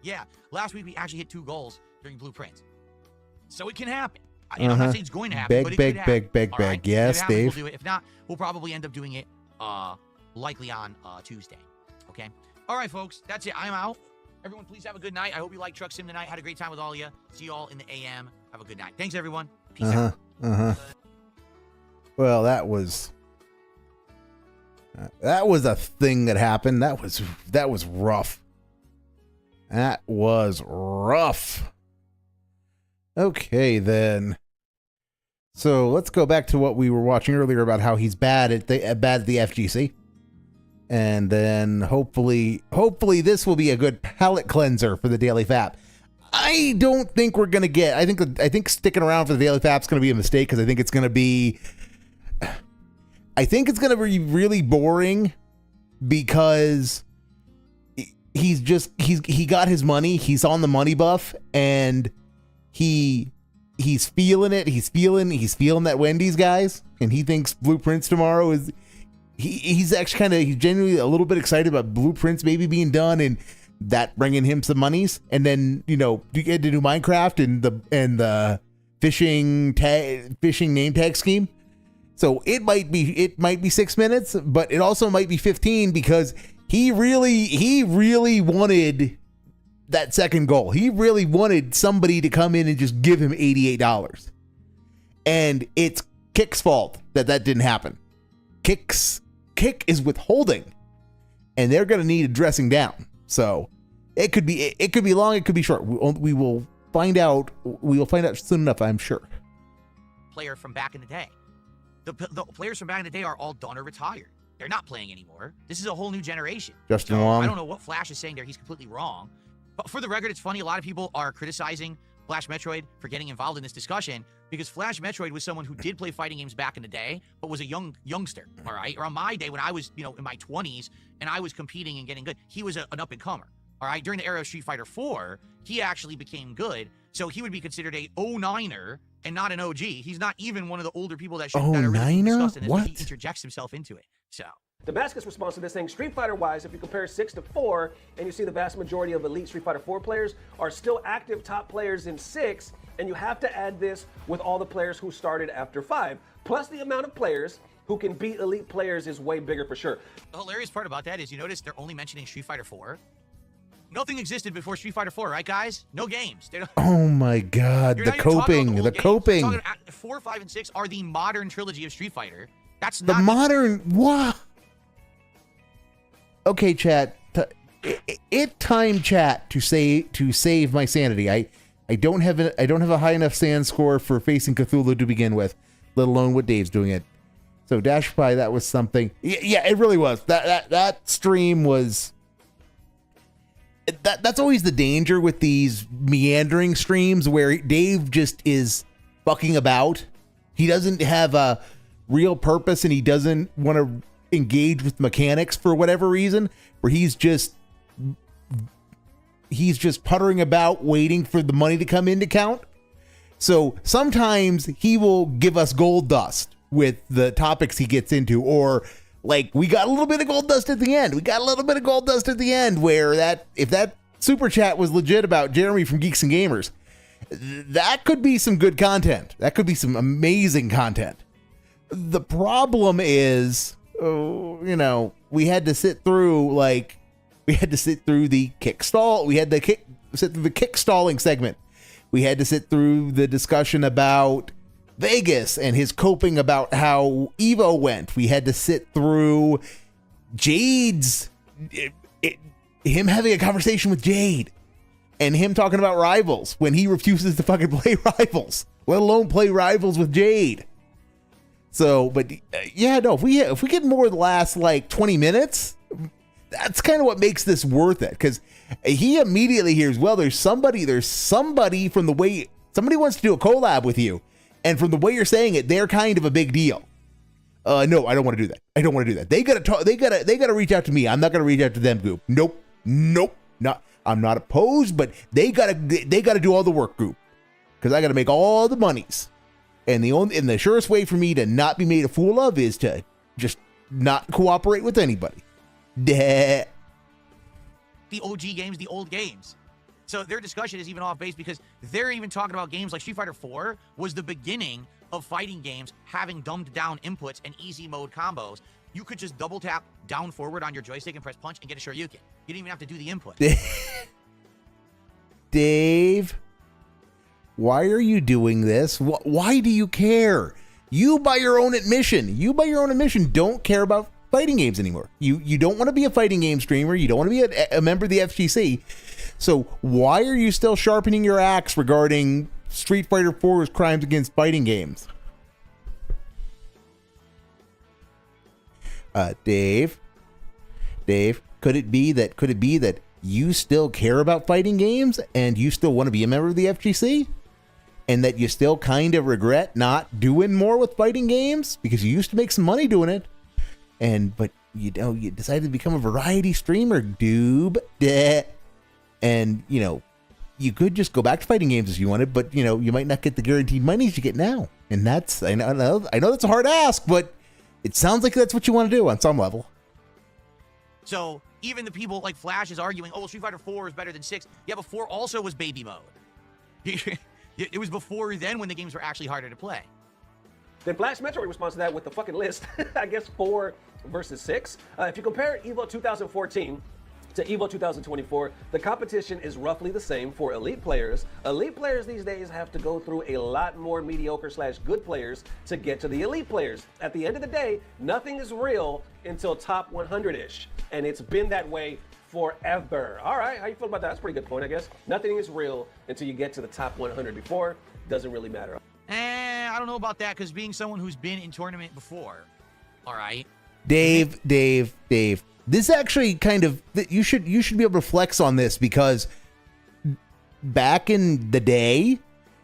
Yeah, last week we actually hit 2 goals during Blueprints. So it can happen. I'm not saying it's going to happen, but it could happen.
Beg. Yes,
if it happens,
Dave.
we'll do it. If not, we'll probably end up doing it likely on Tuesday, okay? All right, folks, that's it. I'm out. Everyone, please have a good night. I hope you liked Truck Sim tonight. Had a great time with all of you. See you all in the AM. Have a good night. Thanks, everyone. Peace out.
Well, that was a thing that happened. That was rough. That was rough. Okay, then. So let's go back to what we were watching earlier about how he's bad at the FGC. And then hopefully this will be a good palate cleanser for the Daily Fap. I don't think we're gonna get. I think sticking around for the Daily Fap's gonna be a mistake because I think it's gonna be really boring because he got his money. He's on the money buff and he's feeling it. He's feeling that Wendy's, guys, and he thinks Blueprints tomorrow is. He's actually he's genuinely a little bit excited about Blueprints maybe being done and that bringing him some monies. And then you get to do Minecraft and the fishing name tag scheme. So it might be 6 minutes, but it also might be 15 because he really wanted that second goal. He really wanted somebody to come in and just give him $88. And it's Kick's fault that didn't happen. Kick is withholding, and they're going to need a dressing down. So it could be long, it could be short. We will find out. We will find out soon enough, I'm sure.
Player from back in the day. The players from back in the day are all done or retired. They're not playing anymore. This is a whole new generation.
Justin Wong.
I don't know what Flash is saying there. He's completely wrong. But for the record, it's funny. A lot of people are criticizing Flash Metroid for getting involved in this discussion because Flash Metroid was someone who did play fighting games back in the day, but was a youngster, all right? Or on my day when I was, in my 20s and I was competing and getting good, he was an up-and-comer, all right? During the era of Street Fighter 4, he actually became good, so he would be considered a 09er and not an OG. He's not even one of the older people that are really discussed in this, but he interjects himself into it, so...
Damascus responds to this saying, Street Fighter-wise, if you compare 6 to 4, and you see the vast majority of elite Street Fighter 4 players are still active top players in 6, and you have to add this with all the players who started after 5. Plus the amount of players who can beat elite players is way bigger for sure.
The hilarious part about that is you notice they're only mentioning Street Fighter 4. Nothing existed before Street Fighter 4, right, guys? No games.
Oh my God, the coping.
4, 5, and 6 are the modern trilogy of Street Fighter. That's
the
not
modern. What? Okay, chat. Time chat to save my sanity. I don't have a high enough sand score for facing Cthulhu to begin with, let alone what Dave's doing it. So Dash Pie, that was something. Yeah, it really was. That stream was. That's always the danger with these meandering streams where Dave just is fucking about. He doesn't have a real purpose and he doesn't want to engage with mechanics for whatever reason, where he's just puttering about waiting for the money to come in to count. So sometimes he will give us gold dust with the topics he gets into, or like we got a little bit of gold dust at the end. Where if that super chat was legit about Jeremy from Geeks and Gamers, That could be some good content. That could be some amazing content. The problem is, we had to sit through the kick stall. We had to sit through the kick stalling segment. We had to sit through the discussion about Vegas and his coping about how Evo went. We had to sit through Jade's, him having a conversation with Jade and him talking about Rivals when he refuses to fucking play Rivals, let alone play Rivals with Jade. So, but if we get more of the last like 20 minutes, that's kind of what makes this worth it. Because he immediately hears, well, there's somebody from the way somebody wants to do a collab with you. And from the way you're saying it, they're kind of a big deal. No, I don't want to do that. I don't want to do that. They gotta reach out to me. I'm not gonna reach out to them, Goop. Nope. I'm not opposed, but they gotta do all the work, Goop. Because I gotta make all the monies. And the surest way for me to not be made a fool of is to just not cooperate with anybody. Duh.
The OG games, the old games. So their discussion is even off base because they're even talking about games like Street Fighter 4 was the beginning of fighting games having dumbed down inputs and easy mode combos. You could just double tap down forward on your joystick and press punch and get a Shoryuken. You didn't even have to do the input.
Dave, why are you doing this? Why do you care? You, by your own admission, don't care about fighting games anymore. You don't want to be a fighting game streamer. You don't want to be a member of the FGC. So why are you still sharpening your axe regarding Street Fighter 4's crimes against fighting games? Dave, could it be that you still care about fighting games and you still want to be a member of the FGC? And that you still kind of regret not doing more with fighting games because you used to make some money doing it, but you decided to become a variety streamer, doob. And you could just go back to fighting games if you wanted, but you might not get the guaranteed monies you get now. And I know that's a hard ask, but it sounds like that's what you want to do on some level.
So even the people like Flash is arguing, oh, Street Fighter 4 is better than 6. Yeah, but 4 also was baby mode. It was before then when the games were actually harder to play.
Then Flash Metroid responds to that with the fucking list. I guess 4 versus 6. If you compare Evo 2014 to Evo 2024, the competition is roughly the same for elite players. Elite players these days have to go through a lot more mediocre/good players to get to the elite players. At the end of the day, nothing is real until top 100-ish. And it's been that way forever. All right, how you feel about that? That's a pretty good point, I guess. Nothing is real until you get to the top 100. Before, doesn't really matter.
I don't know about that, because being someone who's been in tournament before, all right.
Dave, this actually kind of, you should be able to flex on this, because back in the day,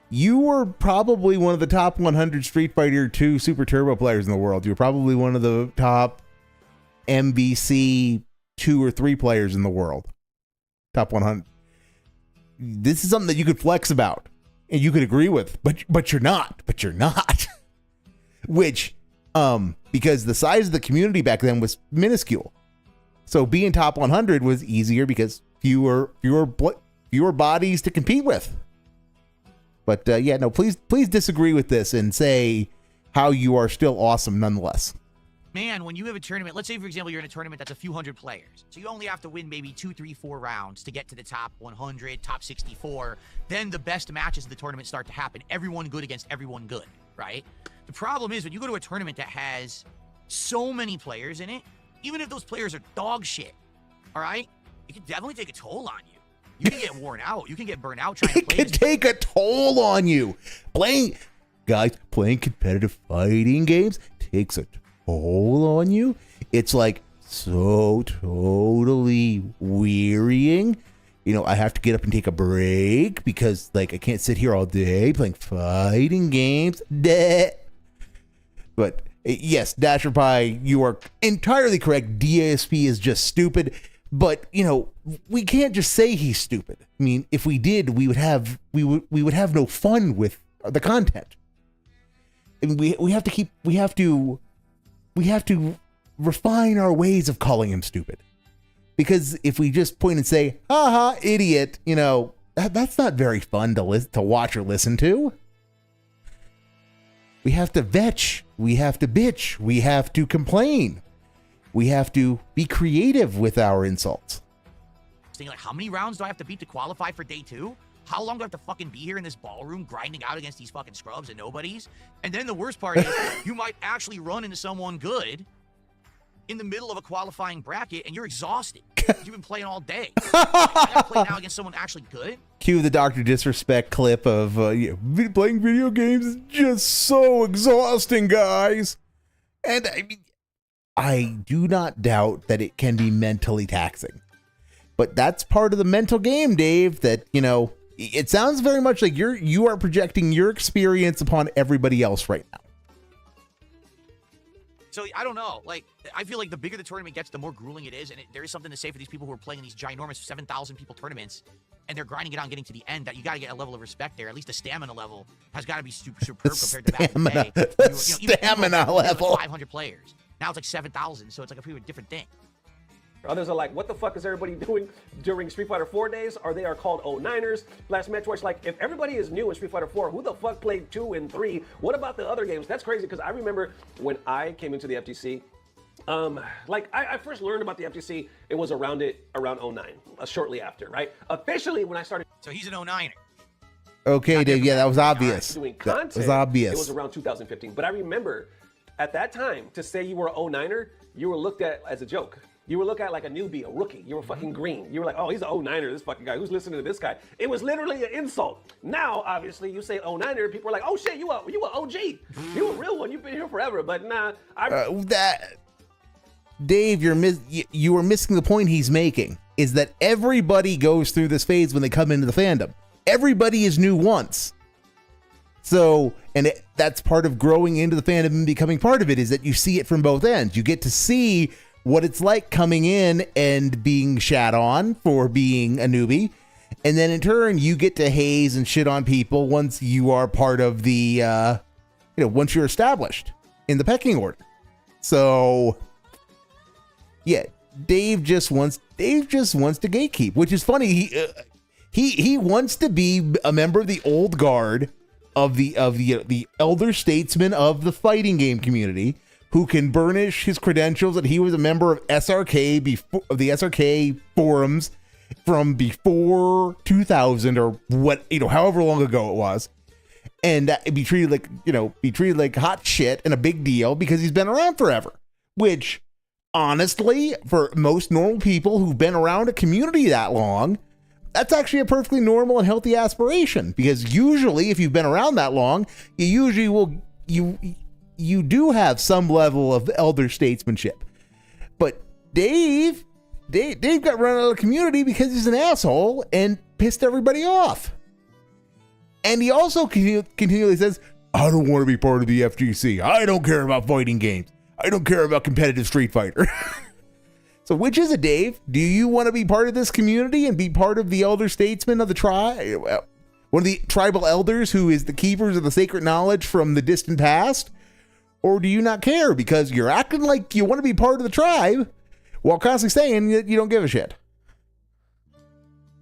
you were probably one of the top 100 Street Fighter 2 Super Turbo players in the world. You were probably one of the top MBC 2 or 3 players in the world. Top 100. This is something that you could flex about and you could agree with, but you're not. Which, because the size of the community back then was minuscule. So being top 100 was easier because fewer bodies to compete with. But please disagree with this and say how you are still awesome nonetheless.
Man, when you have a tournament, let's say, for example, you're in a tournament that's a few hundred players. So you only have to win maybe 2, 3, 4 rounds to get to the top 100, top 64. Then the best matches of the tournament start to happen. Everyone good against everyone good, right? The problem is when you go to a tournament that has so many players in it, even if those players are dog shit, all right, it can definitely take a toll on you. You can get worn out. You can get burnt out trying to play.
It can take a toll on you. Playing competitive fighting games takes a toll on you. It's like so totally wearying. I have to get up and take a break because I can't sit here all day playing fighting games. But yes, Dasher Pie, you are entirely correct. DSP is just stupid. But we can't just say he's stupid. I mean, if we did, we would have no fun with the content. And we have to refine our ways of calling him stupid. Because if we just point and say, haha, idiot, That's not very fun to watch or listen to. We have to vetch. We have to bitch. We have to complain. We have to be creative with our insults.
Like, how many rounds do I have to beat to qualify for day 2? How long do I have to fucking be here in this ballroom grinding out against these fucking scrubs and nobodies? And then the worst part is you might actually run into someone good in the middle of a qualifying bracket and you're exhausted. You've been playing all day. I gotta play now against someone actually good?
Cue the Dr. Disrespect clip of playing video games is just so exhausting, guys. And I mean, I do not doubt that it can be mentally taxing. But that's part of the mental game, Dave, that, you know, it sounds very much like you are projecting your experience upon everybody else right now.
So I don't know. Like, I feel like the bigger the tournament gets, the more grueling it is. And there is something to say for these people who are playing in these ginormous 7,000 people tournaments, and they're grinding it on getting to the end, that you got to get a level of respect there. At least the stamina level has got to be superb compared to back in the day.
Stamina level.
500 players. Now it's like 7,000, so it's like a pretty different thing.
Others are like, what the fuck is everybody doing during Street Fighter 4 days? Or they are called 09ers. Last Metroid's like, if everybody is new in Street Fighter 4, who the fuck played 2 and 3? What about the other games? That's crazy, because I remember when I came into the FGC, I first learned about the FGC, it was around 09, shortly after, right? Officially, when I started...
So he's an 09er.
Okay, Dave, yeah, that was obvious.
Doing content,
that was obvious.
It was around 2015. But I remember, at that time, to say you were a 09er, you were looked at as a joke. You were looked at like a newbie, a rookie. You were fucking green. You were like, oh, he's an 09er, this fucking guy. Who's listening to this guy? It was literally an insult. Now, obviously, you say 09er, people are like, oh shit, you a OG. You a real one. You've been here forever. But nah,
Dave, you are missing the point he's making. Is that everybody goes through this phase when they come into the fandom. Everybody is new once. So, that's part of growing into the fandom and becoming part of it, is that you see it from both ends. You get to see what it's like coming in and being shat on for being a newbie. And then in turn, you get to haze and shit on people once you are part of the, once you're established in the pecking order. So, yeah, Dave just wants to gatekeep, which is funny. He wants to be a member of the old guard of the elder statesman of the fighting game community, who can burnish his credentials that he was a member of SRK of the SRK forums from before 2000 or however long ago it was, and be treated like hot shit and a big deal because he's been around forever. Which, honestly, for most normal people who've been around a community that long, that's actually a perfectly normal and healthy aspiration, because usually if you've been around that long, you do have some level of elder statesmanship. But Dave got run out of the community because he's an asshole and pissed everybody off. And he also continually says, I don't want to be part of the FGC. I don't care about fighting games. I don't care about competitive Street Fighter. So which is it, Dave? Do you want to be part of this community and be part of the elder statesmen of the tribe? One of the tribal elders who is the keepers of the sacred knowledge from the distant past? Or do you not care because you're acting like you want to be part of the tribe while constantly saying that you don't give a shit?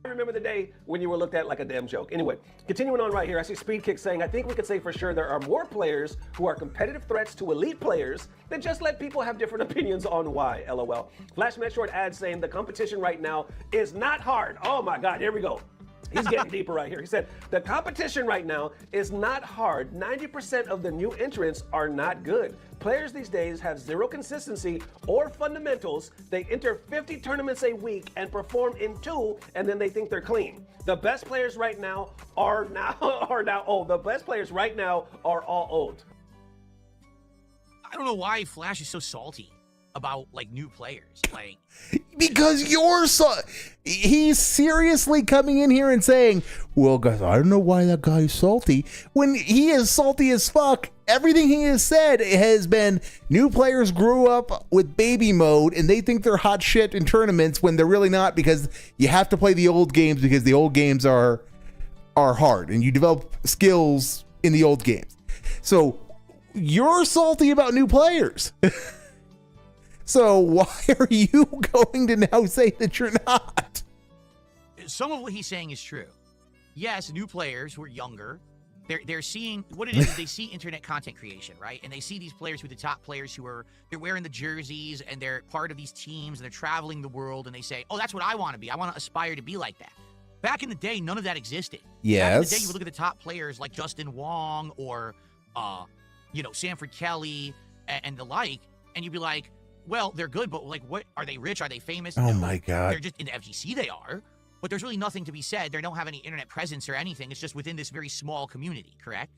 I remember the day when you were looked at like a damn joke. Anyway, continuing on right here, I see Speed Kick saying, I think we could say for sure there are more players who are competitive threats to elite players than just let people have different opinions on why, LOL. Flash Metroid adds saying the competition right now is not hard. Oh my God, here we go. He's getting deeper right here. He said, the competition right now is not hard. 90% of the new entrants are not good. Players these days have zero consistency or fundamentals. They enter 50 tournaments a week and perform in 2, and then they think they're clean. The best players right now are old. The best players right now are all old.
I don't know why Flash is so salty about like new players. Like,
because he's seriously coming in here and saying, well, guys, I don't know why that guy's salty, when he is salty as fuck. Everything he has said has been new players grew up with baby mode and they think they're hot shit in tournaments when they're really not, because you have to play the old games because the old games are hard and you develop skills in the old games. So you're salty about new players. So why are you going to now say that you're not?
Some of what he's saying is true. yes, new players who are younger, they're seeing what it is. They see internet content creation, right? And they see these players who are the top players they're wearing the jerseys and they're part of these teams and they're traveling the world and they say, oh, that's what I want to be. I want to aspire to be like that. Back in the day, none of that existed.
Yes.
Back in the day, you would look at the top players like Justin Wong or, Sanford Kelly and the like, and you'd be like, well, they're good, but like, what are they rich? Are they famous?
Oh
No.
my God.
They're just in the FGC. They are, but there's really nothing to be said. They don't have any internet presence or anything. It's just within this very small community. Correct?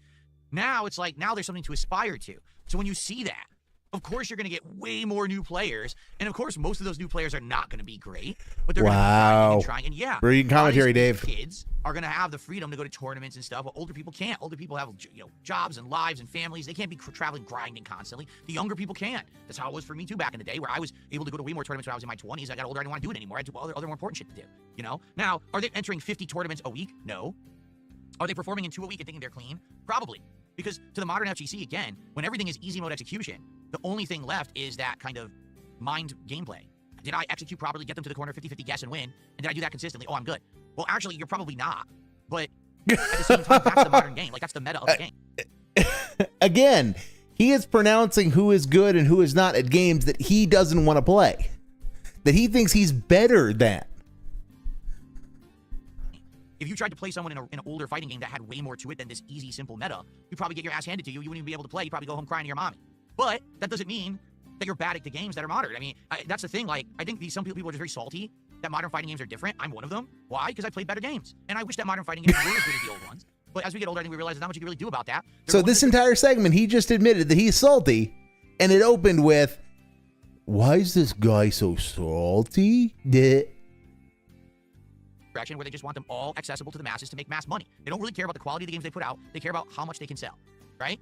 Now it's like now there's something to aspire to. So when you see that, of course you're going to get way more new players, and of course most of those new players are not going to be great, but they're going to be trying. And yeah,
brilliant commentary, Dave.
Kids are going to have the freedom to go to tournaments and stuff, but older people can't. Older people have jobs and lives and families. They can't be traveling, grinding constantly. The younger people can. That's how it was for me too back in the day, where I was able to go to way more tournaments when I was in my 20s. I got older, I didn't want to do it anymore. I had other more important shit to do. Now are they entering 50 tournaments a week? No. Are they performing in 2 a week and thinking they're clean? Probably. Because to the modern FGC, again, when everything is easy mode execution, the only thing left is that kind of mind gameplay. Did I execute properly, get them to the corner, 50-50 guess and win? And did I do that consistently? Oh, I'm good. Well, actually, you're probably not. But at the same time, that's the modern game. Like, that's the meta of the game.
Again, he is pronouncing who is good and who is not at games that he doesn't want to play. That he thinks he's better than.
If you tried to play someone in an older fighting game that had way more to it than this easy, simple meta, you'd probably get your ass handed to you. You wouldn't even be able to play. You'd probably go home crying to your mommy. But that doesn't mean that you're bad at the games that are modern. I mean, that's the thing. Like, I think some people are just very salty that modern fighting games are different. I'm one of them. Why? Because I played better games. And I wish that modern fighting games were as good as the old ones. But as we get older, I think we realize there's not much you can really do about that.
So this entire segment, he just admitted that he's salty, and it opened with, why is this guy so salty?
Where they just want them all accessible to the masses to make mass money. They don't really care about the quality of the games they put out. They care about how much they can sell, right?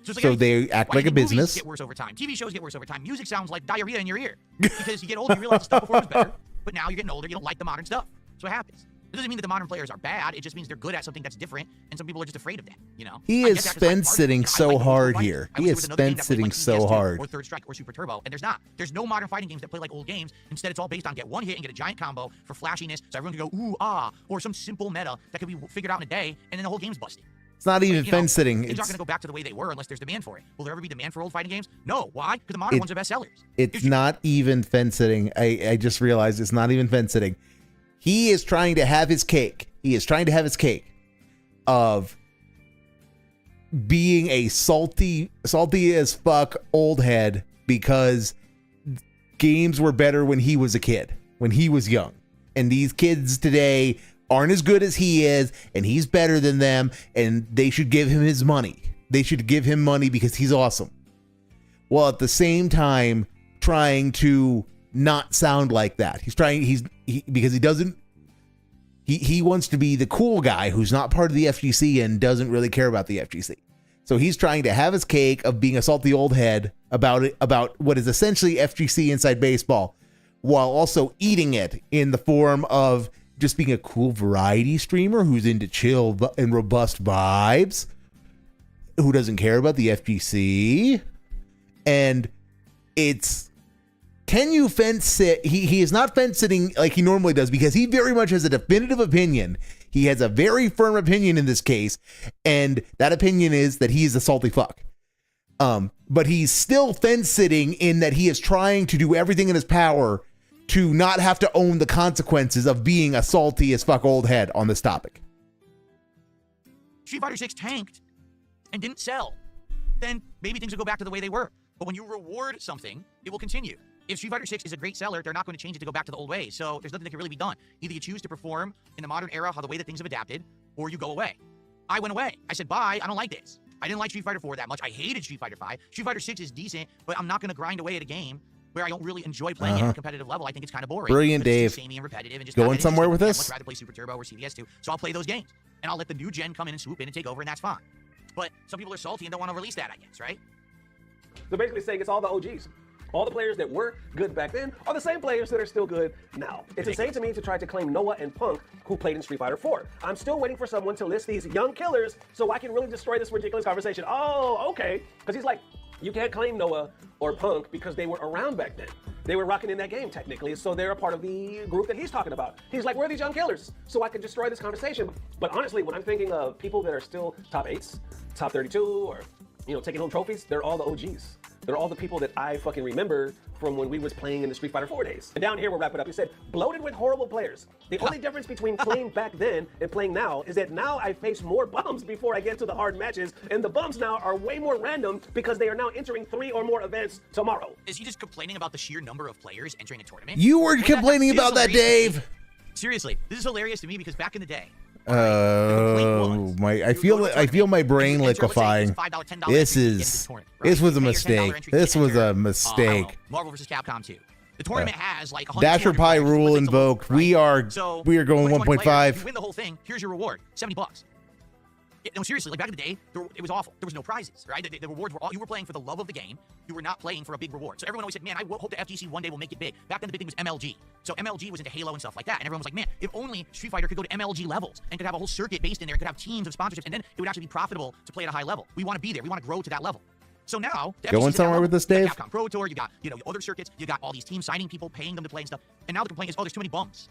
So, it's like
they act like a business.
Movies get worse over time. TV shows get worse over time. Music sounds like diarrhea in your ear because you get older, you realize the stuff before was better, but now you're getting older, you don't like the modern stuff. That's what happens. It doesn't mean that the modern players are bad. It just means they're good at something that's different, and some people are just afraid of that.
He is fence-sitting so hard here. He is fence-sitting so hard.
Or Third Strike or Super Turbo, and there's not. There's no modern fighting games that play like old games. Instead, it's all based on get one hit and get a giant combo for flashiness, so everyone can go ooh ah, or some simple meta that can be figured out in a day, and then the whole game's busted.
It's not even fence-sitting.
Things aren't going to go back to the way they were unless there's demand for it. Will there ever be demand for old fighting games? No. Why? Because the modern ones are best sellers.
It's not even fence-sitting. I just realized it's not even fence-sitting. He is trying to have his cake. He is trying to have his cake of being a salty as fuck old head because games were better when he was a kid, when he was young. And these kids today aren't as good as he is, and he's better than them, and they should give him his money. They should give him money because he's awesome. While at the same time trying to not sound like that. Because he doesn't. He wants to be the cool guy who's not part of the FGC and doesn't really care about the FGC. So he's trying to have his cake of being a salty old head about what is essentially FGC inside baseball, while also eating it in the form of just being a cool variety streamer who's into chill and robust vibes, who doesn't care about the FGC. And it's... Can you fence sit? He is not fence sitting like he normally does because he very much has a definitive opinion. He has a very firm opinion in this case, and that opinion is that he is a salty fuck. But he's still fence sitting in that he is trying to do everything in his power to not have to own the consequences of being a salty as fuck old head on this topic.
Street Fighter 6 tanked and didn't sell. Then maybe things will go back to the way they were. But when you reward something, it will continue. If Street Fighter 6 is a great seller, they're not going to change it to go back to the old ways. So there's nothing that can really be done. Either you choose to perform in the modern era, how the way that things have adapted, or you go away. I went away. I said, bye, I don't like this. I didn't like Street Fighter 4 that much. I hated Street Fighter 5. Street Fighter 6 is decent, but I'm not going to grind away at a game where I don't really enjoy playing it at a competitive level. I think it's kind of boring.
Brilliant, Dave.
Samey and repetitive and just
going somewhere with this?
I'd rather play Super Turbo or CVS2. So I'll play those games. And I'll let the new gen come in and swoop in and take over, and that's fine. But some people are salty and don't want to release that, I guess, right?
They're basically saying it's all the OGs. All the players that were good back then are the same players that are still good now. It's insane to me to try to claim Noah and Punk, who played in Street Fighter 4. I'm still waiting for someone to list these young killers so I can really destroy this ridiculous conversation. Oh, okay. Because he's like, you can't claim Noah or Punk because they were around back then. They were rocking in that game technically, so they're a part of the group that he's talking about. He's like, where are these young killers? So I could destroy this conversation. But honestly, when I'm thinking of people that are still top 8s, top 32, or taking home trophies, they're all the OGs. They're all the people that I fucking remember from when we was playing in the Street Fighter 4 days. And down here, we'll wrap it up. He said, bloated with horrible players. The only difference between playing back then and playing now is that now I face more bums before I get to the hard matches, and the bums now are way more random because they are now entering 3 or more events tomorrow.
Is he just complaining about the sheer number of players entering a tournament?
You were complaining about that, Dave.
Seriously, this is hilarious to me because back in the day,
I feel my brain liquefying. This was a mistake. This was a mistake.
Marvel vs. Capcom 2. The tournament has like 100
Dasher Pie rule invoked. Right? We are going 1.5.
If you win the whole thing, here's your reward, $70. No, seriously, like back in the day, it was awful. There was no prizes, right? The rewards were all, you were playing for the love of the game. You were not playing for a big reward. So everyone always said, man, I hope the FGC one day will make it big. Back then, the big thing was MLG. So MLG was into Halo and stuff like that. And everyone was like, man, if only Street Fighter could go to MLG levels and could have a whole circuit based in there, could have teams of sponsorships, and then it would actually be profitable to play at a high level. We want to be there. We want to grow to that level. So now,
going somewhere with this, Dave?
Capcom Pro Tour, you got, other circuits, you got all these teams signing people, paying them to play and stuff. And now the complaint is, oh, there's too many bums.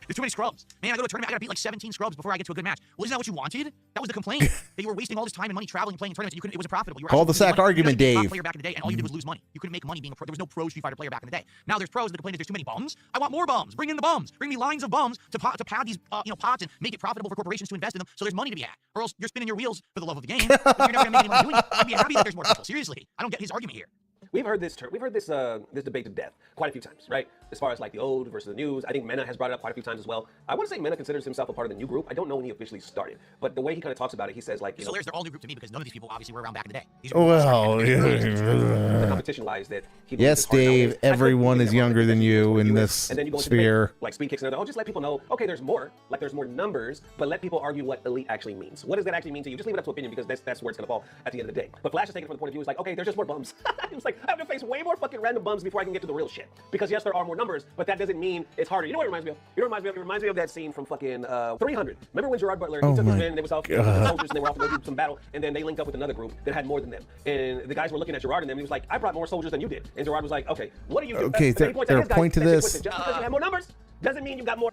There's too many scrubs. Man, I go to a tournament, I gotta beat like 17 scrubs before I get to a good match. Well, isn't that what you wanted? That was the complaint. That you were wasting all this time and money traveling, playing in tournaments, and it wasn't profitable. You were
call the sack argument, Dave.
You player back in the day, and all you did was lose money. You couldn't make money being a pro. There was no pro Street Fighter player back in the day. Now there's pros, and the complaint is there's too many bums. I want more bums. Bring in the bums. Bring me lines of bums to pad these pots and make it profitable for corporations to invest in them, so there's money to be had. Or else you're spinning your wheels for the love of the game. But you're never gonna make any money doing it. I'd be happy that there's more people. Seriously, I don't get his argument here.
We've heard this debate to death quite a few times, right? As far as like the old versus the news, I think Mena has brought it up quite a few times as well. I want to say Mena considers himself a part of the new group. I don't know when he officially started, but the way he kind of talks about it, he says like,
so they're all new group to me because none of these people obviously were around back in the day.
The competition lies that he
yes, Dave. Everyone is younger than you in this
and then you go
sphere.
Like speed kicks and other. Oh, just let people know. Okay, there's more. Like there's more numbers, but let people argue what elite actually means. What does that actually mean to you? Just leave it up to opinion because that's where it's gonna fall at the end of the day. But Flash is taking it from the point of view is like, okay, there's just more bums. He was like, I have to face way more fucking random bums before I can get to the real shit. Because yes, there are more numbers, but that doesn't mean it's harder. You know what it reminds me of? It reminds me of that scene from fucking 300. Remember when Gerard Butler, he took his men, and they was all soldiers, and they were off to go do some battle, and then they linked up with another group that had more than them. And the guys were looking at Gerard and them, and he was like, I brought more soldiers than you did. And Gerard was like, okay, what do you do?
Okay, there point to this.
Just because you have more numbers doesn't mean you got more.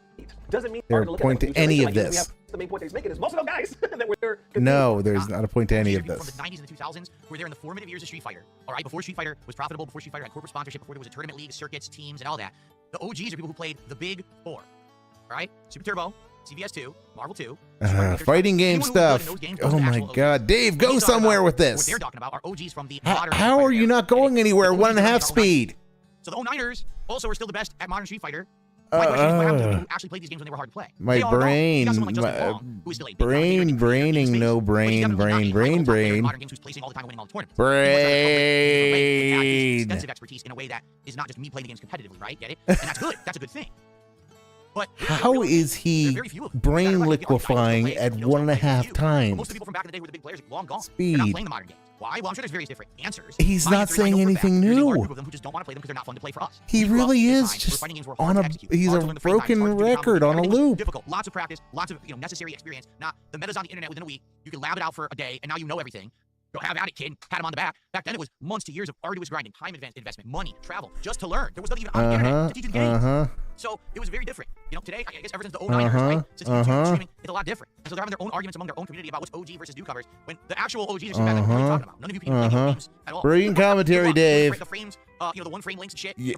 Doesn't mean
there's a point to any of this.
The main point that he's making is most of those guys that were there.
No, there's not a point to any of this.
From the 90s and the 2000s, were there in the formative years of Street Fighter. All right, before Street Fighter was profitable, before Street Fighter had corporate sponsorship, before there was a tournament league, circuits, teams, and all that. The OGs are people who played the big four. All right, Super Turbo, CVS 2, Marvel 2.
Fighting game stuff. Oh my God, Dave, go somewhere with this.
What they're talking about are OGs from the
how are you not going anywhere? 1.5 speed.
So the 09ers also are still the best at modern Street Fighter. My question is, what happened to people who actually played these games when they were hard to play?
My brain, braining, no brain.
Extensive expertise in a way that is not just me playing the games competitively, right? Get it? And that's good. That's a good thing. But
how is he brain liquefying at 1.5 times?
Most of the people from back in the day were the big players, long gone.
Speed.
They're not playing the modern games. Why? Well, I'm sure there's various different answers.
He's not saying anything new.
There's a group of them who just don't want to play them because they're not fun to play for us.
He really is just on a. He's a broken record on a loop.
Difficult. Lots of practice. Lots of necessary experience. Not the meta's on the internet within a week. You can lab it out for a day, and now you know everything. Go have at it, kid. Pat him on the back. Back then, it was months to years of arduous grinding, time investment, money, travel, just to learn. There was nothing even on the internet to teach you the games. So it was very different. Today, I guess ever since the 09ers, right? Since YouTube streaming, it's a lot different. And so they're having their own arguments among their own community about what's OG versus newcomers, when the actual OGs are what are you talking about? None of you people play games at all.
Brilliant commentary, Dave.
The frames, the one frame links and shit.
You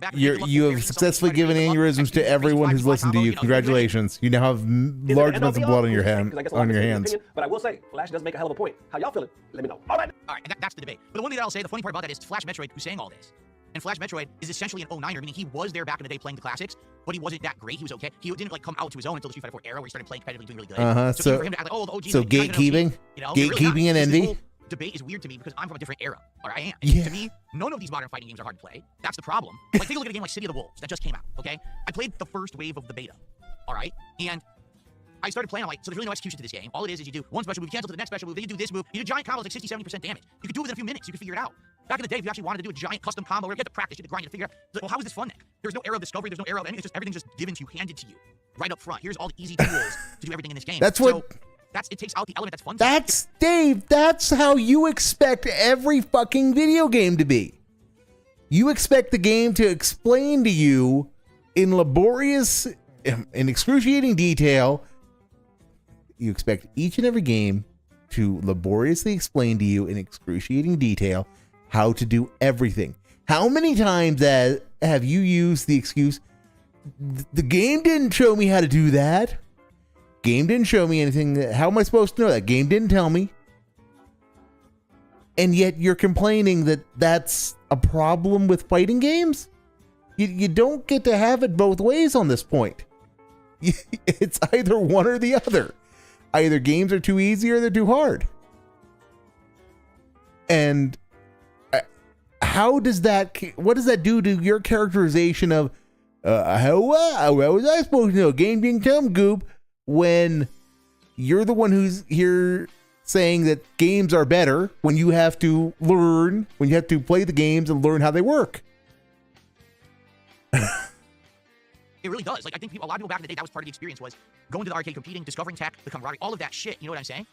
have successfully given aneurysms to everyone who's listened to you. Congratulations. You now have large amounts of blood on your hands.
But I will say, Flash does make a hell of a point. How y'all feeling? Let me know. All right,
that's the debate. But the one thing that I'll say, the funny part about that is Flash Metroid who's saying all this. And Flash Metroid is essentially an 09er, meaning he was there back in the day playing the classics, but he wasn't that great. He was okay. He didn't come out to his own until the Street Fighter 4 era where he started playing competitively, doing really good. So for him to act like, oh, the OGs.
So gatekeeping, gatekeeping and envy.
This debate is weird to me because I'm from a different era. Or I am. Yeah. To me, none of these modern fighting games are hard to play. That's the problem. Like take a look at a game like City of the Wolves that just came out. Okay, I played the first wave of the beta. All right, and I started playing, I'm like, so there's really no execution to this game. All it is you do one special move, you cancel to the next special move, then you do this move, you do giant combos like 60-70% damage. You could do it within a few minutes, you could figure it out. Back in the day, if you actually wanted to do a giant custom combo, you had to practice, you had to grind, you had to figure out, well, how is this fun then? There's no era of discovery, there's no era of anything, everything's just given to you, handed to you, right up front. Here's all the easy tools to do everything in this game.
That's what...
it takes out the element that's fun.
That's, Dave, that's how you expect every fucking video game to be. You expect the game to explain to you in laborious, in excruciating detail. You expect each and every game to laboriously explain to you in excruciating detail how to do everything. How many times have you used the excuse, the game didn't show me how to do that? Game didn't show me anything. How am I supposed to know that? Game didn't tell me. And yet you're complaining that that's a problem with fighting games? You don't get to have it both ways on this point. It's either one or the other. Either games are too easy or they're too hard. And how does that, what does that do to your characterization of, how was I supposed to know? Game didn't tell me, Goop, when you're the one who's here saying that games are better when you have to learn, when you have to play the games and learn how they work.
It really does. Like, I think a lot of people back in the day, that was part of the experience, was going to the arcade, competing, discovering tech, the camaraderie, all of that shit. You know what I'm saying?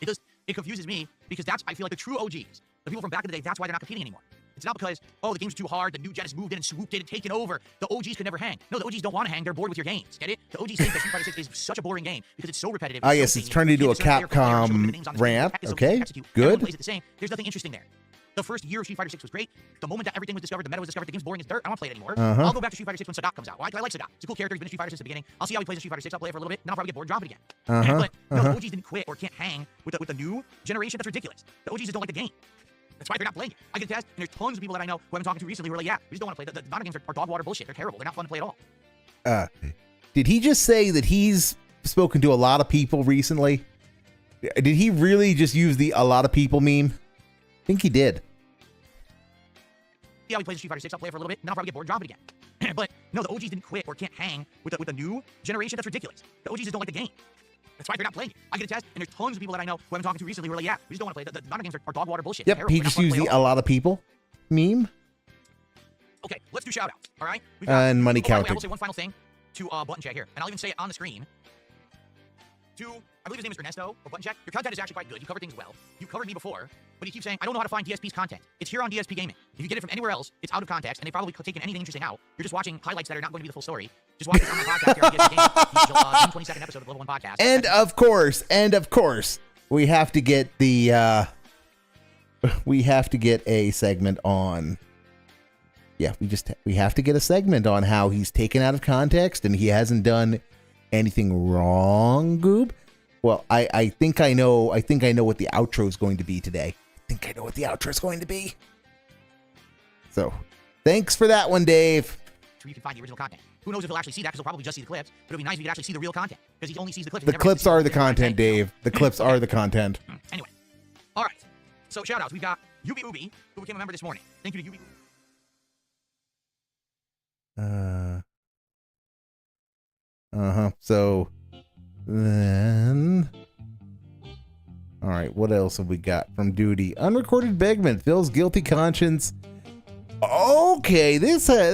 It confuses me because that's, I feel like, the true OGs. The people from back in the day, that's why they're not competing anymore. It's not because, oh, the game's too hard, the new gen has moved in and swooped in and taken over. The OGs could never hang. No, the OGs don't want to hang. They're bored with your games. Get it? The OGs think that Street Fighter 6 is such a boring game because it's so repetitive.
Ah, yes, it's turned into a Capcom rant. Okay, good.
Plays it the same. There's nothing interesting there. The first year of Street Fighter 6 was great. The moment that everything was discovered, the meta was discovered, the game's boring as dirt. I don't want to play it anymore. I'll go back to Street Fighter 6 when Sagat comes out. Why? I like Sagat. It's a cool character. He's been in Street Fighter since the beginning. I'll see how he plays in Street Fighter 6. I'll play it for a little bit. Then I'll probably get bored and drop it again. But no, the OGs didn't quit or can't hang with the new generation. That's ridiculous. The OGs just don't like the game. That's why they're not playing it. I can test, and there's tons of people that I know who I've been talking to recently who are like, yeah, we just don't want to play. The modern games are dog water bullshit. They're terrible. They're not fun to play at all.
Did he just say that he's spoken to a lot of people recently? Did he really just use the a lot of people meme? I think he did.
Yeah, we play Street Fighter 6. I'll play it for a little bit. Then I'll probably get bored and drop it again. But no, the OGs didn't quit or can't hang with the new generation. That's ridiculous. The OGs just don't like the game. That's why they're not playing it. I get a test, and there's tons of people that I know who I've been talking to recently who are like, yeah, we just don't want to play. The modern games are dog water bullshit.
Yep, he just used the a lot of people meme.
Okay, let's do shout-outs, all right?
And money counting.
I will say one final thing to Button Check here, and I'll even say it on the screen. I believe his name is Ernesto, or Button Check. Your content is actually quite good. You covered things well. You covered me before, but you keep saying, I don't know how to find DSP's content. It's here on DSP Gaming. If you get it from anywhere else, it's out of context, and they've probably taken anything interesting out. You're just watching highlights that are not going to be the full story. Just watch it on my podcast here on DSP Gaming. The 22nd episode of Level 1 Podcast.
And of course, we have to get the, we have to get a segment on, we have to get a segment on how he's taken out of context and he hasn't done anything wrong, Goob. Well, I think I know what the outro is going to be today. So, thanks for that one, Dave.
You can find the original content. Who knows if he'll actually see that, because he'll probably just see the clips, but it'll be nice if you could actually see the real content, because he only sees the clips.
The clips are the content, Dave. The clips are the content.
Anyway. All right. So, shout-outs. We've got Yubi Ubi, who became a member this morning. Thank you to Yubi Ubi.
So, then... All right, what else have we got from Duty? Unrecorded Begman, Phil's guilty conscience. Okay,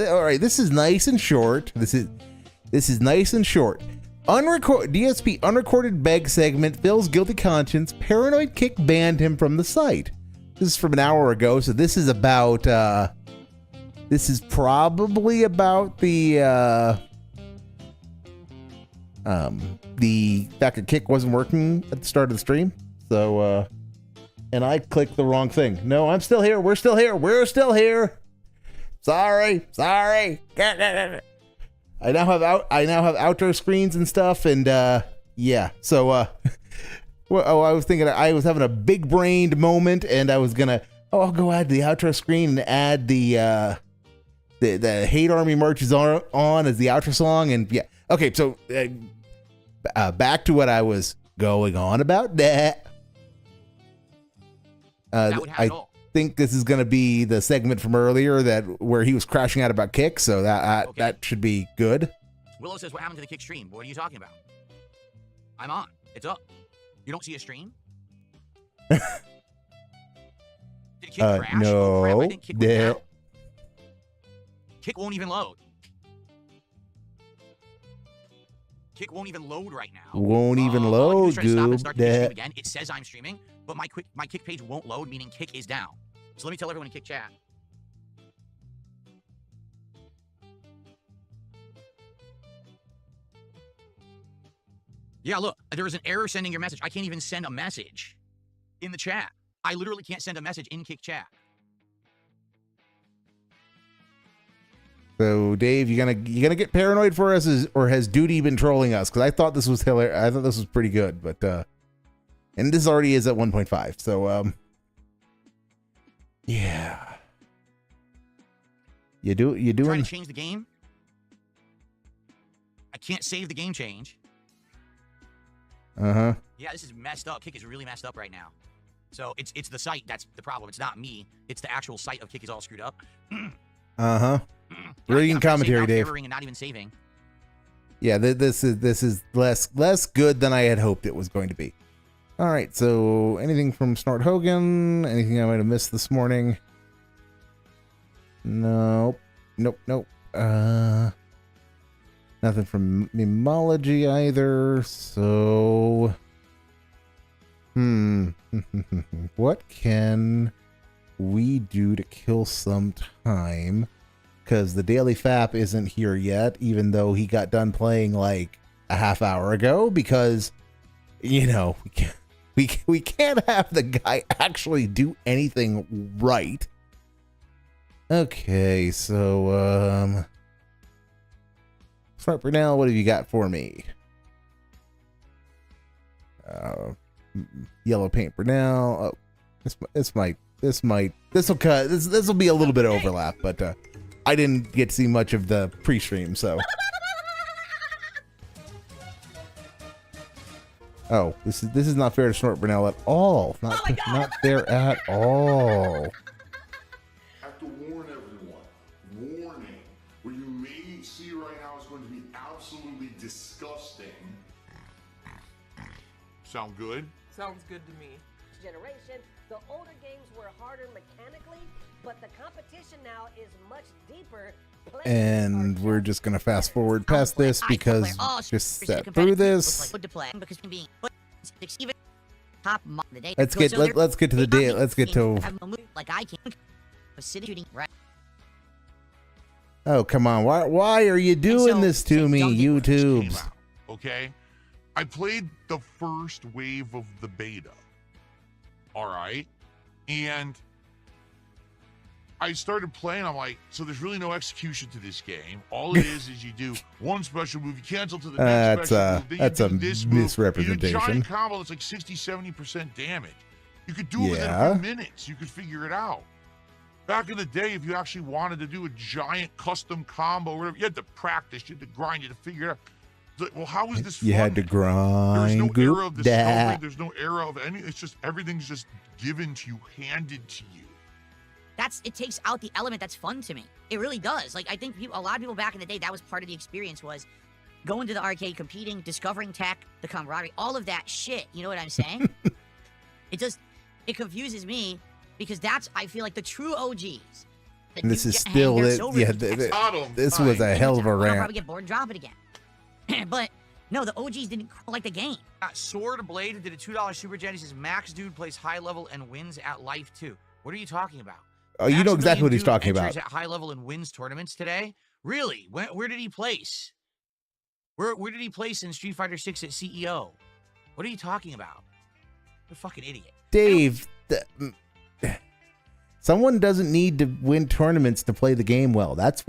all right, this is nice and short. This is nice and short. DSP unrecorded beg segment, Phil's guilty conscience. Paranoid Kick banned him from the site. This is from an hour ago, so this is about this is probably about the fact that Kick wasn't working at the start of the stream. So and I clicked the wrong thing. No, I'm still here. We're still here. Sorry. I now have outro screens and stuff, and yeah. So well, I was thinking I was having a big brained moment, and I was gonna I'll go add the outro screen and add the Hate Army marches on as the outro song, and yeah. Okay, so back to what I was going on about that. I think this is going to be the segment from earlier where he was crashing out about Kick, so that should be good.
Willow says, what happened to the Kick stream? What are you talking about? I'm on. It's up. You don't see a stream? Did Kick crash?
No.
Oh, crap, I think Kick went down. Kick won't even load. Kick won't even load right now.
Won't even load,
dude. Again. It says I'm streaming, but my Kick page won't load, meaning Kick is down. So let me tell everyone in Kick chat. Yeah, look, there was an error sending your message. I can't even send a message in the chat. I literally can't send a message in Kick chat.
So, Dave, you gonna get paranoid for us, or has Duty been trolling us? Because I thought this was hilarious. I thought this was pretty good, but and this already is at 1.5. So, yeah. You doing?
Trying to change the game. I can't save the game change.
Uh-huh.
Yeah, this is messed up. Kick is really messed up right now. So it's the site that's the problem. It's not me. It's the actual site of Kick is all screwed up.
Uh-huh. Brilliant commentary, Dave.
Erroring and not even saving.
Yeah, this is less good than I had hoped it was going to be. All right, so anything from Snort Hogan? Anything I might have missed this morning? Nope. Nothing from Memology either. So, what can we do to kill some time? Because the Daily Fap isn't here yet, even though he got done playing like a half hour ago. Because, you know, we can't have the guy actually do anything right. Okay, so Smart Brunel, what have you got for me? Yellow paint Brunel. Oh, this will be a little bit of overlap, but I didn't get to see much of the pre-stream, so. Oh, this is not fair to Snort Brunel at all. Not fair at all.
Have to warn everyone. Warning. What you may see right now is going to be absolutely disgusting. Sound good?
Sounds good to me.
Generation, the older games were harder mechanically, but the competition now is much deeper.
And we're just gonna fast forward past this because just set through this. Let's get to the day. Let's get to. Oh, come on! Why are you doing this to me, YouTubes?
Okay, I played the first wave of the beta. All right, and I started playing. I'm like, so there's really no execution to this game. All it is you do one special move, you cancel to the next special move.
That's a misrepresentation.
You do a giant combo that's like 60-70% damage. You could do it within a few minutes. You could figure it out. Back in the day, if you actually wanted to do a giant custom combo or whatever, you had to practice, you had to grind, you had to figure it out. Like, well, how is this fun?
You had to grind.
There's no era of discovery. There's no era of any. It's just everything's just given to you, handed to you.
It takes out the element that's fun to me. It really does. Like, I think a lot of people back in the day, that was part of the experience, was going to the arcade, competing, discovering tech, the camaraderie, all of that shit. You know what I'm saying? It confuses me because I feel like the true OGs.
And this is still it. Yeah, this was a hell of a rant.
I'll probably get bored and drop it again. But no, the OGs didn't like the game.
Sword Blade did a $2 super chat. He says Max Dude plays high level and wins at Life 2. What are you talking about?
Oh, you know exactly what he's talking about.
At high level and wins tournaments today. Really? Where did he place? Where did he place in Street Fighter 6 at CEO? What are you talking about? You're a fucking idiot.
Dave, someone doesn't need to win tournaments to play the game well. That is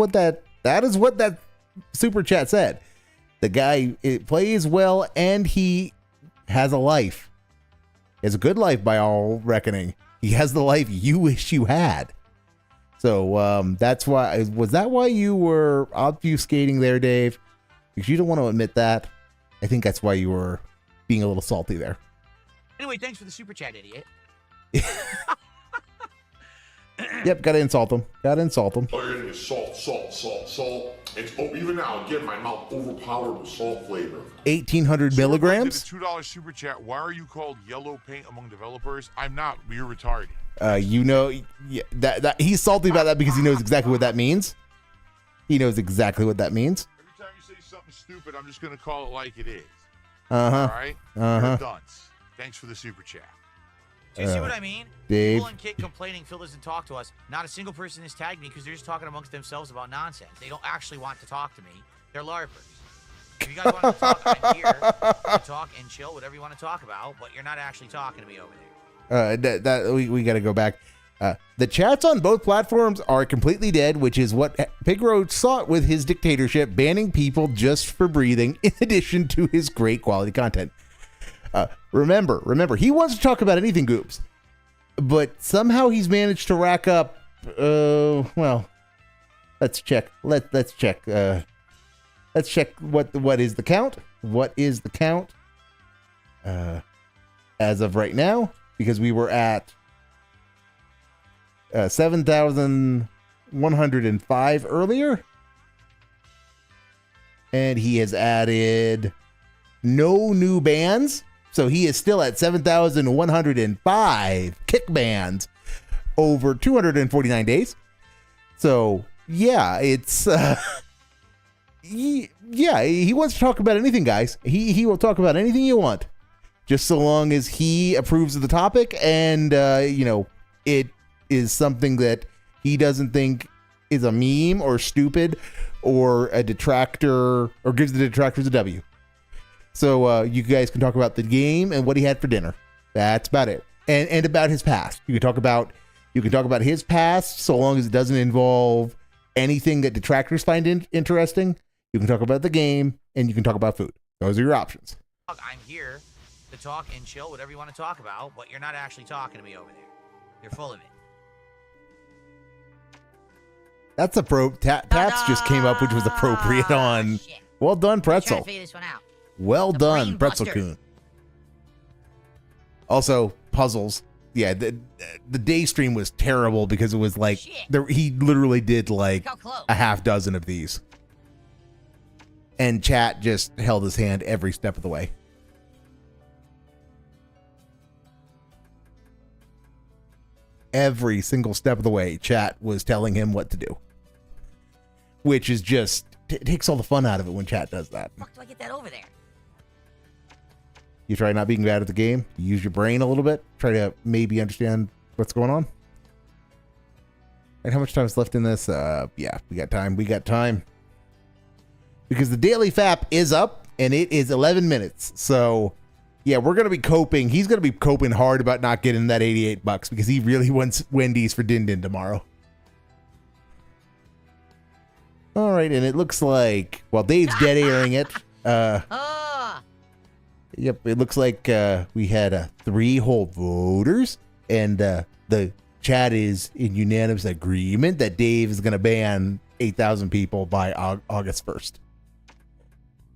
what that super chat said. The guy plays well and he has a life. He has a good life by all reckoning. He has the life you wish you had. So that's why. Was that why you were obfuscating there, Dave? Because you don't want to admit that. I think that's why you were being a little salty there.
Anyway, thanks for the super chat, idiot.
Yep, gotta insult him.
Oh, you're gonna get salt. It's even now, again, my mouth overpowered with salt flavor.
1,800 milligrams.
$2 super chat. Why are you called yellow paint among developers? I'm not. You're retarded.
You know that he's salty about that because he knows exactly what that means. He knows exactly what that means.
Every time you say something stupid, I'm just gonna call it like it is.
All
right. You're a dunce. Thanks for the super chat.
Do you see what I mean?
Dave.
People and Kit complaining Phil doesn't talk to us. Not a single person has tagged me because they're just talking amongst themselves about nonsense. They don't actually want to talk to me. They're LARPers.
back.
If you guys want to talk, I'm here to talk and chill, whatever you want to talk about, but you're not actually talking to me over there.
We got to go back. The chats on both platforms are completely dead, which is what Pigro sought with his dictatorship, banning people just for breathing, in addition to his great quality content. Remember, he wants to talk about anything, Goops, but somehow he's managed to rack up. Well, let's check. Let's check. Let's check what is the count. What is the count? As of right now, because we were at 7,105 earlier, and he has added no new bans, so he is still at 7,105 kick bans over 249 days. So yeah, it's he wants to talk about anything, guys. He will talk about anything you want, just so long as he approves of the topic and it is something that he doesn't think is a meme or stupid or a detractor or gives the detractors a W. So you guys can talk about the game and what he had for dinner. That's about it. And about his past. You can talk about his past so long as it doesn't involve anything that detractors find interesting. You can talk about the game and you can talk about food. Those are your options.
I'm here to talk and chill, whatever you want to talk about, but you're not actually talking to me over there. You're full of it.
That's Tats just came up, which was appropriate on.
Shit.
Well done,
I'm trying
Pretzel.
to figure this one out.
Well
The
done,
brain
Pretzel
buster.
Coon. Also, puzzles. Yeah, the day stream was terrible because it was like
Shit.
he literally did like
Look how close.
a half dozen of these, and chat just held his hand every step of the way. Every single step of the way, chat was telling him what to do, which is just it takes all the fun out of it when chat does that.
Fuck do I get that over there?
You try not being bad at the game. You use your brain a little bit. Try to maybe understand what's going on. And how much time is left in this? Yeah, we got time. We got time. Because the daily FAP is up, and it is 11 minutes. So, yeah, we're going to be coping. He's going to be coping hard about not getting that $88 because he really wants Wendy's for Din Din tomorrow. All right, and it looks like, well, Dave's dead airing it. Yep, it looks like we had 3 whole voters, and the chat is in unanimous agreement that Dave is going to ban 8,000 people by August 1st.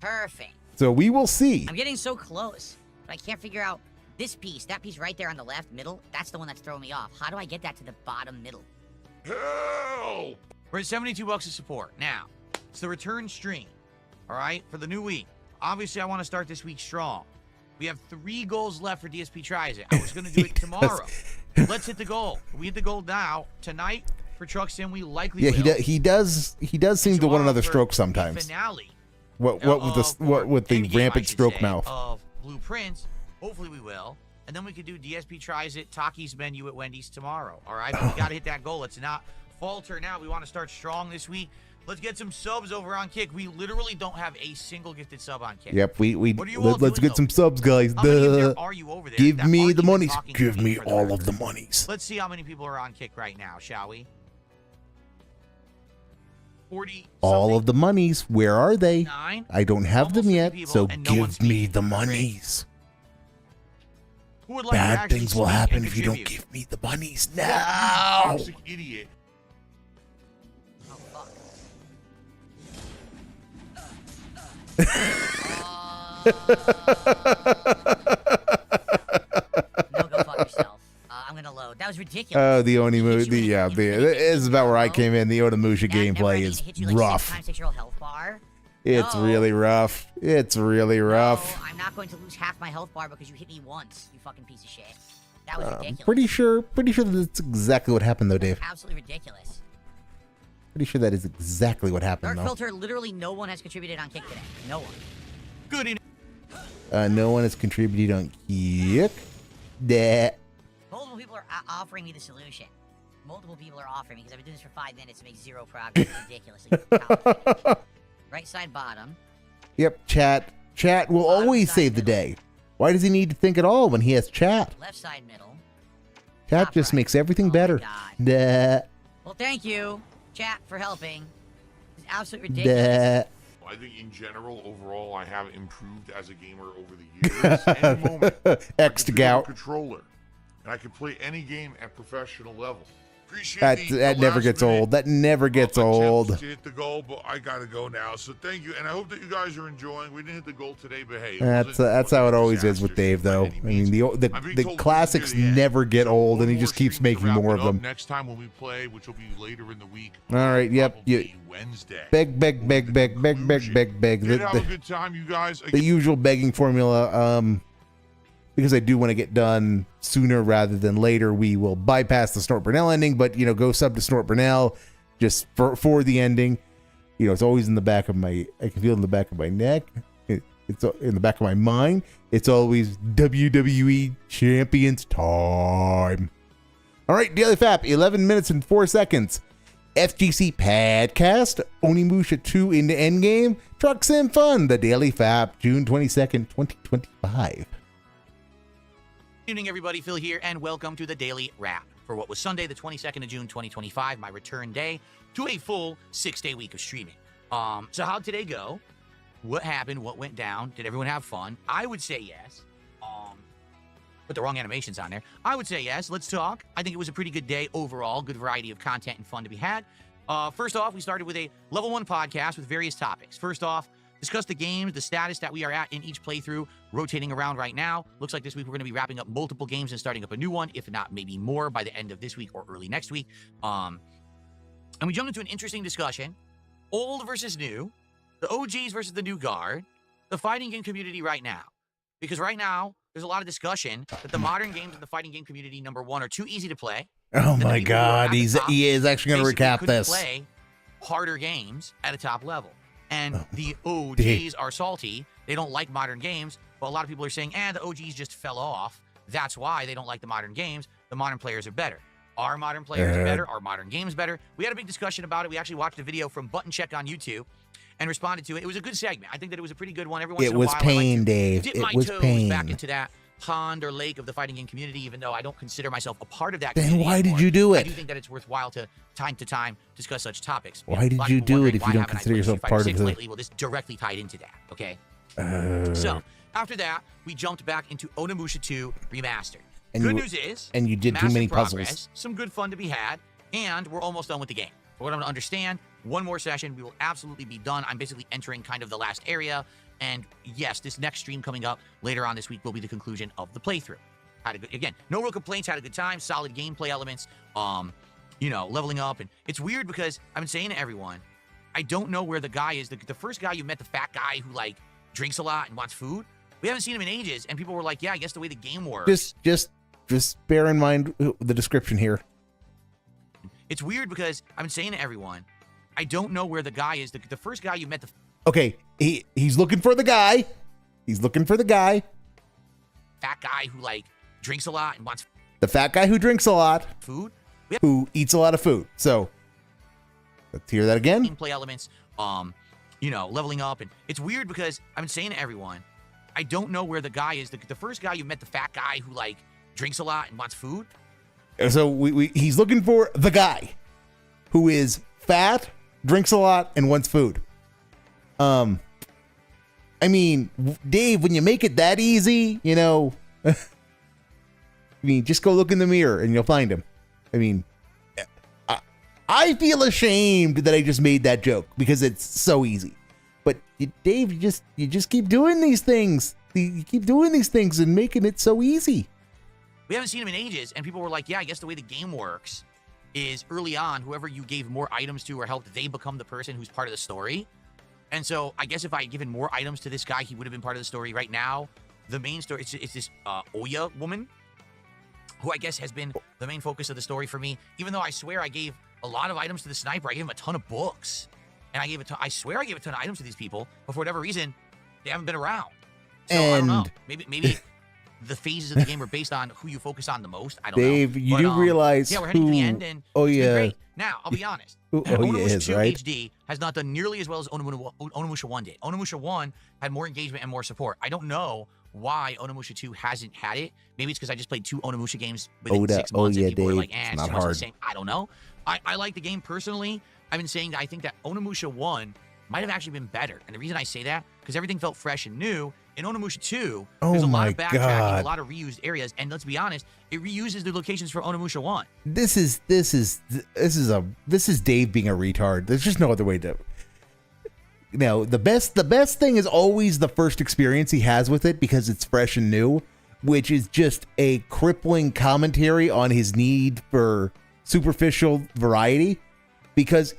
Perfect.
So we will see.
I'm getting so close, but I can't figure out this piece. That piece right there on the left middle, that's the one that's throwing me off. How do I get that to the bottom middle?
Help!
We're at 72 bucks of support. Now, it's the return stream, all right, for the new week. Obviously, I want to start this week strong. We have 3 goals left for DSP Tries It. I was going to do it tomorrow. Let's hit the goal. We hit the goal now. Tonight, for Truck Sim, we likely will.
He does seem to want another stroke sometimes.
Finale.
What with the rampant stroke mouth?
Of Blueprints. Hopefully we will. And then we could do DSP Tries It, Taki's menu at Wendy's tomorrow. All right? But we got to hit that goal. Let's not falter now. We want to start strong this week. Let's get some subs over on Kick. We literally don't have a single gifted sub on Kick.
Yep,
What are you all
let's
doing,
get some subs, guys.
How many of there are you over there
Give
that
me
aren't
the
even
monies.
talking to
Give me
for the
all of the
record?
monies.
Let's see how many people are on Kick right now, shall we? 40.
All of the monies. Where are they?
9.
I don't have them
Almost
yet,
50 people,
so
and no one's
give me
speaking.
the monies.
Who would like to
Bad
actually
things will
speak
happen
and
if you don't
contribute?
give me the monies
You
now.
toxic idiot.
Oh, fuck. No, go fuck yourself. I'm gonna load. That was ridiculous.
Oh, the Onimusha.
Hit you in-
This is about where I came in. The Onimusha
That never
gameplay
ending
is
hit you like
rough.
6 times 6 health bar.
It's
No.
really rough. It's really rough.
No, I'm not going to lose half my health bar because you hit me once, you fucking piece of shit. That was ridiculous.
Pretty sure that's exactly what happened, though, Dave.
Absolutely ridiculous.
Pretty sure that is exactly what happened,
Dark
though.
Filter, literally no one has contributed on Kick today. No one.
Good evening.
No one has contributed on Kick. That.
Multiple people are offering me the solution. Multiple people are offering me because I've been doing this for 5 minutes to make 0 progress. It's ridiculously complicated. Right side bottom.
Yep, chat. Chat will
Bottom
always
side
save the
middle.
day. Why does he need to think at all when he has chat?
Left side middle.
Chat
Top
just
right.
makes everything
Oh my
better.
God.
Duh,
Well, thank you, chat, for helping. It's absolutely ridiculous.
duh.
I think in general, overall, I have improved as a gamer over the years. Any moment, I
X to
can pick up a
gout.
controller, and I can play any game at professional level. Appreciate
That never gets old. That never gets old.
To hit the goal, but I gotta go now. So thank you, and I hope that you guys are enjoying. We didn't hit the goal today, but hey,
That's how it always is with Dave, though. I mean, the classics never get old, and he just keeps making more of them.
Next time when we play, which will be later in the week.
All right, yep.
probably Wednesday.
Beg.
Did have a good time, you guys.
The usual begging formula. Because I do want to get done sooner rather than later, we will bypass the Snort Burnell ending, but go sub to Snort Burnell just for the ending. It's always in the back of my, I can feel it in the back of my neck. It's in the back of my mind. It's always WWE Champions time. All right, Daily Fap, 11 minutes and 4 seconds. FGC Podcast, Onimusha 2 into Endgame, Truck Sim Fun, the Daily Fap, June 22nd, 2025.
Good evening, everybody. Phil here, and welcome to the Daily Wrap for what was Sunday, the 22nd of June, 2025, my return day to a full 6-day week of streaming. So how'd today go? What happened? What went down? Did everyone have fun? I would say yes. Put the wrong animations on there. I would say yes. Let's talk. I think it was a pretty good day overall. Good variety of content and fun to be had. First off, we started with a level 1 podcast with various topics. First off, discuss the games, the status that we are at in each playthrough, rotating around right now. Looks like this week we're going to be wrapping up multiple games and starting up a new one, if not maybe more by the end of this week or early next week. And we jumped into an interesting discussion. Old versus new, the OGs versus the new guard, the fighting game community right now. Because right now, there's a lot of discussion that the modern games in the fighting game community, number one, are too easy to play.
Oh my God, he is actually going to
basically
recap
couldn't
this.
play harder games at a top level. And the OGs
Dave.
are salty. They don't like modern games, but a lot of people are saying, the OGs just fell off. That's why they don't like the modern games. The modern players are better. Are modern players better? Are modern games better? We had a big discussion about it. We actually watched a video from Button Check on YouTube and responded to it. It was a good segment. I think that it was a pretty good one. Every once
It
in a
was
while,
pain,
I like to
Dave.
dip
It
my
was
toes
pain.
back into that pond or lake of the fighting game community, even though I don't consider myself a part of that
Then
community
why did
anymore.
you do
I
it?
do think that it's worthwhile to time discuss such topics.
Why did
A lot of
you
people
do
wondering,
it if
why
you don't
haven't I
consider
played
yourself
Street
part
Fighter
of
6
the-
lately? Well, this directly tied into that, okay? So, after that, we jumped back into Onimusha 2 Remastered.
And
Good
you-
news is,
and you did too
massive
many
progress,
puzzles.
some good fun to be had, and we're almost done with the game. For what I'm to understand, one more session, we will absolutely be done. I'm basically entering kind of the last area, and yes, this next stream coming up later on this week will be the conclusion of the playthrough. Had a good, again, no real complaints, had a good time, solid gameplay elements, leveling up, and it's weird because I've been saying to everyone, I don't know where the guy is. The first guy you met, the fat guy who like drinks a lot and wants food, we haven't seen him in ages, and people were like, yeah, I guess the way the game works.
Just bear in mind the description here.
It's weird because I've been saying to everyone, I don't know where the guy is. The first guy you met, the
Okay, he's looking for the guy. He's looking for the guy.
fat guy who like drinks a lot and wants
The fat guy who drinks a lot,
food,
who eats a lot of food. So, let's hear that again.
gameplay elements, leveling up, and it's weird because I've been saying to everyone, I don't know where the guy is. The first guy you met, the fat guy who like drinks a lot and wants food.
So he's looking for the guy who is fat, drinks a lot, and wants food. I mean, Dave, when you make it that easy, I mean, just go look in the mirror and you'll find him. I mean, I feel ashamed that I just made that joke because it's so easy. But Dave, you just keep doing these things. You keep doing these things and making it so easy.
We haven't seen him in ages, and people were like, yeah, I guess the way the game works is early on, whoever you gave more items to or helped, they become the person who's part of the story. And so I guess if I had given more items to this guy, he would have been part of the story. Right now, the main story, it's this Oya woman, who I guess has been the main focus of the story for me, even though I swear I gave a lot of items to the sniper. I gave him a ton of books, and I swear I gave a ton of items to these people, but for whatever reason, they haven't been around. So I don't know. Maybe the phases of the game are based on who you focus on the most. I don't know.
Dave, you
But,
do realize
yeah, we're heading to the
who
end, and it's been great. Now, I'll be honest.
Oh, yeah,
Onimusha
is,
2
right?
HD has not done nearly as well as Onimusha 1 did. Onimusha 1 had more engagement and more support. I don't know why Onimusha 2 hasn't had it. Maybe it's because I just played 2 Onimusha games within 6 months and people were like,
Dave,
it's
not
too much of the
hard.
same. I don't know. I like the game personally. I've been saying that I think that Onimusha 1 might have actually been better. And the reason I say that, because everything felt fresh and new. In Onimusha 2, there's a lot of backtracking,
God.
a lot of reused areas, and let's be honest, it reuses the locations for Onimusha 1.
This is Dave being a retard. There's just no other way to. The best thing is always the first experience he has with it because it's fresh and new, which is just a crippling commentary on his need for superficial variety, because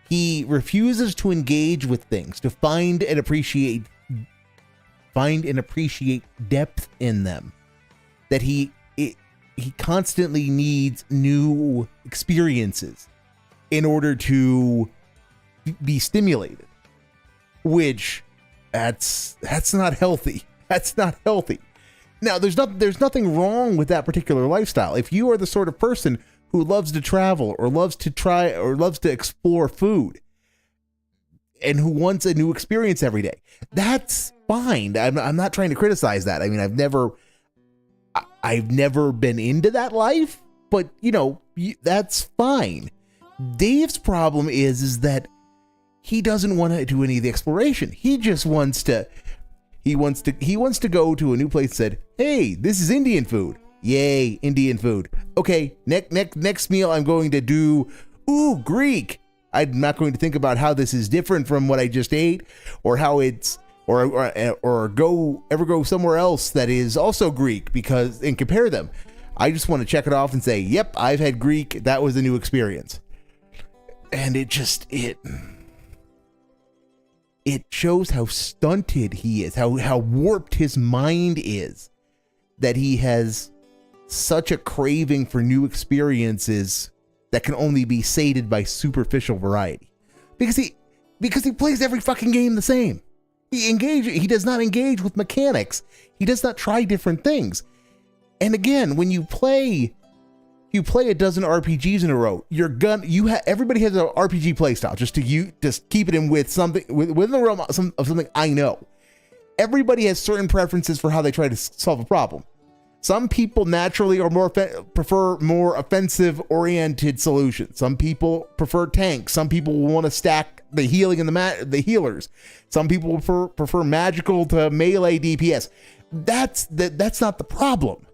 he refuses to engage with things, to find and appreciate depth in them. That he constantly needs new experiences in order to be stimulated, which that's not healthy. That's not healthy. Now, there's nothing wrong with that particular lifestyle. If you are the sort of person who loves to travel or loves to try or loves to explore food and who wants a new experience every day, that's fine. I'm not trying to criticize that. I mean, I've never been into that life, but that's fine. Dave's problem is that he doesn't want to do any of the exploration. He just wants to go to a new place and said, "Hey, this is Indian food. Yay, Indian food. Okay, next meal I'm going to do Greek. I'm not going to think about how this is different from what I just ate, or how it's or go somewhere else that is also Greek and compare them. I just want to check it off and say, yep, I've had Greek. That was a new experience." And it shows how stunted he is, how warped his mind is, that he has such a craving for new experiences that can only be sated by superficial variety. Because he plays every fucking game the same. He does not engage with mechanics. He does not try different things. And again, when you play a dozen RPGs in a row, everybody has an RPG playstyle. Just keep it in with something within the realm of something I know. Everybody has certain preferences for how they try to solve a problem. Some people naturally prefer more offensive-oriented solutions. Some people prefer tanks. Some people will want to stack the healing and the healers. Some people prefer magical to melee DPS. That's not the problem.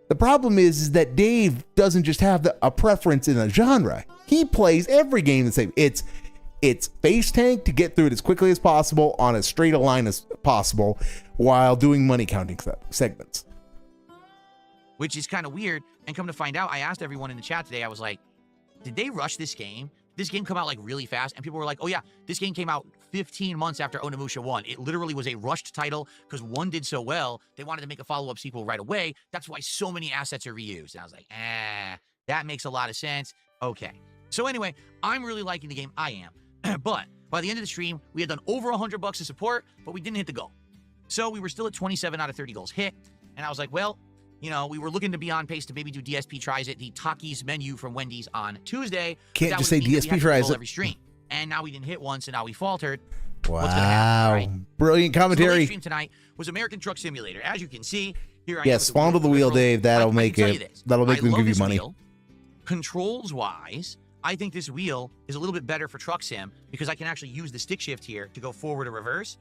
The problem is that Dave doesn't just have a preference in a genre. He plays every game the same. It's face tank to get through it as quickly as possible on as straight a line as possible while doing money counting segments.
Which is kind of weird. And come to find out, I asked everyone in the chat today, I was like, did they rush this game? Did this game come out like really fast? And people were like, oh yeah, this game came out 15 months after Onimusha 1. It literally was a rushed title because 1 did so well. They wanted to make a follow-up sequel right away. That's why so many assets are reused. And I was like, that makes a lot of sense. Okay. So anyway, I'm really liking the game. I am. But by the end of the stream, we had done over $100 of support, but we didn't hit the goal. So we were still at 27 out of 30 goals hit. And I was like, well, we were looking to be on pace to maybe do DSP tries it, the Takis menu from Wendy's on Tuesday.
Can't just say DSP tries it
every stream. And now we didn't hit one, so now we faltered.
Wow.
What's gonna happen, right?
Brilliant commentary.
So the late stream tonight was American Truck Simulator. As you can see, here I am.
Yes, fondle the wheel, Dave. That'll make them give you money.
Controls-wise, I think this wheel is a little bit better for Truck Sim because I can actually use the stick shift here to go forward or reverse.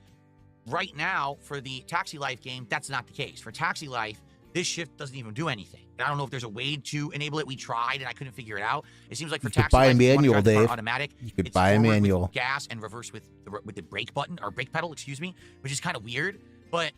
Right now, for the Taxi Life game, that's not the case. For Taxi Life, this shift doesn't even do anything. I don't know if there's a way to enable it. We tried, and I couldn't figure it out. It seems like for Taxi Life,
buy a manual, Dave.
Automatic.
You could buy a manual.
With gas and reverse with the brake button, or brake pedal, excuse me, which is kind of weird, but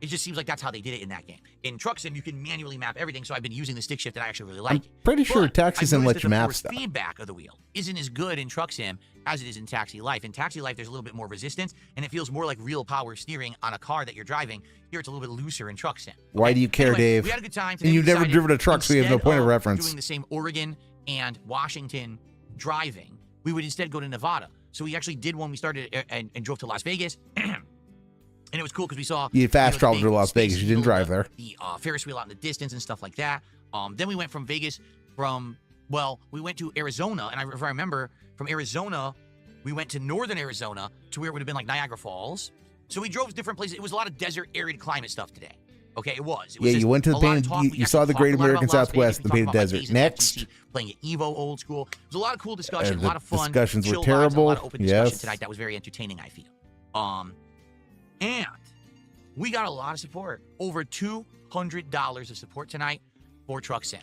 it just seems like that's how they did it in that game. In Truck Sim, you can manually map everything, so I've been using the stick shift, and I actually really like it.
Pretty sure Taxi Sim lets you map stuff.
The feedback of the wheel isn't as good in Truck Sim as it is in Taxi Life. In Taxi Life, there's a little bit more resistance, and it feels more like real power steering on a car that you're driving. Here, it's a little bit looser in Truck Sim.
Why do you care, Dave?
We had a good time.
And you've never driven a truck, so you have no point of reference.
Doing the same Oregon and Washington driving, we would instead go to Nevada. So we actually did one. We started and drove to Las Vegas. And it was cool because we saw...
You fast traveled to Las Vegas. You didn't drive there.
The Ferris wheel out in the distance and stuff like that. Then we went from Vegas well, we went to Arizona, and if I remember, from Arizona, we went to northern Arizona to where it would have been like Niagara Falls. So we drove to different places. It was a lot of desert, arid climate stuff today. Okay, it was.
Yeah, you went to the painted, you saw the Great American Southwest, the painted desert. Next,
playing at Evo old school. It was a lot of cool discussion, a lot of fun.
Discussions were
vibes,
terrible.
a lot of open discussion
Yes.
tonight. That was very entertaining, I feel. And we got a lot of support. Over $200 of support tonight for Truck Sim.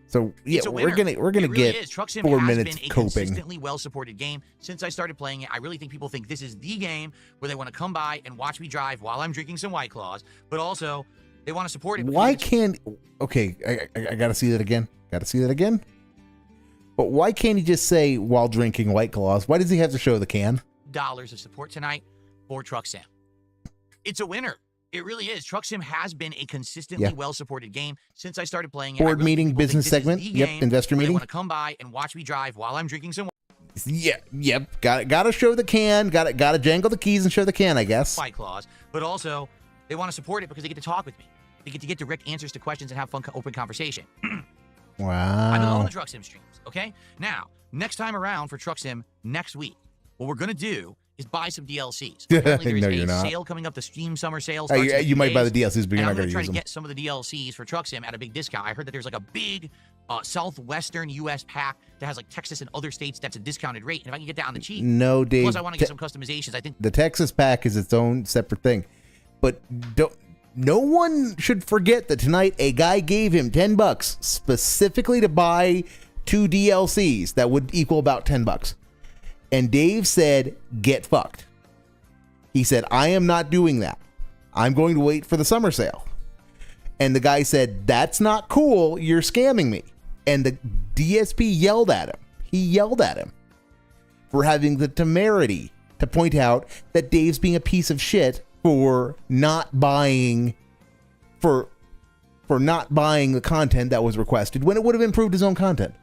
so yeah,
It's a
we're
winner.
gonna
It really
get
is. Truck Sim
4
has
minutes
been a
coping.
consistently well-supported game since I started playing it. I really think people think this is the game where they want to come by and watch me drive while I'm drinking some White Claws, but also they want to support it.
Why
because
can't? Okay, I gotta see that again. Gotta see that again. But why can't he just say while drinking White Claws? Why does he have to show the can?
dollars of support tonight for Truck Sim? It's a winner. It really is. Truck Sim has been a consistently well-supported game since I started playing it.
Board meeting, business segment. Yep, investor
They
meeting.
want to come by and watch me drive while I'm drinking some
Yeah, yep. Gotta show the can. Gotta jangle the keys and show the can, I guess.
White Claws, but also they want to support it because they get to talk with me. They get direct answers to questions and have fun, open conversation. I'm in all
Wow.
the Truck Sim streams, okay? Now, next time around for Truck Sim next week, what we're going to do is buy some DLCs. Apparently there is
No,
a
you're not.
sale coming up, the Steam Summer Sale.
Hey,
starts in a
you
few
might buy the
days,
DLCs, but you're
and
not
I'm
gonna
try
use
to
them.
get some of the DLCs for Truck Sim at a big discount. I heard that there's like a big Southwestern U.S. pack that has like Texas and other states that's a discounted rate. And if I can get that on the cheap,
No, Dave.
plus I want to get some customizations. I think
The Texas pack is its own separate thing. But no one should forget that tonight a guy gave him $10 specifically to buy 2 DLCs that would equal about $10. And Dave said, "Get fucked." He said, "I am not doing that. I'm going to wait for the summer sale." And the guy said, "That's not cool. You're scamming me." And the DSP yelled at him. He yelled at him for having the temerity to point out that Dave's being a piece of shit for not buying not buying the content that was requested when it would have improved his own content.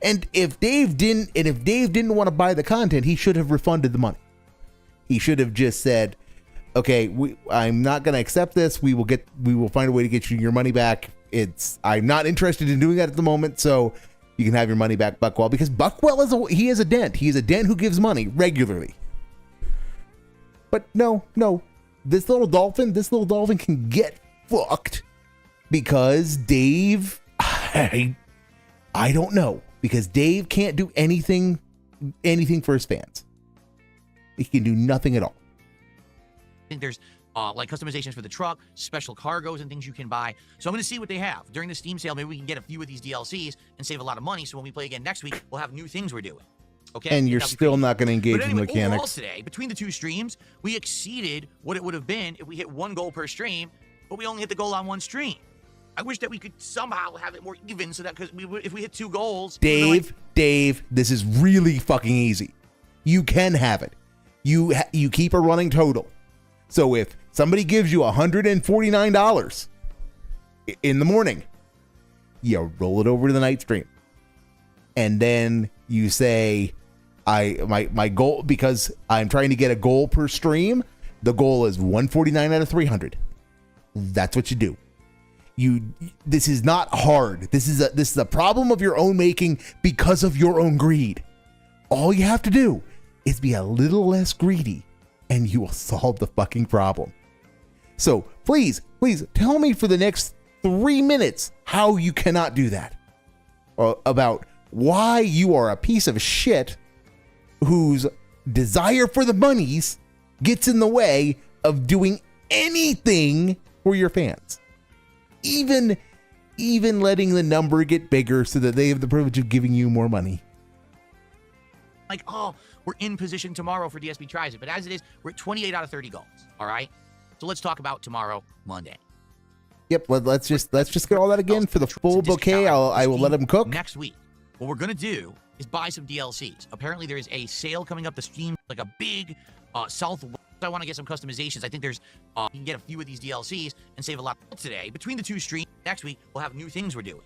And if Dave didn't want to buy the content, he should have refunded the money. He should have just said, "Okay, I'm not going to accept this. We will find a way to get you your money back. I'm not interested in doing that at the moment, so you can have your money back, Buckwell." Because Buckwell is a dent. He is a dent who gives money regularly. But no, this little dolphin can get fucked because Dave, I don't know, because Dave can't do anything for his fans. He can do nothing at all.
I think there's like customizations for the truck, special cargoes and things you can buy. So I'm going to see what they have during the Steam sale. Maybe we can get a few of these DLCs and save a lot of money. So when we play again next week, we'll have new things we're doing. Okay.
And you're still not going to engage
But
in
anyway, overall
mechanics.
today, between the two streams, we exceeded what it would have been if we hit 1 goal per stream, but we only hit the goal on 1 stream. I wish that we could somehow have it more even so that if we hit 2 goals,
Dave, this is really fucking easy. You can have it. You keep a running total. So if somebody gives you $149 in the morning, you roll it over to the night stream. And then you say, my goal, because I'm trying to get a goal per stream, the goal is 149 out of 300. That's what you do. This is not hard. This is a problem of your own making because of your own greed. All you have to do is be a little less greedy and you will solve the fucking problem. So please tell me for the next 3 minutes how you cannot do that. About why you are a piece of shit whose desire for the monies gets in the way of doing anything for your fans. Even letting the number get bigger so that they have the privilege of giving you more money.
like, oh, we're in position tomorrow for DSP tries it. But as it is, we're at 28 out of 30 goals. All right. So let's talk about tomorrow, Monday.
Yep. Let's just get all that again for the full bouquet. I will let them cook
next week. What we're gonna do is buy some DLCs. Apparently, there is a sale coming up the stream, like a big Southwest. I want to get some customizations. I think there's you can get a few of these DLCs and save a lot today. Between the two streams, next week we'll have new things we're doing.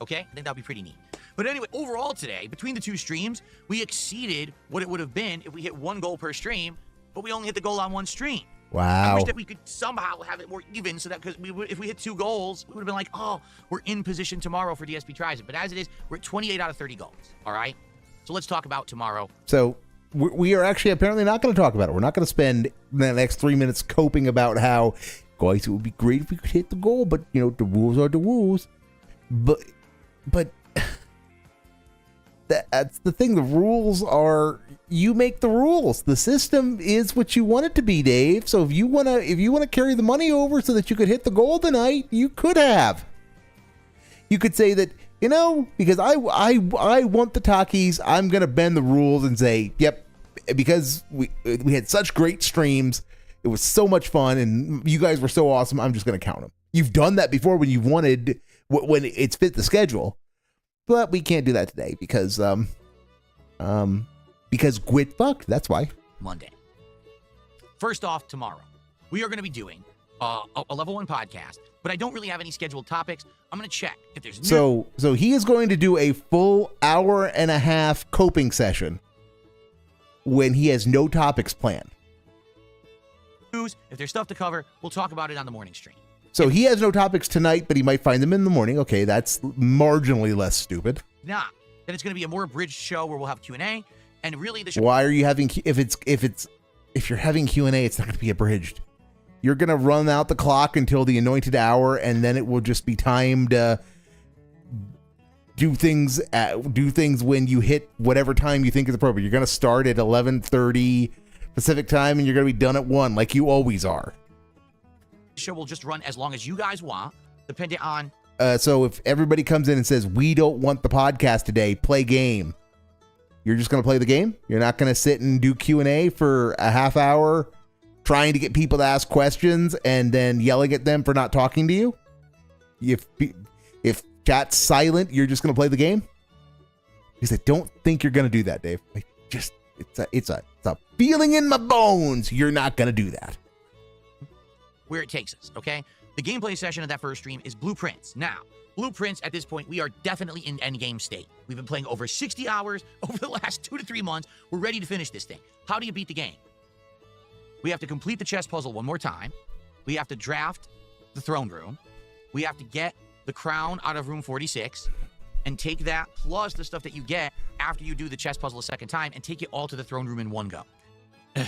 Okay, I think that'll be pretty neat. But anyway, overall today, between the two streams, we exceeded what it would have been if we hit 1 goal per stream, but we only hit the goal on 1 stream. I
Wow.
wish that we could somehow have it more even, so that because if we hit 2 goals, we would have been like, oh, we're in position tomorrow for DSP Tries It. But as it is, we're at 28 out of 30 goals. All right. So let's talk about tomorrow.
So we are actually apparently not going to talk about it. We're not going to spend the next 3 minutes coping about how, guys, it would be great if we could hit the goal, but you know the rules are the rules. But that's the thing. The rules are, you make the rules. The system is what you want it to be, Dave. So if you wanna carry the money over so that you could hit the goal tonight, you could have. You could say that, you know, because I want the Takis, I'm gonna bend the rules and say, yep, because we had such great streams, it was so much fun, and you guys were so awesome. I'm just gonna count them. You've done that before when you wanted, when it's fit the schedule, but we can't do that today because Gwit fucked. That's why.
Monday. First off, tomorrow we are going to be doing a level 1 podcast, but I don't really have any scheduled topics. I'm going to check if there's
So he is going to do a full hour and a half coping session when he has no topics planned.
news. If there's stuff to cover, we'll talk about it on the morning stream.
So he has no topics tonight, but he might find them in the morning. Okay, that's marginally less stupid.
Nah, then it's going to be a more abridged show where we'll have Q&A, and really the show.
Why are you having, if you're having Q&A, it's not going to be abridged. You're going to run out the clock until the anointed hour, and then it will just be time to do things when you hit whatever time you think is appropriate. You're going to start at 11:30 Pacific time, and you're going to be done at 1, like you always are.
The show will just run as long as you guys want, depending on.
So if everybody comes in and says, we don't want the podcast today, play game, you're just going to play the game? You're not going to sit and do Q&A for a half hour trying to get people to ask questions and then yelling at them for not talking to you? If chat's silent, you're just going to play the game? Because I don't think you're going to do that, Dave. It's a feeling in my bones. You're not going to do that.
Where it takes us, okay? The gameplay session of that first stream is Blueprints. Now, Blueprints, at this point, we are definitely in endgame state. We've been playing over 60 hours over the last 2 to 3 months. We're ready to finish this thing. How do you beat the game? We have to complete the chess puzzle one more time. We have to draft the throne room. We have to get the crown out of room 46 and take that plus the stuff that you get after you do the chess puzzle a second time and take it all to the throne room in one go.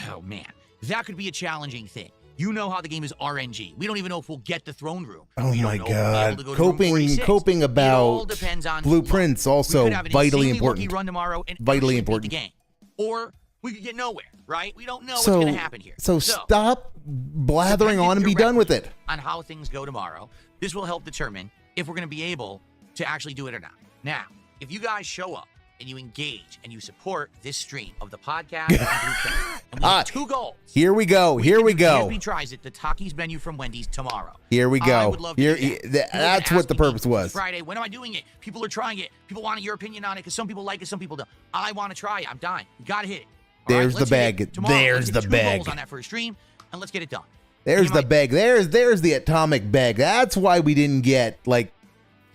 Oh, man. That could be a challenging thing. You know how the game is RNG. We don't even know if we'll get the throne room.
Oh my God.
To
Coping about Blueprints also vitally important.
Run tomorrow and
vitally
important.
important.
The game. Or we could get nowhere, right? We don't know what's going to happen here.
So stop blathering on and be done with it.
On how things go tomorrow, this will help determine if we're going to be able to actually do it or not. Now, if you guys show up and you engage and you support this stream of the podcast and Blueprint, and we have 2 goals.
Here we go. Here we go.
DSP tries it, the Takis menu from Wendy's tomorrow.
Here we go.
I would love to do that.
That's what the purpose was.
Friday, when am I doing it? People are trying it. People want your opinion on it because some people like it, some people don't. I want to try it. I'm dying. You got to hit it. All
There's the bag. There's the bag.
Goals on that first stream, and let's get it done.
There's the bag. There's the atomic bag. That's why we didn't get like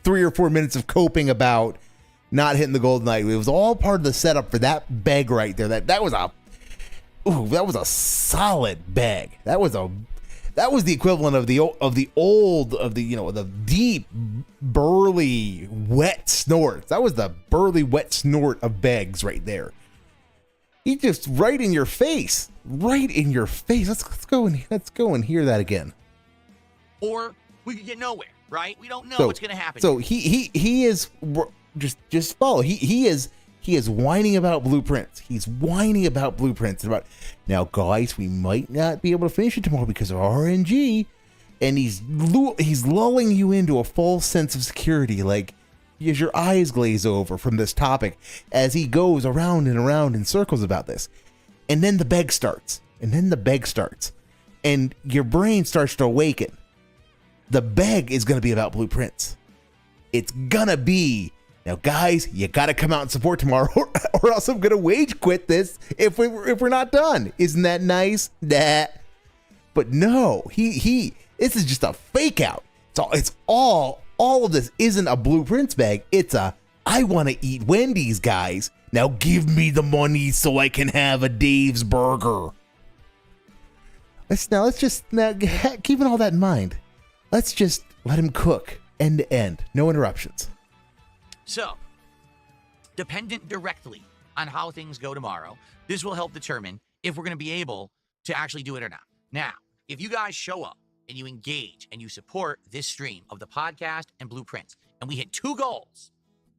3 or 4 minutes of coping about not hitting the golden knight. It was all part of the setup for that bag right there. That was a solid bag. That was the equivalent of the deep burly wet snorts. That was the burly wet snort of bags right there. He just right in your face. Right in your face. Let's go and hear that again.
Or we could get nowhere, right? We don't know what's going to happen.
So he is just follow. He is whining about Blueprints. He's whining about Blueprints about, now guys, we might not be able to finish it tomorrow because of RNG, and he's lulling you into a false sense of security, like as your eyes glaze over from this topic as he goes around and around in circles about this. And then the beg starts. And your brain starts to awaken. The beg is going to be about Blueprints. It's going to be, now guys, you got to come out and support tomorrow or else I'm going to wage quit this if we're not done. Isn't that nice? Nah. But no, this is just a fake out. It's all of this isn't a Blueprints bag. It's I want to eat Wendy's, guys. Now give me the money so I can have a Dave's burger. let's just keeping all that in mind. Let's just let him cook end to end, no interruptions.
So, dependent directly on how things go tomorrow, this will help determine if we're going to be able to actually do it or not. Now, if you guys show up and you engage and you support this stream of the podcast and Blueprints, and we hit 2 goals,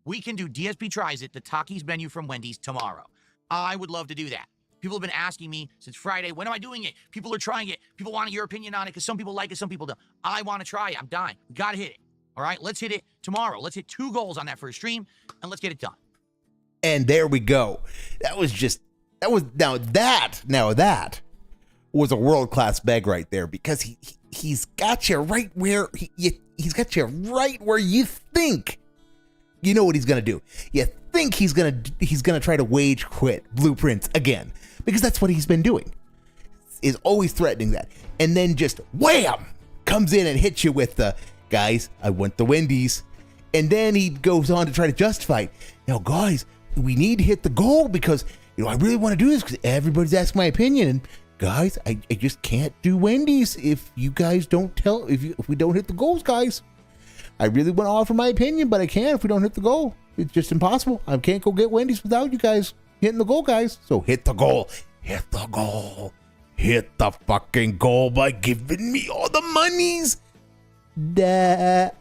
we can do DSP Tries It, the Takis menu from Wendy's tomorrow. I would love to do that. People have been asking me since Friday, when am I doing it? People are trying it. People want your opinion on it because some people like it, some people don't. I want to try it. I'm dying. We got to hit it. All right, let's hit it tomorrow. Let's hit 2 goals on that first stream, and let's get it done.
And there we go. That was a world-class beg right there, because he's got you right where he's got you right where you think you know what he's gonna do. You think he's gonna try to wage quit Blueprints again, because that's what he's been doing. Is always threatening that, and then just wham comes in and hits you with the guys. I want the Wendy's, and then he goes on to try to justify it. Now, guys, we need to hit the goal because I really want to do this because everybody's asking my opinion. And guys, I just can't do Wendy's if you guys don't if we don't hit the goals, guys. I really want to offer my opinion, but I can't if we don't hit the goal. It's just impossible. I can't go get Wendy's without you guys hitting the goal, guys. So hit the goal. Hit the goal. Hit the fucking goal by giving me all the monies. That.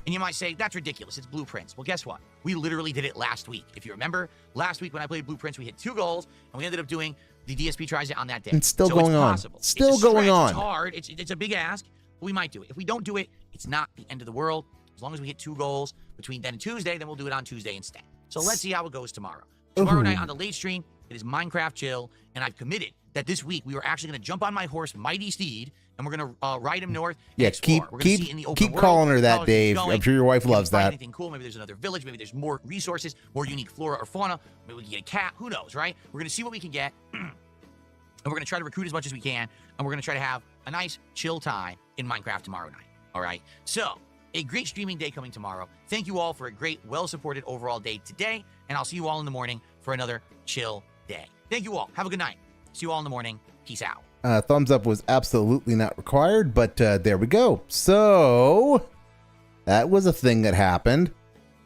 And you might say, that's ridiculous. It's Blueprints. Well, guess what? We literally did it last week. If you remember, last week when I played Blueprints, we hit 2 goals, and we ended up doing the DSP Tries It on that day.
It's still
so
going
it's
on.
Possible.
Still
it's a
going
stretch.
on.
It's hard. It's a big ask, but we might do it. If we don't do it, it's not the end of the world. As long as we hit 2 goals between then and Tuesday, then we'll do it on Tuesday instead. So let's see how it goes tomorrow. Tomorrow night on the late stream, it is Minecraft Chill, and I've committed that this week we were actually going to jump on my horse, Mighty Steed, and we're going to ride him north.
Yeah,
and explore. We're gonna see in the open
keep
world
calling her that,
how
Dave.
going.
I'm sure your wife
Maybe
loves
find
that.
Anything cool? Maybe there's another village. Maybe there's more resources, more unique flora or fauna. Maybe we can get a cat. Who knows, right? We're going to see what we can get, and we're going to try to recruit as much as we can, and we're going to try to have a nice chill time in Minecraft tomorrow night. All right. So a great streaming day coming tomorrow. Thank you all for a great, well-supported overall day today, and I'll see you all in the morning for another chill day. Thank you all. Have a good night. See you all in the morning. Peace out.
Thumbs up was absolutely not required, but there we go. So that was a thing that happened.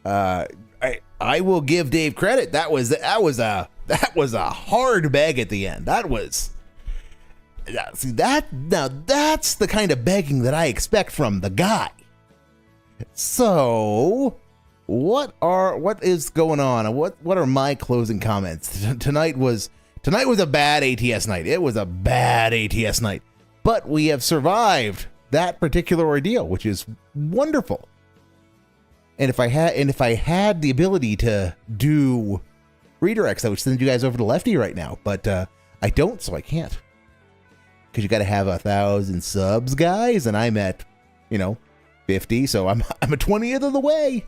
I will give Dave credit. That was a hard beg at the end. That's the kind of begging that I expect from the guy. So what is going on? What are my closing comments? Tonight was a bad ATS night. It was a bad ATS night, but we have survived that particular ordeal, which is wonderful. And if I had the ability to do redirects, I would send you guys over to Lefty right now, but I don't, so I can't. Because you got to have 1,000 subs, guys, and I'm at 50, so I'm a 20th of the way.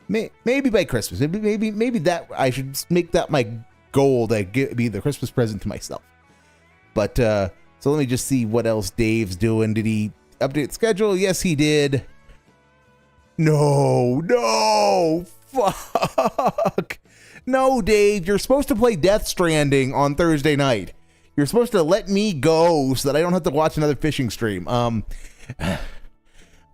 Maybe by Christmas, maybe that I should make that my goal to be the Christmas present to myself. But so let me just see what else Dave's doing. Did he update the schedule? Yes, he did. No, fuck. No, Dave, you're supposed to play Death Stranding on Thursday night. You're supposed to let me go so that I don't have to watch another fishing stream.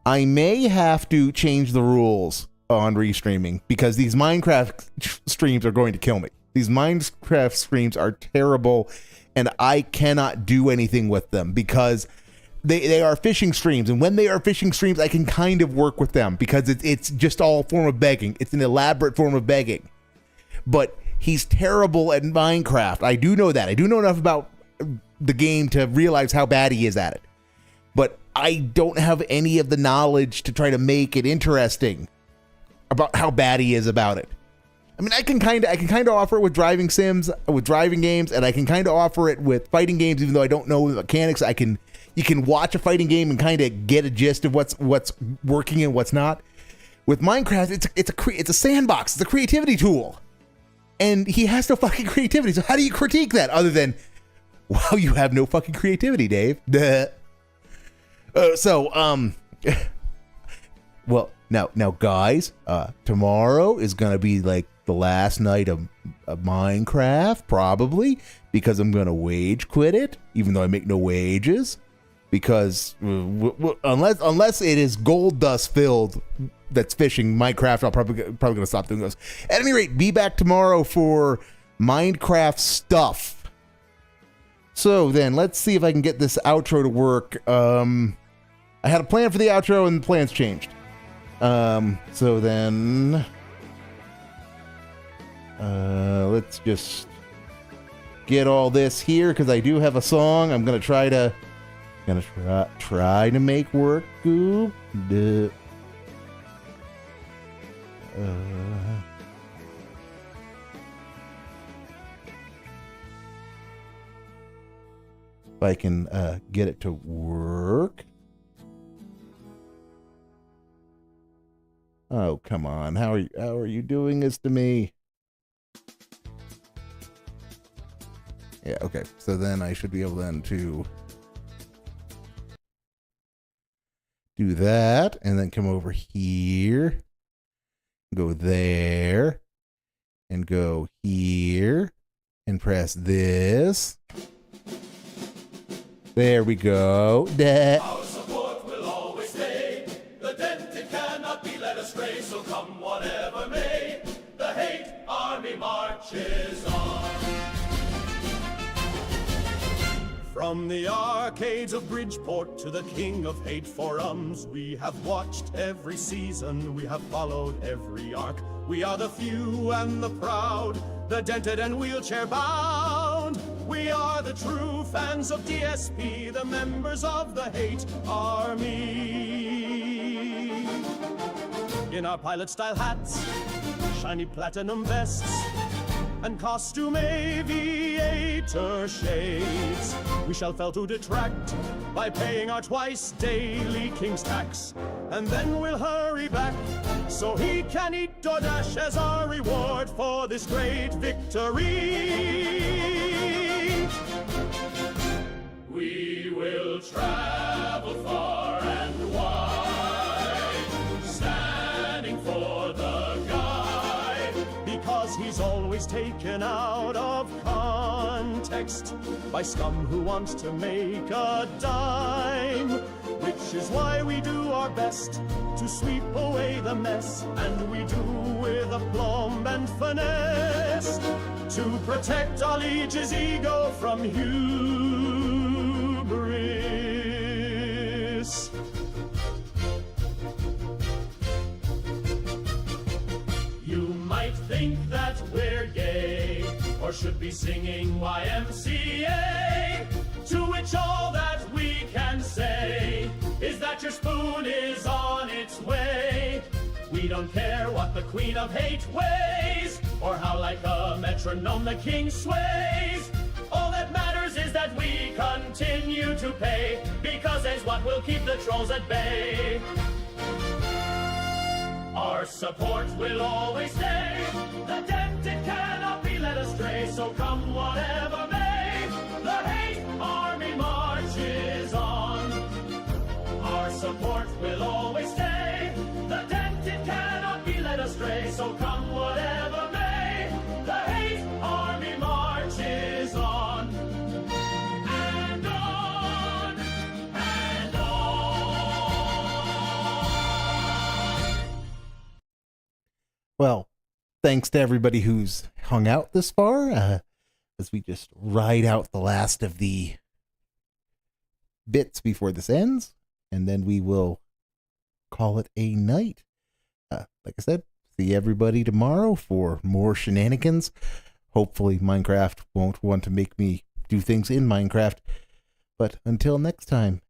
I may have to change the rules on restreaming because these Minecraft streams are going to kill me. These Minecraft streams are terrible, and I cannot do anything with them because they are fishing streams, and when they are fishing streams, I can kind of work with them because it's just all a form of begging. It's an elaborate form of begging. But he's terrible at Minecraft. I do know that. I do know enough about the game to realize how bad he is at it. But I don't have any of the knowledge to try to make it interesting about how bad he is about it. I mean, I can kind of offer it with driving sims, with driving games, and I can kind of offer it with fighting games, even though I don't know the mechanics. You can watch a fighting game and kind of get a gist of what's working and what's not. With Minecraft, it's a sandbox. It's a creativity tool, and he has no fucking creativity. So how do you critique that other than, wow, you have no fucking creativity, Dave? Well, Now, guys, tomorrow is gonna be like the last night of Minecraft, probably, because I'm gonna wage quit it, even though I make no wages, because unless it is gold dust filled that's fishing Minecraft, I'm probably gonna stop doing those. At any rate, be back tomorrow for Minecraft stuff. So then, let's see if I can get this outro to work. I had a plan for the outro, and the plans changed. So then, let's just get all this here, because I do have a song. I'm gonna try to make work. Goop. If I can get it to work. Oh, come on. How are you doing this to me? Yeah, okay. So then I should be able then to do that, and then come over here, go there, and go here, and press this. There we go.
Our support will always stay. The dented cannot be led astray. So come whatever may, the hate army marches on. From the arcades of Bridgeport to the king of hate forums, we have watched every season, we have followed every arc. We are the few and the proud, the dented and wheelchair bound. We are the true fans of DSP, the members of the hate army. In our pilot-style hats, shiny platinum vests, and costume aviator shades, we shall fail to detract by paying our twice daily king's tax. And then we'll hurry back so he can eat DoorDash as our reward for this great victory. We will travel far and wide, standing for the guy, because he's always taken out of context by scum who wants to make a dime, which is why we do our best to sweep away the mess, and we do with aplomb and finesse, to protect our liege's ego from hubris. You might think that we're gay, or should be singing YMCA, to which all that we can say is that your spoon is on its way. We don't care what the queen of hate weighs, or how like a metronome the king sways. All that matters is that we continue to pay, because it's what will keep the trolls at bay. Our support will always stay. The dented cannot be led astray. So come whatever may, the hate army marches on. Our support will always stay. The dented cannot be led astray. So come whatever may, the hate army marches on. And on and on.
Well, thanks to everybody who's hung out this far, as we just ride out the last of the bits before this ends, and then we will call it a night. Like I said, see everybody tomorrow for more shenanigans. Hopefully Minecraft won't want to make me do things in Minecraft. But until next time,